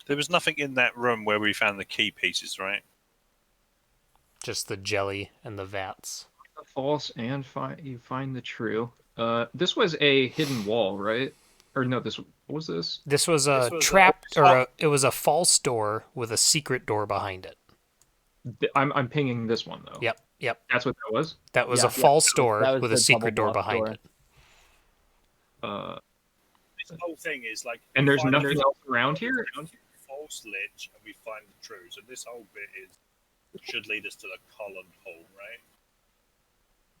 There was nothing in that room where we found the key pieces, right? Just the jelly and the vats. The false and you find the true. This was a hidden wall, right? Or no, what was this? This was a it was a false door with a secret door behind it. I'm pinging this one though. Yep. That's what that was. That was Yeah, a false door that was with a the secret double door block behind door. it. This whole thing is like. And there's nothing else around here. False ledge, and we find the true. So this whole bit should lead us to the column hole, right?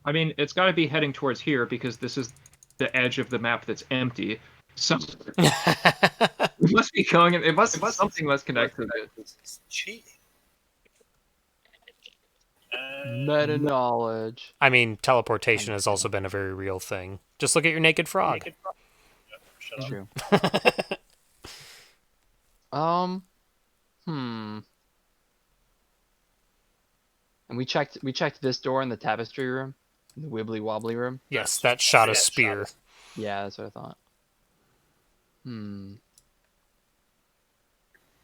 I mean, it's got to be heading towards here because this is the edge of the map that's empty. So it must be going. It must something must connect to it. It's cheating. Meta knowledge. I mean, teleportation has also been a very real thing. Just look at your naked frog. Shut up. True. And we checked this door in the tapestry room, the wibbly wobbly room. Yes, that shot a spear. Yeah, that's what I thought.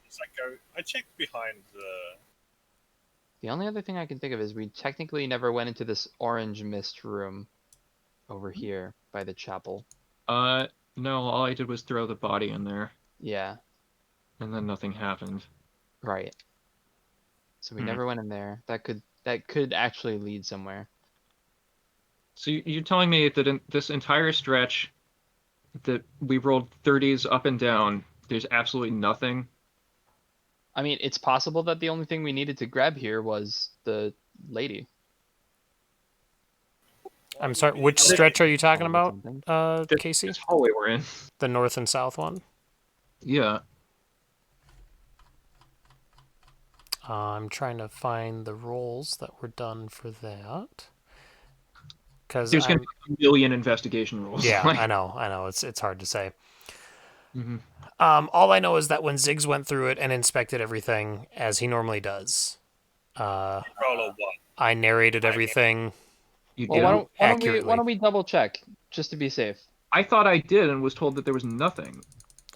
It's like I checked behind the. The only other thing I can think of is we technically never went into this orange mist room over here by the chapel. No, all I did was throw the body in there, Yeah, and then nothing happened. right. So we never went in there. That could actually lead somewhere. So you're telling me that in this entire stretch that we rolled 30s up and down, there's absolutely nothing? I mean, it's possible that the only thing we needed to grab here was the lady. I'm sorry, which stretch are you talking about, Something. Casey? This hallway we're in. The north and south one? Yeah. I'm trying to find the rolls that were done for that. Because There's going to be a million investigation rolls. yeah, Like, I know. It's hard to say. Mhm. All I know is that when Ziggs went through it and inspected everything as he normally does, Roll a 1. I narrated everything. You Well, did. why Accurately. don't we double check just to be safe? I thought I did and was told that there was nothing.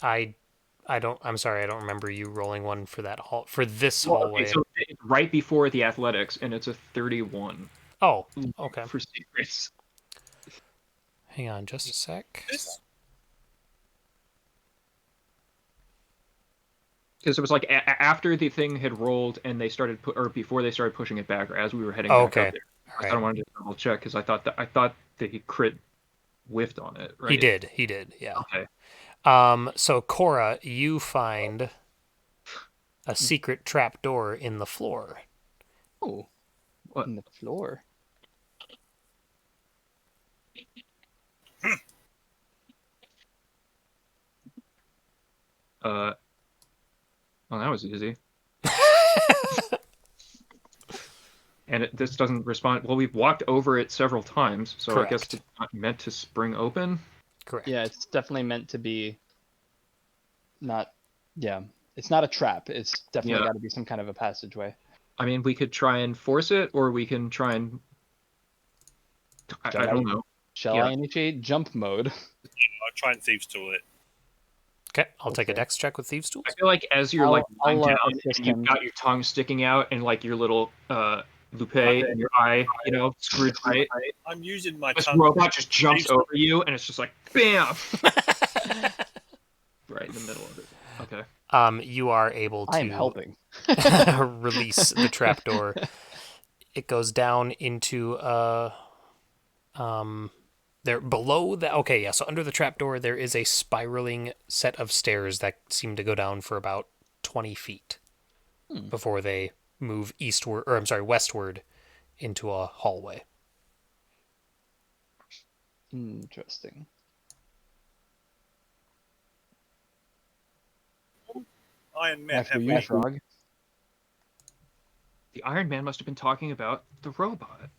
I'm sorry, I don't remember you rolling one for that for this Well, hallway. okay, so it's right before the athletics, and it's a 31 Oh, okay. for secrets. Hang on just a sec. This Because it was like after the thing had rolled and they started or before they started pushing it back, or as we were heading back Okay. up there. All I right. thought I wanted to double check because I thought that he crit whiffed on it. Right? He did, yeah. Okay. So Cora, you find a secret trap door in the floor. Oh, What? in the floor. Well, that was easy. And this doesn't respond. Well, we've walked over it several times, so I guess Correct. it's not meant to spring open. Correct. Yeah, it's definitely meant to be not. Yeah, it's not a trap. It's definitely Yeah. got to be some kind of a passageway. I mean, we could try and force it, or we can try and. I don't know. Shall Yeah. I initiate jump mode? I'll try and thieves tool it. Okay, I'll take a Okay. dex check with thieves tools. I feel like as you're I'll- like lying I'll, down assist and you've him. got your tongue sticking out and like your little lupe in your eye, screwed tight. I'm using my This tongue. robot just jumps Thieves- over you and it's just like bam, right in the middle of it. Okay. You are able to I am helping. release the trapdoor. It goes down into there below the okay, yeah, so under the trapdoor there is a spiraling set of stairs that seem to go down for about 20 feet before they move eastward, or I'm sorry, westward into a hallway. Interesting. Iron Men After have you, we? Frog. The Iron Man must have been talking about the robot.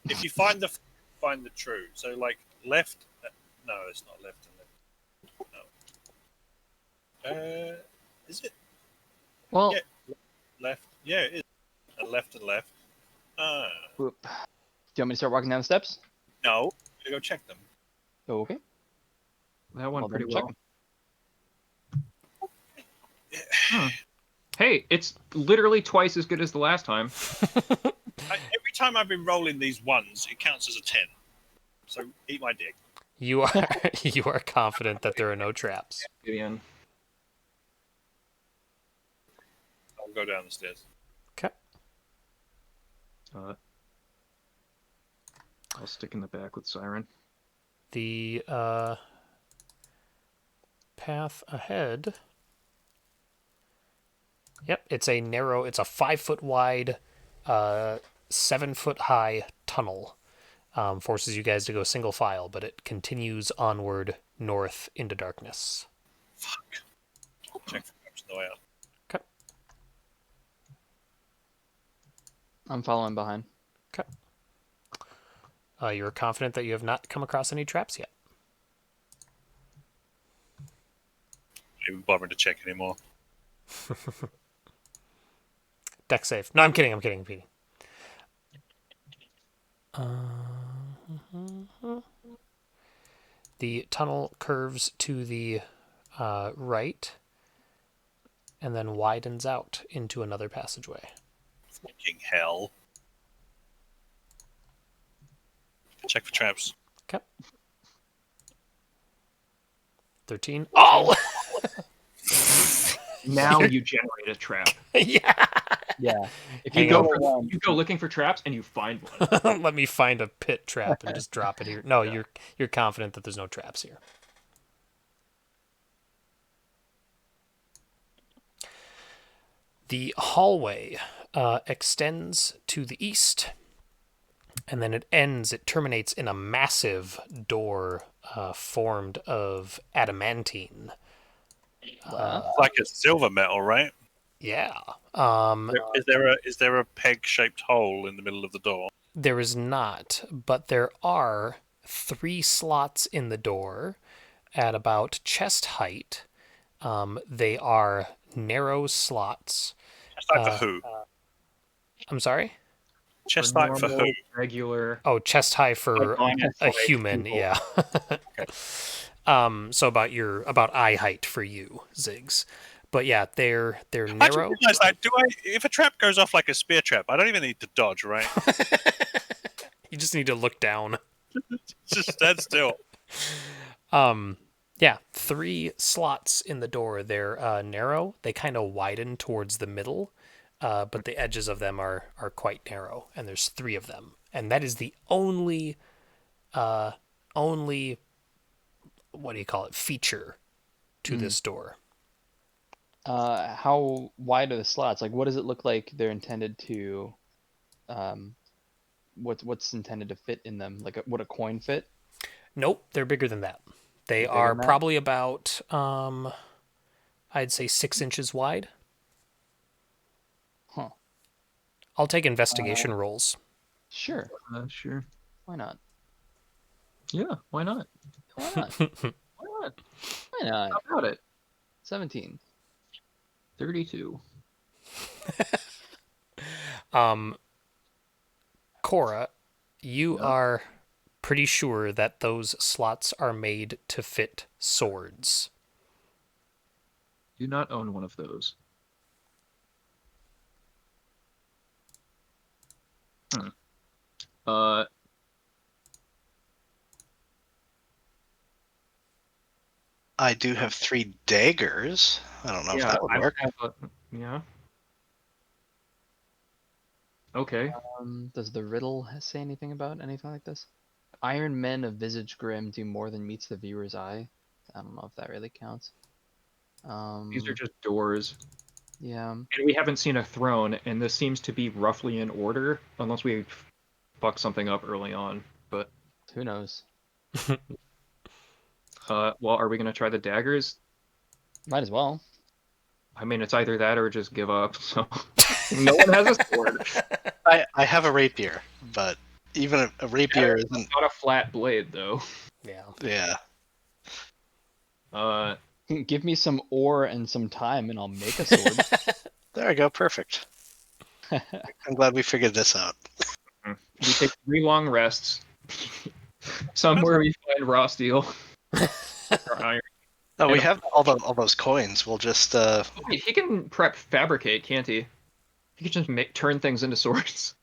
If you find the true, so like left. No, it's not left and left. No. Is it Well, Yeah. left? Yeah, it is. Left and left. whoop. Do you want me to start walking down the steps? No. You go check them. Okay. That went Well, pretty then check well. Hey, it's literally twice as good as the last time. Every time I've been rolling these ones, it counts as a 10. So eat my dick. You are you are confident that there are no traps. Gideon. I'll go down the stairs. Okay. I'll stick in the back with Siren. The path ahead. Yep, it's a 5-foot wide, 7-foot high tunnel. Forces you guys to go single file, but it continues onward north into darkness. Fuck. Check for traps on the way out. Okay. I'm following behind. Okay. You're confident that you have not come across any traps yet. Not even bothering to check anymore. Deck save. No, I'm kidding. The tunnel curves to the right and then widens out into another passageway. Fucking hell. Check for traps. Okay. 13. Oh! Now you generate a trap. Yeah. Yeah. If You Hang go, on. you go looking for traps and you find one. Let me find a pit trap and just drop it here. No, you're confident that there's no traps here. The hallway extends to the east, and then it terminates in a massive door formed of adamantine. Like a silver metal, right? Yeah. Is there a peg-shaped hole in the middle of the door? There is not, but there are 3 slots in the door at about chest height. They are narrow slots. Chest height for who? I'm sorry? Chest height for who? normal, regular. Oh, chest high for Honest, a like, human, people. yeah. So about eye height for you, Ziggs. But yeah, they're I just narrow. realised that if a trap goes off like a spear trap, I don't even need to dodge, right? You just need to look down. Just stand still. Yeah, 3 slots in the door. They're narrow. They kind of widen towards the middle, but the edges of them are quite narrow. And there's 3 of them, and that is the only what do you call it, feature to this door. How wide are the slots? Like, what does it look like they're intended to? What's intended to fit in them? Like, would a coin fit? Nope, they're bigger than that. They Bigger are than that? probably about I'd say 6 inches wide. Huh. I'll take investigation rolls. Sure. Sure. Why not? Yeah, why not? Why not? Why not? Why not? How about it? 17. 32. Cora, you Yeah. are pretty sure that those slots are made to fit swords. Do not own one of those. Uh, I do have 3 daggers. I don't know if yeah, that would I work. have yeah. Okay. Does the riddle say anything about anything like this? Iron men of visage grim do more than meets the viewer's eye. I don't know if that really counts. These are just doors. Yeah. And we haven't seen a throne, and this seems to be roughly in order, unless we fuck something up early on. But, Who knows? well, are we gonna try the daggers? Might as well. I mean, it's either that or just give up, so... No one has a sword. I have a rapier, but even a rapier It's isn't. not a flat blade, though. Yeah. Yeah. Give me some ore and some time, and I'll make a sword. There we go. Perfect. I'm glad we figured this out. We take 3 long rests. Somewhere we find raw steel. Or iron. No, we have all those coins. We'll just. Wait, he can fabricate, can't he? He can just turn things into swords.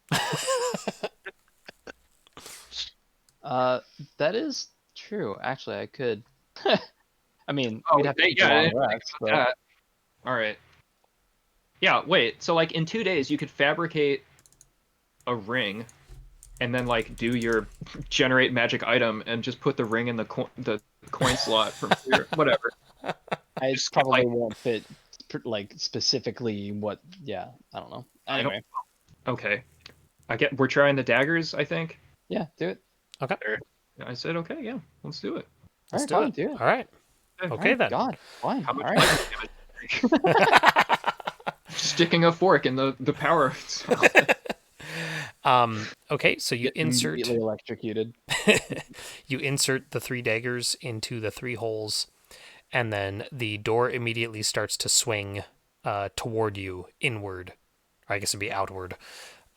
That is true. Actually, I could. I mean, Oh, we'd have to take a yeah, long yeah, rest, but that. All right. Yeah, wait. So, like, in 2 days, you could fabricate a ring, and then like do your generate magic item, and just put the ring in the coin slot from here. Whatever. I Just probably like- won't fit like specifically what. Yeah, I don't know. Anyway, Okay. We're trying the daggers, I think. yeah, do it. I said okay. Yeah, let's do it. Let's Alright, do fine, it. do it. All right. Okay. Okay then. God, fine. How All much right. damage? Sticking a fork in the power. Okay, so you Get insert immediately electrocuted. you insert the 3 daggers into the 3 holes, and then the door immediately starts to swing toward you inward. Or I guess it'd be outward.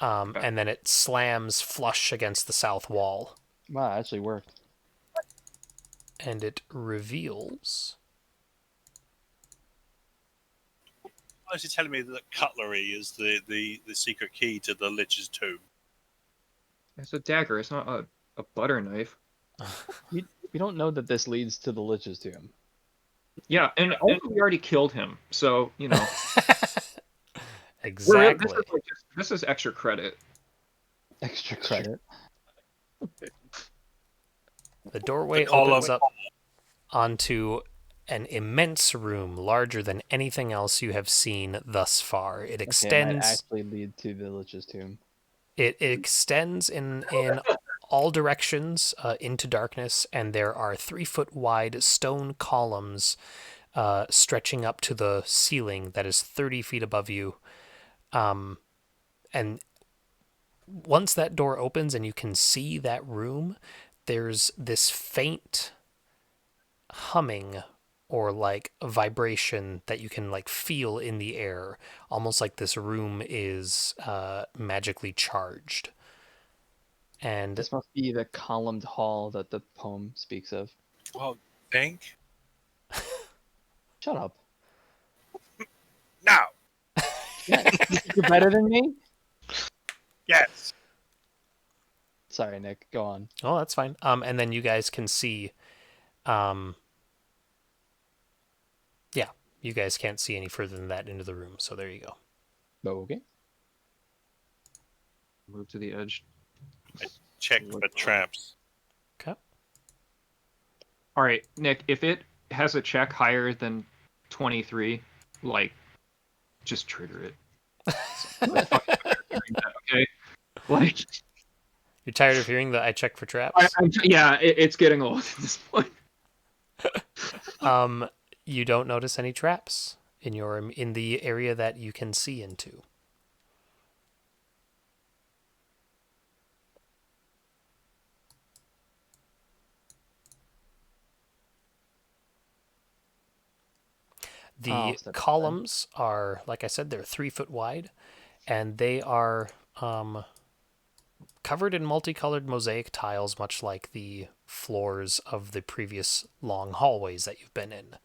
And then it slams flush against the south wall, Wow, that actually worked. and it reveals. Honestly, telling me that cutlery is the secret key to the Lich's tomb. It's a dagger. It's not a butter knife. We don't know that this leads to the Lich's tomb. Yeah, and also we already killed him, so you know. Exactly. This is extra credit. Extra credit. The doorway The column. opens up onto an immense room, larger than anything else you have seen thus far. It Okay, it might extends. actually lead to the Lich's tomb. It extends in all directions into darkness, and there are 3-foot wide stone columns stretching up to the ceiling that is 30 feet above you. And once that door opens and you can see that room, there's this faint humming or like a vibration that you can like feel in the air, almost like this room is magically charged. And This must be the columned hall that the poem speaks of. Well, think Shut up. now. Yeah, you think you're better than me? Yes. Sorry, Nick. Go on. oh, that's fine. And then you guys can see, yeah, you guys can't see any further than that into the room. So there you go. Okay. Move to the edge. Check for traps. Okay. All right, Nick. If it has a check higher than 23, like, just trigger it. Okay. Like, You're tired of hearing that I check for traps? yeah, it's getting old at this point. You don't notice any traps in the area that you can see into. I'll The step aside. columns are, like I said, they're 3 foot wide, and they are covered in multicolored mosaic tiles, much like the floors of the previous long hallways that you've been in.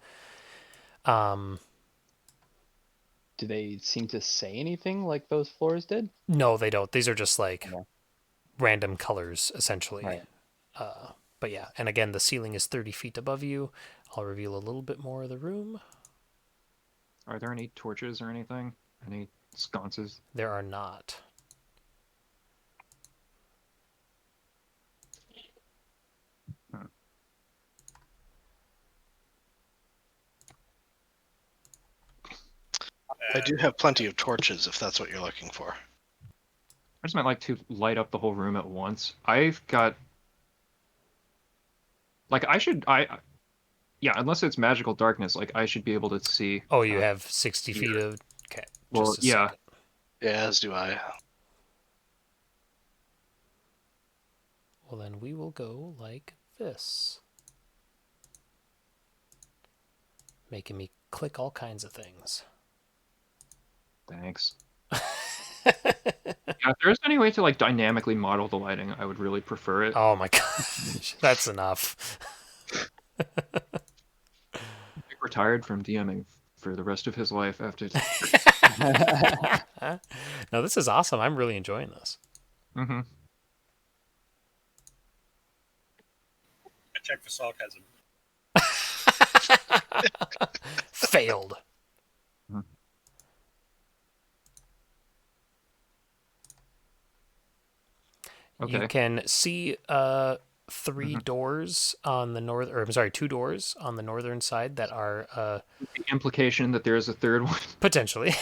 Do they seem to say anything like those floors did? No, they don't. These are just like Yeah. random colors, essentially. Right. But yeah, and again, the ceiling is 30 feet above you. I'll reveal a little bit more of the room. Are there any torches or anything? Any sconces? There are not. I do have plenty of torches if that's what you're looking for. I just might like to light up the whole room at once. I've got, like, yeah, unless it's magical darkness, like, I should be able to see. Oh, you have 60 feet of... Okay, Well, just a yeah. second. Yeah, as do I. Well, then we will go like this. Making me click all kinds of things. Thanks. Yeah, if there's any way to like dynamically model the lighting, I would really prefer it. Oh my gosh, that's enough. Nick retired from DMing for the rest of his life after. No, this is awesome. I'm really enjoying this. Mm-hmm. I check for sarcasm. Failed. Okay. You can see 3 doors on the north, or I'm sorry, 2 doors on the northern side that are The implication that there is a third one. potentially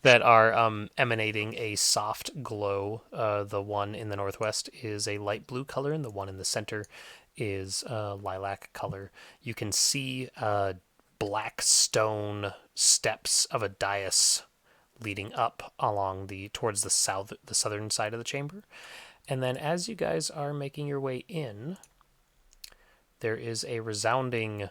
that are emanating a soft glow. The one in the northwest is a light blue color, and the one in the center is lilac color. You can see black stone steps of a dais leading up along towards the southern side of the chamber. And then as you guys are making your way in, there is a resounding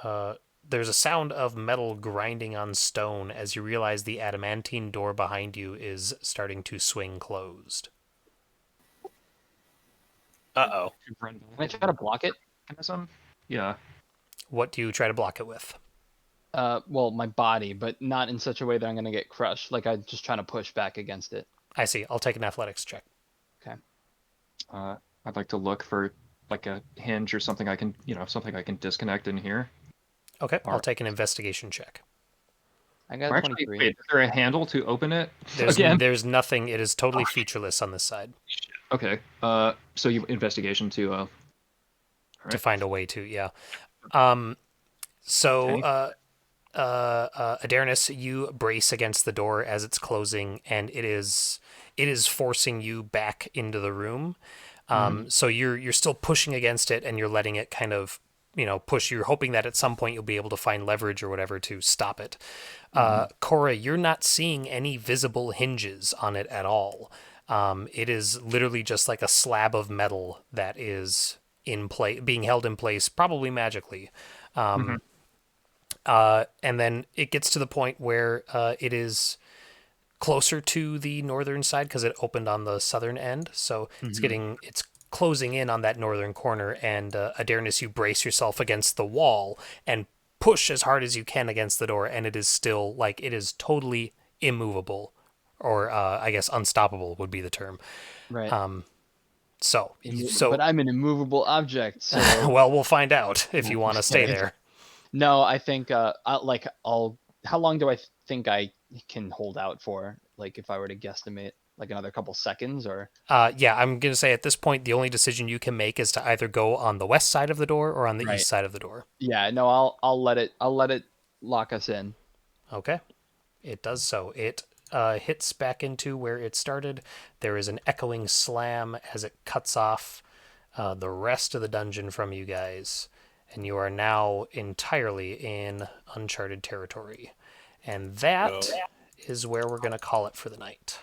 there's a sound of metal grinding on stone as you realize the adamantine door behind you is starting to swing closed. Uh-oh. Can I try to block it? Yeah. What do you try to block it with? Well, my body, but not in such a way that I'm gonna get crushed. Like I'm just trying to push back against it. I see. I'll take an athletics check. Okay. I'd like to look for like a hinge or something I can, something I can disconnect in here. Okay, I'll Alright. take an investigation check. I got Or a actually, 23. wait, is there a handle to open it? There's Again? there's nothing. It is totally featureless on this side. Okay. So you investigation to To find a way to, yeah. So Adarnis, you brace against the door as it's closing, and it is forcing you back into the room. So you're still pushing against it, and you're letting it kind of push. You're hoping that at some point you'll be able to find leverage or whatever to stop it. Cora, you're not seeing any visible hinges on it at all. It is literally just like a slab of metal that is in play, being held in place, probably magically. Mhm. And then it gets to the point where it is closer to the northern side because it opened on the southern end. So it's closing in on that northern corner. And Adarnis, you brace yourself against the wall and push as hard as you can against the door, and it is still like it is totally immovable, or I guess unstoppable would be the term. Right. So But I'm an immovable object, so well, we'll find out if you want to stay there. no, I think I'll. How long do I think I can hold out for? Like, if I were to guesstimate, like another couple seconds, or Yeah, I'm gonna say at this point the only decision you can make is to either go on the west side of the door or on the right? east side of the door. Yeah, no, I'll let it lock us in. Okay, it does so. It hits back into where it started. There is an echoing slam as it cuts off the rest of the dungeon from you guys, and you are now entirely in uncharted territory. And that is where we're gonna call it for the night.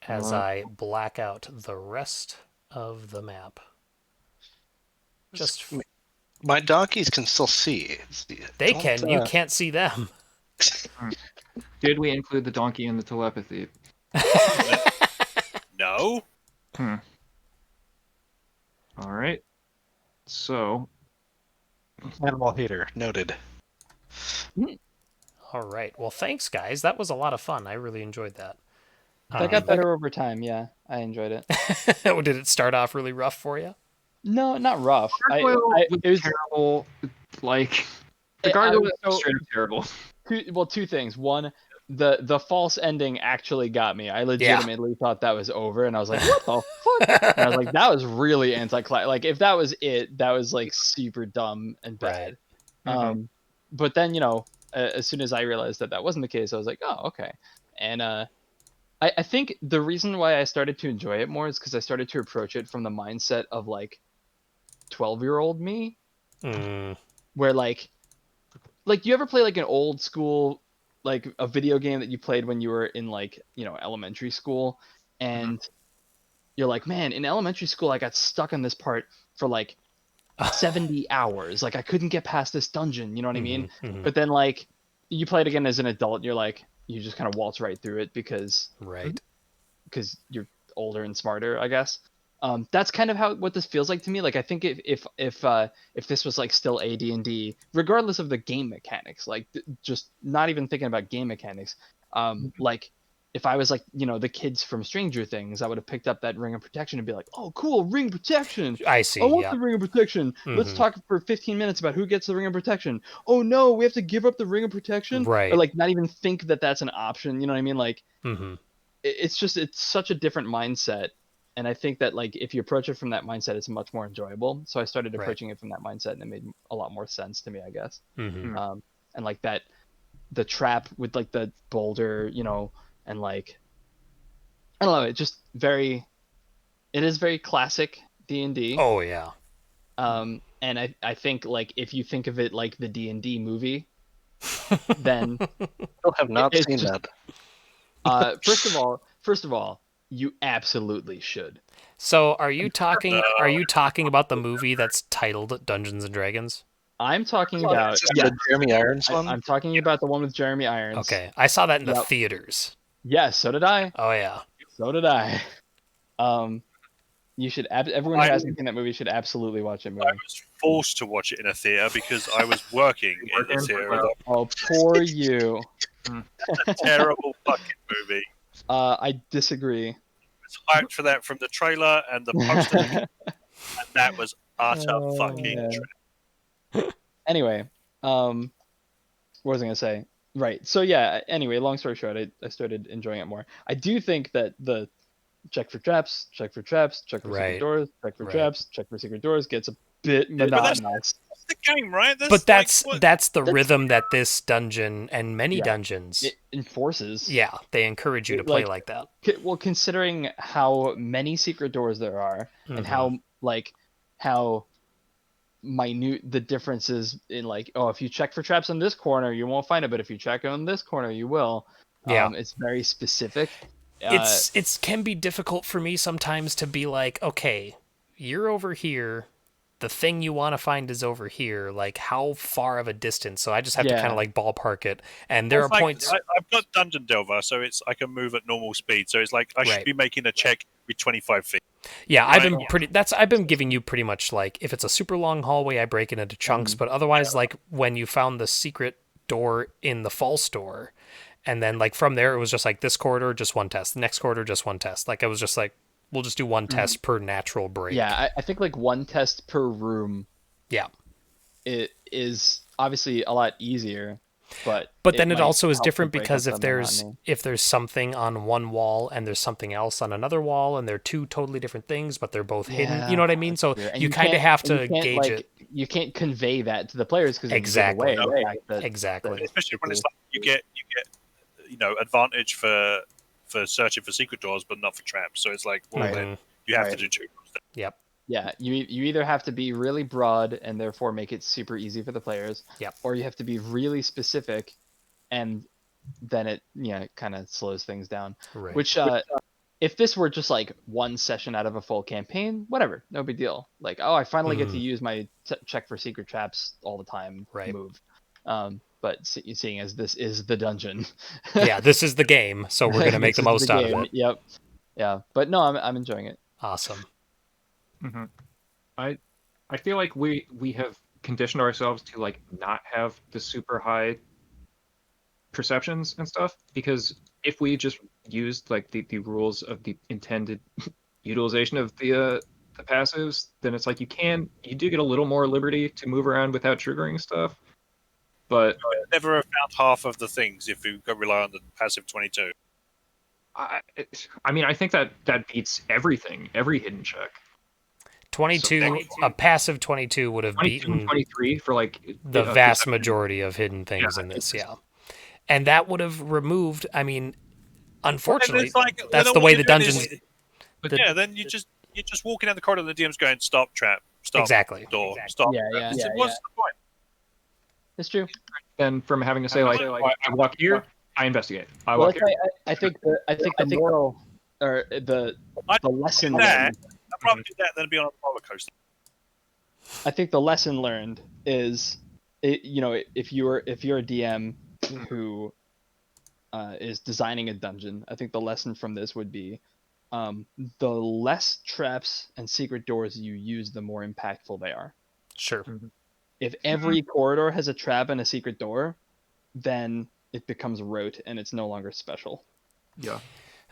As I black out the rest of the map. Just My donkeys can still see. they Don't, can. You can't see them. Did we include the donkey in the telepathy? No. Hmm. All right. So, Animal hater noted. All right. Well, thanks, guys. That was a lot of fun. I really enjoyed that. That got better over time. Yeah, I enjoyed it. Did it start off really rough for you? No, not rough. gargoyle It was was terrible. Like the I gargoyle was was so- straight up terrible. two things. One, the false ending actually got me. I legitimately thought that was over, and I was like, what the fuck? And I was like, that was really anti-climax. Like, if that was it, that was like super dumb and bad. Mhm. But then as soon as I realized that that wasn't the case, I was like, oh, okay. And I think the reason why I started to enjoy it more is because I started to approach it from the mindset of like 12-year-old me, Mm, where like you ever play like an old school, like a video game that you played when you were in like elementary school, and you're like, man, in elementary school I got stuck on this part for like 70 hours, like I couldn't get past this dungeon, you know what I mean? But then like you play it again as an adult, and you're like, you just kind of waltz right through it because right. you're older and smarter, I guess. That's kind of what this feels like to me. Like, I think if this was like still AD&D, regardless of the game mechanics, like just not even thinking about game mechanics, like if I was like the kids from Stranger Things, I would have picked up that ring of protection and be like, oh cool, ring protection. I see. I want Yeah. the ring of protection. Let's Mhm. talk for 15 minutes about who gets the ring of protection. Oh no, we have to give up the ring of protection. Right. Or like not even think that that's an option. You know what I mean? Like Mm-hmm. it's such a different mindset, and I think that like if you approach it from that mindset, it's much more enjoyable. So I started Right. approaching it from that mindset, and it made a lot more sense to me, I guess. Mm-hmm. And like that, the trap with like the boulder, and like I don't know, it is very classic D&D. Oh yeah. And I think like if you think of it like the D&D movie, then Still have not it's seen just- that. first of all, you absolutely should. So are you talking? Are you talking about the movie that's titled Dungeons and Dragons? I'm talking about Is this the Jeremy Irons one? I'm talking about the one with Jeremy Irons. Okay, I saw that in the Yep. theaters. Yes, so did I. Oh yeah. So did I. You should everyone who hasn't seen that movie should absolutely watch that movie. I was forced to watch it in a theater because I was working in the theater. Oh, poor you. It's a terrible fucking movie. I disagree. I was hyped for that from the trailer and the poster, and that was utter fucking yeah. trash. Anyway, what was I gonna say? Right. So yeah. Anyway, long story short, I started enjoying it more. I do think that the check for traps, check for traps, check for secret Right. doors, check for Right. traps, check for secret doors gets a bit But that's monotonous. the game, right? But that's like, what- that's the rhythm that this dungeon and many Yeah. dungeons. It enforces. Yeah, they encourage you to It, play like- like that. Well, considering how many secret doors there are, and how minute the differences in like, oh, if you check for traps in this corner, you won't find it, but if you check on this corner, you will. Yeah. It's very specific. It's can be difficult for me sometimes to be like, okay, you're over here. The thing you want to find is over here. Like, how far of a distance? So I just have to kind of like ballpark it. And there are It's like, points. I've got Dungeon Delver, so I can move at normal speed. So it's like I should Right. be making a check with 25 feet. Yeah, Right. I've been giving you pretty much like if it's a super long hallway, I break it into chunks. But otherwise, like when you found the secret door in the false door, and then like from there it was just like this corridor, just one test. The next corridor, just one test. Like it was just like we'll just do one test per natural break. Yeah, I think like one test per room. Yeah. It is obviously a lot easier, but then it might also is help to different break because up the monotony. if there's something on one wall and there's something else on another wall and they're two totally different things but they're both hidden. You know what I mean? So And you kind of can't- have and to you can't, gauge like, it. You can't convey that to the players because Exactly. give away the fact that Exactly. Especially when it's like you get advantage for searching for secret doors, but not for traps. So it's like, well, then you have to do two. Yep. Yeah, you either have to be really broad and therefore make it super easy for the players, Yep. or you have to be really specific, and then it kind of slows things down. Right. Which if this were just like one session out of a full campaign, whatever, no big deal. Like, oh, I finally get to use my check for secret traps all the time move. But seeing as this is the dungeon, yeah, this is the game, so we're gonna make the most out of it. Yep. Yeah, but no, I'm enjoying it. Awesome. Mm-hmm. I feel like we have conditioned ourselves to like not have the super high perceptions and stuff, because if we just used like the rules of the intended utilization of the passives, then it's like you do get a little more liberty to move around without triggering stuff. But never have found half of the things if you rely on the passive 22. I mean, I think that beats everything, every hidden check. 22, a passive 22 would have 22 beaten 23 for like the vast majority of hidden things in this, and that would have removed. I mean, unfortunately, that's the way the dungeons. Then you're just walking down the corridor, and the DM's going, "Stop trap, stop door, stop." Yeah. What's the point? It's true. Then from having to say like, I walk here, I investigate. I Well, walk here. I think the moral or the lesson. I'd rather do that than be on a roller coaster. I think the lesson learned is, if you're a DM who is designing a dungeon, I think the lesson from this would be, the less traps and secret doors you use, the more impactful they are. Sure. If every corridor has a trap and a secret door, then it becomes rote and it's no longer special. Yeah.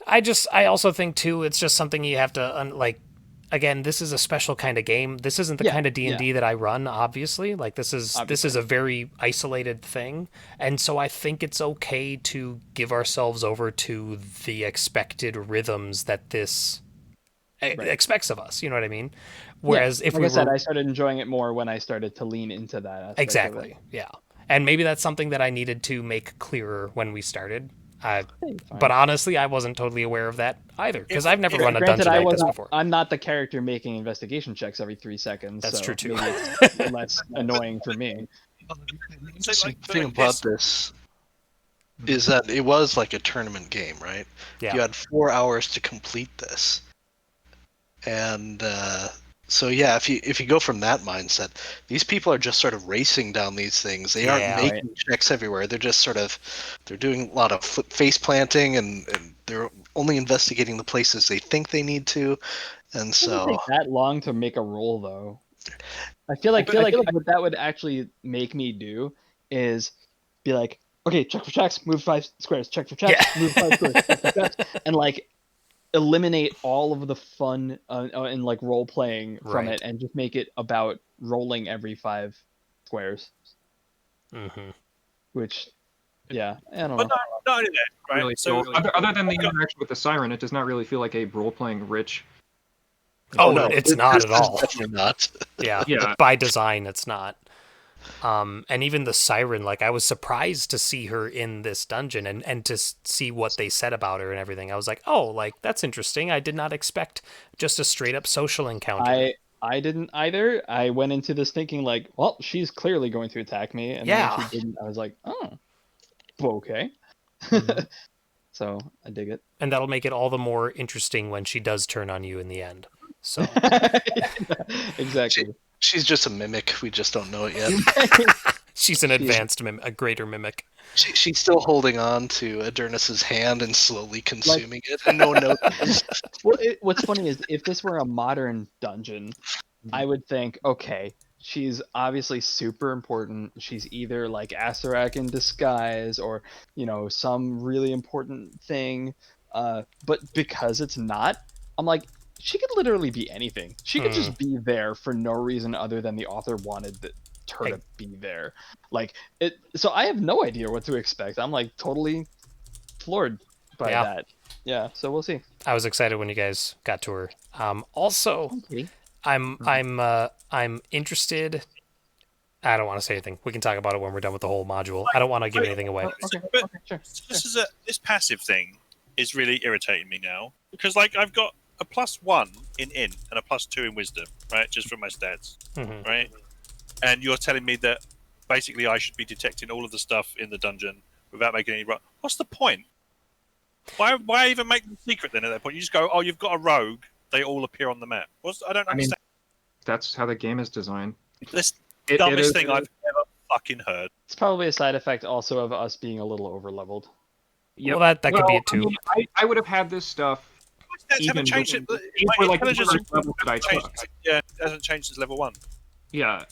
I also think too, it's just something you have to again, this is a special kind of game. This isn't the kind of D&D that I run, obviously. Like this is a very isolated thing. And so I think it's okay to give ourselves over to the expected rhythms that this expects of us, you know what I mean? Whereas if I said, I started enjoying it more when I started to lean into that aspect. Exactly. Yeah. And maybe that's something that I needed to make clearer when we started. But honestly, I wasn't totally aware of that either, because I've never run a dungeon like this before. I'm not the character making investigation checks every 3 seconds. That's true too. Maybe it's less annoying for me. The thing about this is that it was like a tournament game, right? Yeah. You had 4 hours to complete this, and so yeah, if you go from that mindset, these people are just sort of racing down these things. They aren't making checks everywhere. They're just they're doing a lot of face planting, and they're only investigating the places they think they need to. And so it doesn't take that long to make a roll, though. I feel like what that would actually make me do is be like, okay, check for checks, move 5 squares, check for checks, move 5 squares, check for checks, and like eliminate all of the fun and like role playing from it, and just make it about rolling every 5 squares. Which, I don't know. But not only that, right? Really, so other than the interaction with the siren, it does not really feel like a role playing rich. Oh no, it's not at all. Definitely not. Yeah. By design, it's not. And even the siren, like I was surprised to see her in this dungeon and to see what they said about her and everything. I was like, oh, like that's interesting. I did not expect just a straight up social encounter. I didn't either. I went into this thinking like, well, she's clearly going to attack me, and when she didn't, I was like, oh, okay. So I dig it. And that'll make it all the more interesting when she does turn on you in the end. So Exactly. She's just a mimic. We just don't know it yet. she's an advanced a greater mimic. She's still holding on to Adernus's hand and slowly consuming it, and no one notices. Well, what's funny is if this were a modern dungeon, I would think, okay, she's obviously super important. She's either like Asarak in disguise or, some really important thing. But because it's not, I'm like, she could literally be anything. She could just be there for no reason other than the author wanted her to be there. Like it. So I have no idea what to expect. I'm like totally floored by that. Yeah. So we'll see. I was excited when you guys got to her. Also, I'm interested. I don't want to say anything. We can talk about it when we're done with the whole module. I don't want to give anything away. But Sure. this passive thing is really irritating me now because I've got a +1 in and a +2 in wisdom, right? Just from my stats, right? And you're telling me that basically I should be detecting all of the stuff in the dungeon without making any. What's the point? Why even make them secret then at that point? You just go, oh, you've got a rogue. They all appear on the map. I don't understand. That's how the game is designed. This dumbest thing I've ever fucking heard. It's probably a side effect also of us being a little over-leveled. Yep. Well, that could be it too. I mean, I would have had this stuff. Stats haven't changed it. For My like the intelligence first level that I took. it hasn't changed since level 1. Yeah.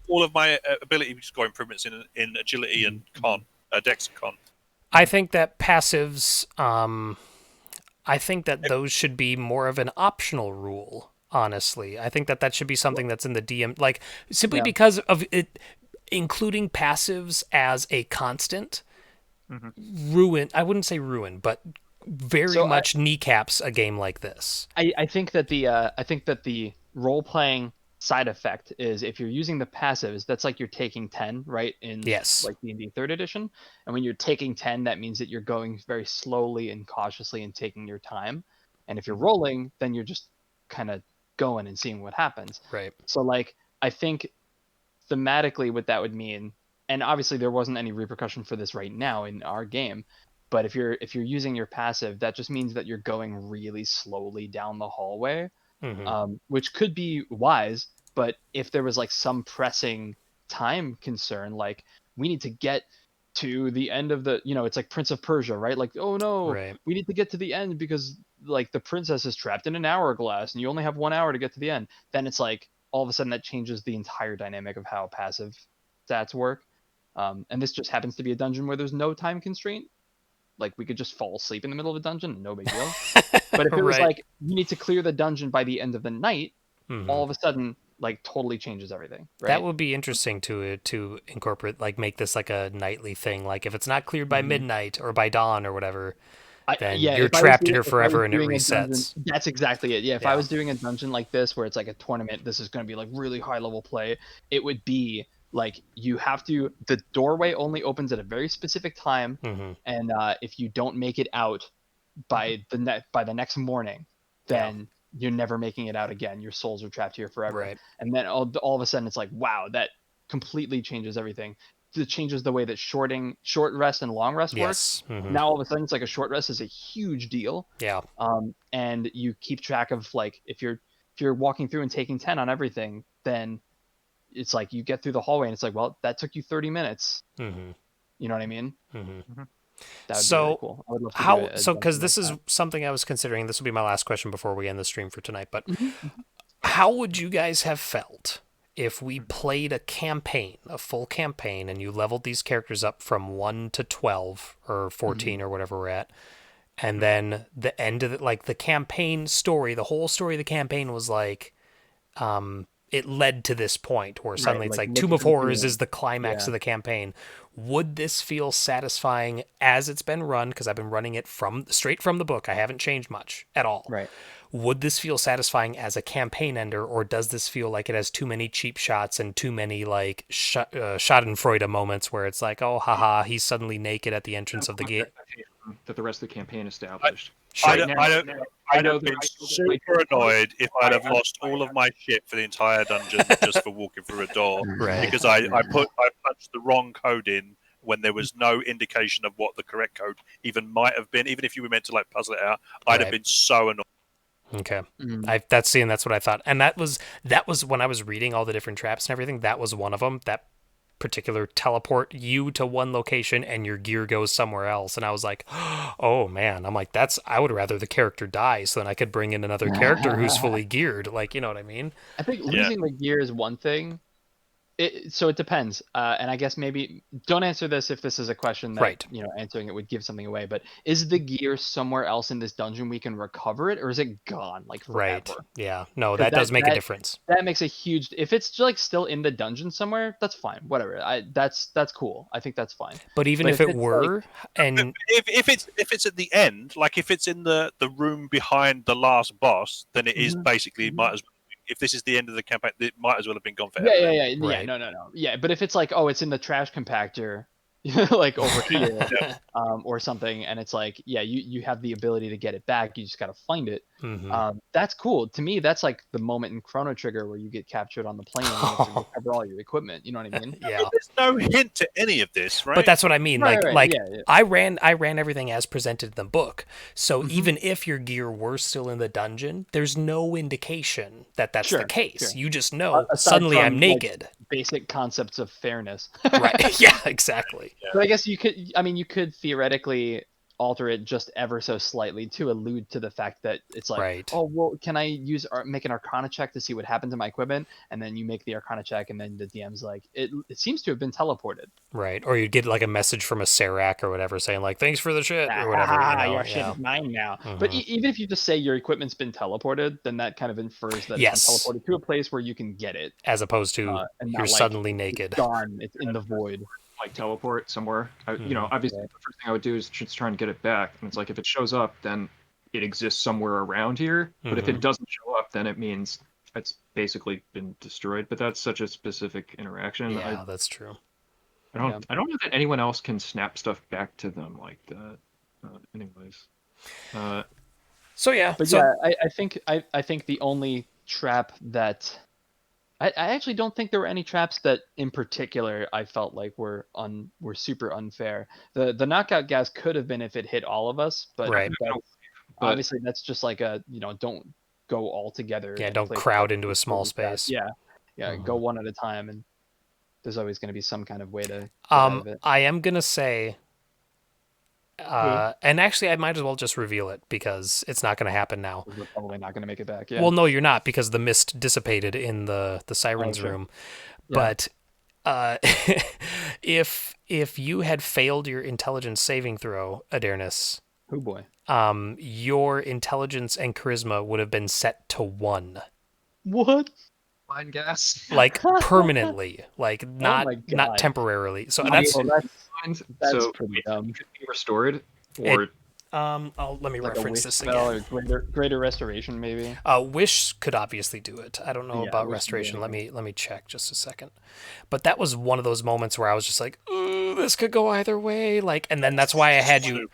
All of my ability score improvements in agility and con, dex and con. I think that passives, I think that those should be more of an optional rule, honestly. I think that should be something that's in the DM, simply because of it, including passives as a constant, I wouldn't say ruin, but very much kneecaps a game like this. I think that the role-playing side effect is if you're using the passives, that's like you're taking 10, right? In like D&D 3rd edition. And when you're taking 10, that means that you're going very slowly and cautiously and taking your time. And if you're rolling, then you're just kind of going and seeing what happens. Right. So I think thematically what that would mean, and obviously there wasn't any repercussion for this right now in our game, but if you're using your passive, that just means that you're going really slowly down the hallway. Which could be wise, but if there was some pressing time concern, we need to get to the end of the, it's like Prince of Persia, right? Oh no, we need to get to the end because the princess is trapped in an hourglass and you only have 1 hour to get to the end. Then it's all of a sudden that changes the entire dynamic of how passive stats work. And this just happens to be a dungeon where there's no time constraint. We could just fall asleep in the middle of a dungeon, no big deal. But if it was you need to clear the dungeon by the end of the night, all of a sudden, totally changes everything. Right? That would be interesting to incorporate, make this a nightly thing. If it's not cleared by midnight or by dawn or whatever, then you're trapped here forever and it resets. That's exactly it. Yeah, if I was doing a dungeon like this where it's a tournament, this is going to be really high level play. It would be you have to, the doorway only opens at a very specific time, and if you don't make it out by the next morning, then you're never making it out again. Your souls are trapped here forever. Right. And then all of a sudden it's wow, that completely changes everything. It changes the way that short rest and long rest works. Now all of a sudden it's a short rest is a huge deal. Yeah. And you keep track of if you're walking through and taking 10 on everything, then it's you get through the hallway and it's well, that took you 30 minutes. You know what I mean? That would be really cool. I would love to because this is something I was considering. This will be my last question before we end the stream for tonight. But how would you guys have felt if we played a campaign, a full campaign, and you leveled these characters up from 1 to 12 or 14 or whatever we're at, and then the end of the campaign story, the whole story of the campaign was it led to this point where suddenly it's Tomb of Horrors is the climax of the campaign. Would this feel satisfying as it's been run? Because I've been running it straight from the book. I haven't changed much at all. Right. Would this feel satisfying as a campaign ender, or does this feel like it has too many cheap shots and too many Schadenfreude moments where it's oh haha, he's suddenly naked at the entrance of the gate? That the rest of the campaign established. I'd have been super annoyed if I'd have lost all of my shit for the entire dungeon just for walking through a door, because I punched the wrong code in when there was no indication of what the correct code even might have been. Even if you were meant to like puzzle it out, I'd have been so annoyed. Okay. Mm. That's what I thought. And that was when I was reading all the different traps and everything, that was one of them. That particular teleport you to one location and your gear goes somewhere else. And I was like, oh man, I'm like, I would rather the character die so then I could bring in another character who's fully geared. Like, you know what I mean? I think losing the gear is one thing. So it depends, and I guess maybe don't answer this if this is a question that Right. answering it would give something away. But is the gear somewhere else in this dungeon we can recover it, or is it gone like forever? Right. Yeah. No, 'Cause that does make a difference. That makes a huge. If it's like still in the dungeon somewhere, that's fine. Whatever. That's cool. I think that's fine. But even But if it were, and If it's at the end, like if it's in the room behind the last boss, then it is basically might as well. If this is the end of the campaign, it might as well have been gone forever. Yeah. Right. No. Yeah, but if it's like, oh, it's in the trash compactor, like over here, or something, and it's like, yeah, you have the ability to get it back. You just got to find it. That's cool. To me, that's like the moment in Chrono Trigger where you get captured on the plane and you have to recover all your equipment. You know what I mean? Yeah. There's no hint to any of this, right? But that's what I mean. Right, Like yeah. I ran everything as presented in the book. So even if your gear were still in the dungeon, there's no indication that that's the case. Sure. You just know Aside suddenly from, I'm naked. like, basic concepts of fairness. Right. Yeah, exactly. But I guess you could theoretically alter it just ever so slightly to allude to the fact that it's like, Right. oh, well, can I make an Arcana check to see what happened to my equipment? And then you make the Arcana check, and then the DM's like, it seems to have been teleported. Right. Or you'd get like a message from a Serac or whatever saying like, thanks for the shit or whatever. Your shit is mine now. But even if you just say your equipment's been teleported, then that kind of infers that it's been teleported to a place where you can get it. As opposed to and you're not, suddenly naked. It's gone. It's in the void. Like teleport somewhere. Obviously the first thing I would do is just try and get it back. And it's like if it shows up, then it exists somewhere around here. But if it doesn't show up, then it means it's basically been destroyed. But that's such a specific interaction. Yeah, that's true. I don't know that anyone else can snap stuff back to them like that. Anyways. So yeah. But yeah, I think the only trap that I actually don't think there were any traps that in particular I felt like were super unfair. The knockout gas could have been if it hit all of us, but Right. obviously that's just like a don't go all together. Yeah, don't crowd into a small space. Yeah, go one at a time, and there's always going to be some kind of way to get out of it. I am gonna say and actually I might as well just reveal it because it's not going to happen now. We're probably not going to make it back. Yeah. Well, no, you're not because the mist dissipated in the sirens room. Yeah. But if you had failed your intelligence saving throw, Adernis, oh boy, your intelligence and charisma would have been set to 1. What? Mind gas. Like permanently, like not God. temporarily. So That's So pretty dumb. it could be restored, or let me Like a reference wish this spell again. or greater restoration, maybe. Wish could obviously do it. I don't know about Wish restoration. can Let me check just a second. But that was one of those moments where I was just like, ooh, this could go either way. Like, and then that's why I had you.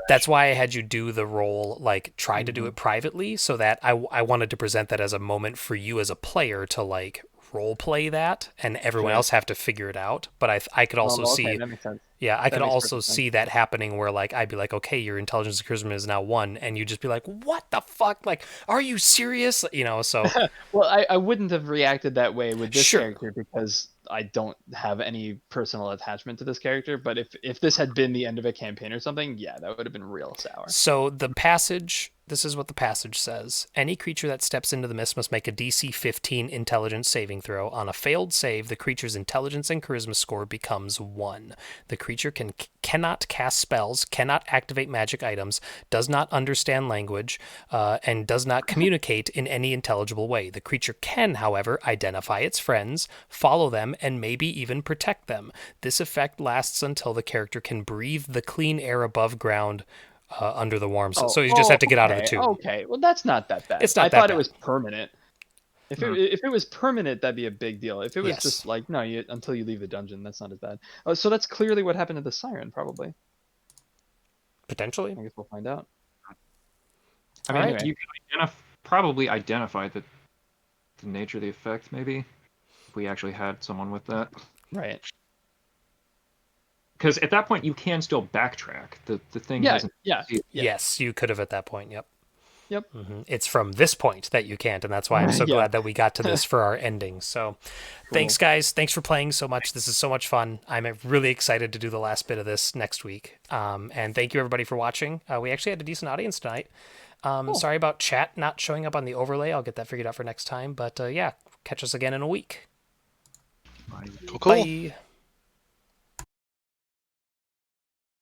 That's why I had you do the roll, like try to do it privately, so that I wanted to present that as a moment for you as a player to like role play that, and everyone else have to figure it out. But I could also see. That makes sense. Yeah, I That could makes also perfect see that happening where like I'd be like, okay, your intelligence and charisma is now 1, and you'd just be like, what the fuck? Like, are you serious? So Well, I wouldn't have reacted that way with this Sure. character because I don't have any personal attachment to this character. But if this had been the end of a campaign or something, yeah, that would have been real sour. So the passage, this is what the passage says. Any creature that steps into the mist must make a DC 15 intelligence saving throw. On a failed save, the creature's intelligence and charisma score becomes 1. The creature cannot cast spells, cannot activate magic items, does not understand language, and does not communicate in any intelligible way. The creature can, however, identify its friends, follow them, and maybe even protect them. This effect lasts until the character can breathe the clean air above ground under the warm sun. So you just have to get out of the tube. Okay, well that's not that bad. It's not I that thought bad. it was permanent. If it was permanent, that'd be a big deal. If it was Yes. just like no, until you leave the dungeon, that's not as bad. Oh, so that's clearly what happened to the siren, probably. Potentially. I guess we'll find out. I mean, Alright. you can probably identify the nature of the effect, maybe, if we actually had someone with that. Right. because at that point you can still backtrack. The thing Yeah, hasn't. yeah. Yes, you could have at that point. Yep. Yep. It's from this point that you can't, and that's why I'm so Yeah. glad that we got to this for our ending. So, thanks, guys. Thanks for playing so much. This is so much fun. I'm really excited to do the last bit of this next week. And thank you, everybody, for watching. We actually had a decent audience tonight. Sorry about chat not showing up on the overlay. I'll get that figured out for next time. But yeah, catch us again in a week. Cool. Bye.